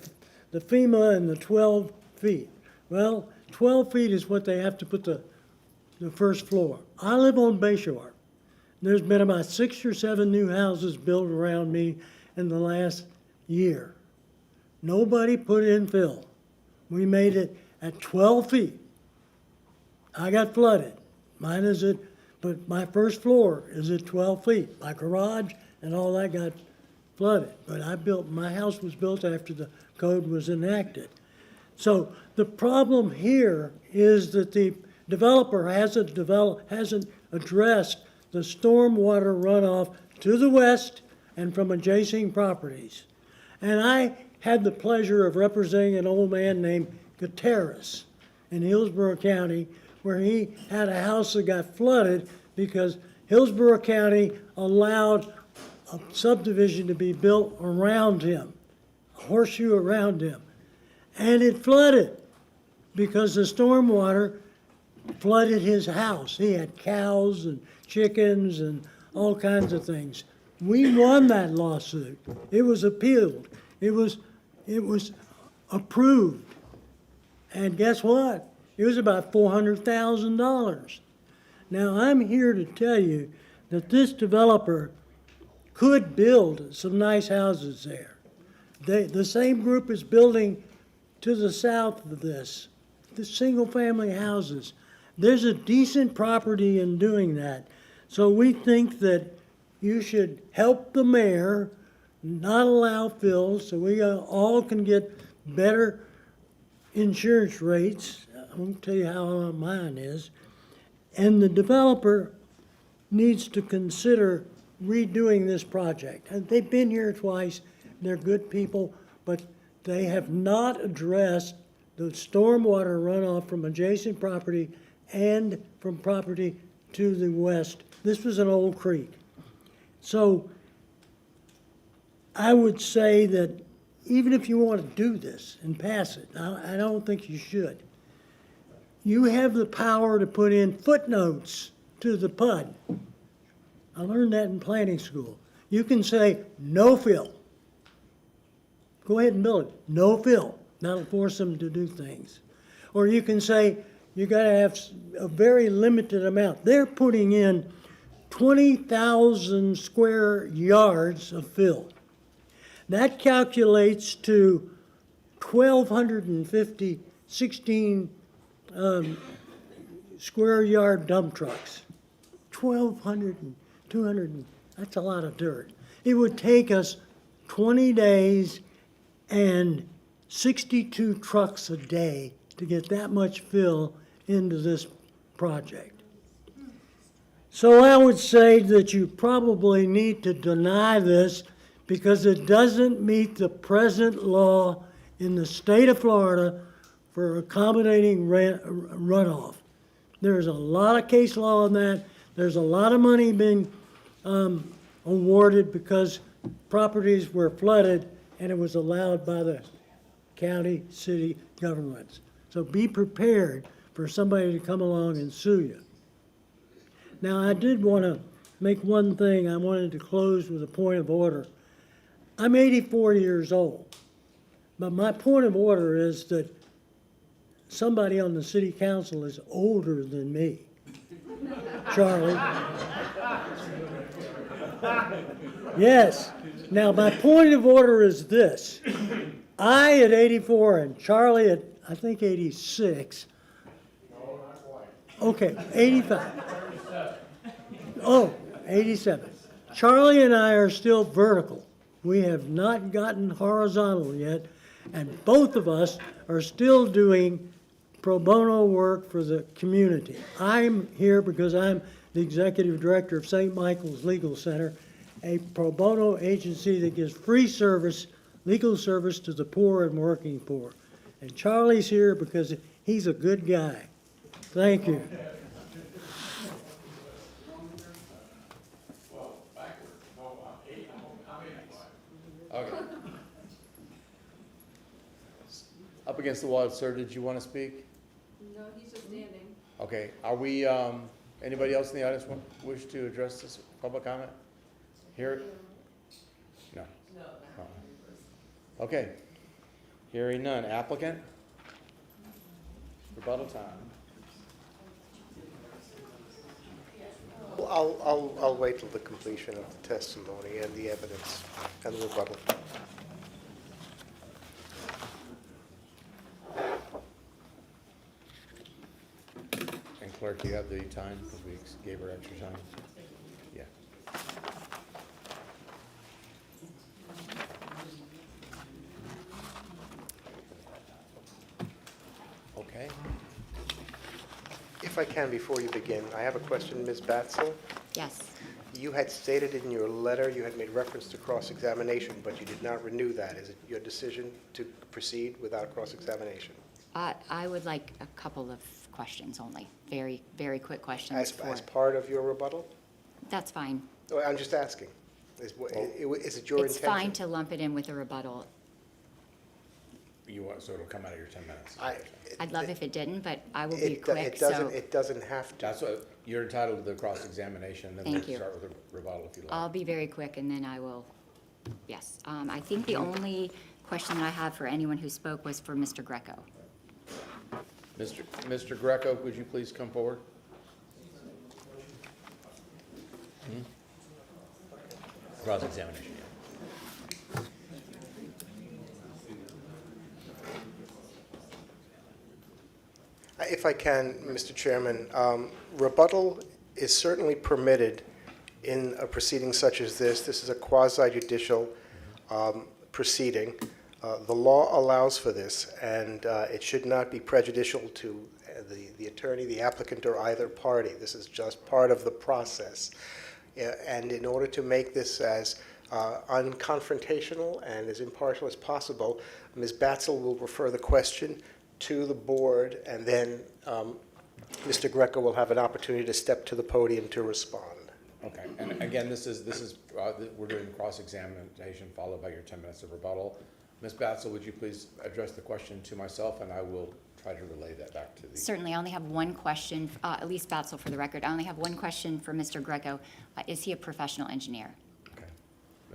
FEMA and the 12 feet. Well, 12 feet is what they have to put the first floor. I live on Bayshore. There's been about 6 or 7 new houses built around me in the last year. Nobody put in fill. We made it at 12 feet. I got flooded. Mine is at, but my first floor is at 12 feet. My garage and all that got flooded. But my house was built after the code was enacted. So the problem here is that the developer hasn't addressed the stormwater runoff to the west and from adjacent properties. And I had the pleasure of representing an old man named Gutierrez in Hillsborough County, where he had a house that got flooded because Hillsborough County allowed a subdivision to be built around him, a horseshoe around him. And it flooded because the stormwater flooded his house. He had cows and chickens and all kinds of things. We won that lawsuit. It was appealed. It was approved. And guess what? It was about $400,000. Now, I'm here to tell you that this developer could build some nice houses there. The same group is building to the south of this, the single-family houses. There's a decent property in doing that. So we think that you should help the mayor not allow fill so we all can get better insurance rates. I won't tell you how mine is. And the developer needs to consider redoing this project. And they've been here twice. They're good people, but they have not addressed the stormwater runoff from adjacent property and from property to the west. This was an old creek. So I would say that even if you want to do this and pass it, I don't think you should. You have the power to put in footnotes to the PUD. I learned that in planning school. You can say, no fill. Go ahead and build it. No fill. That'll force them to do things. Or you can say, you got to have a very limited amount. They're putting in 20,000 square yards of fill. That calculates to 1,250 16 square yard dump trucks. 1,200 and 200, that's a lot of dirt. It would take us 20 days and 62 trucks a day to get that much fill into this project. So I would say that you probably need to deny this because it doesn't meet the present law in the state of Florida for accommodating runoff. There's a lot of case law on that. There's a lot of money being awarded because properties were flooded and it was allowed by the county, city governments. So be prepared for somebody to come along and sue you. Now, I did want to make one thing. I wanted to close with a point of order. I'm 84 years old, but my point of order is that somebody on the city council is older than me. Charlie. Yes. Now, my point of order is this. I at 84 and Charlie at, I think, 86. Okay, 85. Oh, 87. Charlie and I are still vertical. We have not gotten horizontal yet, and both of us are still doing pro bono work for the community. I'm here because I'm the executive director of St. Michael's Legal Center, a pro bono agency that gives free service, legal service to the poor and working poor. And Charlie's here because he's a good guy. Thank you. Okay. Up against the wall, sir, did you want to speak? No, he's just standing. Okay, are we, anybody else in the audience wish to address this public comment? Here? No. Okay. Hearing none. Applicant? Rebuttal time. I'll wait till the completion of the testimony and the evidence and the rebuttal. And clerk, you have the time, because we gave her extra time? Yeah. Okay. If I can, before you begin, I have a question, Ms. Batzel. Yes. You had stated in your letter, you had made reference to cross-examination, but you did not renew that. Is it your decision to proceed without cross-examination? I would like a couple of questions only, very, very quick questions. As part of your rebuttal? That's fine. Oh, I'm just asking. Is it your intention? It's fine to lump it in with a rebuttal. You want, so it'll come out of your 10 minutes? I'd love if it didn't, but I will be It quick, it doesn't have to. That's what, you're entitled to the cross-examination, then Thank we'll you. start with a rebuttal if you like. I'll be very quick, and then I will, yes. I think the only question that I have for anyone who spoke was for Mr. Greco. Mr. Greco, could you please come forward? Cross-examination, yeah. If I can, Mr. Chairman, rebuttal is certainly permitted in a proceeding such as this. This is a quasi-judicial proceeding. The law allows for this, and it should not be prejudicial to the attorney, the applicant, or either party. This is just part of the process. And in order to make this as unconfrontational and as impartial as possible, Ms. Batzel will refer the question to the board, and then Mr. Greco will have an opportunity to step to the podium to respond. Okay, and again, this is we're doing cross-examination followed by your 10 minutes of rebuttal. Ms. Batzel, would you please address the question to myself, and I will try to relay that back to the... Certainly, I only have one question, Elise Batzel for the record. I only have one question for Mr. Greco. Is he a professional engineer? Okay.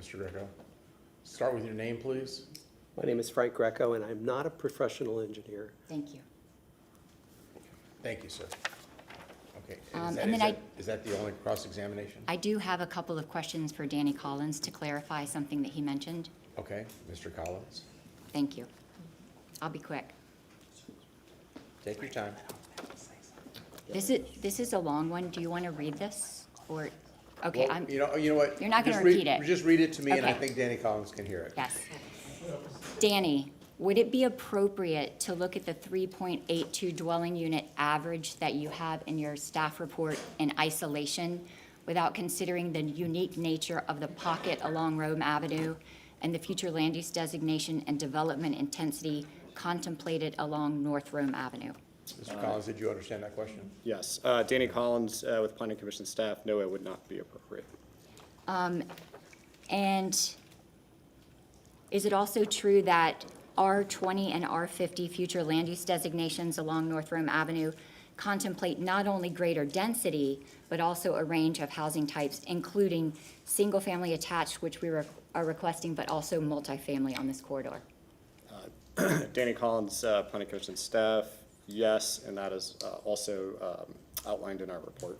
Mr. Greco, start with your name, please. My name is Frank Greco, and I'm not a professional engineer. Thank you. Thank you, sir. Okay. And then Is that the only cross-examination? I do have a couple of questions for Danny Collins to clarify something that he mentioned. Okay, Mr. Collins, Thank you. I'll be quick. take your time. This is a long one. Do you want to read this? Or, okay, Well, you know what? You're not gonna Just repeat it. Just read it to me, and I Okay. think Danny Collins can hear it. Yes. Danny, would it be appropriate to look at the 3.82 dwelling unit average that you have in your staff report in isolation without considering the unique nature of the pocket along Rome Avenue and the future land use designation and development intensity contemplated along North Rome Avenue? Mr. Collins, did you understand that question? Yes. Danny Collins with Planning Commission staff, no, it would not be appropriate. And is it also true that R20 and R50 future land use designations along North Rome Avenue contemplate not only greater density, but also a range of housing types, including single-family attached, which we are requesting, but also multifamily on this corridor. Danny Collins, Planning Commission staff, yes, and that is also outlined in our report.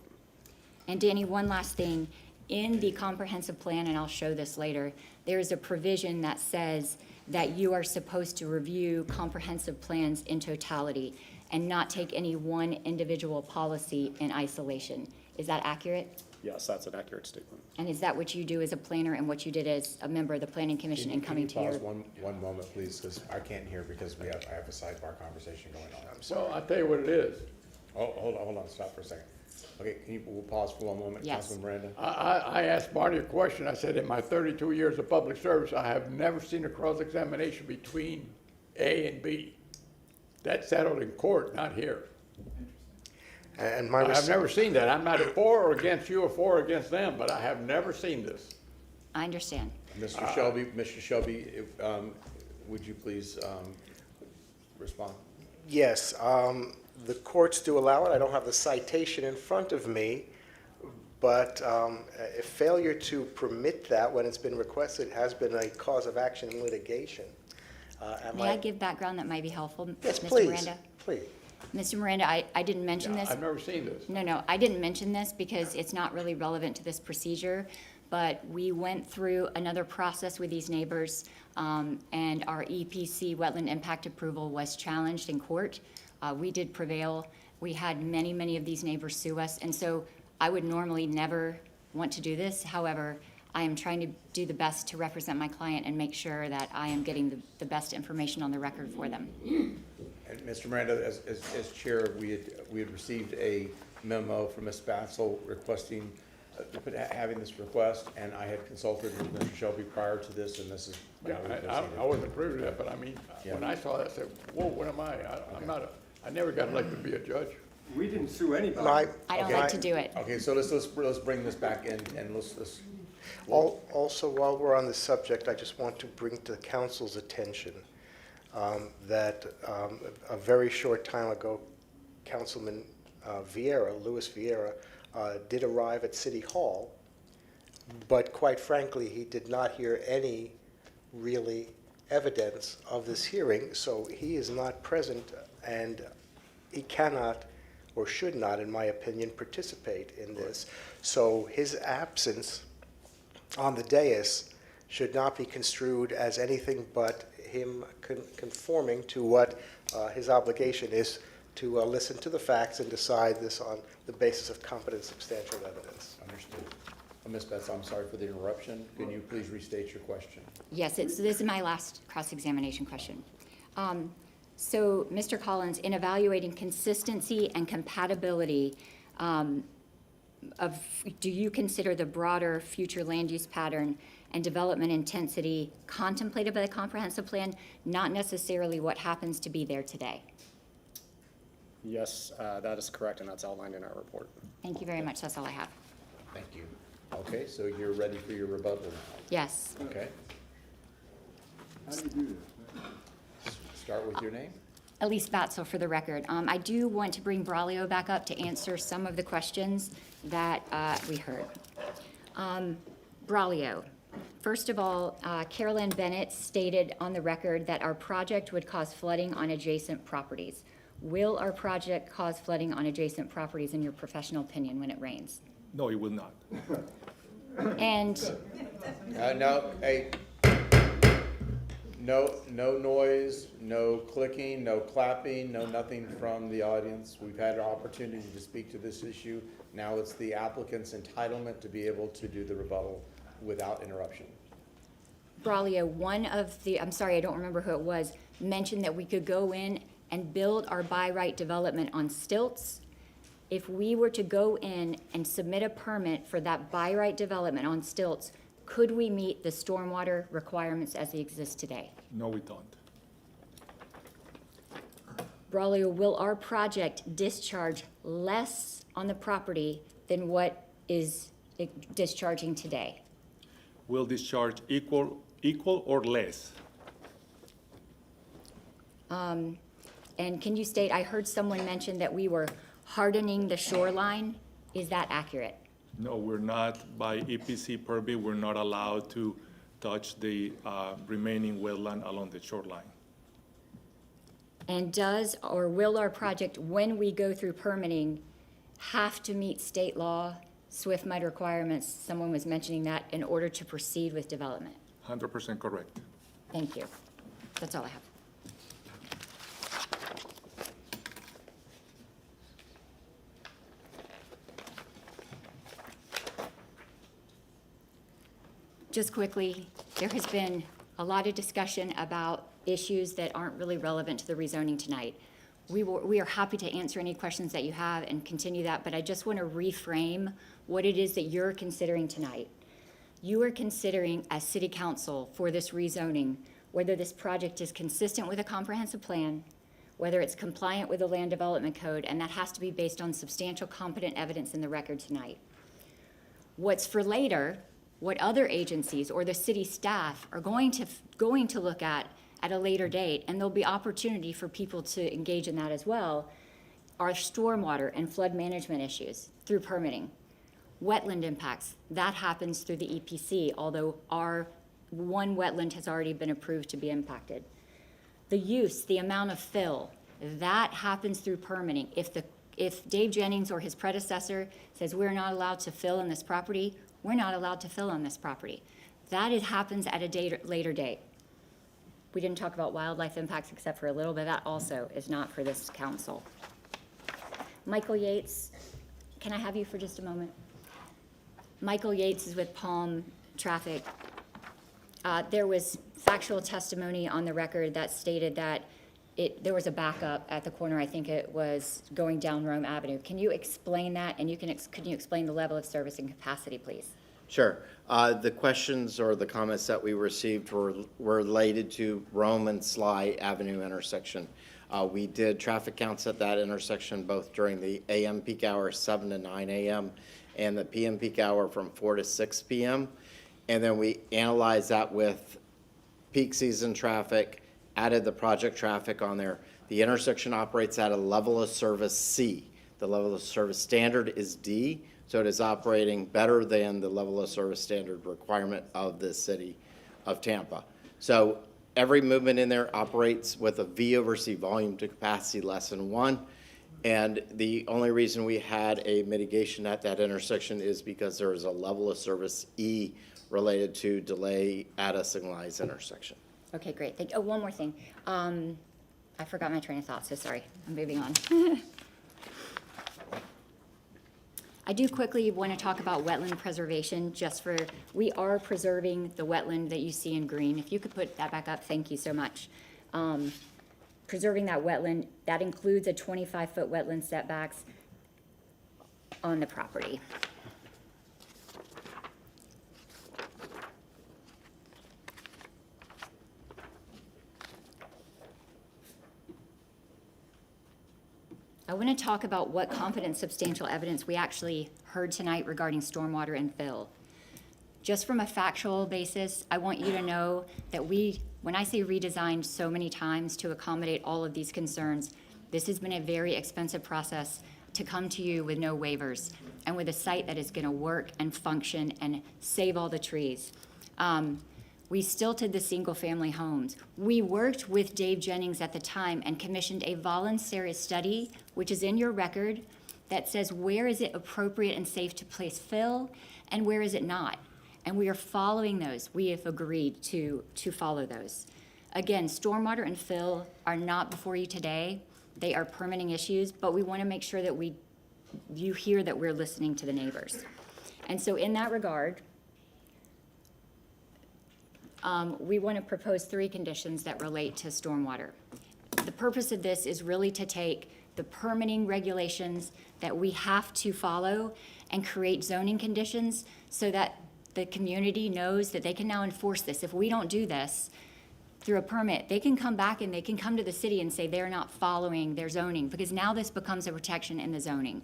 And Danny, one last thing. In the comprehensive plan, and I'll show this later, there is a provision that says that you are supposed to review comprehensive plans in totality and not take any one individual policy in isolation. Is that accurate? Yes, that's an accurate statement. And is that what you do as a planner and what you did as a member of the Planning Commission and coming to your? Can you pause one moment, please, because I can't hear because I have a sidebar conversation going on. So I'll tell you what it is. Oh, hold on, stop for a second. Okay, we'll pause for one moment, Yes. Councilman Miranda. I asked Marty a question. I said, in my 32 years of public service, I have never seen a cross-examination between A and B. That's settled in court, not here. And I've never seen that. I'm not for or against you or for or against them, but I have never seen this. I understand. Mr. Shelby, would you please respond? Yes, the courts do allow it. I don't have the citation in front of me, but a failure to permit that when it's been requested has been a cause of action in litigation. May I give background that might be helpful, Yes, Mr. please, Miranda? please. Mr. Miranda, I didn't mention this. I've never seen this. No, I didn't mention this because it's not really relevant to this procedure, but we went through another process with these neighbors, and our EPC wetland impact approval was challenged in court. We did prevail. We had many of these neighbors sue us, and so I would normally never want to do this. However, I am trying to do the best to represent my client and make sure that I am getting the best information on the record for them. And Mr. Miranda, as chair, we had received a memo from Ms. Batzel requesting, having this request, and I had consulted with Mr. Shelby prior to this, and this is Yeah, how we proceeded. I wasn't approved of that, but I mean, when I saw that, I said, whoa, what am I? I never got elected to be a judge. We didn't sue anybody. I don't like to do it. Okay, so let's bring this back in, and let's. Also, while we're on the subject, I just want to bring to the council's attention that a very short time ago, Councilman Louis Vieira, did arrive at City Hall, but quite frankly, he did not hear any really evidence of this hearing, so he is not present, and he cannot or should not, in my opinion, participate in this. So his absence on the dais should not be construed as anything but him conforming to what his obligation is to listen to the facts and decide this on the basis of competent substantial evidence. Understood. Ms. Betts, I'm sorry for the interruption. Can you please restate your question? This is my last cross-examination question. So, Mr. Collins, in evaluating consistency and compatibility do you consider the broader future land use pattern and development intensity contemplated by the comprehensive plan, not necessarily what happens to be there today? Yes, that is correct, and that's outlined in our report. Thank you very much. That's all I have. Thank you. Okay, so you're ready for your rebuttal now? Yes. Okay. How do you do this? Start with your name. Elise Batzel, for the record. I do want to bring Braulio back up to answer some of the questions that we heard. Braulio, first of all, Carol Ann Bennett stated on the record that our project would cause flooding on adjacent properties. Will our project cause flooding on adjacent properties in your professional opinion when it rains? No, it will not. And No, hey, no noise, no clicking, no clapping, no nothing from the audience. We've had an opportunity to speak to this issue. Now it's the applicant's entitlement to be able to do the rebuttal without interruption. Braulio, one of the, I'm sorry, I don't remember who it was, mentioned that we could go in and build our by right development on stilts. If we were to go in and submit a permit for that by right development on stilts, could we meet the stormwater requirements as they exist today? No, we don't. Braulio, will our project discharge less on the property than what is discharging today? Will discharge equal or less? And can you state, I heard someone mention that we were hardening the shoreline. Is that accurate? No, we're not, by EPC permit, we're not allowed to touch the remaining wetland along the shoreline. And does or will our project, when we go through permitting, have to meet state law, SWIFT mud requirements? Someone was mentioning that in order to proceed with development. 100% correct. Thank you. That's all I have. Just quickly, there has been a lot of discussion about issues that aren't really relevant to the rezoning tonight. We are happy to answer any questions that you have and continue that, but I just want to reframe what it is that you're considering tonight. You are considering as city council for this rezoning, whether this project is consistent with a comprehensive plan, whether it's compliant with the land development code, and that has to be based on substantial competent evidence in the record tonight. What's for later, what other agencies or the city staff are going to look at a later date, and there'll be opportunity for people to engage in that as well, are stormwater and flood management issues through permitting. Wetland impacts, that happens through the EPC, although our one wetland has already been approved to be impacted. The use, the amount of fill, that happens through permitting. If Dave Jennings or his predecessor says we're not allowed to fill in this property, we're not allowed to fill on this property. That happens at a later date. We didn't talk about wildlife impacts except for a little bit. That also is not for this council. Michael Yates, can I have you for just a moment? Michael Yates is with Palm Traffic. There was factual testimony on the record that stated that there was a backup at the corner. I think it was going down Rome Avenue. Can you explain that? And can you explain the level of service and capacity, please? Sure. The questions or the comments that we received were related to Rome and Sly Avenue intersection. We did traffic counts at that intersection both during the AM peak hour, 7 to 9 a.m., and the PM peak hour from 4 to 6 p.m. And then we analyzed that with peak season traffic, added the project traffic on there. The intersection operates at a level of service C. The level of service standard is D, so it is operating better than the level of service standard requirement of the city of Tampa. So every movement in there operates with a V over C, volume to capacity less than 1. And the only reason we had a mitigation at that intersection is because there is a level of service E related to delay at a signalized intersection. Okay, great. Oh, one more thing. I forgot my train of thought, so sorry. I'm moving on. I do quickly want to talk about wetland preservation, we are preserving the wetland that you see in green. If you could put that back up, thank you so much. Preserving that wetland, that includes a 25-foot wetland setbacks on the property. I want to talk about what competent substantial evidence we actually heard tonight regarding stormwater and fill. Just from a factual basis, I want you to know that when I say redesigned so many times to accommodate all of these concerns, this has been a very expensive process to come to you with no waivers and with a site that is going to work and function and save all the trees. We stilted the single-family homes. We worked with Dave Jennings at the time and commissioned a voluntary study, which is in your record, that says where is it appropriate and safe to place fill and where is it not. And we are following those. We have agreed to follow those. Again, stormwater and fill are not before you today. They are permitting issues, but we want to make sure that you hear that we're listening to the neighbors. And so in that regard, we want to propose 3 conditions that relate to stormwater. The purpose of this is really to take the permitting regulations that we have to follow and create zoning conditions so that the community knows that they can now enforce this. If we don't do this through a permit, they can come back and they can come to the city and say they're not following their zoning, because now this becomes a protection in the zoning.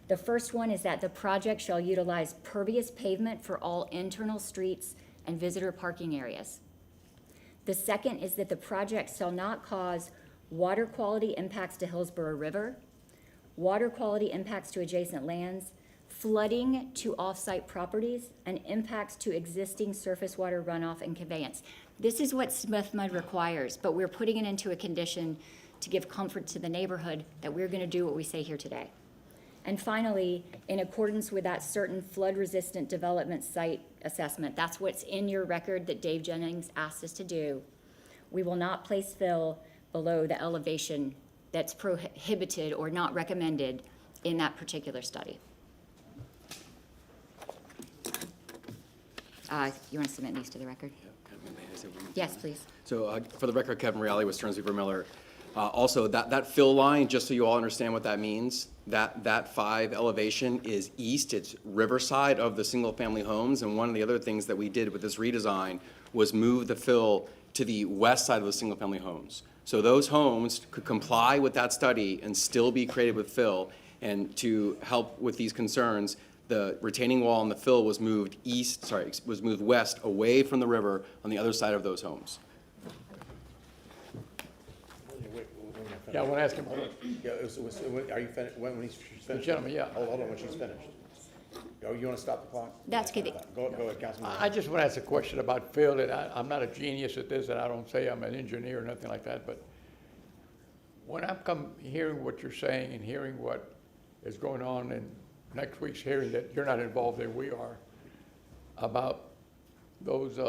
The first one is that the project shall utilize pervious pavement for all internal streets and visitor parking areas. The second is that the project shall not cause water quality impacts to Hillsborough River, water quality impacts to adjacent lands, flooding to off-site properties, and impacts to existing surface water runoff and conveyance. This is what Smith Mud requires, but we're putting it into a condition to give comfort to the neighborhood that we're gonna do what we say here today. And finally, in accordance with that certain flood-resistant development site assessment, that's what's in your record that Dave Jennings asked us to do, we will not place fill below the elevation that's prohibited or not recommended in that particular study. You want to submit these to the record? Yes, please. So for the record, Kevin Reale with Stearns Weaver Miller. Also, that fill line, just so you all understand what that means, that 5 elevation is east. It's Riverside of the single-family homes. And one of the other things that we did with this redesign was move the fill to the west side of the single-family homes. So those homes could comply with that study and still be created with fill. And to help with these concerns, the retaining wall and the fill was moved west away from the river on the other side of those homes. Yeah, I want to ask him. Yeah, are you finished, when he's finished? The gentleman, yeah. Hold on, when she's finished. Oh, you want to stop the clock? That's good. Go ahead, Councilman. I just want to ask a question about fill, and I'm not a genius at this, and I don't say I'm an engineer or nothing like that, but when I'm hearing what you're saying and hearing what is going on in next week's hearing that you're not involved in, we are, about those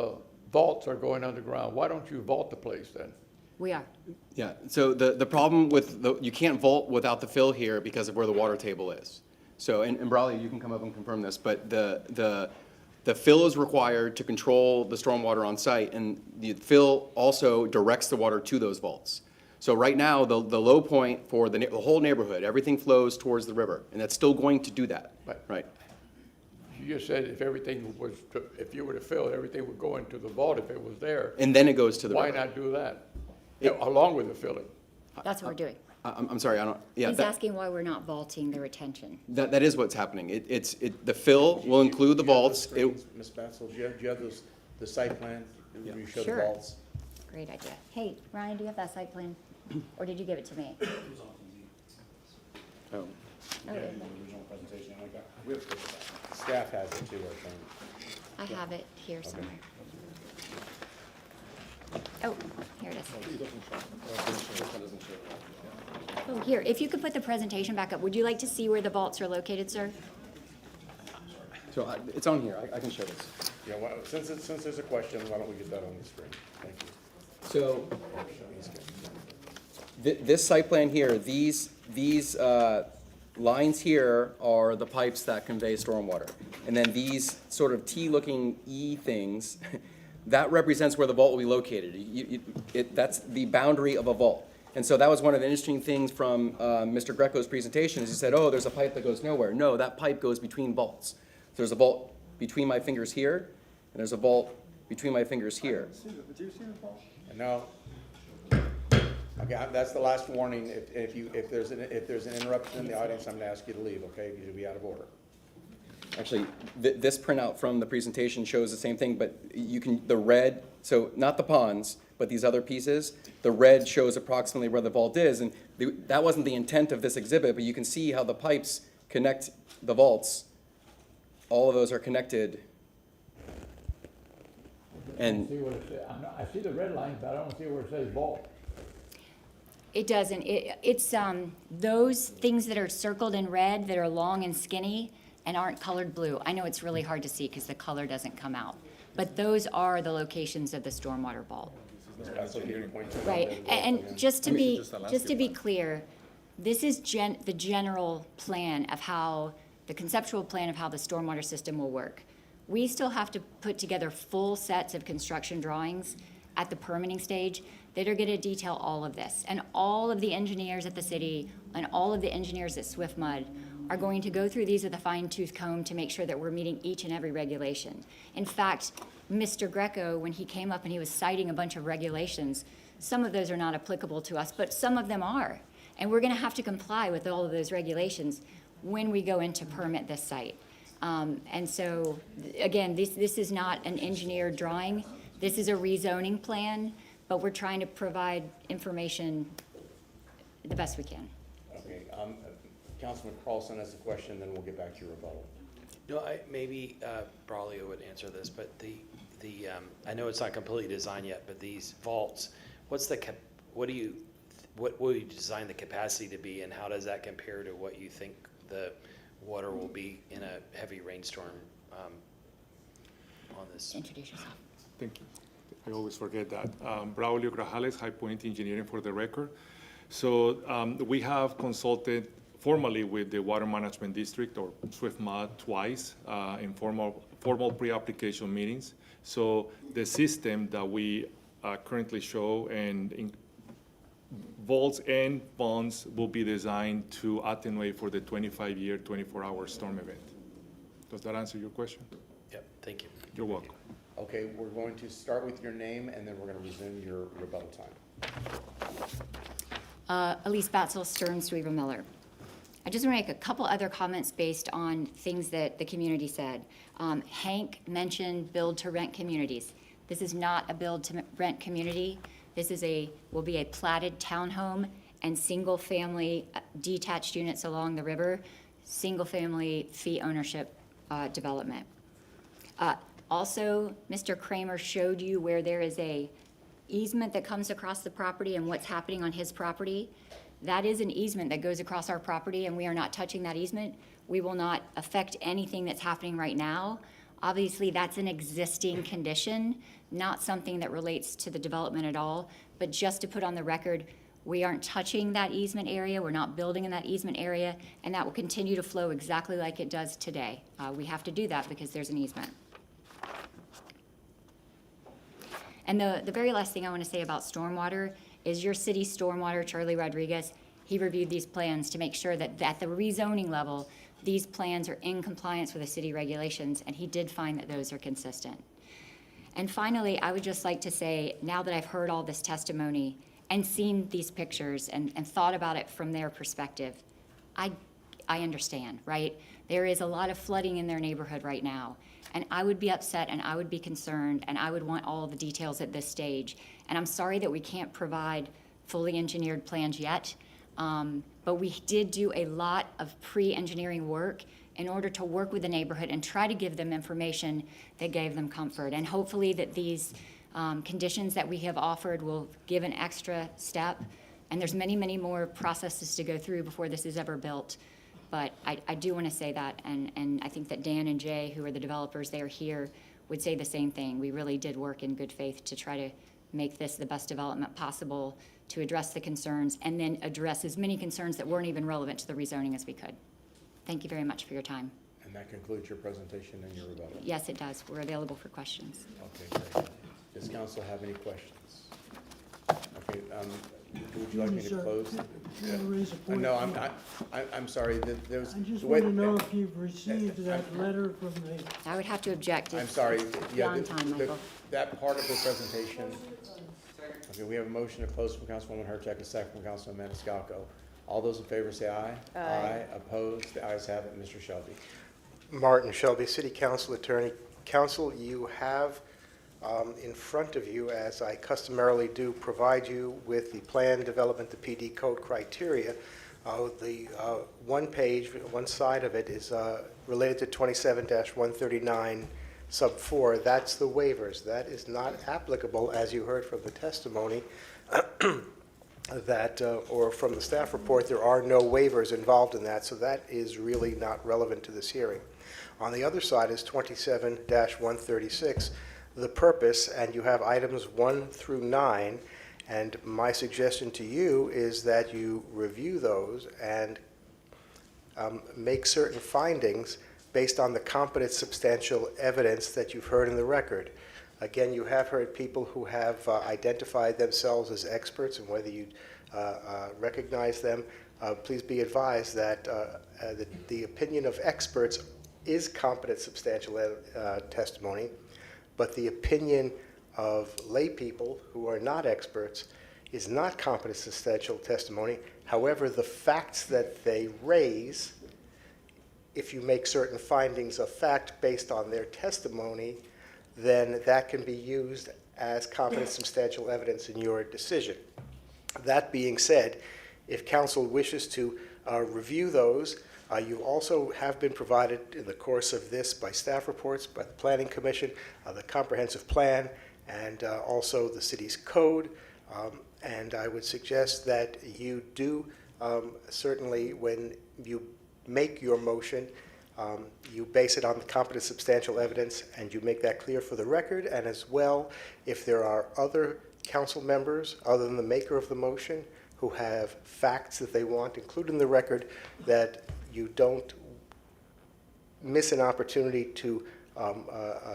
vaults are going underground, why don't you vault the place then? We are. Yeah, so the problem with, you can't vault without the fill here because of where the water table is. So, and Brawley, you can come up and confirm this, but the fill is required to control the stormwater on site, and the fill also directs the water to those vaults. So right now, the low point for the whole neighborhood, everything flows towards the river, and that's still going to do that, right? You just said if everything was, if you were to fill, everything would go into the vault if it was there. And then it goes to the river. Why not do that? Along with the filling? That's what we're doing. I'm sorry, I don't, yeah. He's asking why we're not vaulting the retention. That is what's happening. The fill will include the vaults. Ms. Batzel, do you have the site plan? Where you show the Sure. vaults? Great idea. Hey, Ryan, do you have that site plan? Or did you give it to me? Oh. Okay. Staff has it too, I think. I have it here somewhere. Oh, here it is. Oh, here, if you could put the presentation back up, would you like to see where the vaults are located, sir? So it's on here. I can show this. Yeah, well, since there's a question, why don't we get that on the screen? Thank you. So this site plan here, these lines here are the pipes that convey stormwater. And then these sort of T-looking E things, that represents where the vault will be located. That's the boundary of a vault. And so that was one of the interesting things from Mr. Greco's presentation is he said, oh, there's a pipe that goes nowhere. No, that pipe goes between vaults. There's a vault between my fingers here, and there's a vault between my fingers here. Do you see the vault? No. Okay, that's the last warning. If there's an interruption in the audience, I'm going to ask you to leave, okay? Because you'll be out of order. Actually, this printout from the presentation shows the same thing, but you can, the red, so not the ponds, but these other pieces, the red shows approximately where the vault is, and that wasn't the intent of this exhibit, but you can see how the pipes connect the vaults. All of those are connected. And I see the red lines, but I don't see where it says vault. It doesn't. It's those things that are circled in red that are long and skinny and aren't colored blue. I know it's really hard to see because the color doesn't come out. But those are the locations of the stormwater vault. Right, and just to be clear, this is the general plan of how, the conceptual plan of how the stormwater system will work. We still have to put together full sets of construction drawings at the permitting stage that are going to detail all of this. And all of the engineers at the city and all of the engineers at Swift Mud are going to go through these with a fine-tooth comb to make sure that we're meeting each and every regulation. In fact, Mr. Greco, when he came up and he was citing a bunch of regulations, some of those are not applicable to us, but some of them are. And we're going to have to comply with all of those regulations when we go in to permit this site. And so, again, this is not an engineered drawing. This is a rezoning plan, but we're trying to provide information the best we can. Okay, Councilman Carlson has a question, then we'll get back to your rebuttal. No, maybe Braulio would answer this, but I know it's not completely designed yet, but these vaults, what will you design the capacity to be, and how does that compare to what you think the water will be in a heavy rainstorm on this? Introduce yourself. Thank you. I always forget that. Braulio Grajales, High Point Engineering for the record. So we have consulted formally with the Water Management District, or SWIFMA, twice in formal pre-application meetings. So the system that we currently show and vaults and ponds will be designed to attenuate for the 25-year, 24-hour storm event. Does that answer your question? Yep, thank you. You're welcome. Okay, we're going to start with your name, and then we're going to resume your rebuttal time. Elise Batzel, Stearns Weaver Miller. I just want to make a couple other comments based on things that the community said. Hank mentioned build-to-rent communities. This is not a build-to-rent community. This will be a platted townhome and single-family detached units along the river, single-family fee ownership development. Also, Mr. Kramer showed you where there is a easement that comes across the property and what's happening on his property. That is an easement that goes across our property, and we are not touching that easement. We will not affect anything that's happening right now. Obviously, that's an existing condition, not something that relates to the development at all. But just to put on the record, we aren't touching that easement area. We're not building in that easement area, and that will continue to flow exactly like it does today. We have to do that because there's an easement. And the very last thing I want to say about stormwater is your city stormwater, Charlie Rodriguez, he reviewed these plans to make sure that at the rezoning level, these plans are in compliance with the city regulations, and he did find that those are consistent. And finally, I would just like to say, now that I've heard all this testimony and seen these pictures and thought about it from their perspective, I understand, right? There is a lot of flooding in their neighborhood right now. And I would be upset and I would be concerned and I would want all of the details at this stage. And I'm sorry that we can't provide fully engineered plans yet, but we did do a lot of pre-engineering work in order to work with the neighborhood and try to give them information that gave them comfort. And hopefully that these conditions that we have offered will give an extra step. And there's many, many more processes to go through before this is ever built. But I do want to say that, and I think that Dan and Jay, who are the developers, they are here, would say the same thing. We really did work in good faith to try to make this the best development possible, to address the concerns, and then address as many concerns that weren't even relevant to the rezoning as we could. Thank you very much for your time. And that concludes your presentation and your rebuttal. Yes, it does. We're available for questions. Okay, great. Does council have any questions? Okay, would you like me to close? No, I'm sorry. There's. I just want to know if you've received that letter from the. I would have to object. I'm sorry. Yeah, Beyond time, Michael. that part of the presentation. Okay, we have a motion to close from Councilwoman Hurtak, a second from Councilman Maniscalco. All those in favor say aye. Aye. Opposed? The ayes have it. Mr. Shelby. Martin Shelby, City Council Attorney. Council, you have in front of you, as I customarily do, provide you with the plan development, the PD code criteria. The one page, one side of it is related to 27-139 sub 4. That's the waivers. That is not applicable, as you heard from the testimony, that, or from the staff report, there are no waivers involved in that, so that is really not relevant to this hearing. On the other side is 27-136, the purpose, and you have items 1 through 9, and my suggestion to you is that you review those and make certain findings based on the competent substantial evidence that you've heard in the record. Again, you have heard people who have identified themselves as experts, and whether you recognize them, please be advised that the opinion of experts is competent substantial testimony, but the opinion of lay people who are not experts is not competent substantial testimony. However, the facts that they raise, if you make certain findings of fact based on their testimony, then that can be used as competent substantial evidence in your decision. That being said, If council wishes to review those, you also have been provided in the course of this by staff reports, by the Planning Commission, the comprehensive plan, and also the city's code. And I would suggest that you do certainly, when you make your motion, you base it on the competent substantial evidence, and you make that clear for the record. And as well, if there are other council members, other than the maker of the motion, who have facts that they want included in the record, that you don't miss an opportunity to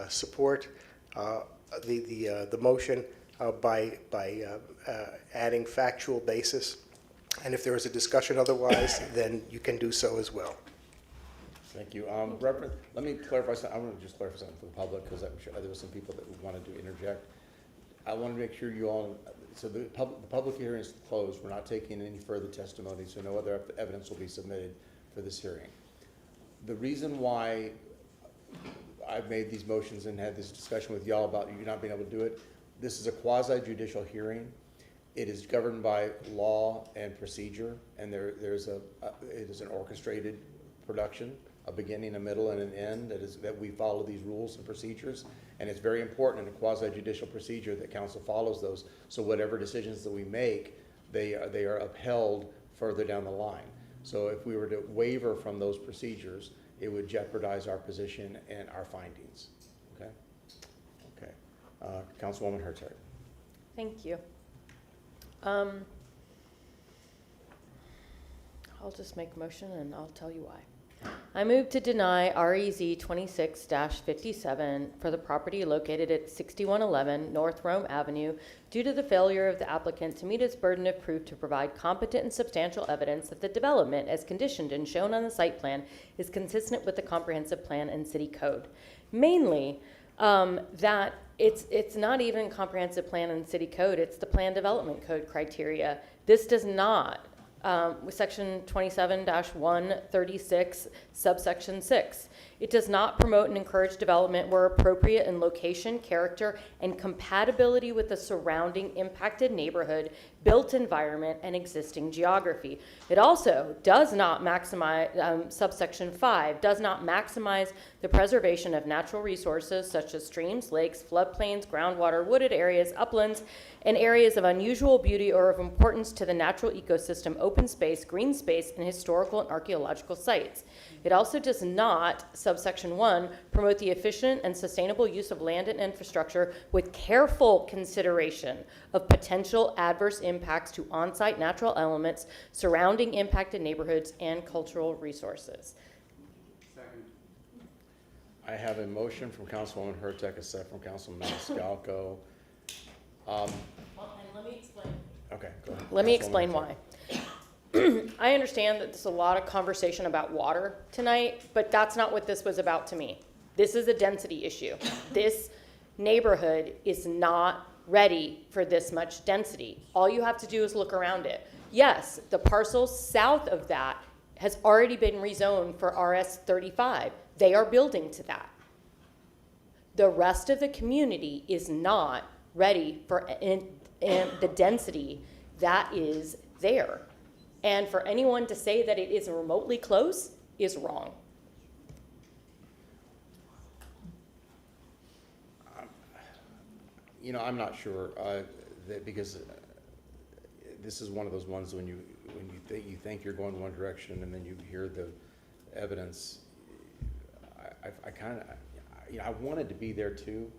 support the motion by adding factual basis. And if there is a discussion otherwise, then you can do so as well. Thank you. Reverend, let me clarify something. I want to just clarify something for the public, because I'm sure there were some people that wanted to interject. I want to make sure you all, so the public hearing is closed. We're not taking any further testimony, so no other evidence will be submitted for this hearing. The reason why I've made these motions and had this discussion with y'all about you not being able to do it, this is a quasi-judicial hearing. It is governed by law and procedure, and it is an orchestrated production, a beginning, a middle, and an end, that we follow these rules and procedures. And it's very important in a quasi-judicial procedure that council follows those, so whatever decisions that we make, they are upheld further down the line. So if we were to waver from those procedures, it would jeopardize our position and our findings. Okay? Okay. Councilwoman Hertog. Thank you. I'll just make a motion and I'll tell you why. I move to deny REZ 26-57 for the property located at 6111 North Rome Avenue due to the failure of the applicant to meet its burden of proof to provide competent and substantial evidence that the development, as conditioned and shown on the site plan, is consistent with the comprehensive plan and city code. Mainly, that it's not even comprehensive plan and city code, it's the plan development code criteria. This does not, with section 27-136, subsection 6. It does not promote and encourage development where appropriate in location, character, and compatibility with the surrounding impacted neighborhood, built environment, and existing geography. It also does not maximize, subsection 5, does not maximize the preservation of natural resources such as streams, lakes, floodplains, groundwater, wooded areas, uplands, and areas of unusual beauty or of importance to the natural ecosystem, open space, green space, and historical and archaeological sites. It also does not, subsection 1, promote the efficient and sustainable use of land and infrastructure with careful consideration of potential adverse impacts to on-site natural elements, surrounding impacted neighborhoods, and cultural resources. Second. I have a motion from Councilwoman Hertog, a second from Councilman Maniscalco. And let me explain. Okay, go ahead. Let me explain why. I understand that there's a lot of conversation about water tonight, but that's not what this was about to me. This is a density issue. This neighborhood is not ready for this much density. All you have to do is look around it. Yes, the parcel south of that has already been rezoned for RS 35. They are building to that. The rest of the community is not ready for the density that is there. And for anyone to say that it is remotely close is wrong. You know, I'm not sure, because this is one of those ones when you think you're going one direction and then you hear the evidence. I kind of, you know, I wanted to be there too,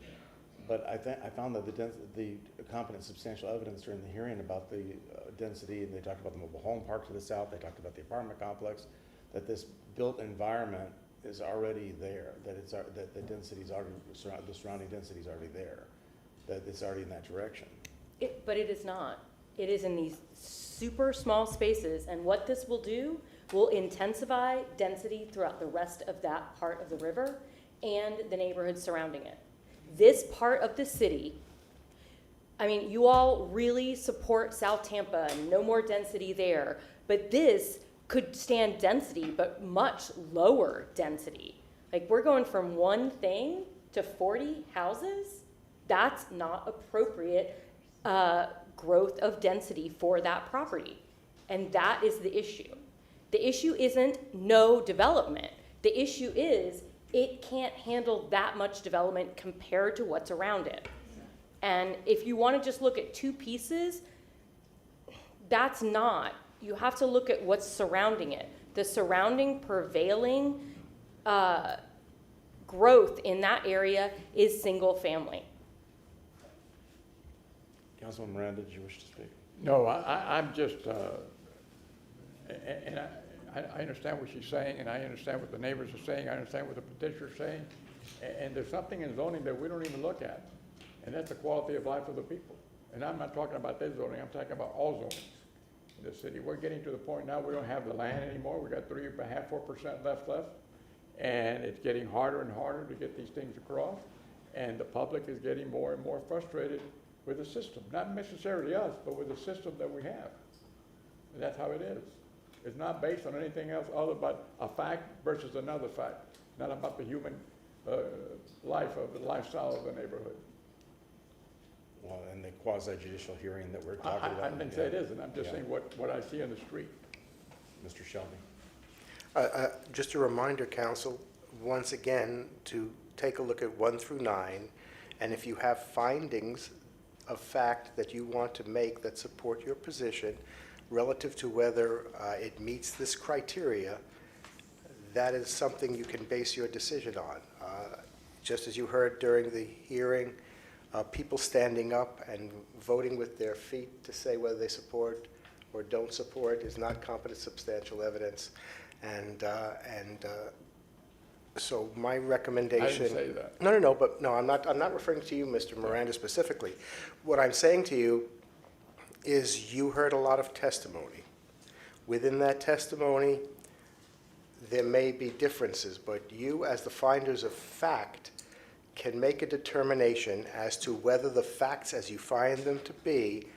but I found that the competent substantial evidence during the hearing about the density, and they talked about the mobile home park to the south, they talked about the apartment complex, that this built environment is already there, that the density is already, the surrounding density is already there, that it's already in that direction. But it is not. It is in these super small spaces, and what this will do will intensify density throughout the rest of that part of the river and the neighborhoods surrounding it. This part of the city, I mean, you all really support South Tampa and no more density there, but this could stand density, but much lower density. Like, we're going from one thing to 40 houses. That's not appropriate growth of density for that property. And that is the issue. The issue isn't no development. The issue is it can't handle that much development compared to what's around it. And if you want to just look at two pieces, that's not. You have to look at what's surrounding it. The surrounding prevailing growth in that area is single family. Councilman Miranda, did you wish to speak? No, I'm just, and I understand what she's saying, and I understand what the neighbors are saying, I understand what the petitioner's saying, and there's something in zoning that we don't even look at, and that's the quality of life of the people. And I'm not talking about this zoning, I'm talking about all zonings in the city. We're getting to the point now we don't have the land anymore. We got 3.5%, 4% left, and it's getting harder and harder to get these things across, and the public is getting more and more frustrated with the system. Not necessarily us, but with the system that we have. And that's how it is. It's not based on anything else other but a fact versus another fact, not about the human life of the lifestyle of the neighborhood. Well, and the quasi-judicial hearing that we're talking about. I didn't say it isn't, I'm just saying what I see on the street. Mr. Shelby. Just a reminder, council, once again, to take a look at 1 through 9, and if you have findings of fact that you want to make that support your position relative to whether it meets this criteria, that is something you can base your decision on. Just as you heard during the hearing, people standing up and voting with their feet to say whether they support or don't support is not competent substantial evidence. So my recommendation. I didn't say that. No, I'm not referring to you, Mr. Miranda, specifically. What I'm saying to you is you heard a lot of testimony. Within that testimony, there may be differences, but you, as the finders of fact, can make a determination as to whether the facts as you find them to be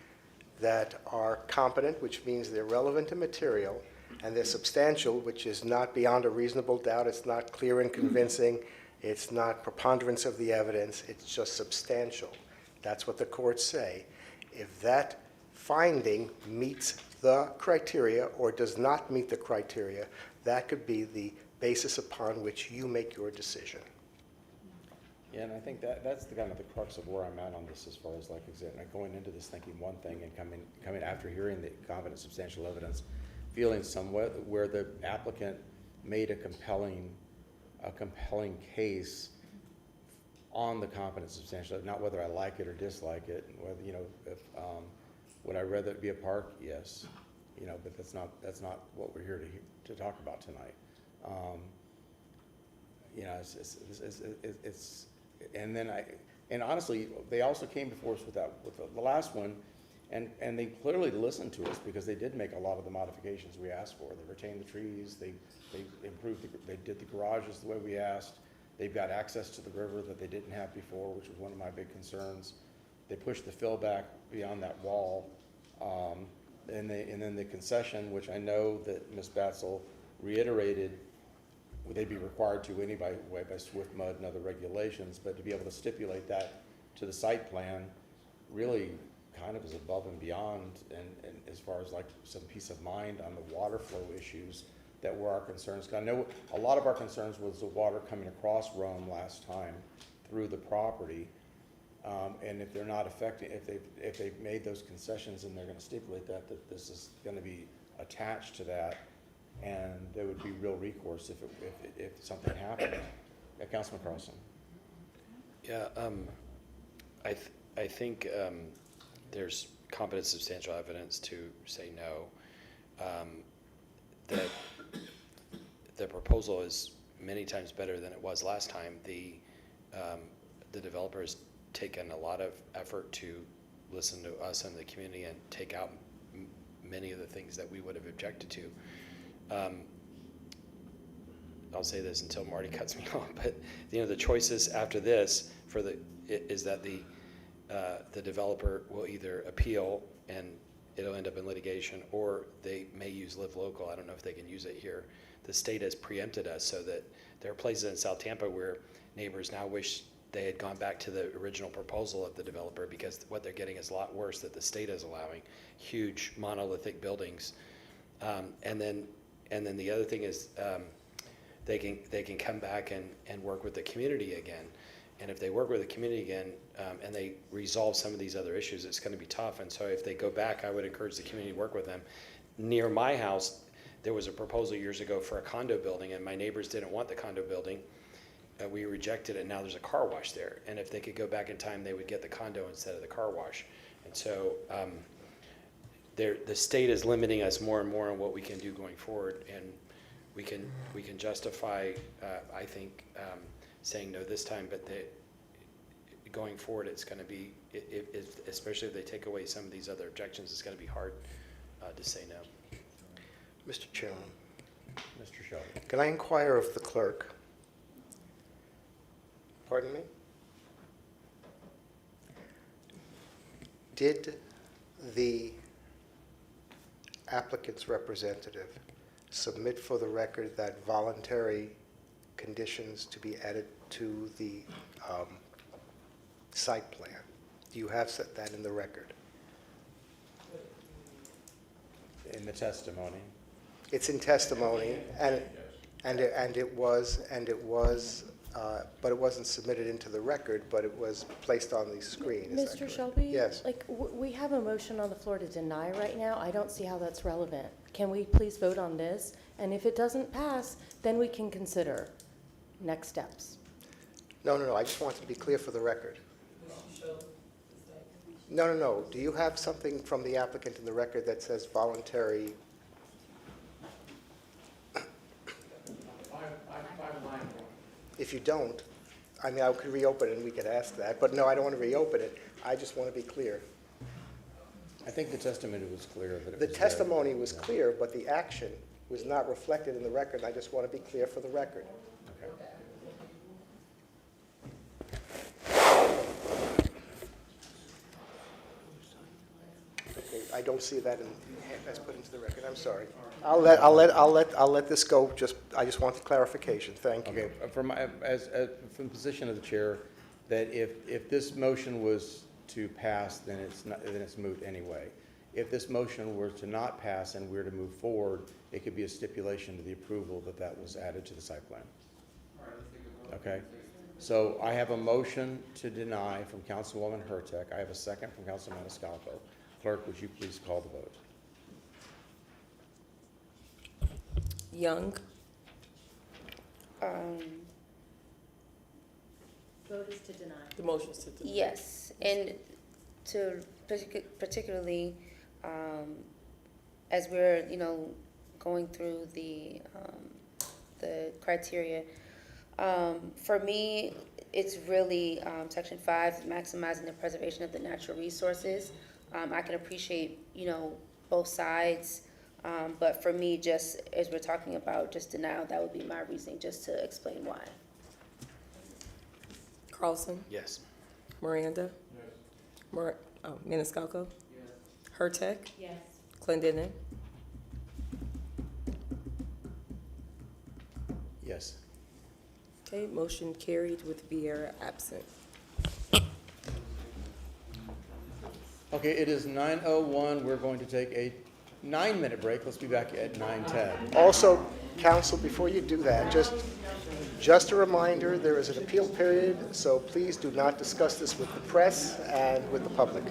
that are competent, which means they're relevant and material, and they're substantial, which is not beyond a reasonable doubt, it's not clear and convincing, it's not preponderance of the evidence, it's just substantial. That's what the courts say. If that finding meets the criteria or does not meet the criteria, that could be the basis upon which you make your decision. Yeah, and I think that's the kind of the crux of where I'm at on this as far as like going into this thinking one thing and coming after hearing the competent substantial evidence, feeling somewhat where the applicant made a compelling case on the competent substantial, not whether I like it or dislike it, whether, you know, if, would I rather it be a park? Yes, you know, but that's not what we're here to talk about tonight. You know, it's and honestly, they also came before us with the last one, and they clearly listened to us because they did make a lot of the modifications we asked for. They retained the trees, they improved, they did the garages the way we asked. They've got access to the river that they didn't have before, which was one of my big concerns. They pushed the fill back beyond that wall, and then the concession, which I know that Ms. Batzel reiterated, would they be required to anyway by Swift Mud and other regulations, but to be able to stipulate that to the site plan really kind of is above and beyond, and as far as like some peace of mind on the water flow issues that were our concerns. 'Cause I know a lot of our concerns was the water coming across Rome last time through the property, and if they're not affecting, if they've made those concessions and they're going to stipulate that this is going to be attached to that, and there would be real recourse if something happened. Yeah, Councilman Carlson. Yeah, I think there's competent substantial evidence to say no. The proposal is many times better than it was last time. The developer has taken a lot of effort to listen to us and the community and take out many of the things that we would have objected to. I'll say this until Marty cuts me off, but you know, the choices after this is that the developer will either appeal and it'll end up in litigation, or they may use Live Local. I don't know if they can use it here. The state has preempted us so that there are places in South Tampa where neighbors now wish they had gone back to the original proposal of the developer, because what they're getting is a lot worse that the state is allowing. Huge monolithic buildings And then the other thing is, they can come back and work with the community again. And if they work with the community again, and they resolve some of these other issues, it's gonna be tough. And so if they go back, I would encourage the community to work with them. Near my house, there was a proposal years ago for a condo building, and my neighbors didn't want the condo building. We rejected it, and now there's a car wash there. And if they could go back in time, they would get the condo instead of the car wash. And so, the state is limiting us more and more on what we can do going forward, and we can justify, I think, saying no this time, but going forward, it's going to be, especially if they take away some of these other objections, it's going to be hard to say no. Mr. Chairman, Mr. Shelby. can I inquire of the clerk? Pardon me? Did the applicant's representative submit for the record that voluntary conditions to be added to the site plan? Do you have set that in the record? In the testimony. It's in testimony, and it was, but it wasn't submitted into the record, but it was placed on the screen. Is that Mr. correct? Shelby? Yes. Like, we have a motion on the floor to deny right now. I don't see how that's relevant. Can we please vote on this? And if it doesn't pass, then we can consider next steps. No, I just want to be clear for the record. No. Do you have something from the applicant in the record that says voluntary? If you don't, I mean, I could reopen it and we could ask that, but no, I don't want to reopen it. I just want to be clear. I think the testimony was clear that it The was testimony was clear, but the action was not reflected in the record. I just want to be clear for the record. Okay, I don't see that that's put into the record. I'm sorry. I'll let this go. I just wanted clarification. Thank you. Okay, from the position of the chair, that if this motion was to pass, then it's moot anyway. If this motion were to not pass and we're to move forward, it could be a stipulation to the approval that was added to the site plan. Okay, so I have a motion to deny from Councilwoman Hurtek. I have a second from Councilman Maniscalco. Clerk, would you please call the vote? Young. Vote is to deny. The motion is to deny. Yes, and to particularly, as we're, going through the criteria, for me, it's really Section 5, maximizing the preservation of the natural resources. I can appreciate, both sides, but for me, just as we're talking about just denial, that would be my reasoning, just to explain why. Carlson. Yes. Miranda. Yes. Maniscalco. Yes. Hurtek. Yes. Clendenin. Yes. Okay, motion carried with Vieira absent. Okay, it is 9:01. We're going to take a 9-minute break. Let's be back at 9:10. Also, counsel, before you do that, just a reminder, there is an appeal period, so please do not discuss this with the press and with the public.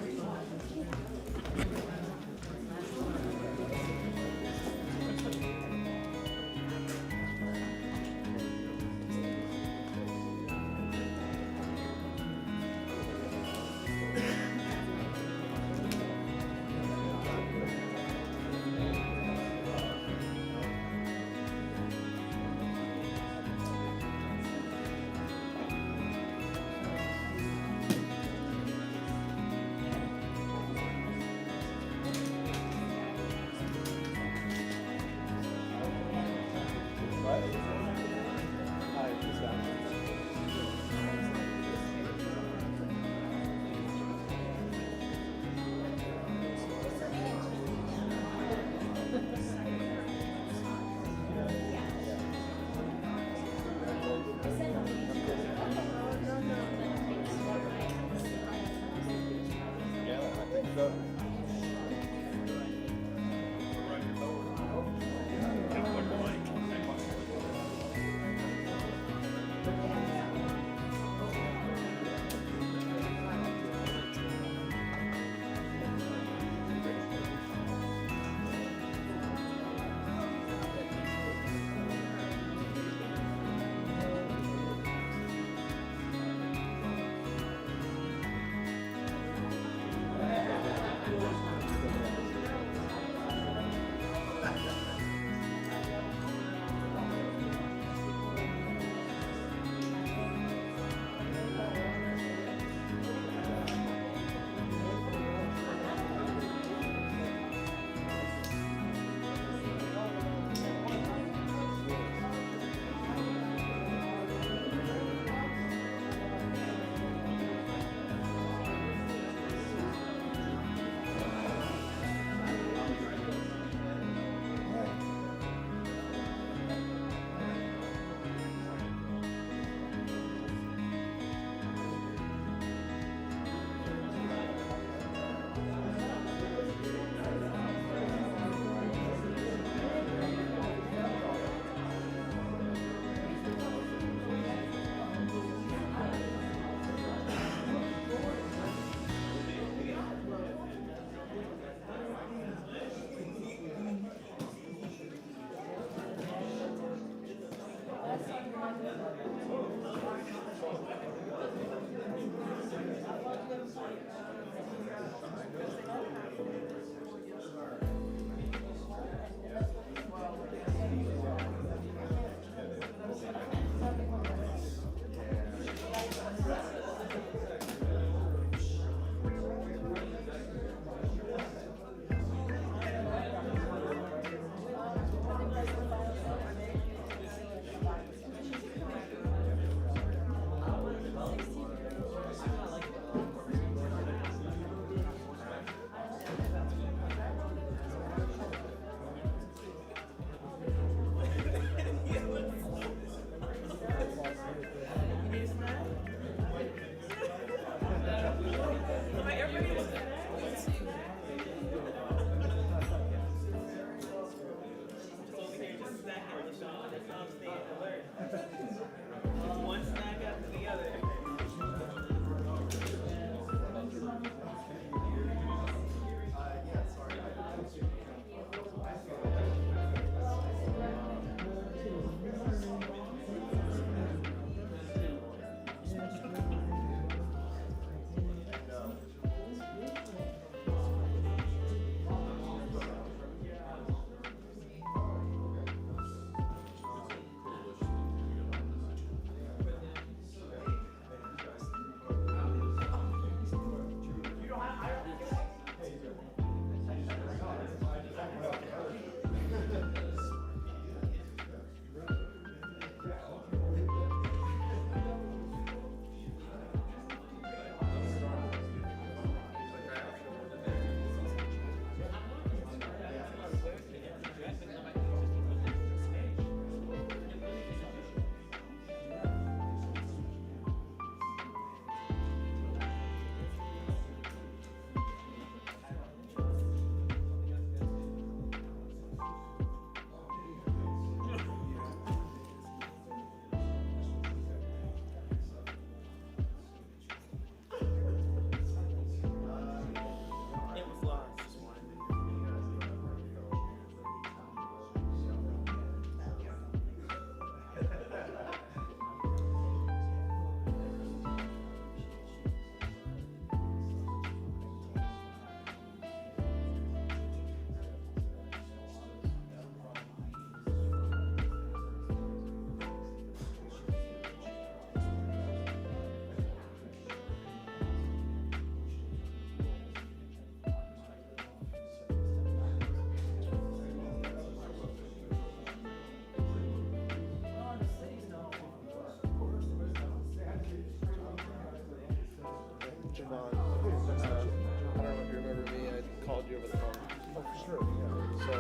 Vaughn. I don't know if you remember me. I called you over the phone. Oh, for sure. Yeah. So,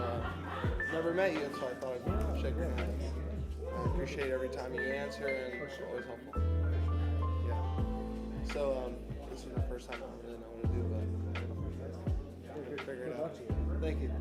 never met you, so I thought I'd shake your hand. I appreciate every time you answer, and it's always helpful. Yeah. So, this is my first time. I don't really know what to do, but we'll figure it out. Thank you.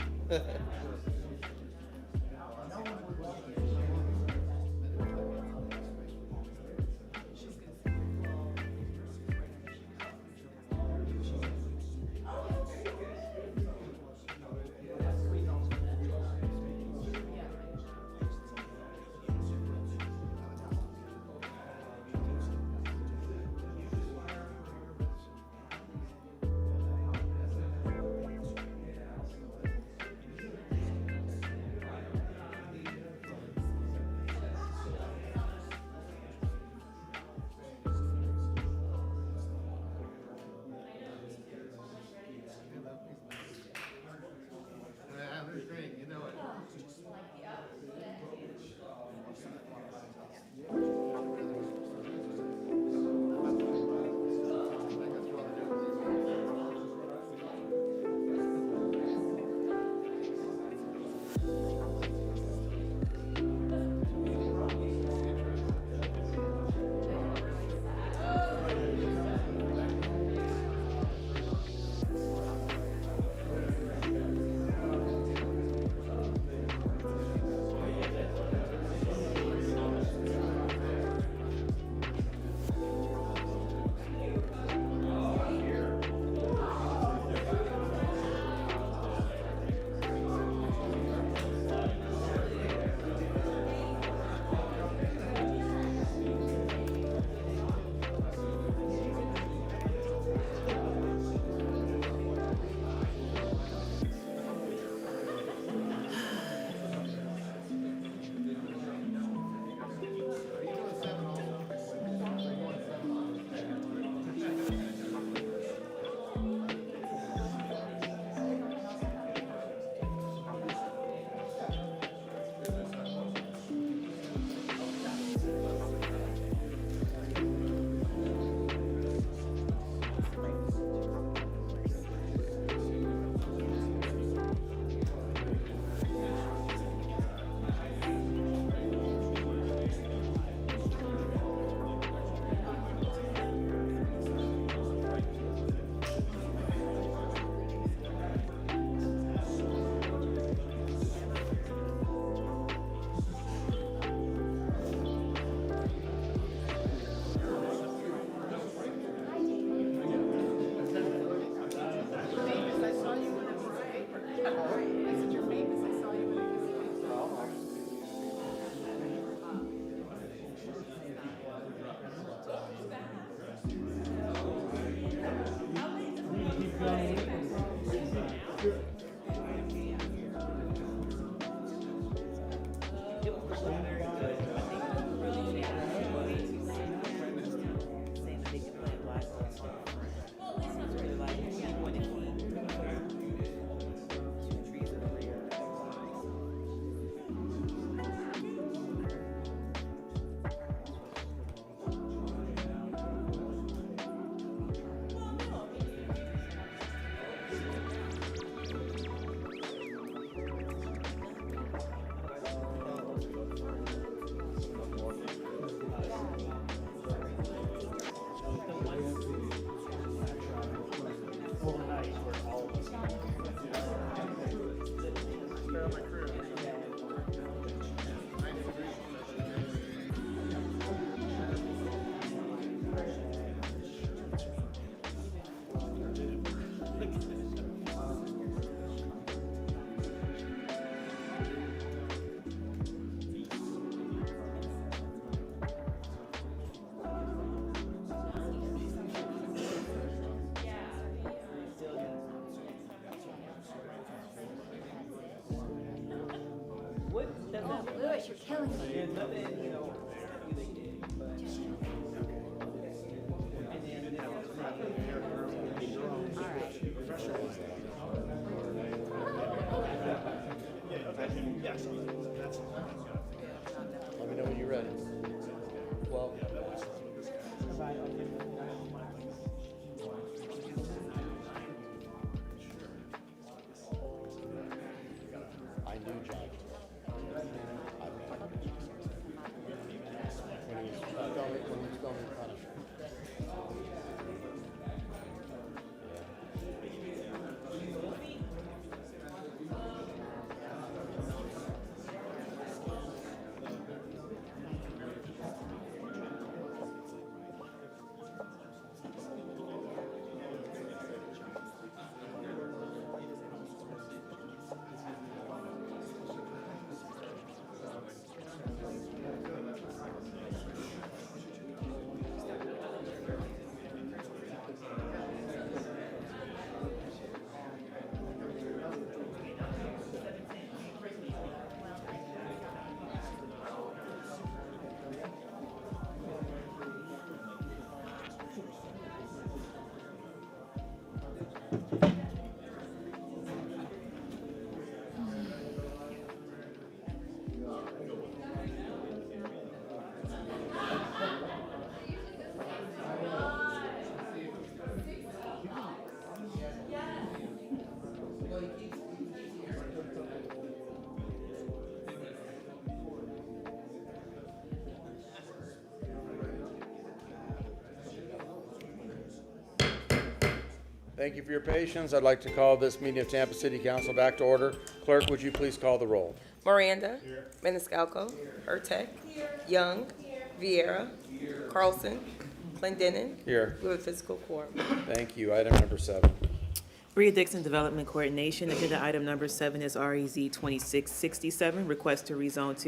Lewis, you're killing me. Let me know when you're ready. Well. Thank you for your patience. I'd like to call this meeting of Tampa City Council back to order. Clerk, would you please call the roll? Miranda. Maniscalco. Urtek. Young. Vieira. Carlson. Clendenin. Here. We have a physical quorum. Thank you. Item number 7. Brea Dixon Development Coordination. Agenda item number 7 is REZ 2667, request to rezone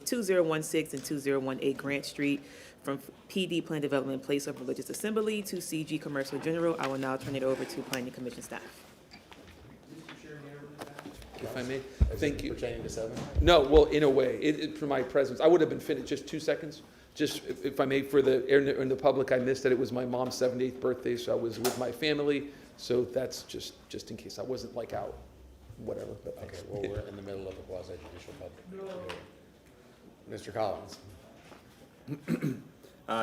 2016 and 2018 Grant Street from PD Plan Development Place of Religious Assembly to CG Commercial General. I will now turn it over to Planning Commission staff. If I may, thank you. Pertaining to 7? No, well, in a way, for my presence, I would have been finished just 2 seconds. Just, if I may, for the, in the public, I missed that it was my mom's 78th birthday, so I was with my family. So that's just in case I wasn't like out, whatever. But Okay, well, we're in the middle of a quasi judicial public. Mr. Collins.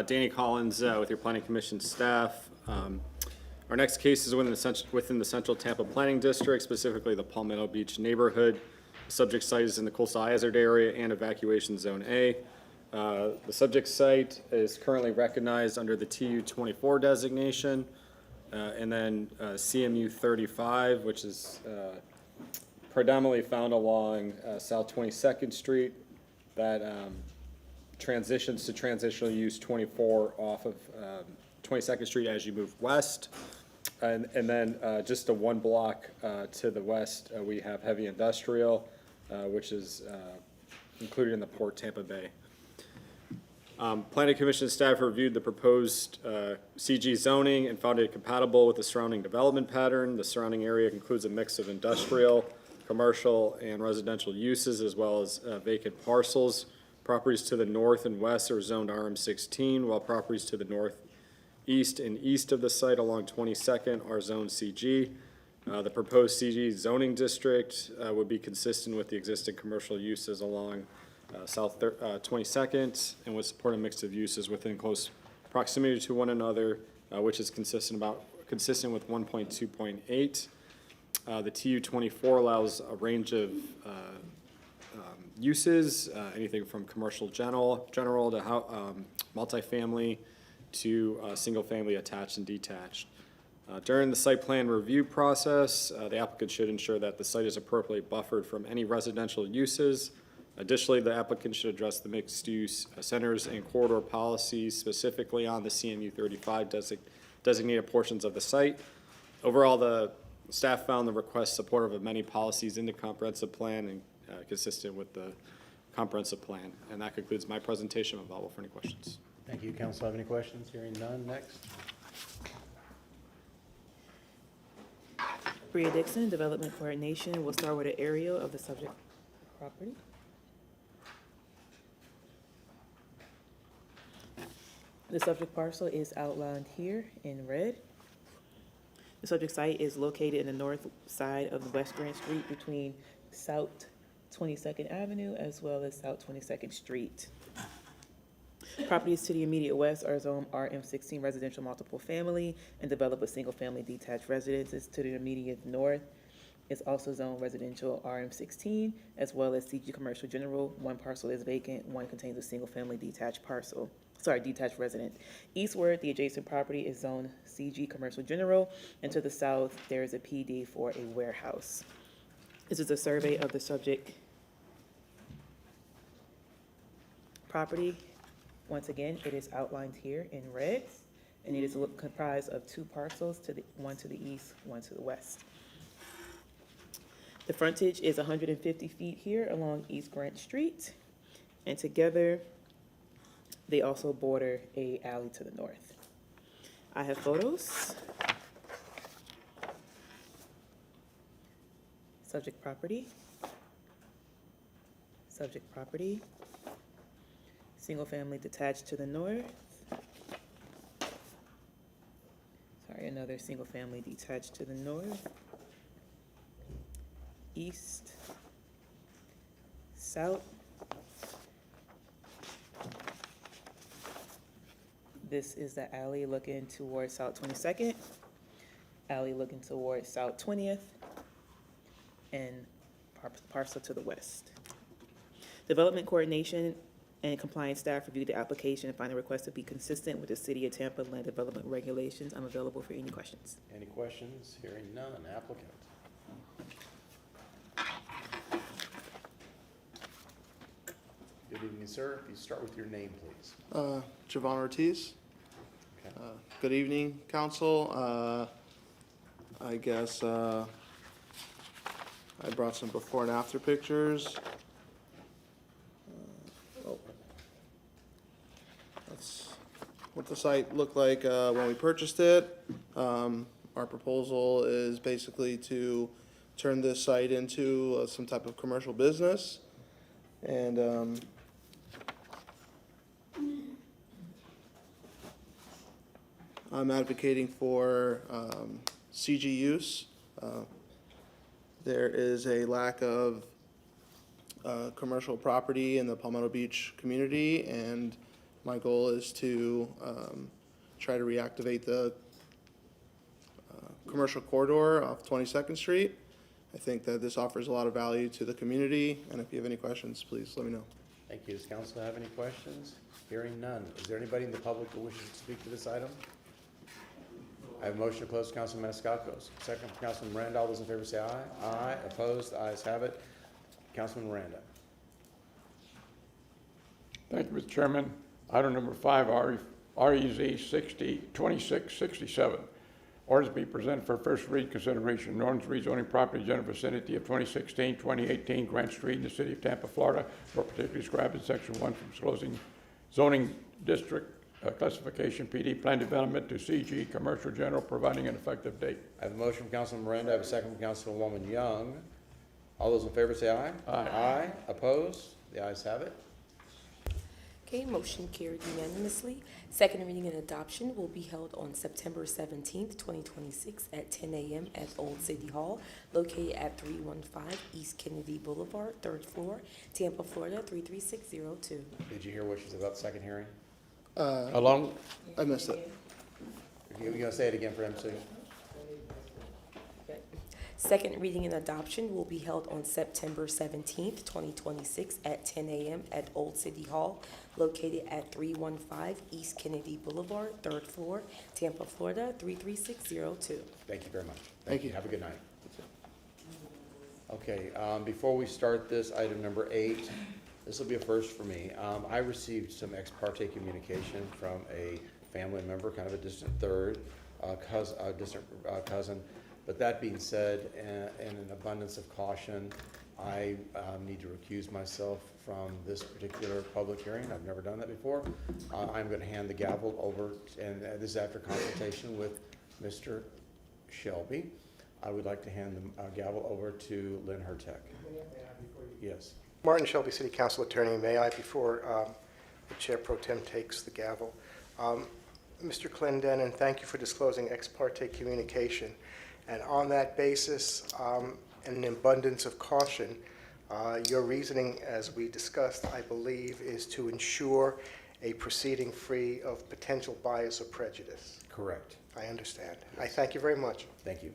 Danny Collins with your Planning Commission staff. Our next case is within the Central Tampa Planning District, specifically the Palmetto Beach neighborhood. The subject site is in the coastal hazard area and evacuation zone A. The subject site is currently recognized under the TU 24 designation, and then CMU 35, which is predominantly found along South 22nd Street. That transitions to transitional use 24 off of 22nd Street as you move west. And then just a 1 block to the west, we have heavy industrial, which is included in the Port Tampa Bay. Planning Commission staff reviewed the proposed CG zoning and found it compatible with the surrounding development pattern. The surrounding area includes a mix of industrial, commercial, and residential uses, as well as vacant parcels. Properties to the north and west are zoned RM16, while properties to the northeast and east of the site along 22nd are zoned CG. The proposed CG zoning district would be consistent with the existing commercial uses along South 22nd and would support a mix of uses within close proximity to one another, which is consistent with 1.2.8. The TU 24 allows a range of uses, anything from commercial general to multifamily to single-family attached and detached. During the site plan review process, the applicant should ensure that the site is appropriately buffered from any residential uses. Additionally, the applicant should address the mixed-use centers and corridor policies specifically on the CMU 35 designated portions of the site. Overall, the staff found the request supportive of many policies in the comprehensive plan and consistent with the comprehensive plan. And that concludes my presentation. I'm available for any questions. Thank you. Council have any questions? Hearing none. Next. Brea Dixon Development Coordination. We'll start with an aerial of the subject property. The subject parcel is outlined here in red. The subject site is located in the north side of the West Grant Street between South 22nd Avenue as well as South 22nd Street. Properties to the immediate west are zone RM16 residential multiple family and develop with single family detached residences. To the immediate north is also zoned residential RM16, as well as CG Commercial General. One parcel is vacant, one contains a single-family detached detached residence. Eastward, the adjacent property is zoned CG Commercial General, and to the south, there is a PD for a warehouse. This is a survey of the subject property. Once again, it is outlined here in red, and it is comprised of two parcels, one to the east, one to the west. The frontage is 150 feet here along East Grant Street, and together they also border a alley to the north. I have photos. Subject property. Subject property. Single family detached to the north. Sorry, another single family detached to the north. East, south. This is the alley looking towards South 22nd, alley looking towards South 20th, and parcel to the west. Development coordination and compliance staff reviewed the application and find the request to be consistent with the City of Tampa land development regulations. I'm available for any questions. Any questions? Hearing none. Applicant. Good evening, sir. If you start with your name, please. Javon Ortiz. Okay. Good evening, council. I guess I brought some before and after pictures. That's what the site looked like when we purchased it. Our proposal is basically to turn this site into some type of commercial business. And I'm advocating for CG use. There is a lack of commercial property in the Palmetto Beach community, and my goal is to try to reactivate the commercial corridor off 22nd Street. I think that this offers a lot of value to the community, and if you have any questions, please let me know. Thank you. Does council have any questions? Hearing none. Is there anybody in the public who wishes to speak to this item? I have a motion to close. Councilman Maniscalco. Second from Councilman Miranda. All those in favor say aye. Aye. Opposed? The ayes have it. Councilman Miranda. Thank you, Mr. Chairman. Item number 5, REZ 2667. Orders be presented for first read consideration. An ordinance rezoning property general vicinity of 2016, 2018 Grant Street in the city of Tampa, Florida, more particularly described in section 1 from disclosing zoning district classification PD plan development to CG commercial general, providing an effective date. I have a motion from Councilman Miranda. I have a second from Councilwoman Young. All those in favor say aye. Aye. Aye. Opposed? The ayes have it. Okay, motion carried unanimously. Second reading and adoption will be held on September 17th, 2026 at 10 a.m. at Old City Hall, located at 315 East Kennedy Boulevard, 3rd floor, Tampa, Florida, 33602. Did you hear what she said about the second hearing? Along, I missed it. You're going to say it again for MC? Second reading and adoption will be held on September 17th, 2026 at 10 a.m. at Old City Hall, located at 315 East Kennedy Boulevard, 3rd floor, Tampa, Florida, 33602. Thank you very much. Thank you. Have a good night. Okay, before we start this, item number 8, this will be a first for me. I received some ex parte communication from a family member, kind of a distant third, distant cousin. But that being said, in an abundance of caution, I need to recuse myself from this particular public hearing. I've never done that before. I'm going to hand the gavel over, and this is after consultation with Mr. Shelby. I would like to hand the gavel over to Lynn Hertek. Yes. Martin Shelby, City Council Attorney. May I, before the Chair Pro Tem takes the gavel. Mr. Clendenin, thank you for disclosing ex parte communication. And on that basis, and an abundance of caution, your reasoning, as we discussed, I believe, is to ensure a proceeding free of potential bias or prejudice. Correct. I understand. I thank you very much. Thank you.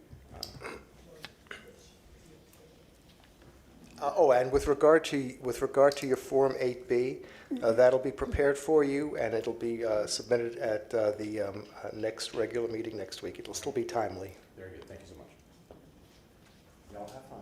And with regard to your Form 8B, that'll be prepared for you, and it'll be submitted at the next regular meeting next week. It'll still be timely. Very good, thank you so much. Y'all have fun.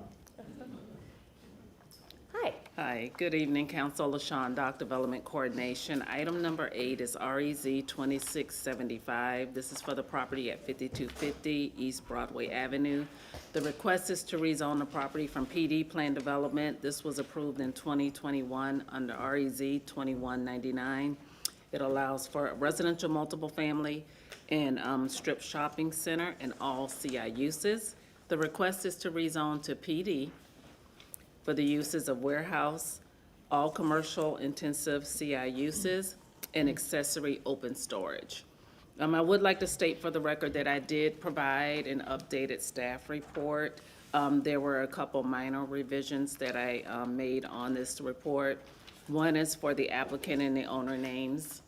Hi. Hi, good evening, Council. LaShawn, Dock Development Coordination. Item number 8 is REZ 2675. This is for the property at 5250 East Broadway Avenue. The request is to rezone the property from PD Plan Development. This was approved in 2021 under REZ 2199. It allows for a residential multiple family and strip shopping center and all CI uses. The request is to rezone to PD for the uses of warehouse, all commercial intensive CI uses, and accessory open storage. I would like to state for the record that I did provide an updated staff report. There were a couple minor revisions that I made on this report. One is for the applicant and the owner names.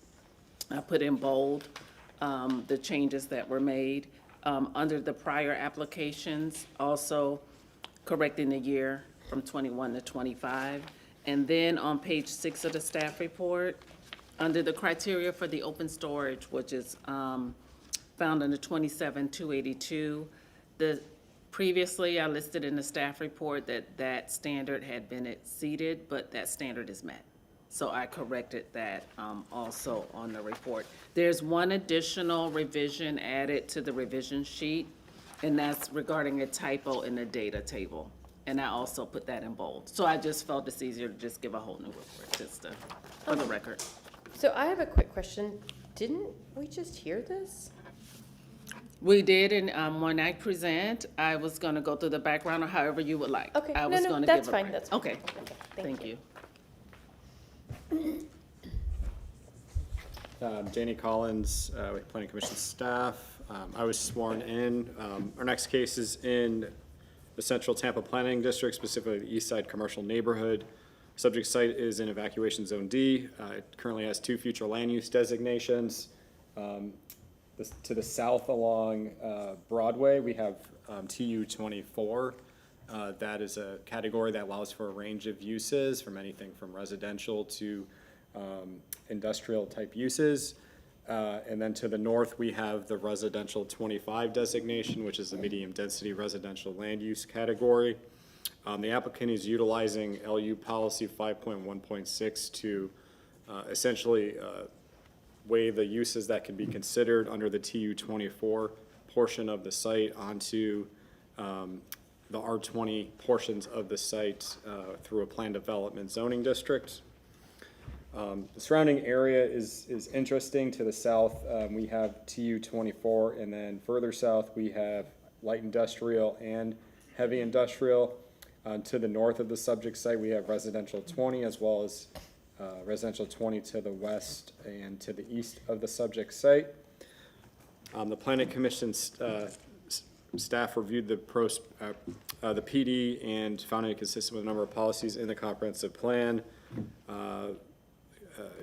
I put in bold the changes that were made. Under the prior applications, also correcting the year from 21 to 25. And then on page 6 of the staff report, under the criteria for the open storage, which is found under 27-282, previously I listed in the staff report that standard had been exceeded, but that standard is met. So I corrected that also on the report. There's one additional revision added to the revision sheet, and that's regarding a typo in the data table. And I also put that in bold. So I just felt it's easier to just give a whole new report, just for the record. So I have a quick question. Didn't we just hear this? We did, and when I present, I was gonna go through the background or however you would like. Okay, I was no, gonna that's give a fine, that's fine. Okay, thank you. Danny Collins with Planning Commission staff. I was sworn in. Our next case is in the Central Tampa Planning District, specifically the East Side Commercial Neighborhood. Subject site is in Evacuation Zone D. It currently has 2 future land use designations. To the south along Broadway, we have TU 24. That is a category that allows for a range of uses, from anything from residential to industrial type uses. And then to the north, we have the residential 25 designation, which is the medium density residential land use category. The applicant is utilizing LU policy 5.1.6 to essentially weigh the uses that can be considered under the TU 24 portion of the site onto the R20 portions of the site through a planned development zoning district. The surrounding area is interesting. To the south, we have TU 24, and then further south, we have light industrial and heavy industrial. To the north of the subject site, we have residential 20, as well as residential 20 to the west and to the east of the subject site. The Planning Commission staff reviewed the PD and found it consistent with a number of policies in the comprehensive plan.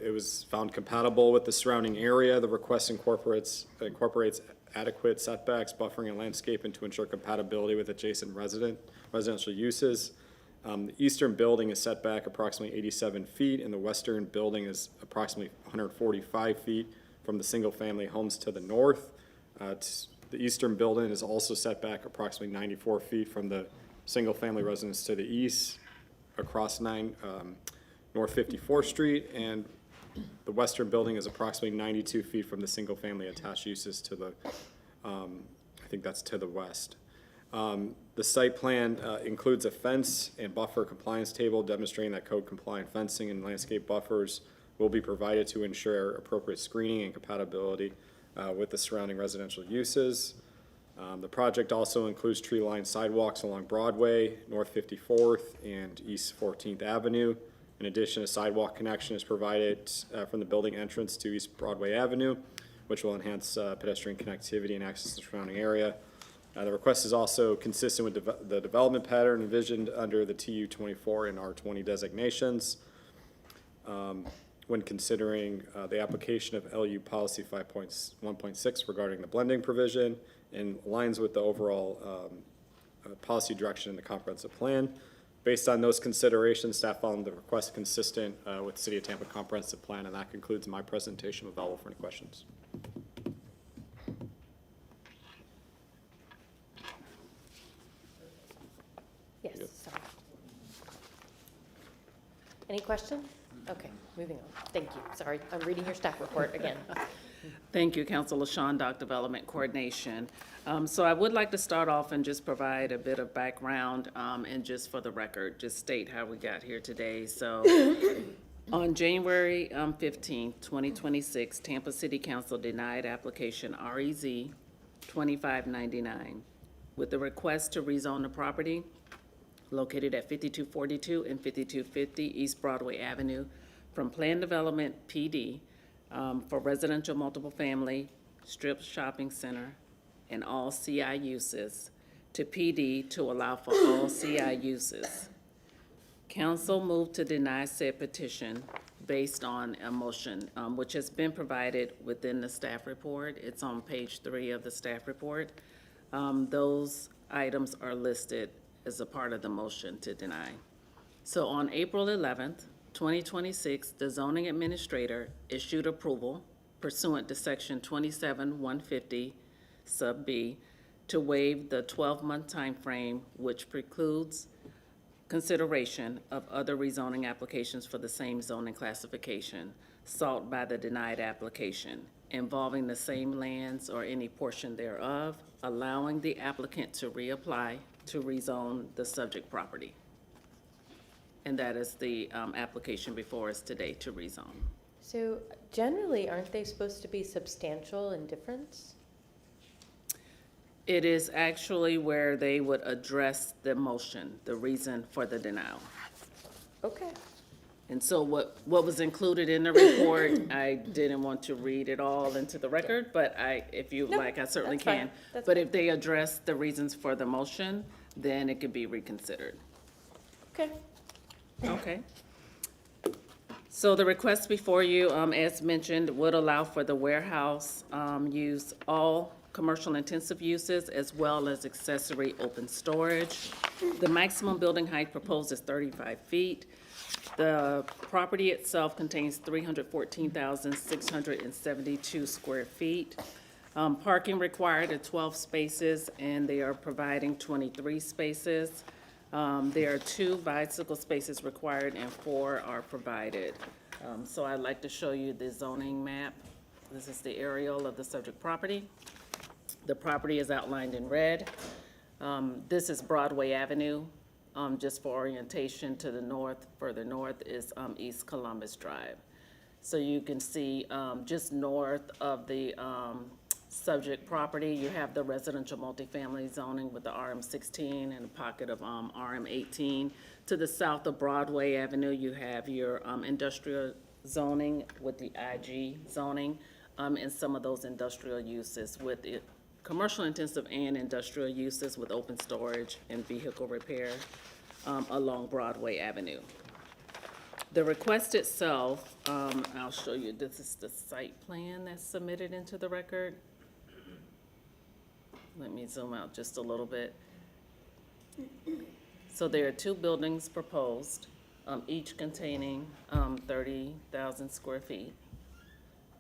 It was found compatible with the surrounding area. The request incorporates adequate setbacks, buffering, and landscaping to ensure compatibility with adjacent residential uses. The eastern building is set back approximately 87 feet, and the western building is approximately 145 feet from the single-family homes to the north. The eastern building is also set back approximately 94 feet from the single-family residence to the east, across North 54th Street, and the western building is approximately 92 feet from the single-family attached uses to the, I think that's to the west. The site plan includes a fence and buffer compliance table demonstrating that code-compliant fencing and landscape buffers will be provided to ensure appropriate screening and compatibility with the surrounding residential uses. The project also includes tree-lined sidewalks along Broadway, North 54th, and East 14th Avenue. In addition, a sidewalk connection is provided from the building entrance to East Broadway Avenue, which will enhance pedestrian connectivity and access to the surrounding area. The request is also consistent with the development pattern envisioned under the TU 24 and R20 designations. When considering the application of LU policy 5.1.6 regarding the blending provision, and aligns with the overall policy direction in the comprehensive plan. Based on those considerations, staff found the request consistent with the City of Tampa Comprehensive Plan, and that concludes my presentation. I'm available for any questions. Yes, sorry. Any questions? Okay, moving on. Thank you. Sorry, I'm reading your staff report again. Thank you, Council LaShawn, Doc Development Coordination. So I would like to start off and just provide a bit of background, and just for the record, just state how we got here today. So on January 15th, 2026, Tampa City Council denied application REZ 2599 with a request to rezone the property located at 5242 and 5250 East Broadway Avenue from Planned Development PD for residential multiple family, strip shopping center, and all CI uses to PD to allow for all CI uses. Council moved to deny said petition based on a motion, which has been provided within the staff report. It's on page 3 of the staff report. Those items are listed as a part of the motion to deny. So on April 11th, 2026, the zoning administrator issued approval pursuant to section 27150 sub B to waive the 12-month time frame, which precludes consideration of other rezoning applications for the same zoning classification sought by the denied application involving the same lands or any portion thereof, allowing the applicant to reapply to rezone the subject property. And that is the application before us today to rezone. So generally, aren't they supposed to be substantial in difference? It is actually where they would address the motion, the reason for the denial. Okay. And so what was included in the report, I didn't want to read it all into the record, but if you like, I certainly that's fine. can. That's But fine. if they address the reasons for the motion, then it could be reconsidered. Okay. Okay. So the request before you, as mentioned, would allow for the warehouse use, all commercial intensive uses, as well as accessory open storage. The maximum building height proposed is 35 feet. The property itself contains 314,672 square feet. Parking required at 12 spaces, and they are providing 23 spaces. There are 2 bicycle spaces required and 4 are provided. So I'd like to show you the zoning map. This is the aerial of the subject property. The property is outlined in red. This is Broadway Avenue. Just for orientation, to the north, further north is East Columbus Drive. So you can see just north of the subject property, you have the residential multifamily zoning with the RM16 and a pocket of RM18. To the south of Broadway Avenue, you have your industrial zoning with the IG zoning, and some of those industrial uses with it, commercial intensive and industrial uses with open storage and vehicle repair along Broadway Avenue. The request itself, I'll show you, this is the site plan that's submitted into the record. Let me zoom out just a little bit. So there are 2 buildings proposed, each containing 30,000 square feet.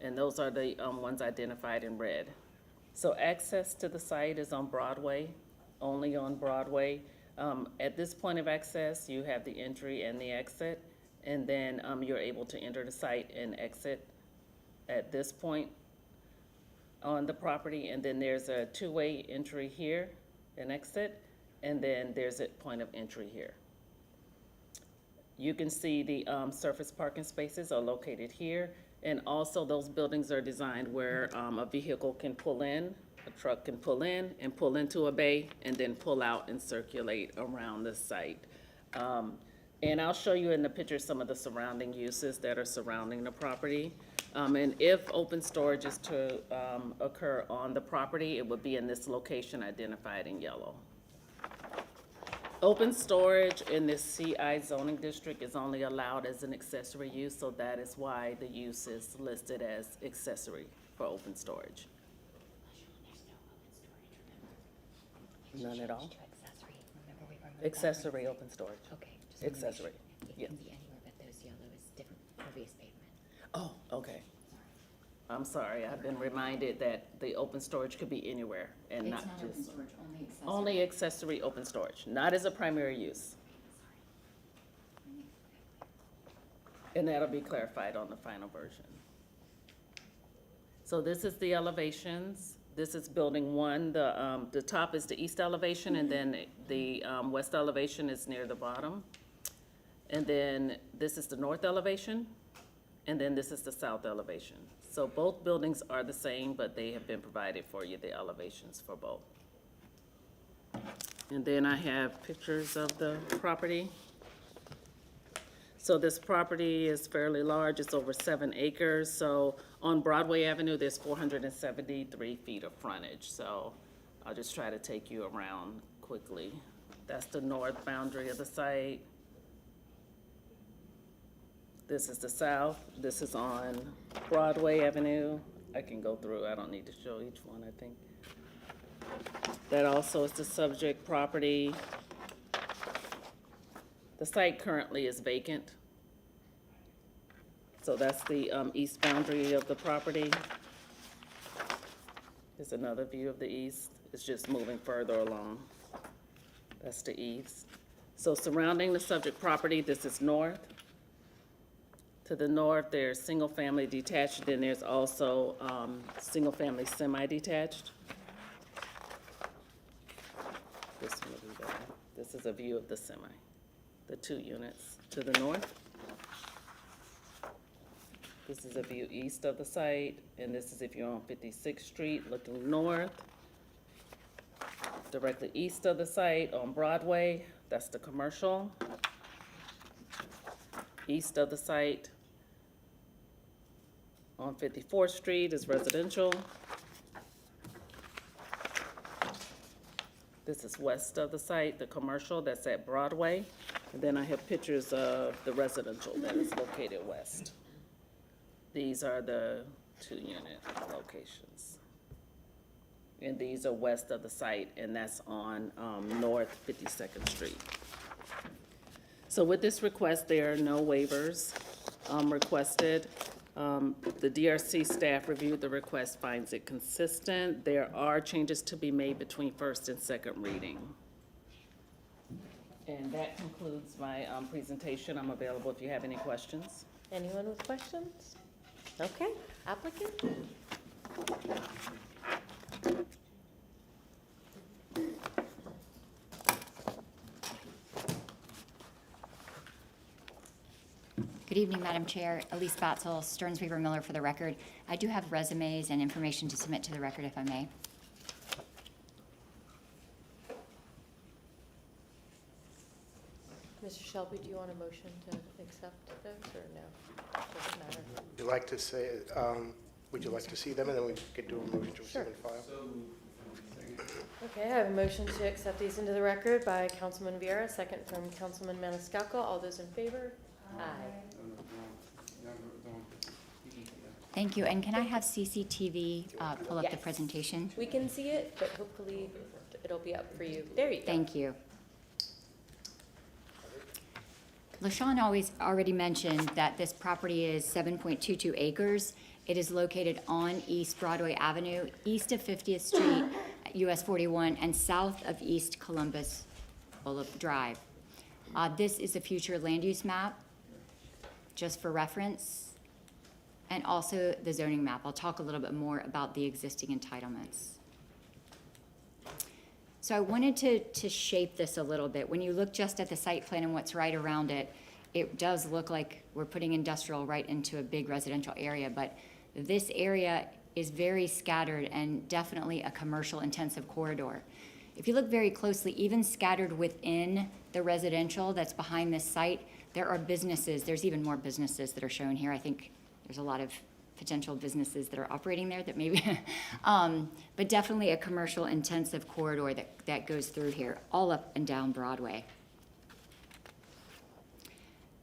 And those are the ones identified in red. So access to the site is on Broadway, only on Broadway. At this point of access, you have the entry and the exit, and then you're able to enter the site and exit at this point on the property, and then there's a 2-way entry here, an exit, and then there's a point of entry here. You can see the surface parking spaces are located here, and also those buildings are designed where a vehicle can pull in, a truck can pull in and pull into a bay, and then pull out and circulate around the site. And I'll show you in the picture some of the surrounding uses that are surrounding the property. And if open storage is to occur on the property, it would be in this location identified in yellow. Open storage in this CI zoning district is only allowed as an accessory use, so that is why the use is listed as accessory for open storage. None at all? Accessory open storage. Okay. Accessory, yeah. It can be anywhere, but those yellow is different pervious pavement. Oh, okay. I'm sorry, I've been reminded that the open storage could be anywhere and It's not not open just. storage, only accessory. Only accessory open storage, not as a primary use. And that'll be clarified on the final version. So this is the elevations. This is building one. The top is the east elevation, and then the west elevation is near the bottom. And then this is the north elevation, and then this is the south elevation. So both buildings are the same, but they have been provided for you, the elevations for both. And then I have pictures of the property. So this property is fairly large, it's over 7 acres. So on Broadway Avenue, there's 473 feet of frontage. So I'll just try to take you around quickly. That's the north boundary of the site. This is the south. This is on Broadway Avenue. I can go through, I don't need to show each one, I think. That also is the subject property. The site currently is vacant. So that's the east boundary of the property. There's another view of the east. It's just moving further along. That's the east. So surrounding the subject property, this is north. To the north, there's single-family detached, then there's also single-family semi-detached. This one will be better. This is a view of the semi, the 2 units to the north. This is a view east of the site, and this is if you're on 56th Street looking north. Directly east of the site on Broadway, that's the commercial. East of the site on 54th Street is residential. This is west of the site, the commercial, that's at Broadway. And then I have pictures of the residential that is located west. These are the 2-unit locations. And these are west of the site, and that's on North 52nd Street. So with this request, there are no waivers requested. The DRC staff reviewed the request, finds it consistent. There are changes to be made between first and second reading. And that concludes my presentation. I'm available if you have any questions. Anyone with questions? Okay, applicant? Good evening, Madam Chair. Elise Batzel, Stearns Weaver Miller for the record. I do have resumes and information to submit to the record, if I may. Mr. Shelby, do you want a motion to accept those, or no? Doesn't matter. Would you like to say, would you like to see them, and then we could do a motion to receive and file? Okay, I have a motion to accept these into the record by Councilman Vieira, second from Councilman Maniscalco. All those in favor? Aye. Thank you. And can I have CCTV pull up the Yes. presentation? We can see it, but hopefully it'll be up for you. There you go. Thank you. LaShawn already mentioned that this property is 7.22 acres. It is located on East Broadway Avenue, east of 50th Street, US 41, and south of East Columbus Boulevard Drive. This is a future land use map, just for reference, and also the zoning map. I'll talk a little bit more about the existing entitlements. So I wanted to shape this a little bit. When you look just at the site plan and what's right around it, it does look like we're putting industrial right into a big residential area, but this area is very scattered and definitely a commercial intensive corridor. If you look very closely, even scattered within the residential that's behind this site, there are businesses. There's even more businesses that are shown here. I think there's a lot of potential businesses that are operating there that maybe, but definitely a commercial intensive corridor that goes through here, all up and down Broadway.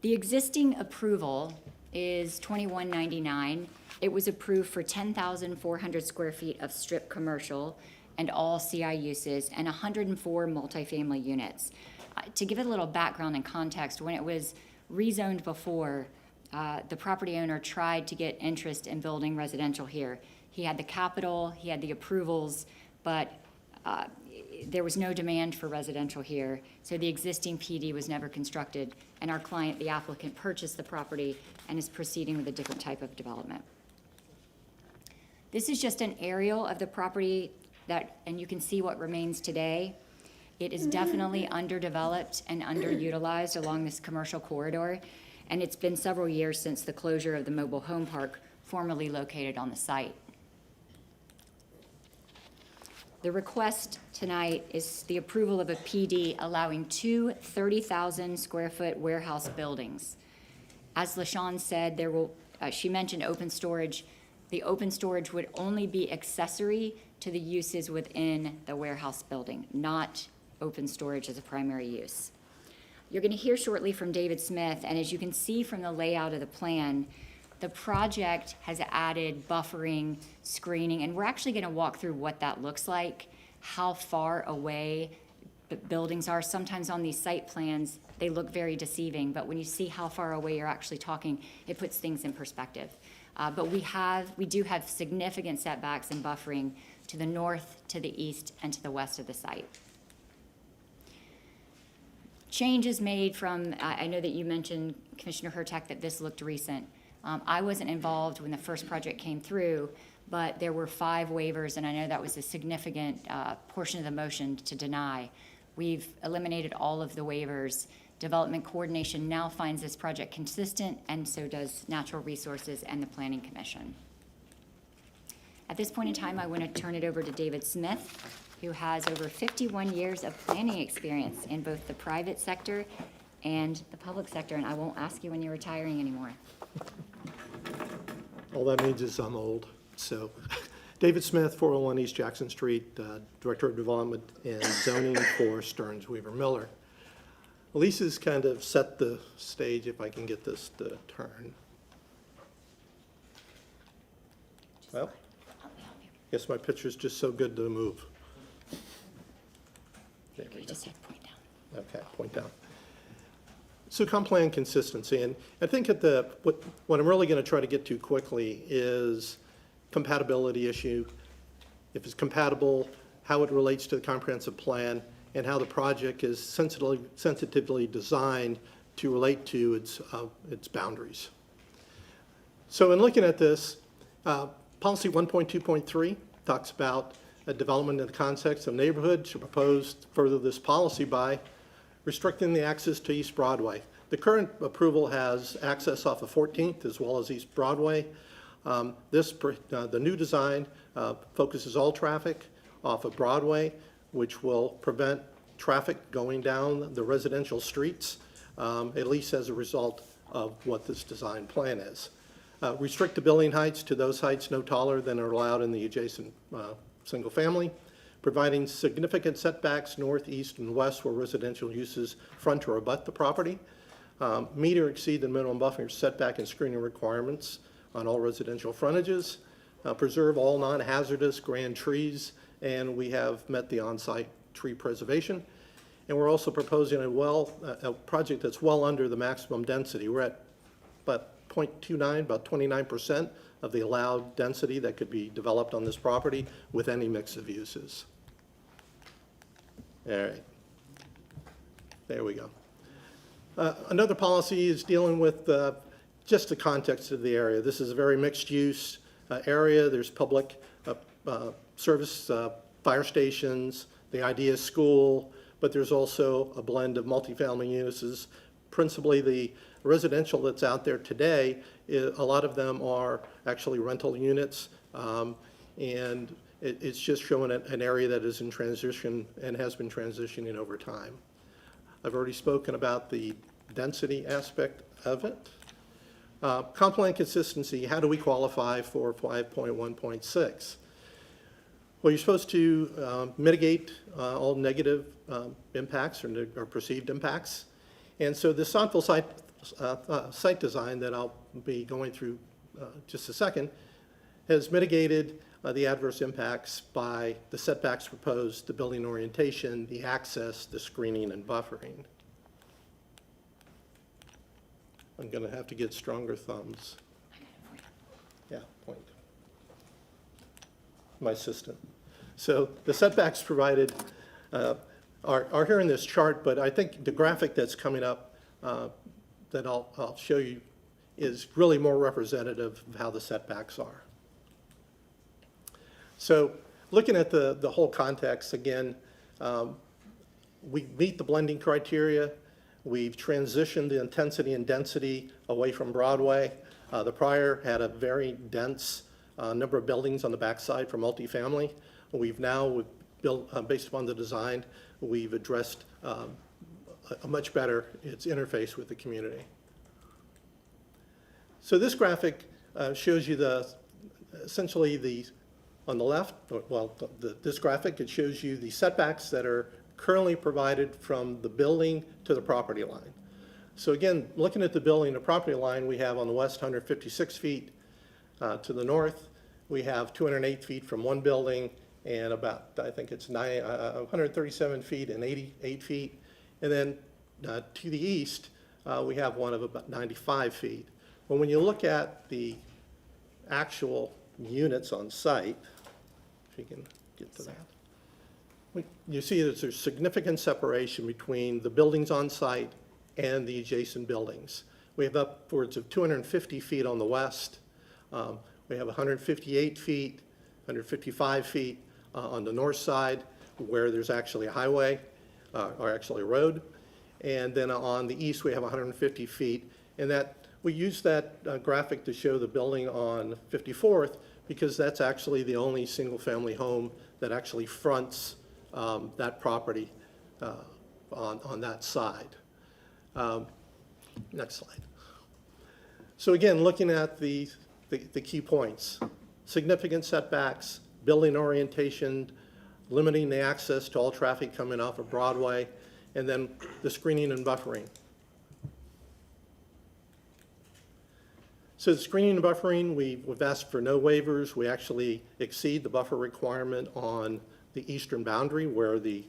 The existing approval is 2199. It was approved for 10,400 square feet of strip commercial and all CI uses, and 104 multifamily units. To give it a little background and context, when it was rezoned before, the property owner tried to get interest in building residential here. He had the capital, he had the approvals, but there was no demand for residential here, so the existing PD was never constructed, and our client, the applicant, purchased the property and is proceeding with a different type of development. This is just an aerial of the property and you can see what remains today. It is definitely underdeveloped and underutilized along this commercial corridor, and it's been several years since the closure of the mobile home park formerly located on the site. The request tonight is the approval of a PD allowing two 30,000 square foot warehouse buildings. As LaShawn said, she mentioned open storage. The open storage would only be accessory to the uses within the warehouse building, not open storage as a primary use. You're going to hear shortly from David Smith, and as you can see from the layout of the plan, the project has added buffering, screening, and we're actually going to walk through what that looks like, how far away the buildings are. Sometimes on these site plans, they look very deceiving, but when you see how far away you're actually talking, it puts things in perspective. But we do have significant setbacks and buffering to the north, to the east, and to the west of the site. Changes made from, I know that you mentioned, Commissioner Hurtak, that this looked recent. I wasn't involved when the first project came through, but there were 5 waivers, and I know that was a significant portion of the motion to deny. We've eliminated all of the waivers. Development Coordination now finds this project consistent, and so does Natural Resources and the Planning Commission. At this point in time, I want to turn it over to David Smith, who has over 51 years of planning experience in both the private sector and the public sector, and I won't ask you when you're retiring anymore. All that means is I'm old. So, David Smith, 401 East Jackson Street, Director of Development and Zoning for Stearns Weaver Miller. Lisa's kind of set the stage, if I can get this to turn. Well, guess my picture's just so good to move. There we go. Just hit point down. Okay, point down. So comp plan consistency, and I think what I'm really going to try to get to quickly is compatibility issue. If it's compatible, how it relates to the comprehensive plan, and how the project is sensitively designed to relate to its boundaries. So in looking at this, policy 1.2.3 talks about a development in the context of neighborhood to propose further this policy by restricting the access to East Broadway. The current approval has access off of 14th as well as East Broadway. The new design focuses all traffic off of Broadway, which will prevent traffic going down the residential streets, at least as a result of what this design plan is. Restrict the building heights to those heights no taller than are allowed in the adjacent single family, providing significant setbacks north, east, and west where residential uses front or abut the property. Meet or exceed the minimum buffer setback and screening requirements on all residential frontages. Preserve all non-hazardous grand trees, and we have met the on-site tree preservation. And we're also proposing a project that's well under the maximum density. We're at about 0.29, about 29% of the allowed density that could be developed on this property with any mix of uses. All right. There we go. Another policy is dealing with just the context of the area. This is a very mixed-use area. There's public service, fire stations, the idea is school, but there's also a blend of multifamily uses. Principally, the residential that's out there today, a lot of them are actually rental units, and it's just showing an area that is in transition and has been transitioning over time. I've already spoken about the density aspect of it. Comp plan consistency, how do we qualify for 5.1.6? Well, you're supposed to mitigate all negative impacts or perceived impacts. And so the thoughtful site design that I'll be going through just a second has mitigated the adverse impacts by the setbacks proposed, the building orientation, the access, the screening, and buffering. I'm going to have to get stronger thumbs. Yeah, point. My assistant. So the setbacks provided are here in this chart, but I think the graphic that's coming up that I'll show you is really more representative of how the setbacks are. So looking at the whole context, again, we meet the blending criteria. We've transitioned the intensity and density away from Broadway. The prior had a very dense number of buildings on the backside for multifamily. We've now built, based upon the design, we've addressed a much better its interface with the community. So this graphic shows you essentially on the left, this graphic, it shows you the setbacks that are currently provided from the building to the property line. So again, looking at the building to property line, we have on the west 156 feet. To the north, we have 208 feet from one building and about, I think it's 137 feet and 88 feet. And then to the east, we have one of about 95 feet. Well, when you look at the actual units on site, if you can get to that, you see that there's significant separation between the buildings on site and the adjacent buildings. We have upwards of 250 feet on the west. We have 158 feet, 155 feet on the north side where there's actually a highway or actually a road. And then on the east, we have 150 feet. And that we use that graphic to show the building on 54th because that's actually the only single-family home that actually fronts that property on that side. Next slide. So again, looking at the key points, significant setbacks, building orientation, limiting the access to all traffic coming off of Broadway, and then the screening and buffering. So the screening and buffering, we've asked for no waivers. We actually exceed the buffer requirement on the eastern boundary where the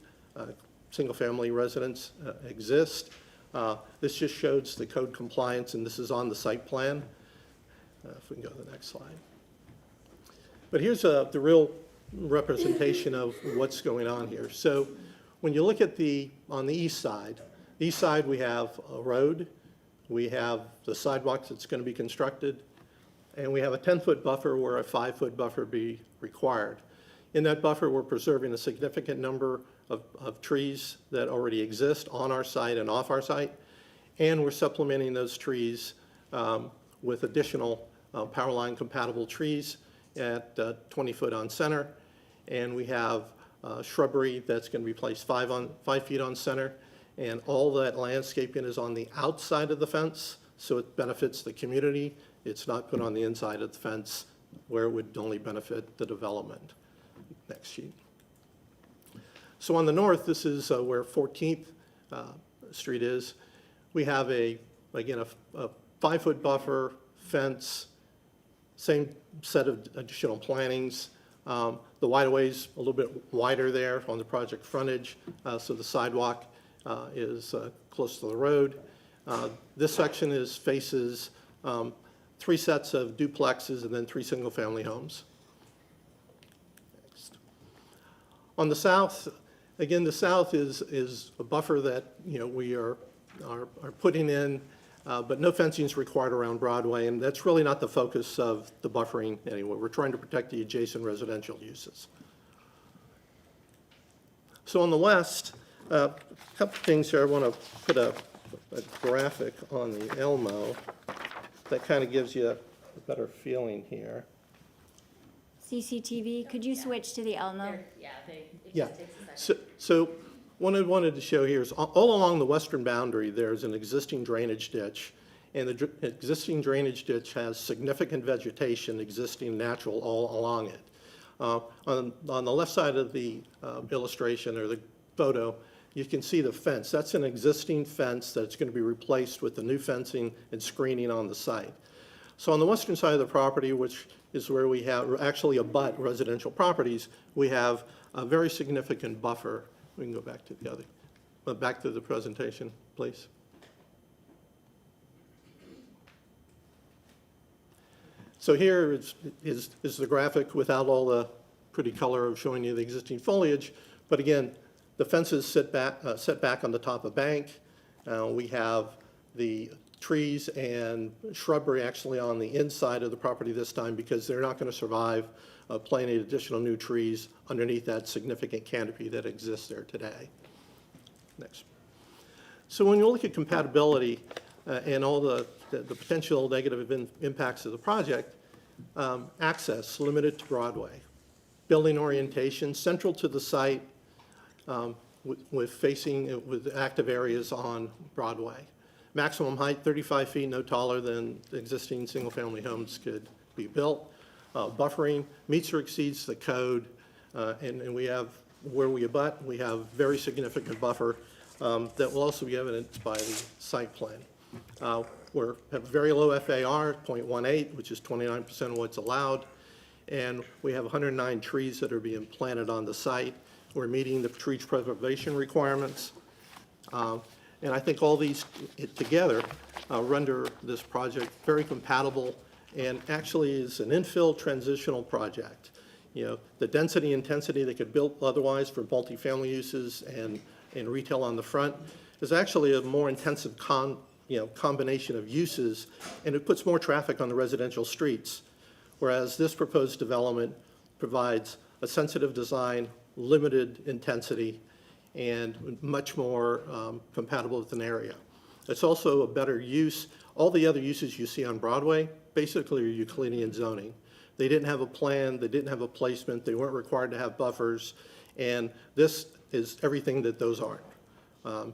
single-family residence exist. This just shows the code compliance, and this is on the site plan. If we can go to the next slide. But here's the real representation of what's going on here. So when you look at on the east side we have a road, we have the sidewalks that's going to be constructed, and we have a 10-foot buffer where a 5-foot buffer be required. In that buffer, we're preserving a significant number of trees that already exist on our site and off our site, and we're supplementing those trees with additional power line compatible trees at 20 foot on center, and we have shrubbery that's going to be placed 5 feet on center, and all that landscaping is on the outside of the fence, so it benefits the community. It's not put on the inside of the fence where it would only benefit the development. Next sheet. So on the north, this is where 14th Street is. We have again a 5-foot buffer, fence, same set of additional plantings. The right-of-way's a little bit wider there on the project frontage, so the sidewalk is close to the road. This section faces 3 sets of duplexes and then 3 single-family homes. Next. On the south, again, the south is a buffer that we are putting in, but no fencing is required around Broadway, and that's really not the focus of the buffering anyway. We're trying to protect the adjacent residential uses. So on the west, a couple things here. I want to put a graphic on the Elmo that kind of gives you a better feeling here. CCTV, could you switch to the Elmo? Yeah. So what I wanted to show here is all along the western boundary, there's an existing drainage ditch, and the existing drainage ditch has significant vegetation existing natural all along it. On the left side of the illustration or the photo, you can see the fence. That's an existing fence that's going to be replaced with the new fencing and screening on the site. So on the western side of the property, which is where we have, actually abut residential properties, we have a very significant buffer. We can go back to the other, back to the presentation, please. So here is the graphic without all the pretty color of showing you the existing foliage. But again, the fences set back on the top of bank. We have the trees and shrubbery actually on the inside of the property this time because they're not going to survive planting additional new trees underneath that significant canopy that exists there today. Next. So when you look at compatibility and all the potential negative impacts of the project, access limited to Broadway, building orientation central to the site with active areas on Broadway. Maximum height 35 feet, no taller than existing single-family homes could be built. Buffering meets or exceeds the code, and we have, where we abut, we have very significant buffer that will also be evidenced by the site plan. We have very low FAR, 0.18, which is 29% of what's allowed, and we have 109 trees that are being planted on the site. We're meeting the tree preservation requirements. And I think all these together render this project very compatible and actually is an infill transitional project. You know, the density intensity that could build otherwise for multifamily uses and retail on the front is actually a more intensive combination of uses, and it puts more traffic on the residential streets, whereas this proposed development provides a sensitive design, limited intensity, and much more compatible with an area. It's also a better use. All the other uses you see on Broadway basically are Euclidean zoning. They didn't have a plan, they didn't have a placement, they weren't required to have buffers, and this is everything that those aren't.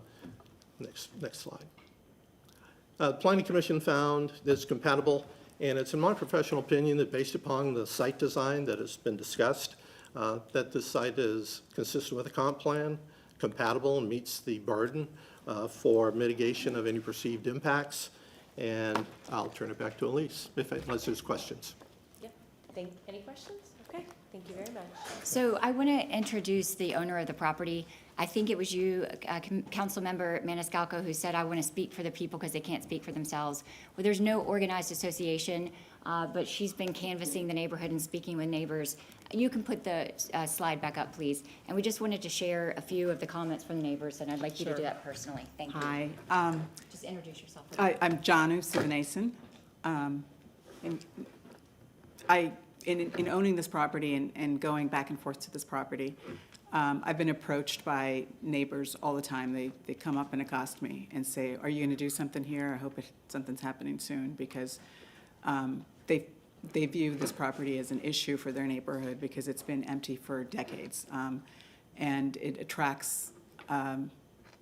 Next slide. The Planning Commission found this compatible, and it's in my professional opinion that based upon the site design that has been discussed, that this site is consistent with the comp plan, compatible, and meets the burden for mitigation of any perceived impacts. And I'll turn it back to Elise, unless there's questions. Yeah. Any questions? Okay. Thank you very much. So I want to introduce the owner of the property. I think it was you, Councilmember Maniscalco, who said, I want to speak for the people because they can't speak for themselves. Well, there's no organized association, but she's been canvassing the neighborhood and speaking with neighbors. You can put the slide back up, please. And we just wanted to share a few of the comments from the neighbors, and I'd like you to do that personally. Thank you. Hi. Just introduce yourself. I'm Janu Sivanason. And in owning this property and going back and forth to this property, I've been approached by neighbors all the time. They come up and accost me and say, are you going to do something here? I hope something's happening soon, because they view this property as an issue for their neighborhood because it's been empty for decades. And it attracts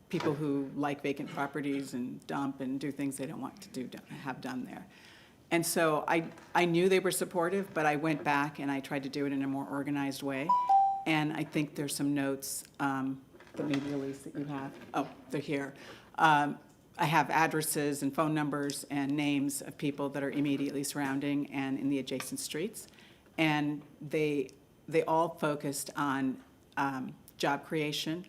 people who like vacant properties and dump and do things they don't want to have done there. And so I knew they were supportive, but I went back and I tried to do it in a more organized way. And I think there's some notes that maybe, Elise, that you have. Oh, they're here. I have addresses and phone numbers and names of people that are immediately surrounding and in the adjacent streets. And they all focused on job creation.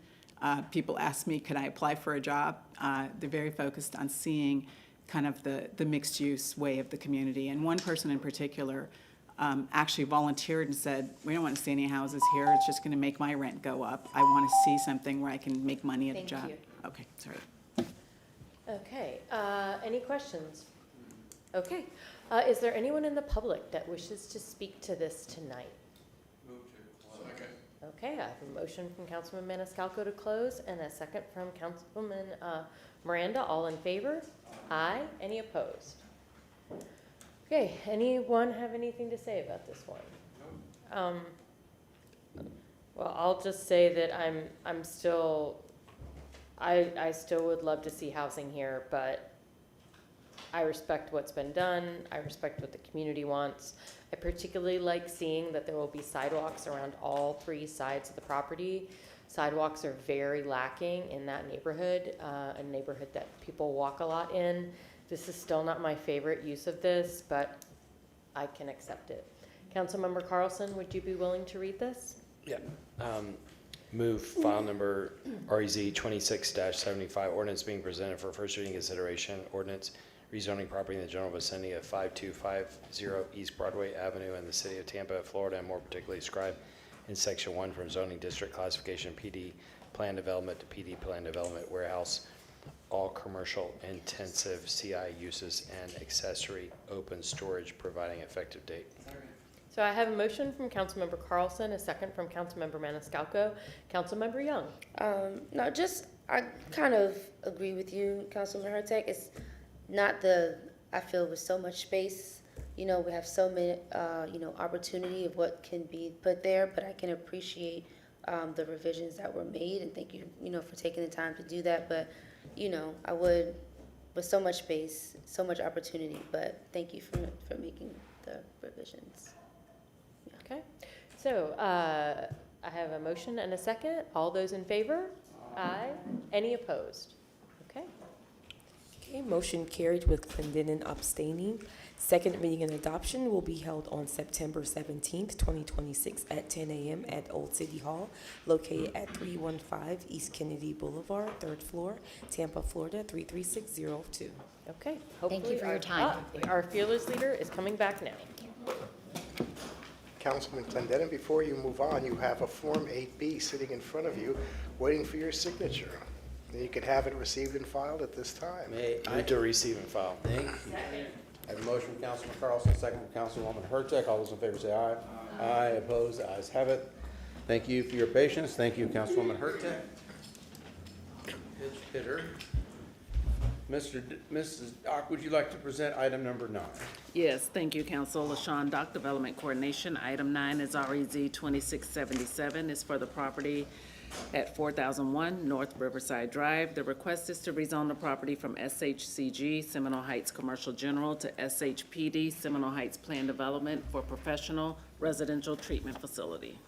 People ask me, could I apply for a job? They're very focused on seeing kind of the mixed use way of the community. And one person in particular actually volunteered and said, we don't want to see any houses here. It's just going to make my rent go up. I want to see something where I can make money at a job. You. Okay, sorry. Okay. Any questions? Okay. Is there anyone in the public that wishes to speak to this tonight? Move to. Second. Okay, I have a motion from Councilman Maniscalco to close and a second from Councilwoman Miranda. All in favor? Aye. Any opposed? Okay, anyone have anything to say about this one? Well, I'll just say that I'm still, I still would love to see housing here, but I respect what's been done. I respect what the community wants. I particularly like seeing that there will be sidewalks around all three sides of the property. Sidewalks are very lacking in that neighborhood, a neighborhood that people walk a lot in. This is still not my favorite use of this, but I can accept it. Councilmember Carlson, would you be willing to read this? Yeah. Move file number REZ 26-75, ordinance being presented for first reading consideration, ordinance rezoning property in the general vicinity of 5250 East Broadway Avenue in the city of Tampa, Florida, and more particularly described in section 1 from zoning district classification PD plan development to PD plan development warehouse, all commercial intensive CI uses and accessory open storage, providing effective date. So I have a motion from Councilmember Carlson, a second from Councilmember Maniscalco. Councilmember Young. No, I kind of agree with you, Councilman Hurtak. It's not I feel with so much space, we have so many, opportunity of what can be put there, but I can appreciate the revisions that were made, and thank you, for taking the time to do that. But, I would, with so much space, so much opportunity, but thank you for making the revisions. Okay. So I have a motion and a second. All those in favor? Aye. Any opposed? Okay. Okay, motion carried with Clendenin abstaining. Second reading and adoption will be held on September 17th, 2026 at 10 a.m. at Old City Hall, located at 315 East Kennedy Boulevard, 3rd floor, Tampa, Florida, 33602. Okay. Thank you for your time. Our fearless leader is coming back now. Councilman Clendenin, before you move on, you have a Form 8B sitting in front of you, waiting for your signature. And you can have it received and filed at this time. Move to receive and file. Thank you. I have a motion from Councilman Carlson, second from Councilwoman Hurtak. All those in favor say aye. Aye. Opposed? The ayes have it. Thank you for your patience. Thank you, Councilwoman Hurtak. Pitch hitter. Mrs. Dock, would you like to present item number 9? Yes, thank you, Council. LaShawn Dock, Development Coordination. Item 9 is REZ 2677. It's for the property at 4001 North Riverside Drive. The request is to rezone the property from SHCG, Seminole Heights Commercial General, to SHPD, Seminole Heights Plan Development for Professional Residential Treatment Facility.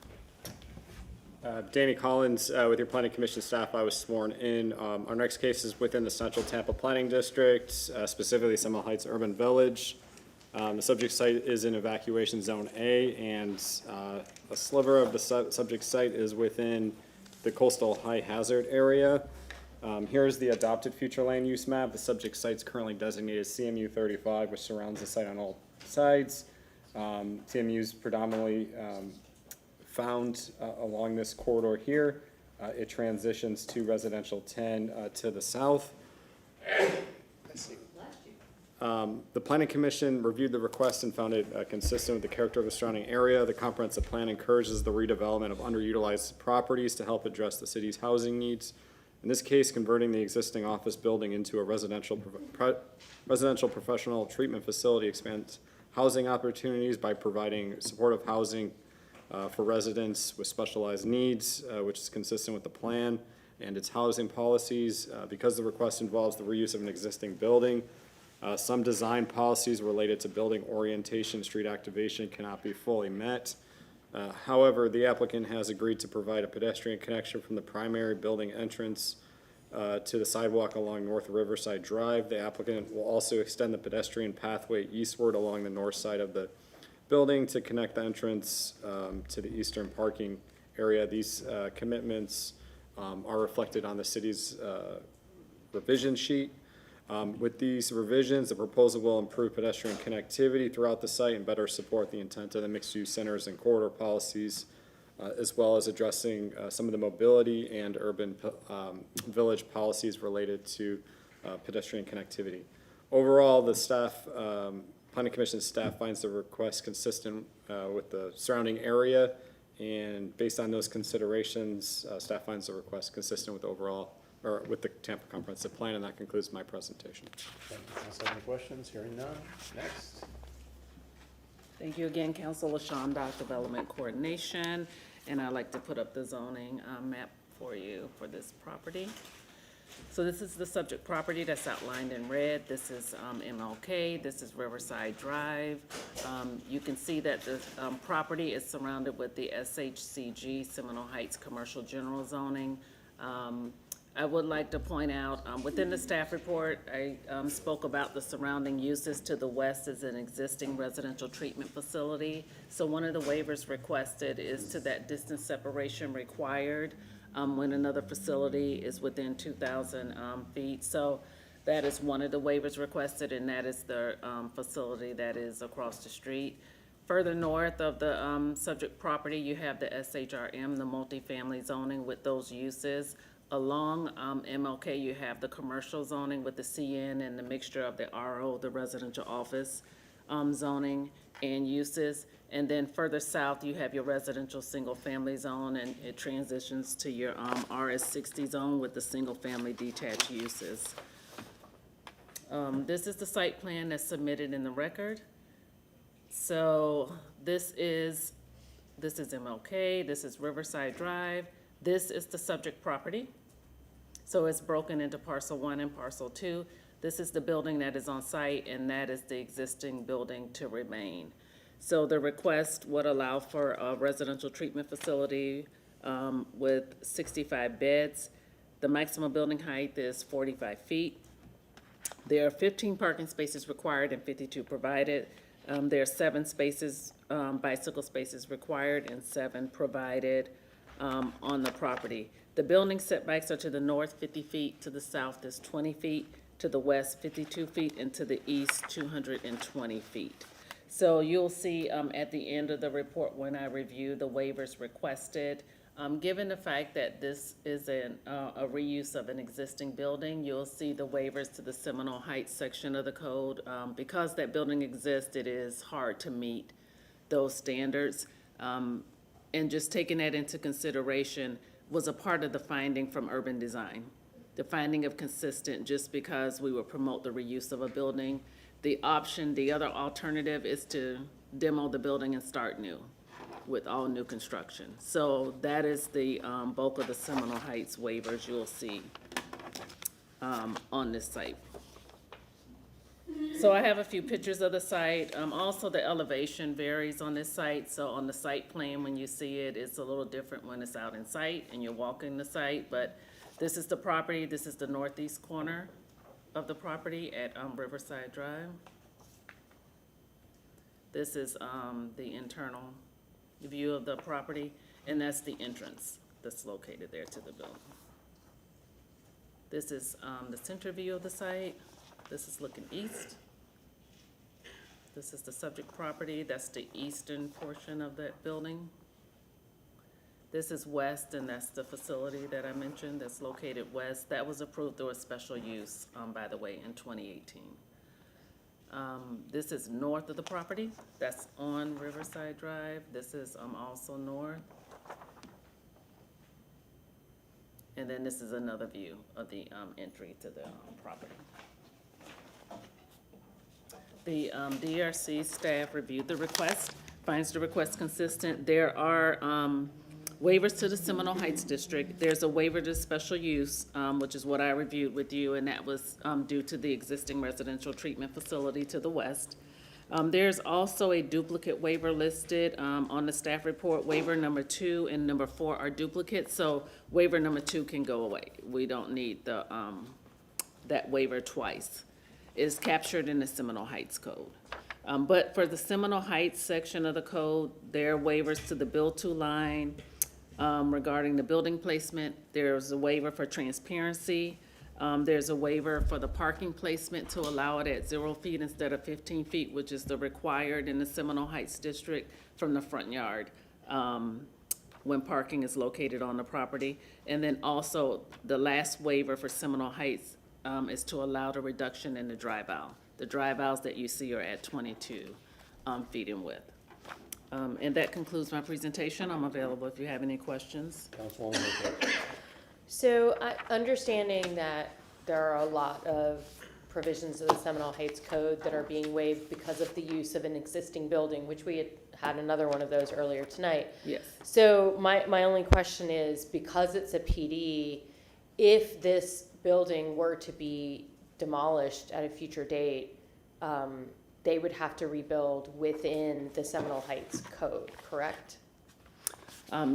Danny Collins, with your Planning Commission staff, I was sworn in. Our next case is within the Central Tampa Planning District, specifically Seminole Heights Urban Village. The subject site is in Evacuation Zone A, and a sliver of the subject site is within the coastal high hazard area. Here's the adopted future land use map. The subject site's currently designated CMU 35, which surrounds the site on all sides. CMU is predominantly found along this corridor here. It transitions to residential 10 to the south. The Planning Commission reviewed the request and found it consistent with the character of the surrounding area. The comprehensive plan encourages the redevelopment of underutilized properties to help address the city's housing needs. In this case, converting the existing office building into a residential professional treatment facility expands housing opportunities by providing supportive housing for residents with specialized needs, which is consistent with the plan and its housing policies. Because the request involves the reuse of an existing building, some design policies related to building orientation, street activation cannot be fully met. However, the applicant has agreed to provide a pedestrian connection from the primary building entrance to the sidewalk along North Riverside Drive. The applicant will also extend the pedestrian pathway eastward along the north side of the building to connect the entrance to the eastern parking area. These commitments are reflected on the city's revision sheet. With these revisions, the proposal will improve pedestrian connectivity throughout the site and better support the intent of the mixed-use centers and corridor policies, as well as addressing some of the mobility and urban village policies related to pedestrian connectivity. Overall, the staff, Planning Commission staff finds the request consistent with the surrounding area, and based on those considerations, staff finds the request consistent with overall, or with the Tampa Comprehensive Plan, and that concludes my presentation. Thank you. Council, any questions? Hearing none. Next. Thank you again, Council. LaShawn Dock, Development Coordination, and I'd like to put up the zoning map for you for this property. So this is the subject property that's outlined in red. This is MLK. This is Riverside Drive. You can see that the property is surrounded with the SHCG, Seminole Heights Commercial General Zoning. I would like to point out, within the staff report, I spoke about the surrounding uses. To the west is an existing residential treatment facility. So one of the waivers requested is to that distance separation required when another facility is within 2,000 feet. So that is one of the waivers requested, and that is the facility that is across the street. Further north of the subject property, you have the SHRM, the multifamily zoning with those uses. Along MLK, you have the commercial zoning with the CN and the mixture of the RO, the residential office zoning and uses. And then further south, you have your residential single-family zone, and it transitions to your RS60 zone with the single-family detached uses. This is the site plan that's submitted in the record. So this is MLK, this is Riverside Drive. This is the subject property. So it's broken into parcel 1 and parcel 2. This is the building that is on site, and that is the existing building to remain. So the request would allow for a residential treatment facility with 65 beds. The maximum building height is 45 feet. There are 15 parking spaces required and 52 provided. There are 7 spaces, bicycle spaces required, and 7 provided on the property. The building setbacks are to the north 50 feet, to the south is 20 feet, to the west 52 feet, and to the east 220 feet. So you'll see at the end of the report when I review the waivers requested, given the fact that this is a reuse of an existing building, you'll see the waivers to the Seminole Heights section of the code. Because that building exists, it is hard to meet those standards. And just taking that into consideration was a part of the finding from urban design. The finding of consistent, just because we would promote the reuse of a building. The other alternative is to demo the building and start new with all new construction. So that is the bulk of the Seminole Heights waivers you'll see on this site. So I have a few pictures of the site. Also, the elevation varies on this site. So on the site plan, when you see it, it's a little different when it's out in sight and you're walking the site. But this is the property. This is the northeast corner of the property at Riverside Drive. This is the internal view of the property, and that's the entrance that's located there to the building. This is the center view of the site. This is looking east. This is the subject property. That's the eastern portion of that building. This is west, and that's the facility that I mentioned that's located west. That was approved through a special use, by the way, in 2018. This is north of the property. That's on Riverside Drive. This is also north. And then this is another view of the entry to the property. The DRC staff reviewed the request, finds the request consistent. There are waivers to the Seminole Heights District. There's a waiver to special use, which is what I reviewed with you, and that was due to the existing residential treatment facility to the west. There's also a duplicate waiver listed on the staff report. Waiver number 2 and number 4 are duplicates, so waiver number 2 can go away. We don't need the that waiver twice. Is captured in the Seminole Heights Code. But for the Seminole Heights section of the code, there are waivers to the build-to line regarding the building placement. There's a waiver for transparency. There's a waiver for the parking placement to allow it at 0 feet instead of 15 feet, which is the required in the Seminole Heights district from the front yard when parking is located on the property. And then also the last waiver for Seminole Heights is to allow the reduction in the drive aisle. The drive aisles that you see are at 22 feet in width. And that concludes my presentation. I'm available if you have any questions. Councilwoman. So understanding that there are a lot of provisions of the Seminole Heights Code that are being waived because of the use of an existing building, which we had another one of those earlier tonight. Yes. So my only question is, because it's a PD, if this building were to be demolished at a future date, they would have to rebuild within the Seminole Heights Code, correct?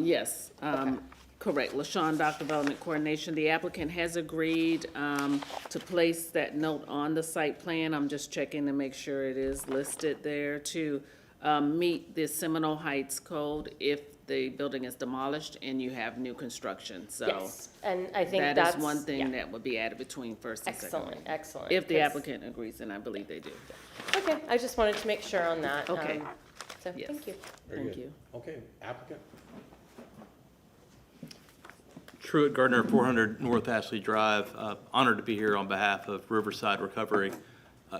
Yes. Correct, LaShawn, Dock Development Coordination. The applicant has agreed to place that note on the site plan. I'm just checking to make sure it is listed there to meet the Seminole Heights Code if the building is demolished and you have new construction. So Yes, and I think that that's. is one thing yeah. that would be added between first and second reading. Excellent. If the 'cause- applicant agrees, and I believe they do. Okay, I just wanted to make sure on that. Okay. So, Yes. thank you. Very Thank good. you. Okay, applicant? Truett Gardner, 400 North Ashley Drive. Honored to be here on behalf of Riverside Recovery.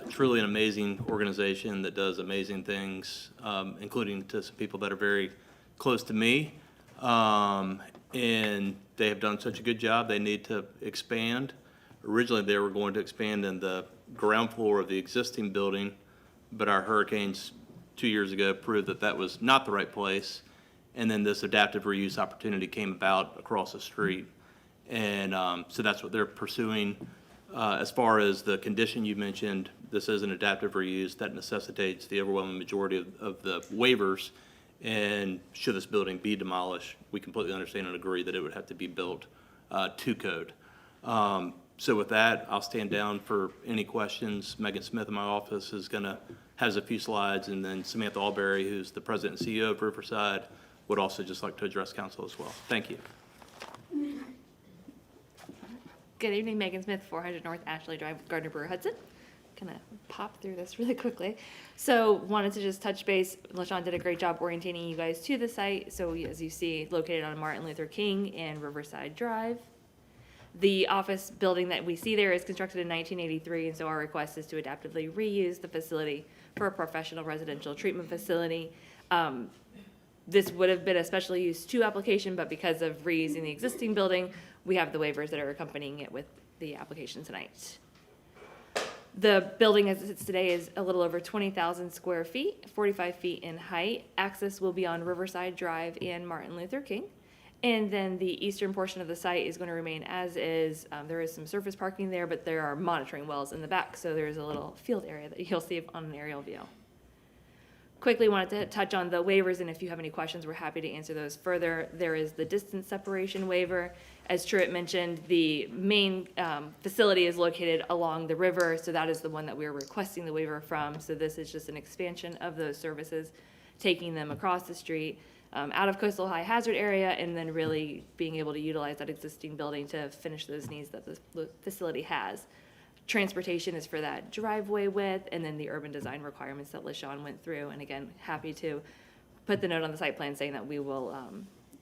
Truly an amazing organization that does amazing things, including to some people that are very close to me. And they have done such a good job. They need to expand. Originally, they were going to expand in the ground floor of the existing building, but our hurricanes 2 years ago proved that that was not the right place. And then this adaptive reuse opportunity came about across the street. And so that's what they're pursuing. As far as the condition you mentioned, this is an adaptive reuse that necessitates the overwhelming majority of the waivers. And should this building be demolished, we completely understand and agree that it would have to be built to code. So with that, I'll stand down for any questions. Megan Smith in my office has a few slides, and then Samantha Alberry, who's the president and CEO of Riverside, would also just like to address council as well. Thank you. Good evening, Megan Smith, 400 North Ashley Drive, Gardner Brewer Hudson. Gonna pop through this really quickly. So wanted to just touch base. LaShawn did a great job orientating you guys to the site. So as you see, located on Martin Luther King and Riverside Drive. The office building that we see there is constructed in 1983, and so our request is to adaptively reuse the facility for a professional residential treatment facility. This would have been a special use 2 application, but because of reusing the existing building, we have the waivers that are accompanying it with the application tonight. The building as it sits today is a little over 20,000 square feet, 45 feet in height. Access will be on Riverside Drive and Martin Luther King. And then the eastern portion of the site is going to remain as is. There is some surface parking there, but there are monitoring wells in the back, so there's a little field area that you'll see on an aerial view. Quickly wanted to touch on the waivers, and if you have any questions, we're happy to answer those further. There is the distance separation waiver. As Truett mentioned, the main facility is located along the river, so that is the one that we're requesting the waiver from. So this is just an expansion of those services, taking them across the street, out of coastal high hazard area, and then really being able to utilize that existing building to finish those needs that the facility has. Transportation is for that driveway width, and then the urban design requirements that LaShawn went through. And again, happy to put the note on the site plan saying that we will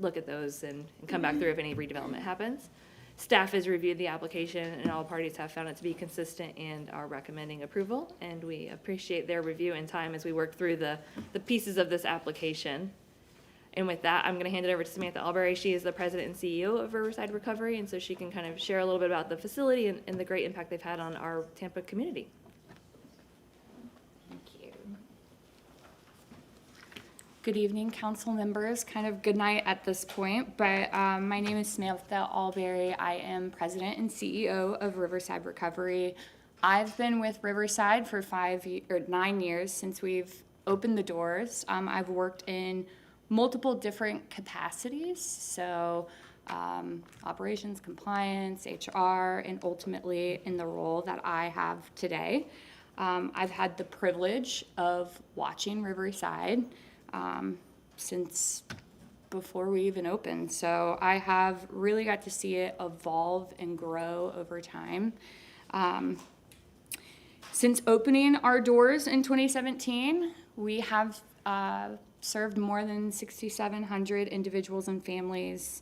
look at those and come back through if any redevelopment happens. Staff has reviewed the application, and all parties have found it to be consistent and are recommending approval. And we appreciate their review and time as we work through the pieces of this application. And with that, I'm going to hand it over to Samantha Alberry. She is the president and CEO of Riverside Recovery, and so she can kind of share a little bit about the facility and the great impact they've had on our Tampa community. Thank you. Good evening, council members. Kind of good night at this point, but my name is Samantha Alberry. I am president and CEO of Riverside Recovery. I've been with Riverside for 9 years since we've opened the doors. I've worked in multiple different capacities, so operations, compliance, HR, and ultimately in the role that I have today. I've had the privilege of watching Riverside since before we even opened, so I have really got to see it evolve and grow over time. Since opening our doors in 2017, we have served more than 6,700 individuals and families.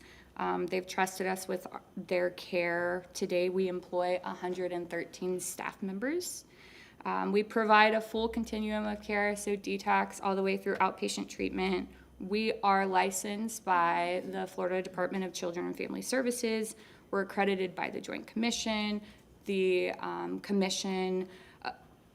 They've trusted us with their care. Today, we employ 113 staff members. We provide a full continuum of care, so detox all the way through outpatient treatment. We are licensed by the Florida Department of Children and Family Services. We're accredited by the Joint Commission, the Commission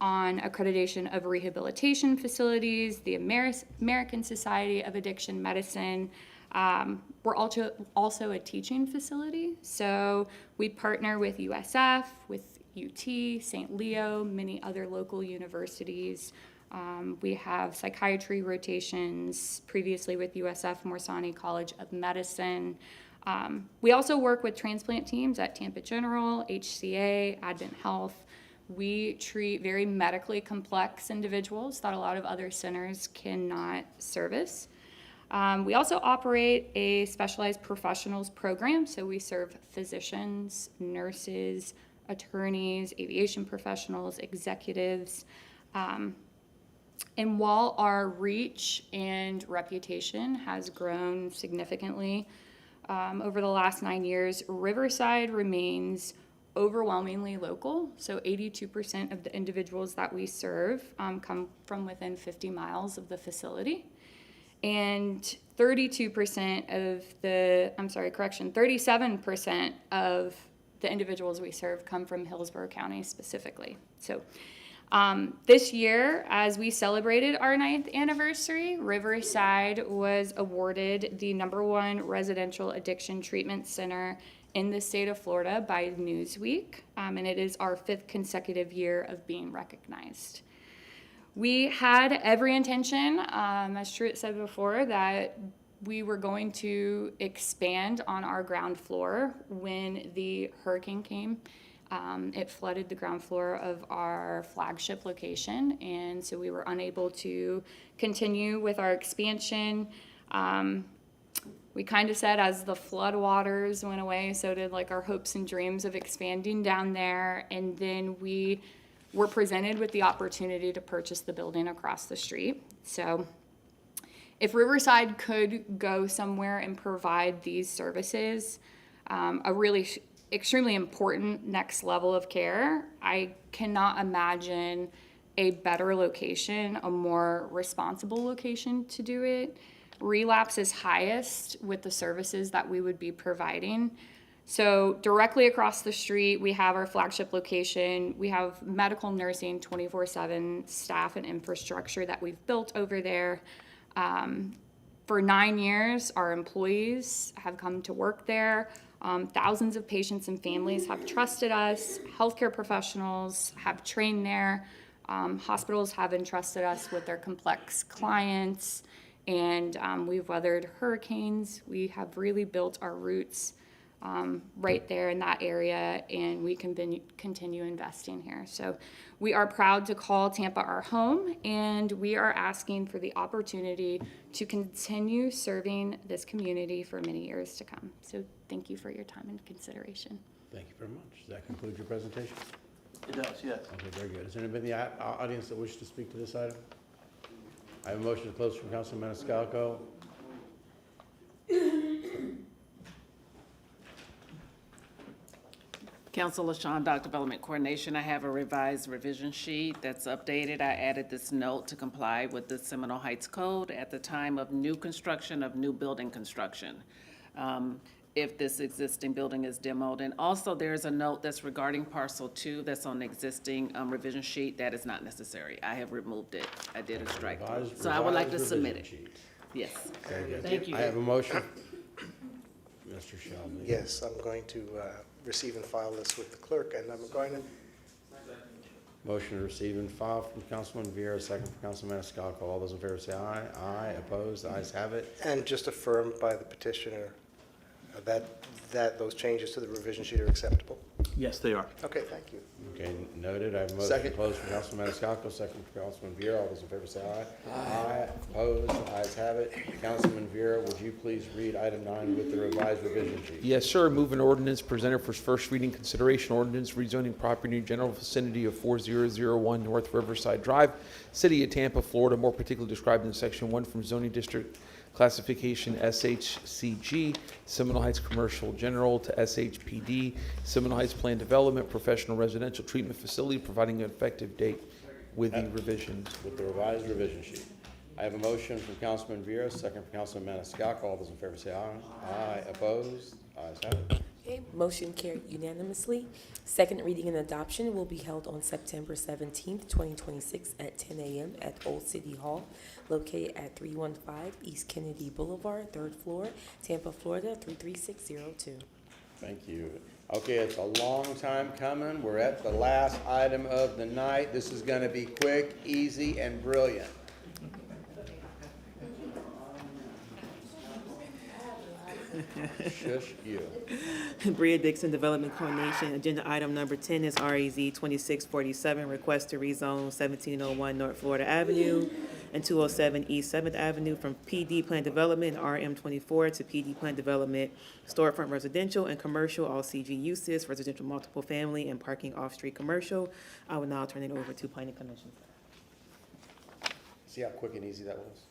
on Accreditation of Rehabilitation Facilities, the American Society of Addiction Medicine. We're also a teaching facility, so we partner with USF, with UT, St. Leo, many other local universities. We have psychiatry rotations previously with USF Morsani College of Medicine. We also work with transplant teams at Tampa General, HCA, Advent Health. We treat very medically complex individuals that a lot of other centers cannot service. We also operate a specialized professionals program, so we serve physicians, nurses, attorneys, aviation professionals, executives. And while our reach and reputation has grown significantly over the last 9 years, Riverside remains overwhelmingly local. So 82% of the individuals that we serve come from within 50 miles of the facility. And 37% of the individuals we serve come from Hillsborough County specifically. So this year, as we celebrated our 9th anniversary, Riverside was awarded the #1 residential addiction treatment center in the state of Florida by Newsweek, and it is our 5th consecutive year of being recognized. We had every intention, as Truett said before, that we were going to expand on our ground floor when the hurricane came. It flooded the ground floor of our flagship location, and so we were unable to continue with our expansion. We kind of said as the flood waters went away, so did like our hopes and dreams of expanding down there, and then we were presented with the opportunity to purchase the building across the street. So if Riverside could go somewhere and provide these services, a really extremely important next level of care, I cannot imagine a better location, a more responsible location to do it. Relapse is highest with the services that we would be providing. So directly across the street, we have our flagship location. We have medical nursing 24/7 staff and infrastructure that we've built over there. For 9 years, our employees have come to work there. Thousands of patients and families have trusted us. Healthcare professionals have trained there. Hospitals have entrusted us with their complex clients. And we've weathered hurricanes. We have really built our roots right there in that area, and we can continue investing here. So we are proud to call Tampa our home, and we are asking for the opportunity to continue serving this community for many years to come. So thank you for your time and consideration. Thank you very much. Does that conclude your presentation? It does, yes. Okay, very good. Is there anybody in the audience that wishes to speak to this item? I have a motion to close from Councilman Maniscalco. Council LaShawn, Doc Development Coordination. I have a revised revision sheet that's updated. I added this note to comply with the Seminole Heights Code at the time of new construction, of new building construction, if this existing building is demoed. And also there's a note that's regarding parcel 2 that's on the existing revision sheet. That is not necessary. I have removed it. I did a strike. So I would like to submit it. Yes. Very good. Thank you. I have a motion. Mr. Shelby. Yes, I'm going to receive and file this with the clerk, and I'm going to... Motion to receive and file from Councilman Vieira, second from Councilman Maniscalco. All those in favor say aye. Aye. Opposed? The ayes have it. And just affirmed by the petitioner that those changes to the revision sheet are acceptable? Yes, they are. Okay, thank you. Okay, noted. I have a motion to close from Councilman Maniscalco, second from Councilman Vieira. All those in favor say aye. Aye. Opposed? The ayes have it. Councilman Vieira, would you please read item 9 with the revised revision sheet? Yes, sir. Move an ordinance presented for first reading consideration ordinance rezoning property in general vicinity of 4001 North Riverside Drive, City of Tampa, Florida, more particularly described in Section 1 from zoning district classification SHCG, Seminole Heights Commercial General, to SHPD, Seminole Heights Plan Development, Professional Residential Treatment Facility, providing an effective date with the revisions. With the revised revision sheet. I have a motion from Councilman Vieira, second from Councilman Maniscalco. All those in favor say aye. Aye. Opposed? Ayes have it. Okay, motion carried unanimously. Second reading and adoption will be held on September 17th, 2026 at 10 a.m. at Old City Hall, located at 315 East Kennedy Boulevard, 3rd floor, Tampa, Florida, 33602. Thank you. Okay, it's a long time coming. We're at the last item of the night. This is going to be quick, easy, and brilliant. Shush you. Bria Dixon, Development Coordination. Agenda item number 10 is REZ 2647, request to rezone 1701 North Florida Avenue and 207 East 7th Avenue from PD Plan Development RM24 to PD Plan Development Storefront Residential and Commercial, all CG uses, residential multiple family, and parking off-street commercial. I will now turn it over to Planning Commission. See how quick and easy that was?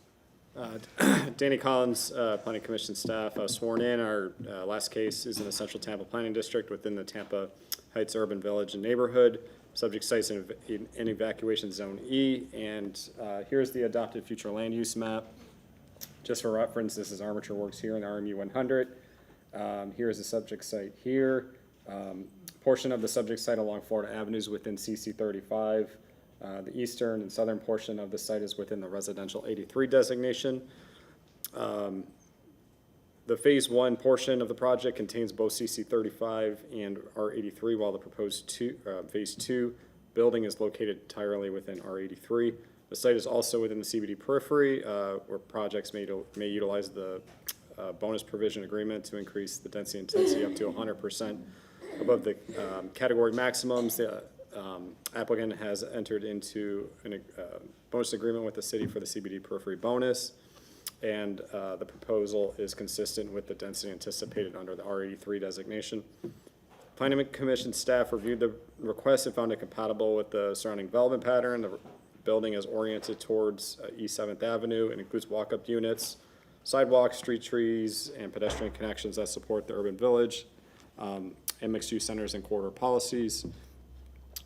Danny Collins, Planning Commission staff, sworn in. Our last case is in the Central Tampa Planning District within the Tampa Heights Urban Village and Neighborhood. Subject sites in Evacuation Zone E. And here's the adopted future land use map. Just for reference, this is Armature Works here in RMU 100. Here's the subject site here. Portion of the subject site along Florida Avenues within CC 35. The eastern and southern portion of the site is within the residential 83 designation. The phase 1 portion of the project contains both CC 35 and R83, while the proposed phase 2 building is located entirely within R83. The site is also within the CBD periphery, where projects may utilize the bonus provision agreement to increase the density intensity up to 100% above the category maximums. The applicant has entered into a bonus agreement with the city for the CBD periphery bonus, and the proposal is consistent with the density anticipated under the R83 designation. Planning Commission staff reviewed the request and found it compatible with the surrounding development pattern. The building is oriented towards East 7th Avenue and includes walk-up units, sidewalks, street trees, and pedestrian connections that support the urban village and mixed-use centers and corridor policies.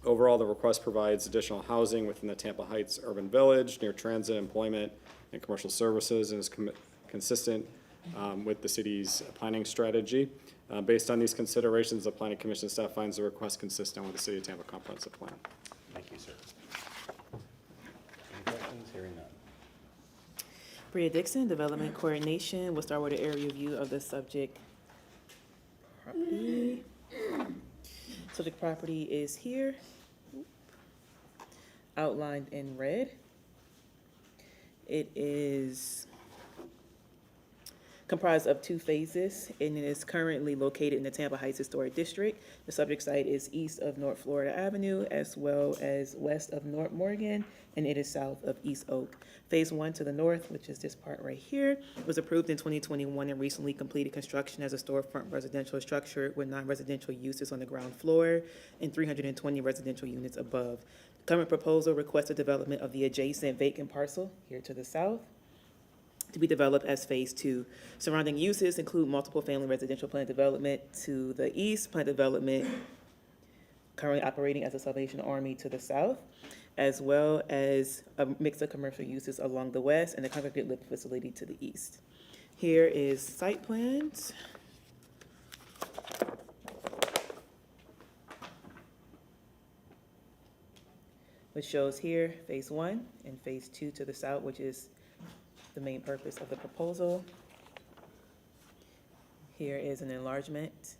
Overall, the request provides additional housing within the Tampa Heights Urban Village, near transit, employment, and commercial services, and is consistent with the city's planning strategy. Based on these considerations, the Planning Commission staff finds the request consistent with the City of Tampa Comprehensive Plan. Thank you, sir. Any questions? Hearing none. Bria Dixon, Development Coordination. We'll start with an area view of the subject property. Subject property is here, outlined in red. It is comprised of 2 phases, and it is currently located in the Tampa Heights Historic District. The subject site is east of North Florida Avenue, as well as west of North Morgan, and it is south of East Oak. Phase 1 to the north, which is this part right here, was approved in 2021 and recently completed construction as a storefront residential structure with non-residential uses on the ground floor and 320 residential units above. Current proposal requests the development of the adjacent vacant parcel here to the south to be developed as phase 2. Surrounding uses include multiple family residential plan development to the east, plan development currently operating as a Salvation Army to the south, as well as a mix of commercial uses along the west and a congregate living facility to the east. Here is site plans. Which shows here phase 1 and phase 2 to the south, which is the main purpose of the proposal. Here is an enlargement.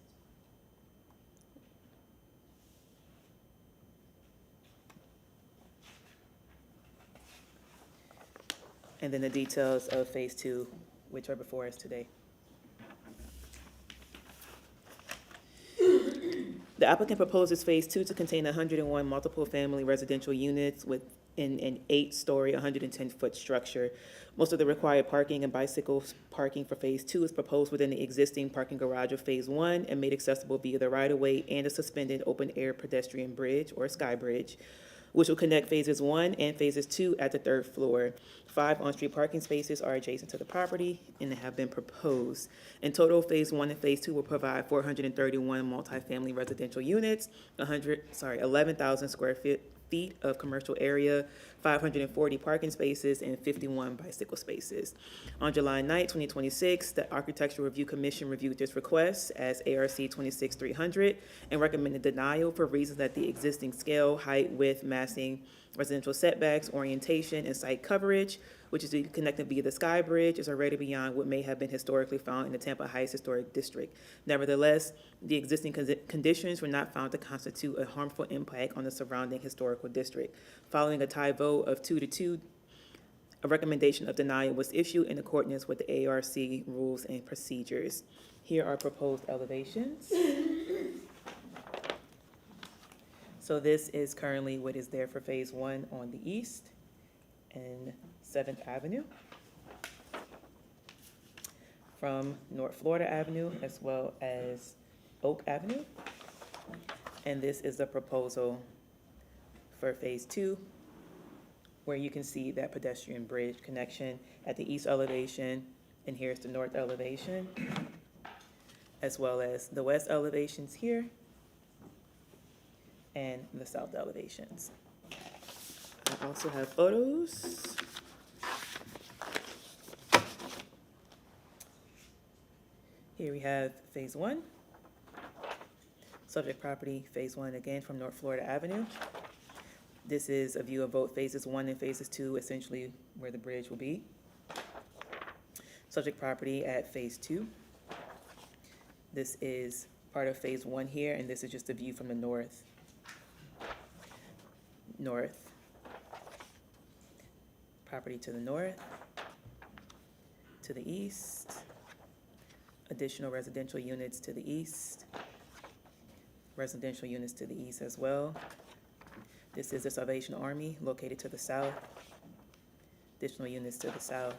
And then the details of phase 2, which are before us today. The applicant proposes phase 2 to contain 101 multiple family residential units within an 8-story, 110-foot structure. Most of the required parking and bicycle parking for phase 2 is proposed within the existing parking garage of phase 1 and made accessible via the right-of-way and a suspended open-air pedestrian bridge or sky bridge, which will connect phases 1 and phases 2 at the 3rd floor. 5 on-street parking spaces are adjacent to the property and have been proposed. In total, phase 1 and phase 2 will provide 431 multifamily residential units, 11,000 square feet of commercial area, 540 parking spaces, and 51 bicycle spaces. On July 9, 2026, the Architectural Review Commission reviewed this request as ARC 26300 and recommended denial for reasons that the existing scale, height, width, massing, residential setbacks, orientation, and site coverage, which is connected via the Sky Bridge, is already beyond what may have been historically found in the Tampa Heights Historic District. Nevertheless, the existing conditions were not found to constitute a harmful impact on the surrounding historical district. Following a tie vote of 2-2, A recommendation of denial was issued in accordance with the ARC rules and procedures. Here are proposed elevations. So this is currently what is there for Phase 1 on the east and 7th Avenue. From North Florida Avenue as well as Oak Avenue. And this is the proposal for Phase 2, where you can see that pedestrian bridge connection at the east elevation, and here's the north elevation, as well as the west elevations here, and the south elevations. I also have photos. Here we have Phase 1. Subject property, Phase 1, again from North Florida Avenue. This is a view of both Phases 1 and Phases 2, essentially where the bridge will be. Subject property at Phase 2. This is part of Phase 1 here, and this is just a view from the north. Property to the north, to the east, additional residential units to the east, residential units to the east as well. This is the Salvation Army located to the south, additional units to the south,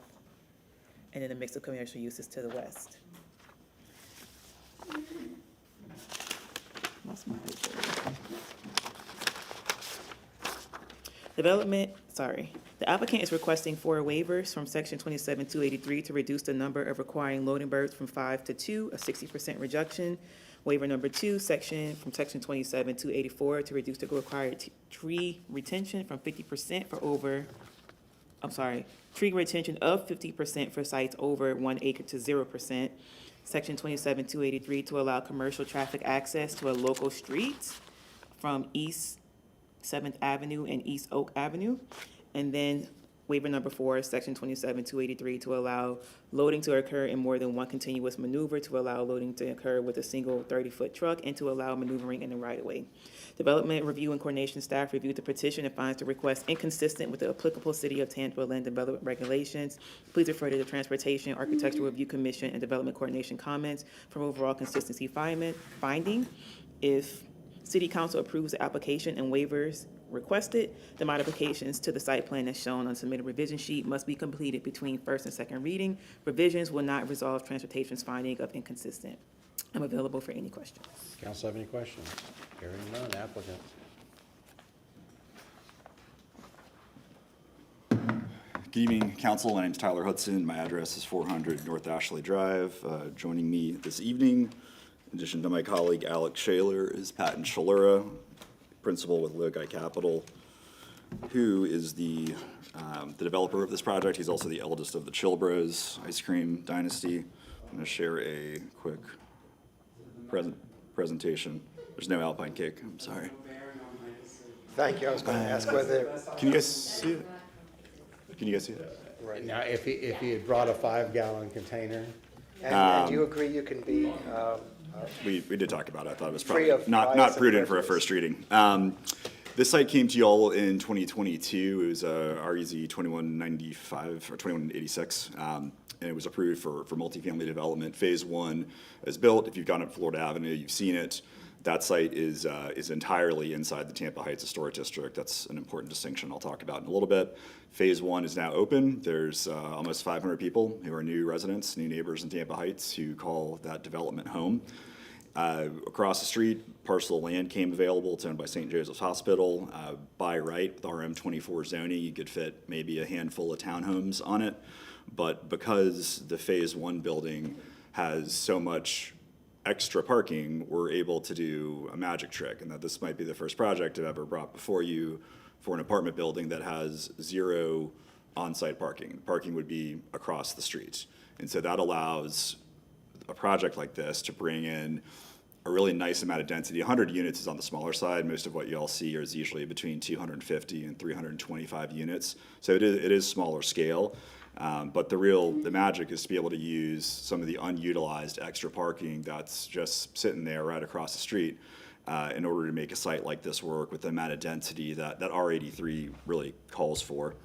and then a mix of commercial uses to the west. Lost my paper. The applicant is requesting 4 waivers from section 27-283 to reduce the number of requiring loading berths from 5 to 2, a 60% reduction. Waiver number 2, from section 27-284 to reduce the required tree retention from 50% tree retention of 50% for sites over 1 acre to 0%. Section 27-283 to allow commercial traffic access to a local street from East 7th Avenue and East Oak Avenue. And then waiver number 4, section 27-283 to allow loading to occur in more than one continuous maneuver, to allow loading to occur with a single 30-foot truck, and to allow maneuvering in the right-of-way. Development Review and Coordination staff reviewed the petition and finds the request inconsistent with the applicable City of Tampa land development regulations. Please refer to the Transportation Architectural Review Commission and Development Coordination comments for overall consistency finding. If City Council approves the application and waivers requested, the modifications to the site plan as shown on submitted revision sheet must be completed between first and second reading. Revisions will not resolve transportation's finding of inconsistent. I'm available for any questions. Council have any questions? Hearing none, applicant. Good evening, council. My name is Tyler Hudson. My address is 400 North Ashley Drive. Joining me this evening, in addition to my colleague Alex Shaler, is Patton Shalura, principal with Logi Capital, who is the developer of this project. He's also the eldest of the Chilbros ice cream dynasty. I'm going to share a quick presentation. There's no Alpine cake, I'm sorry. Thank you. I was going to ask whether. Can you guys see it? Can you guys see it? Right now, if he had brought a 5-gallon container. And do you agree you can be? We did talk about it. I thought it was Free probably of not bias and prudent for a prejudice. first reading. This site came to you all in 2022. It was REZ 2195 or 2186. And it was approved for multifamily development. Phase 1 is built. If you've gone up Florida Avenue, you've seen it. That site is entirely inside the Tampa Heights Historic District. That's an important distinction I'll talk about in a little bit. Phase 1 is now open. There's almost 500 people who are new residents, new neighbors in Tampa Heights who call that development home. Across the street, parcel of land came available. It's owned by St. Joseph's Hospital. By right, with RM24 zoning, you could fit maybe a handful of townhomes on it. But because the Phase 1 building has so much extra parking, we're able to do a magic trick, and that this might be the first project I've ever brought before you for an apartment building that has 0 on-site parking. Parking would be across the street. And so that allows a project like this to bring in a really nice amount of density. 100 units is on the smaller side. Most of what you all see is usually between 250 and 325 units. So it is smaller scale. But the magic is to be able to use some of the unutilized extra parking that's just sitting there right across the street in order to make a site like this work with the amount of density that R83 really calls for.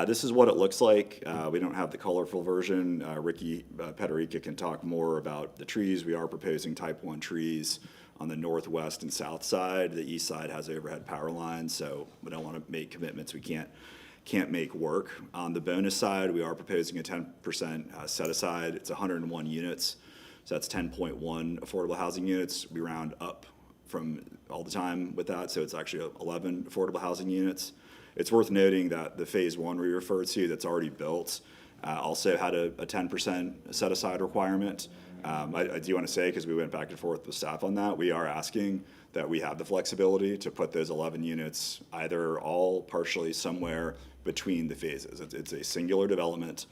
This is what it looks like. We don't have the colorful version. Ricky Pederica can talk more about the trees. We are proposing type 1 trees on the northwest and south side. The east side has overhead power lines, so we don't want to make commitments we can't make work. On the bonus side, we are proposing a 10% set aside. It's 101 units, so that's 10.1 affordable housing units. We round up from all the time with that, so it's actually 11 affordable housing units. It's worth noting that the phase 1 we referred to that's already built also had a 10% set aside requirement. I do want to say, because we went back and forth with staff on that, we are asking that we have the flexibility to put those 11 units either all partially somewhere between the phases. It's a singular development,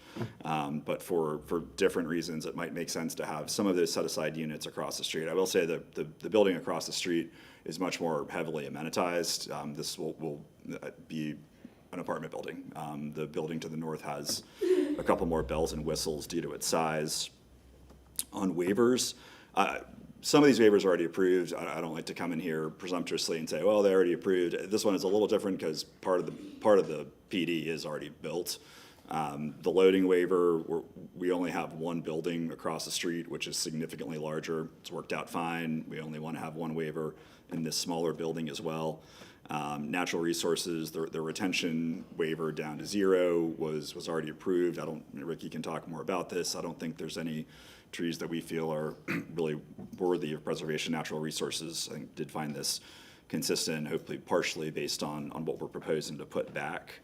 but for different reasons, it might make sense to have some of those set aside units across the street. I will say that the building across the street is much more heavily amenitized. This will be an apartment building. The building to the north has a couple more bells and whistles due to its size. On waivers, some of these waivers are already approved. I don't like to come in here presumptuously and say, well, they're already approved. This one is a little different because part of the PD is already built. The loading waiver, we only have one building across the street, which is significantly larger. It's worked out fine. We only want to have one waiver in this smaller building as well. Natural resources, the retention waiver down to 0 was already approved. Ricky can talk more about this. I don't think there's any trees that we feel are really worthy of preservation. Natural resources, I think, did find this consistent, hopefully partially based on what we're proposing to put back.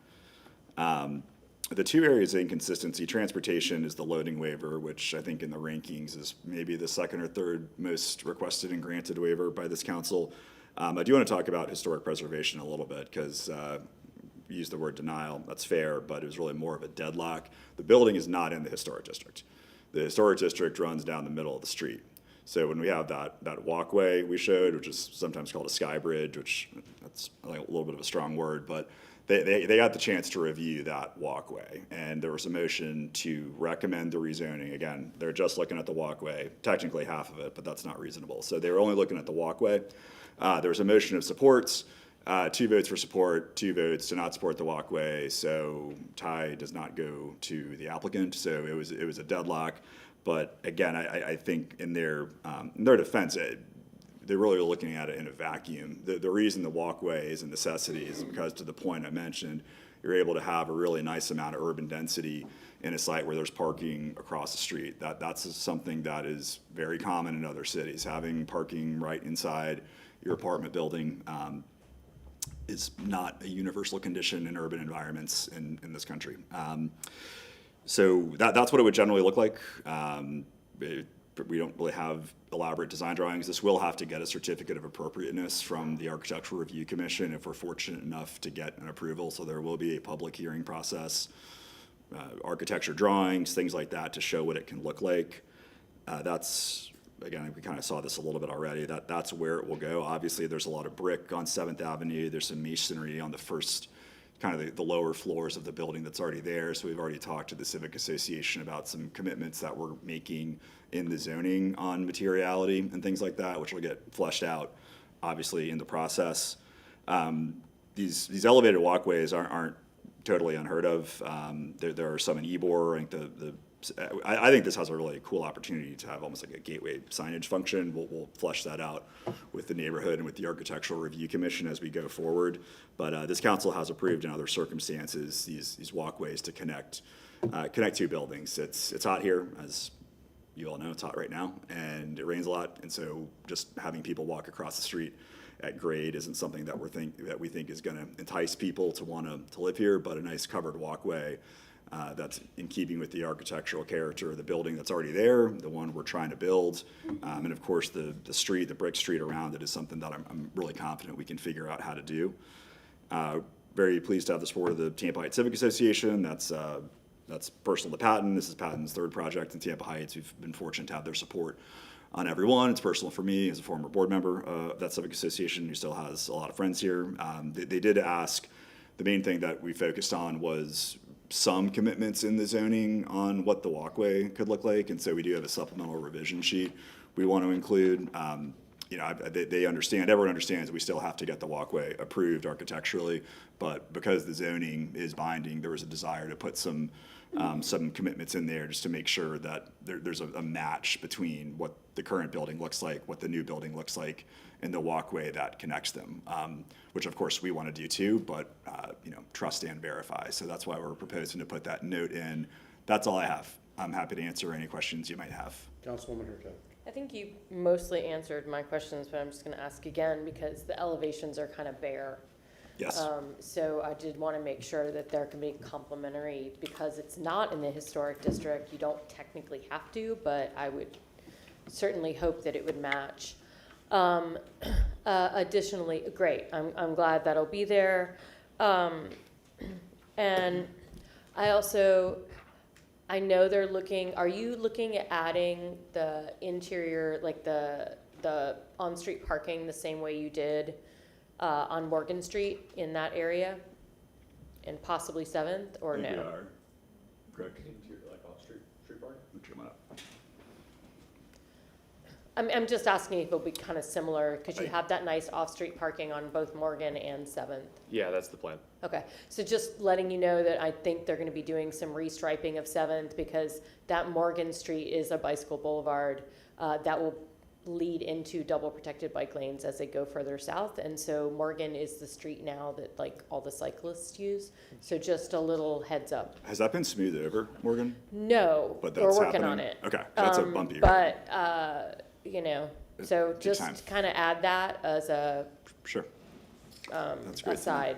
The two areas of inconsistency, transportation is the loading waiver, which I think in the rankings is maybe the second or third most requested and granted waiver by this council. I do want to talk about historic preservation a little bit because we used the word denial. That's fair, but it was really more of a deadlock. The building is not in the historic district. The historic district runs down the middle of the street. So when we have that walkway we showed, which is sometimes called a sky bridge, which that's like a little bit of a strong word, but they got the chance to review that walkway, and there was a motion to recommend the rezoning. Again, they're just looking at the walkway, technically half of it, but that's not reasonable. So they were only looking at the walkway. There was a motion of supports, 2 votes for support, 2 votes to not support the walkway. So tie does not go to the applicant. So it was a deadlock. But again, I think in their defense, they're really looking at it in a vacuum. The reason the walkway is a necessity is because, to the point I mentioned, you're able to have a really nice amount of urban density in a site where there's parking across the street. That's something that is very common in other cities. Having parking right inside your apartment building is not a universal condition in urban environments in this country. So that's what it would generally look like. We don't really have elaborate design drawings. This will have to get a certificate of appropriateness from the Architectural Review Commission if we're fortunate enough to get an approval. So there will be a public hearing process, architecture drawings, things like that to show what it can look like. That's, again, we kind of saw this a little bit already. That's where it will go. Obviously, there's a lot of brick on 7th Avenue. There's some masonry on the first, kind of the lower floors of the building that's already there. So we've already talked to the Civic Association about some commitments that we're making in the zoning on materiality and things like that, which will get fleshed out, obviously, in the process. These elevated walkways aren't totally unheard of. There are some in Ybor. I think this has a really cool opportunity to have almost like a gateway signage function. We'll flesh that out with the neighborhood and with the Architectural Review Commission as we go forward. But this council has approved in other circumstances these walkways to connect 2 buildings. It's hot here, as you all know. It's hot right now, and it rains a lot. And so just having people walk across the street at grade isn't something that we think is going to entice people to want to live here. But a nice covered walkway that's in keeping with the architectural character of the building that's already there, the one we're trying to build, and of course the brick street around it is something that I'm really confident we can figure out how to do. Very pleased to have the support of the Tampa Heights Civic Association. That's personal to Patton. This is Patton's 3rd project in Tampa Heights. We've been fortunate to have their support on every one. It's personal for me as a former board member of that Civic Association who still has a lot of friends here. They did ask, the main thing that we focused on was some commitments in the zoning on what the walkway could look like, and so we do have a supplemental revision sheet we want to include. you know, they understand, everyone understands we still have to get the walkway approved architecturally, but because the zoning is binding, there was a desire to put some commitments in there just to make sure that there's a match between what the current building looks like, what the new building looks like, and the walkway that connects them, which of course we want to do too, but, you know, trust and verify. So that's why we're proposing to put that note in. That's all I have. I'm happy to answer any questions you might have. Councilwoman Hurtado. I think you mostly answered my questions, but I'm just going to ask again because the elevations are kind of bare. Yes. So I did want to make sure that there can be complementary, because it's not in the historic district. You don't technically have to, but I would certainly hope that it would match. Additionally, great, I'm glad that'll be there. And I know they're looking, are you looking at adding the interior, like the on-street parking the same way you did on Morgan Street in that area? And possibly 7th, or no? Correct. Like off-street parking? I'm just asking if it'll be kind of similar, because you have that nice off-street parking on both Morgan and 7th. Yeah, that's the plan. Okay, so just letting you know that I think they're gonna be doing some restriping of 7th, because that Morgan Street is a bicycle boulevard that will lead into double protected bike lanes as they go further south. And so Morgan is the street now that like all the cyclists use. So just a little heads up. Has that been smoothed over, Morgan? No, But we're that's working on happening? it. Okay, that's a bumpy road. But, you know, so Good time. just kind of add that as a Sure. That's great to know. aside.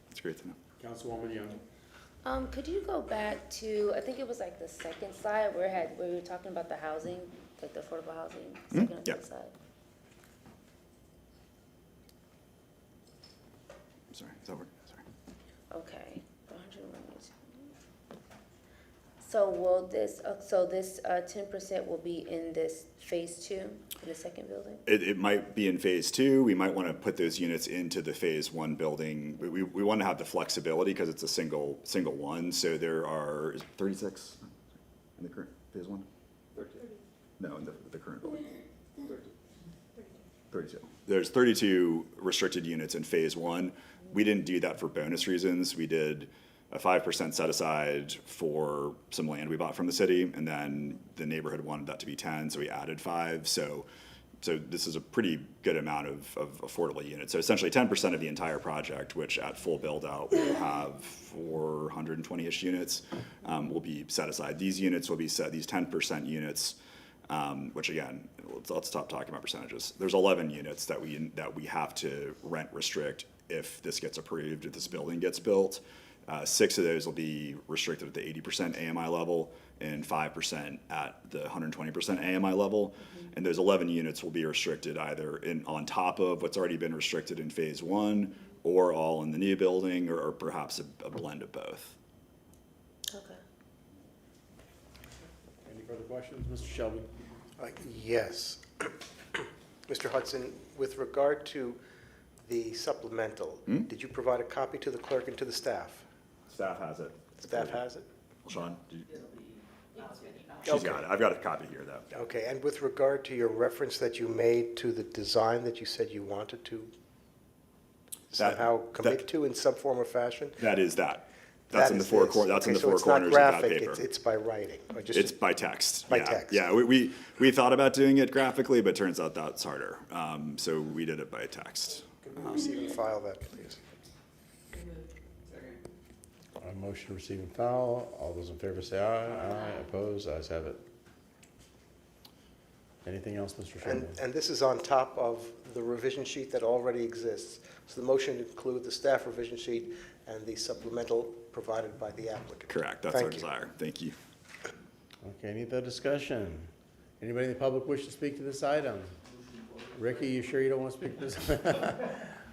That's great to know. Councilwoman Young. Could you go back to, I think it was like the second slide where we were talking about the housing, like the affordable housing, second or yeah. third slide? Sorry, is that working? Sorry. Okay. 101. So will this, so this 10% will be in this phase 2, in the second building? It might be in phase 2. We might want to put those units into the phase 1 building. We want to have the flexibility because it's a single one. So there are 36 in the current phase 1? 32. No, in the current building. 32. There's 32 restricted units in phase 1. We didn't do that for bonus reasons. We did a 5% set aside for some land we bought from the city, and then the neighborhood wanted that to be 10, so we added 5. So this is a pretty good amount of affordable units. So essentially 10% of the entire project, which at full build out will have 420-ish units, will be set aside. These units will be set, these 10% units, which again, let's stop talking about percentages. There's 11 units that we have to rent restrict if this gets approved, if this building gets built. 6 of those will be restricted at the 80% AMI level and 5% at the 120% AMI level. Mm-hmm. And those 11 units will be restricted either on top of what's already been restricted in phase 1 or all in the new building or perhaps a blend of both. Okay. Any further questions? Mr. Shelby? Yes. Mr. Hudson, with regard to the supplemental, did you provide a copy to the clerk and to the staff? Staff has it. Staff has it? Sean, she's got it. I've got a copy here, though. Okay, and with regard to your reference that you made to the design that you said you wanted to somehow commit to in some form or fashion? That is that. That's in the four corners. That's in the so four it's not corners of that graphic, paper. it's by writing, or just? It's by text. By yeah. text. Yeah, we thought about doing it graphically, but turns out that's harder. So we did it by text. Can we receive and file that, please? Motion to receive and file. All those in favor say aye. Aye. Opposed? Ayes have it. Anything else, Mr. Chairman? And this is on top of the revision sheet that already exists. So the motion includes the staff revision sheet and the supplemental provided by the applicant. Correct. That's our desire. Thank you. Okay, any other discussion? Anybody in the public wish to speak to this item? Ricky, you sure you don't want to speak to this?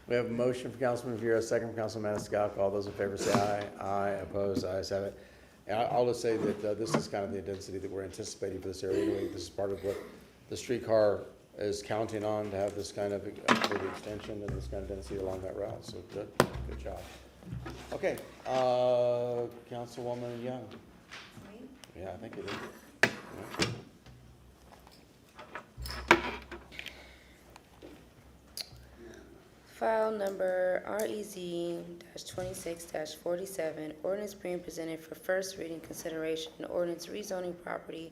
We have a motion from Councilman Vera, a second from Councilman Maniscalco. All those in favor say aye. Aye. Opposed? Ayes have it. And I'll just say that this is kind of the density that we're anticipating for this area. Anyway, this is part of what the streetcar is counting on to have this kind of for the extension and this kind of density along that route. So good job. Okay, Councilwoman Young. Yeah, I think it is. Yeah. File number REZ-26-47, ordinance being presented for first reading consideration, ordinance rezoning property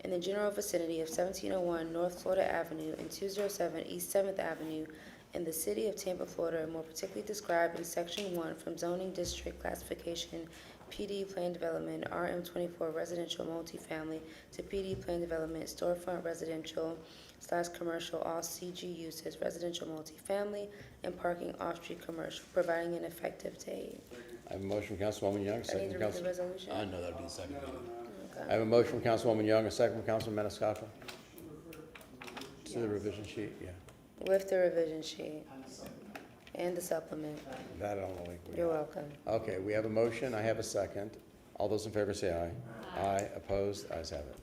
in the general vicinity of 1701 North Florida Avenue and 207 East 7th Avenue in the city of Tampa, Florida, more particularly described in Section 1 from zoning district classification PD Plan Development RM24 Residential Multifamily to PD Plan Development Storefront Residential / Commercial all CG uses residential multifamily and parking off-street commercial, providing an effective date. I have a motion from Councilwoman Young, a I second need to from read the Council. resolution. No, that'd be the second reading. I have a motion from Councilwoman Young, a second from Councilman Maniscalco. To the revision sheet, yeah. With the revision sheet and the supplement. That I don't know. You're welcome. Okay, we have a motion, I have a second. All those in favor say aye. Aye, opposed, ayes have it.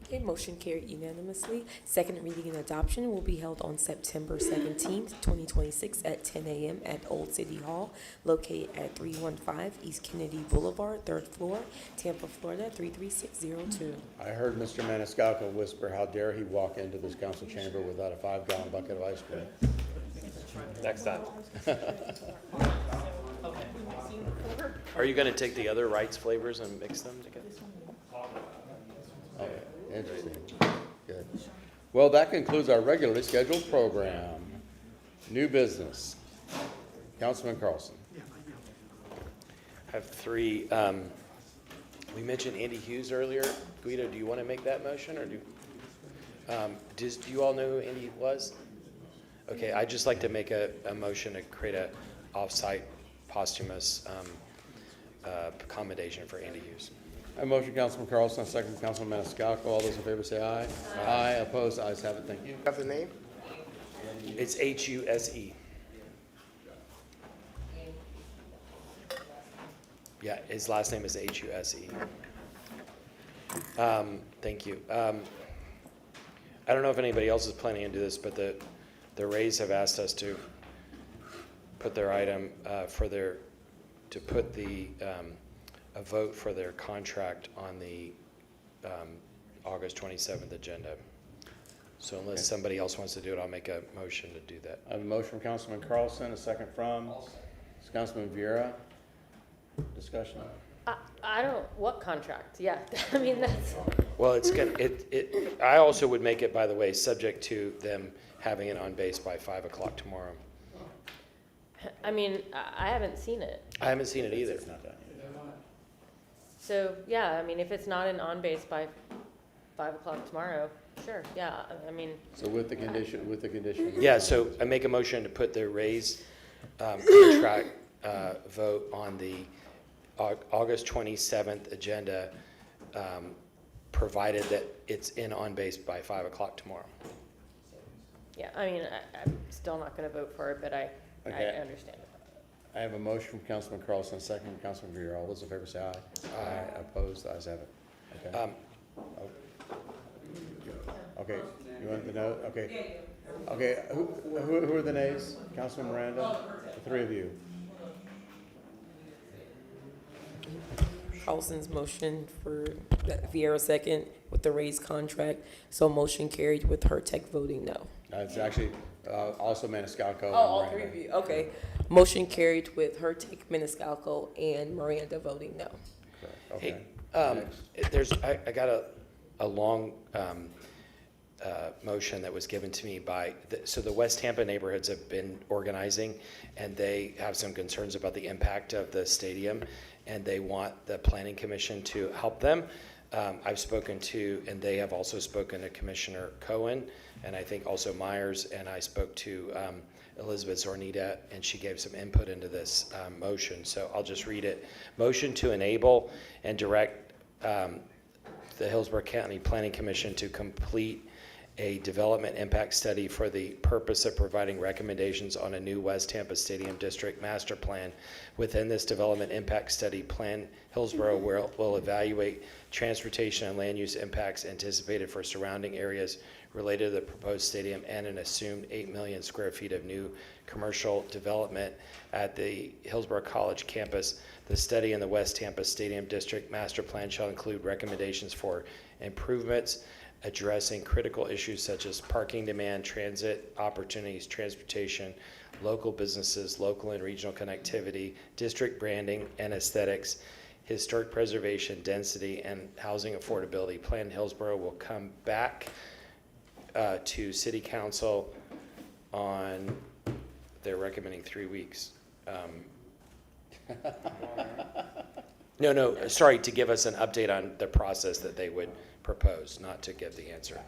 Okay, motion carried unanimously. Second reading and adoption will be held on September 17th, 2026 at 10 a.m. at Old City Hall, located at 315 East Kennedy Boulevard, 3rd floor, Tampa, Florida, 33602. I heard Mr. Maniscalco whisper, how dare he walk into this council chamber without a 5-gallon bucket of ice cream. Next time. Are you going to take the other rights flavors and mix them together? Okay, interesting. Good. Well, that concludes our regularly scheduled program. New business. Councilman Carlson. I have three. We mentioned Andy Hughes earlier. Guido, do you want to make that motion, or do you all know who Andy was? Okay, I'd just like to make a motion to create a off-site posthumous commendation for Andy Hughes. I motion Councilman Carlson, second Councilman Maniscalco. All those in favor say aye. Aye, opposed, ayes have it. Thank you. Have the name? It's Huse. Yeah, his last name is Huse. Thank you. I don't know if anybody else is planning to do this, but the Rays have asked us to put their item to put a vote for their contract on the August 27th agenda. So unless somebody else wants to do it, I'll make a motion to do that. I have a motion from Councilman Carlson, a second from Councilman Vieira. Discussion. I don't, what contract? Yeah, I mean, that's, Well, I also would make it, by the way, subject to them having it on base by 5 o'clock tomorrow. I mean, I haven't seen it. I haven't seen it either. So, yeah, I mean, if it's not in on base by 5 o'clock tomorrow, sure, yeah, I mean. So with the condition. Yeah, so I make a motion to put the Rays contract vote on the August 27th agenda, provided that it's in on base by 5 o'clock tomorrow. Yeah, I mean, I'm still not gonna vote for it, but I understand it. I have a motion from Councilman Carlson, a second from Councilman Vieira. All those in favor say aye. Aye, opposed, ayes have it. Okay. Okay, you want the note? Okay. Okay, who are the nays? Councilman Miranda? The three of you. Carlson's motion for Vieira second with the raised contract, so motion carried with her tech voting no. It's actually also Maniscalco. Oh, all three of you, okay. Motion carried with her tech, Maniscalco, and Miranda voting no. Okay. Hey, I got a long motion that was given to me by, so the West Tampa neighborhoods have been organizing, and they have some concerns about the impact of the stadium, and they want the Planning Commission to help them. I've spoken to, and they have also spoken to Commissioner Cohen, and I think also Myers, and I spoke to Elizabeth Zornita, and she gave some input into this motion, so I'll just read it. Motion to enable and direct the Hillsborough County Planning Commission to complete a development impact study for the purpose of providing recommendations on a new West Tampa Stadium District Master Plan. Within this development impact study plan, Hillsborough will evaluate transportation and land use impacts anticipated for surrounding areas related to the proposed stadium and an assumed 8 million square feet of new commercial development at the Hillsborough College campus. The study in the West Tampa Stadium District Master Plan shall include recommendations for improvements addressing critical issues such as parking demand, transit opportunities, transportation, local businesses, local and regional connectivity, district branding and aesthetics, historic preservation, density, and housing affordability. Plan Hillsborough will come back to City Council on, they're recommending 3 weeks. No, sorry, to give us an update on the process that they would propose, not to give the answer.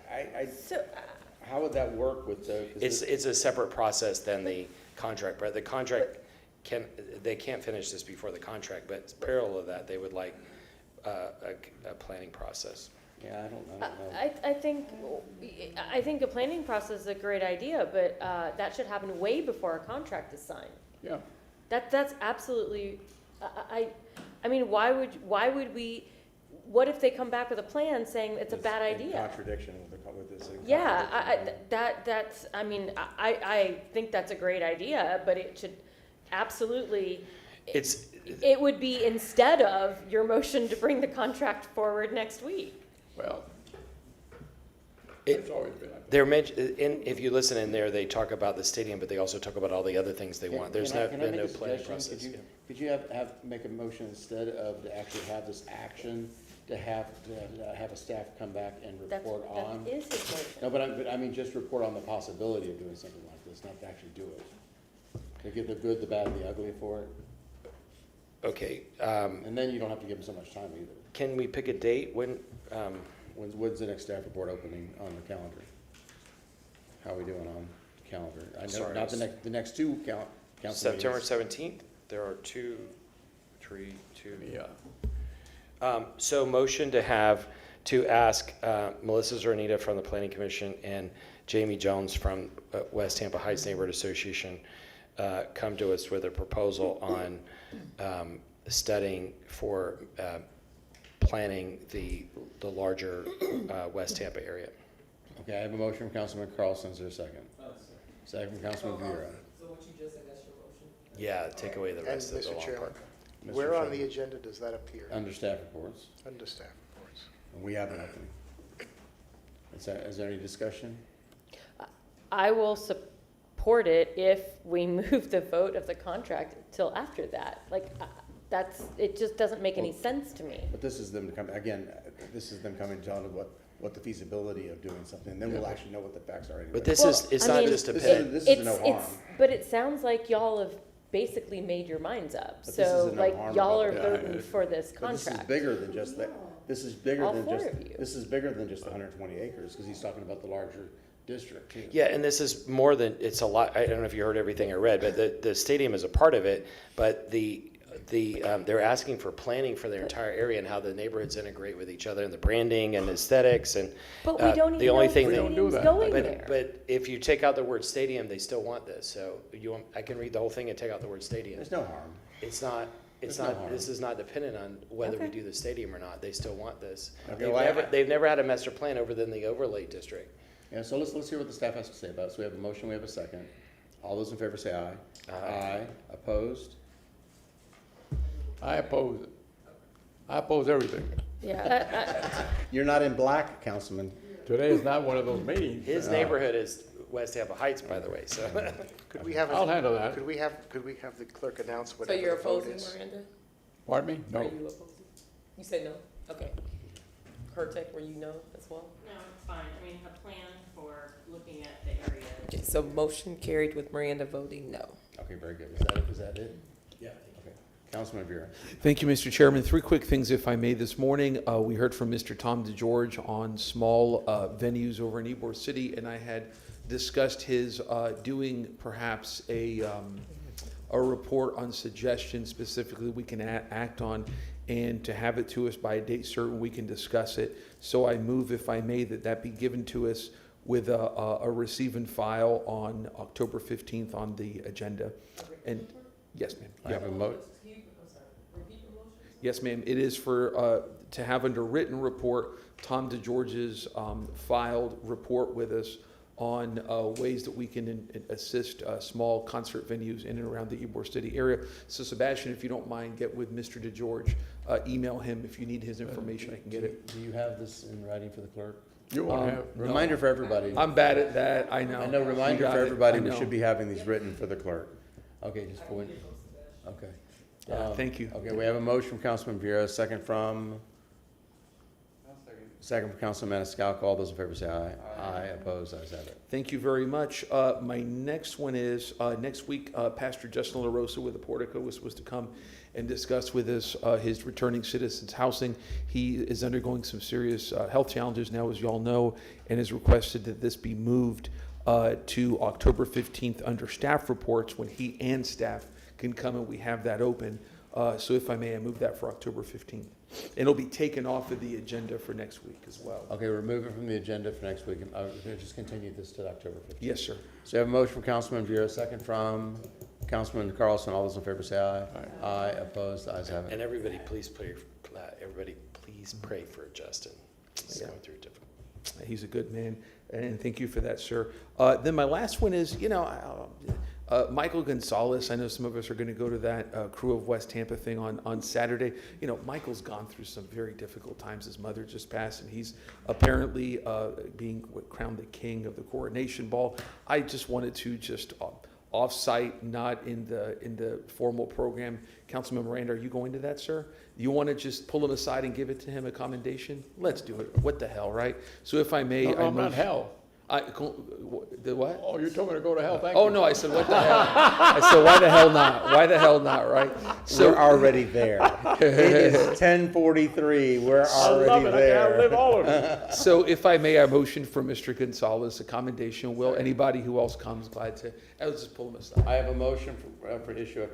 How would that work with the? It's a separate process than the contract, but the contract they can't finish this before the contract, but parallel to that, they would like a planning process. Yeah, I don't know. I think a planning process is a great idea, but that should happen way before a contract is signed. Yeah. That's absolutely, I mean, why would we, what if they come back with a plan saying it's a bad In idea? contradiction with this. Yeah, I think that's a great idea, but it should absolutely, it would be instead of your motion to bring the contract forward next week. Well, it's always been like that. They're if you listen in there, they talk about the stadium, but they also talk about all the other things they want. There's Can I been make no a planning suggestion? process. Could you make a motion instead of to actually have this action, to have a staff come back and report on? That is his motion. No, but I mean, just report on the possibility of doing something like this, not to actually do it. They give the good, the bad, and the ugly for it, Okay, and then you don't have to give them so much time either. can we pick a date when? When's the next staff report opening on the calendar? How are we doing on the calendar? I know, Sorry, not the next two council September meetings. 17th. There are 2, 3, 2. Yeah. So motion to ask Melissa Zornita from the Planning Commission and Jamie Jones from West Tampa Heights Neighborhood Association come to us with a proposal on studying for planning the larger West Tampa area. Okay, I have a motion from Councilman Carlson. Is there a second? Second from Councilman Vera. So what you just said, that's your motion? Yeah, take away the And rest of the Mr. long Chairman, part. where on the agenda does that appear? Under staff reports. Under staff reports. And we have an opening. Is there any discussion? I will support it if we move the vote of the contract till after that. Like, it just doesn't make any sense to me. But this is them coming to tell us what the feasibility of doing something, and then we'll actually know what the facts are anyway. But it's not just a pit. This is no harm. But it sounds like y'all have basically made your minds up. But this So is no like harm y'all about are that. voting for this But this is contract. bigger than just that. This is bigger All than four just, of you. this is bigger than just the 120 acres, because he's talking about the larger district too. Yeah, and this is more than, it's a lot, I don't know if you heard everything I read, but the stadium is a part of it, but they're asking for planning for their entire area and how the neighborhoods integrate with each other and the branding and aesthetics and. But we don't the even only know thing if they- the stadium's going But, there. but if you take out the word stadium, they still want this, so I can read the whole thing and take out the word stadium. There's no harm. It's not, There's no harm. this is not dependent on whether we Okay. do the stadium or not, they still want this. Okay, well, They've never had a master plan over than the overlay district. Yeah, so let's hear what the staff has to say about it. So we have a motion, we have a second. All those in favor say aye. Aye. Opposed? I oppose it. I oppose everything. Yeah, You're not in black, Councilman. Today is not one of those meetings. His neighborhood is West Tampa Heights, by the way, so. Could we have? I'll handle that. Could we have the clerk announce So whatever you're the vote opposing, is? Miranda? Pardon me? Are No. you opposing? You said no? Okay. Kurtek, were you no as well? No, it's fine. I mean, a plan for looking at the area. Okay, so motion carried with Miranda voting no. Okay, very good. Is that it? Yeah. Okay. Councilman Vera. Thank you, Mr. Chairman. 3 quick things, if I may, this morning. We heard from Mr. Tom DeGeorge on small venues over in Ybor City, and I had discussed his doing perhaps a report on suggestions specifically we can act on, and to have it to us by a date certain we can discuss it. So I move, if I may, that be given to us with a receive and file on October 15th on the agenda. And yes, ma'am. I have a mo, Yes, ma'am. It is for, to have under written report, Tom DeGeorge's filed report with us on ways that we can assist small concert venues in and around the Ybor City area. So Sebastian, if you don't mind, get with Mr. DeGeorge, email him if you need his information, I can get it. Do you have this in writing for the clerk? You won't have, Reminder for everybody. I'm bad at that, I know. I know, You reminder got for it. everybody, I we know. should be having these written for the clerk. Okay, just for, okay. Yeah, thank you. Okay, we have a motion from Councilman Vieira, second from? Second from Councilman Maniscalco. All those in favor say aye. Aye, opposed, ayes have it. Thank you very much. My next one is, next week, Pastor Justin LaRosa with the Portico was supposed to come and discuss with us his returning citizens housing. He is undergoing some serious health challenges now, as you all know, and has requested that this be moved to October 15th under staff reports, when he and staff can come and we have that open. So if I may, I move that for October 15th. And it'll be taken off of the agenda for next week as well. Okay, remove it from the agenda for next week. We're going to just continue this to October 15th. Yes, sir. So you have a motion from Councilman Vieira, second from Councilman Carlson. All those in favor say aye. Aye, opposed, ayes have it. And everybody, please pray for Justin. He's going through difficult. He's a good man, and thank you for that, sir. Then my last one is, Michael Gonzalez. I know some of us are going to go to that Crew of West Tampa thing on Saturday. Michael's gone through some very difficult times. His mother just passed, and he's apparently being crowned the king of the coronation ball. I just wanted to off-site, not in the formal program. Councilman Miranda, are you going to that, sir? You want to just pull him aside and give it to him a commendation? Let's do it. What the hell, right? So if I may, no, I'm not hell. The what? Oh, you told me to go to hell, thank Oh, you. no, I said, what the hell? I said, why the hell not? Why the hell not, right? So we're already there. It is 10:43. We're already there. I can outlive all of you. So if I may, I motion for Mr. Gonzalez a commendation. Will anybody who else comes glad to? Let's just pull him aside. I have a motion for issue a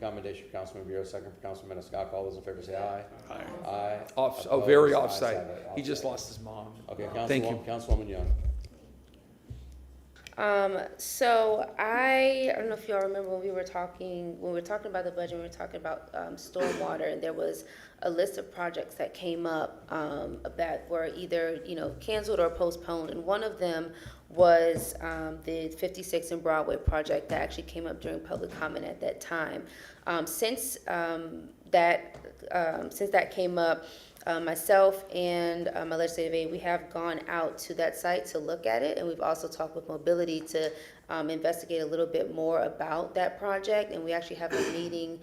commendation for Councilman Vieira, second for Councilman Maniscalco. All those in favor say aye. Aye. Aye. Very Opposed, ayes offsite. have it. He just lost his mom. Okay, Thank you. Councilwoman Young. So I don't know if y'all remember when we were talking about the budget, we were talking about stormwater, and there was a list of projects that came up that were either canceled or postponed, and one of them was the 56 and Broadway project that actually came up during public comment at that time. Since that came up, myself and my legislative aide, we have gone out to that site to look at it, and we've also talked with mobility to investigate a little bit more about that project, and we actually have a meeting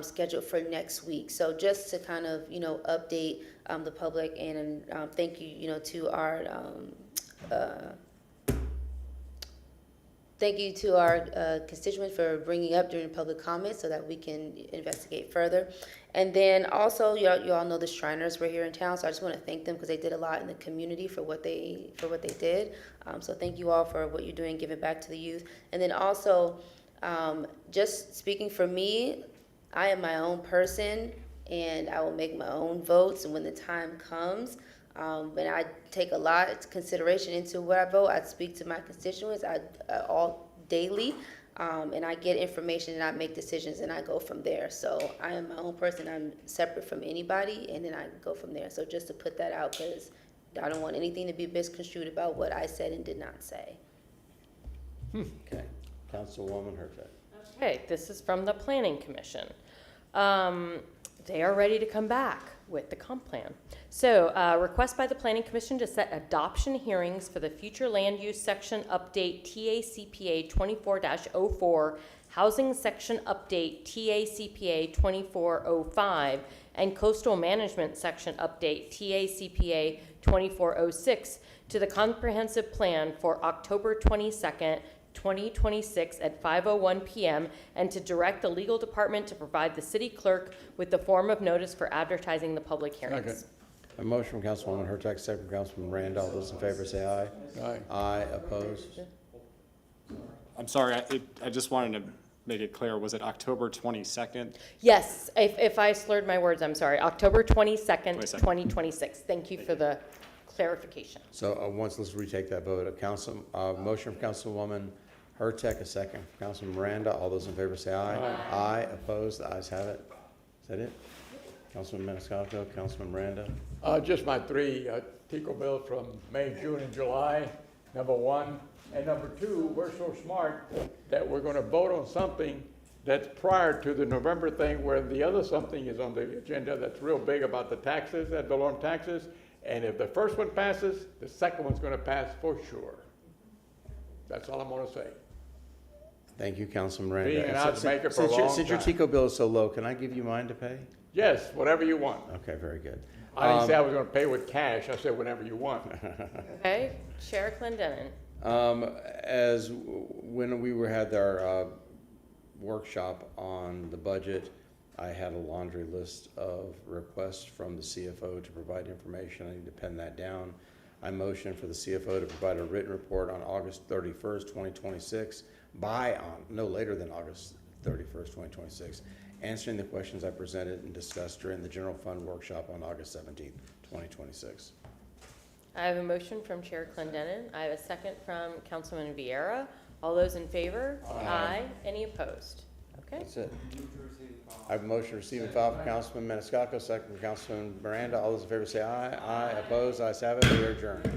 scheduled for next week. So just to kind of update the public, and thank you to our thank you to our constituents for bringing up during public comment so that we can investigate further. And then also, you all know the Shriners were here in town, so I just want to thank them because they did a lot in the community for what they did. So thank you all for what you're doing, giving back to the youth. And then also, just speaking for me, I am my own person, and I will make my own votes. And when the time comes, when I take a lot of consideration into what I vote, I speak to my constituents all daily. And I get information and I make decisions and I go from there. So I am my own person. I'm separate from anybody, and then I go from there. So just to put that out, because I don't want anything to be misconstrued about what I said and did not say. Okay, Councilwoman Hurtak. Okay, this is from the Planning Commission. They are ready to come back with the comp plan. So, request by the Planning Commission to set adoption hearings for the future land use section update TACPA 24-04, housing section update TACPA 2405, and coastal management section update TACPA 2406 to the comprehensive plan for October 22nd, 2026 at 5:01 p.m. and to direct the legal department to provide the city clerk with the form of notice for advertising the public hearings. Second. A motion from Councilwoman Hurtak, second from Councilman Randall. Those in favor say aye. Aye. Aye, opposed. I'm sorry, I just wanted to make it clear, was it October 22nd? Yes, if I slurred my words, I'm sorry. October 22nd, 2026. Thank you for the clarification. So let's retake that vote. Motion from Councilwoman Hurtak, a second from Councilman Miranda. All those in favor say aye. Aye. Aye, opposed, the ayes have it. Is that it? Councilman Maniscalco, Councilman Miranda. Just my three, TICO bills from May, June, and July, number one. And number two, we're so smart that we're gonna vote on something that's prior to the November thing, where the other something is on the agenda that's real big about the taxes, ad valorem taxes. And if the first one passes, the second one's gonna pass for sure. That's all I'm gonna say. Thank you, Councilman Miranda. Being an odds maker for a Since your- long Since your time. Tico bill is so low, can I give you mine to pay? Yes, whatever you want. Okay, very good. I didn't say I was gonna pay with cash, I said whenever you want. Okay, Chair Clendenin. When we had our workshop on the budget, I had a laundry list of requests from the CFO to provide information. I need to pen that down. I motion for the CFO to provide a written report on August 31st, 2026, no later than August 31st, 2026, answering the questions I presented and discussed during the general fund workshop on August 17th, 2026. I have a motion from Chair Clendenin. I have a second from Councilman Vieira. All those in favor? Aye. Any opposed? Okay. That's it. I have a motion to receive and file from Councilman Maniscalco, second from Councilman Miranda. All those in favor say aye. Aye. Opposed? Ayes have it. We are adjourned.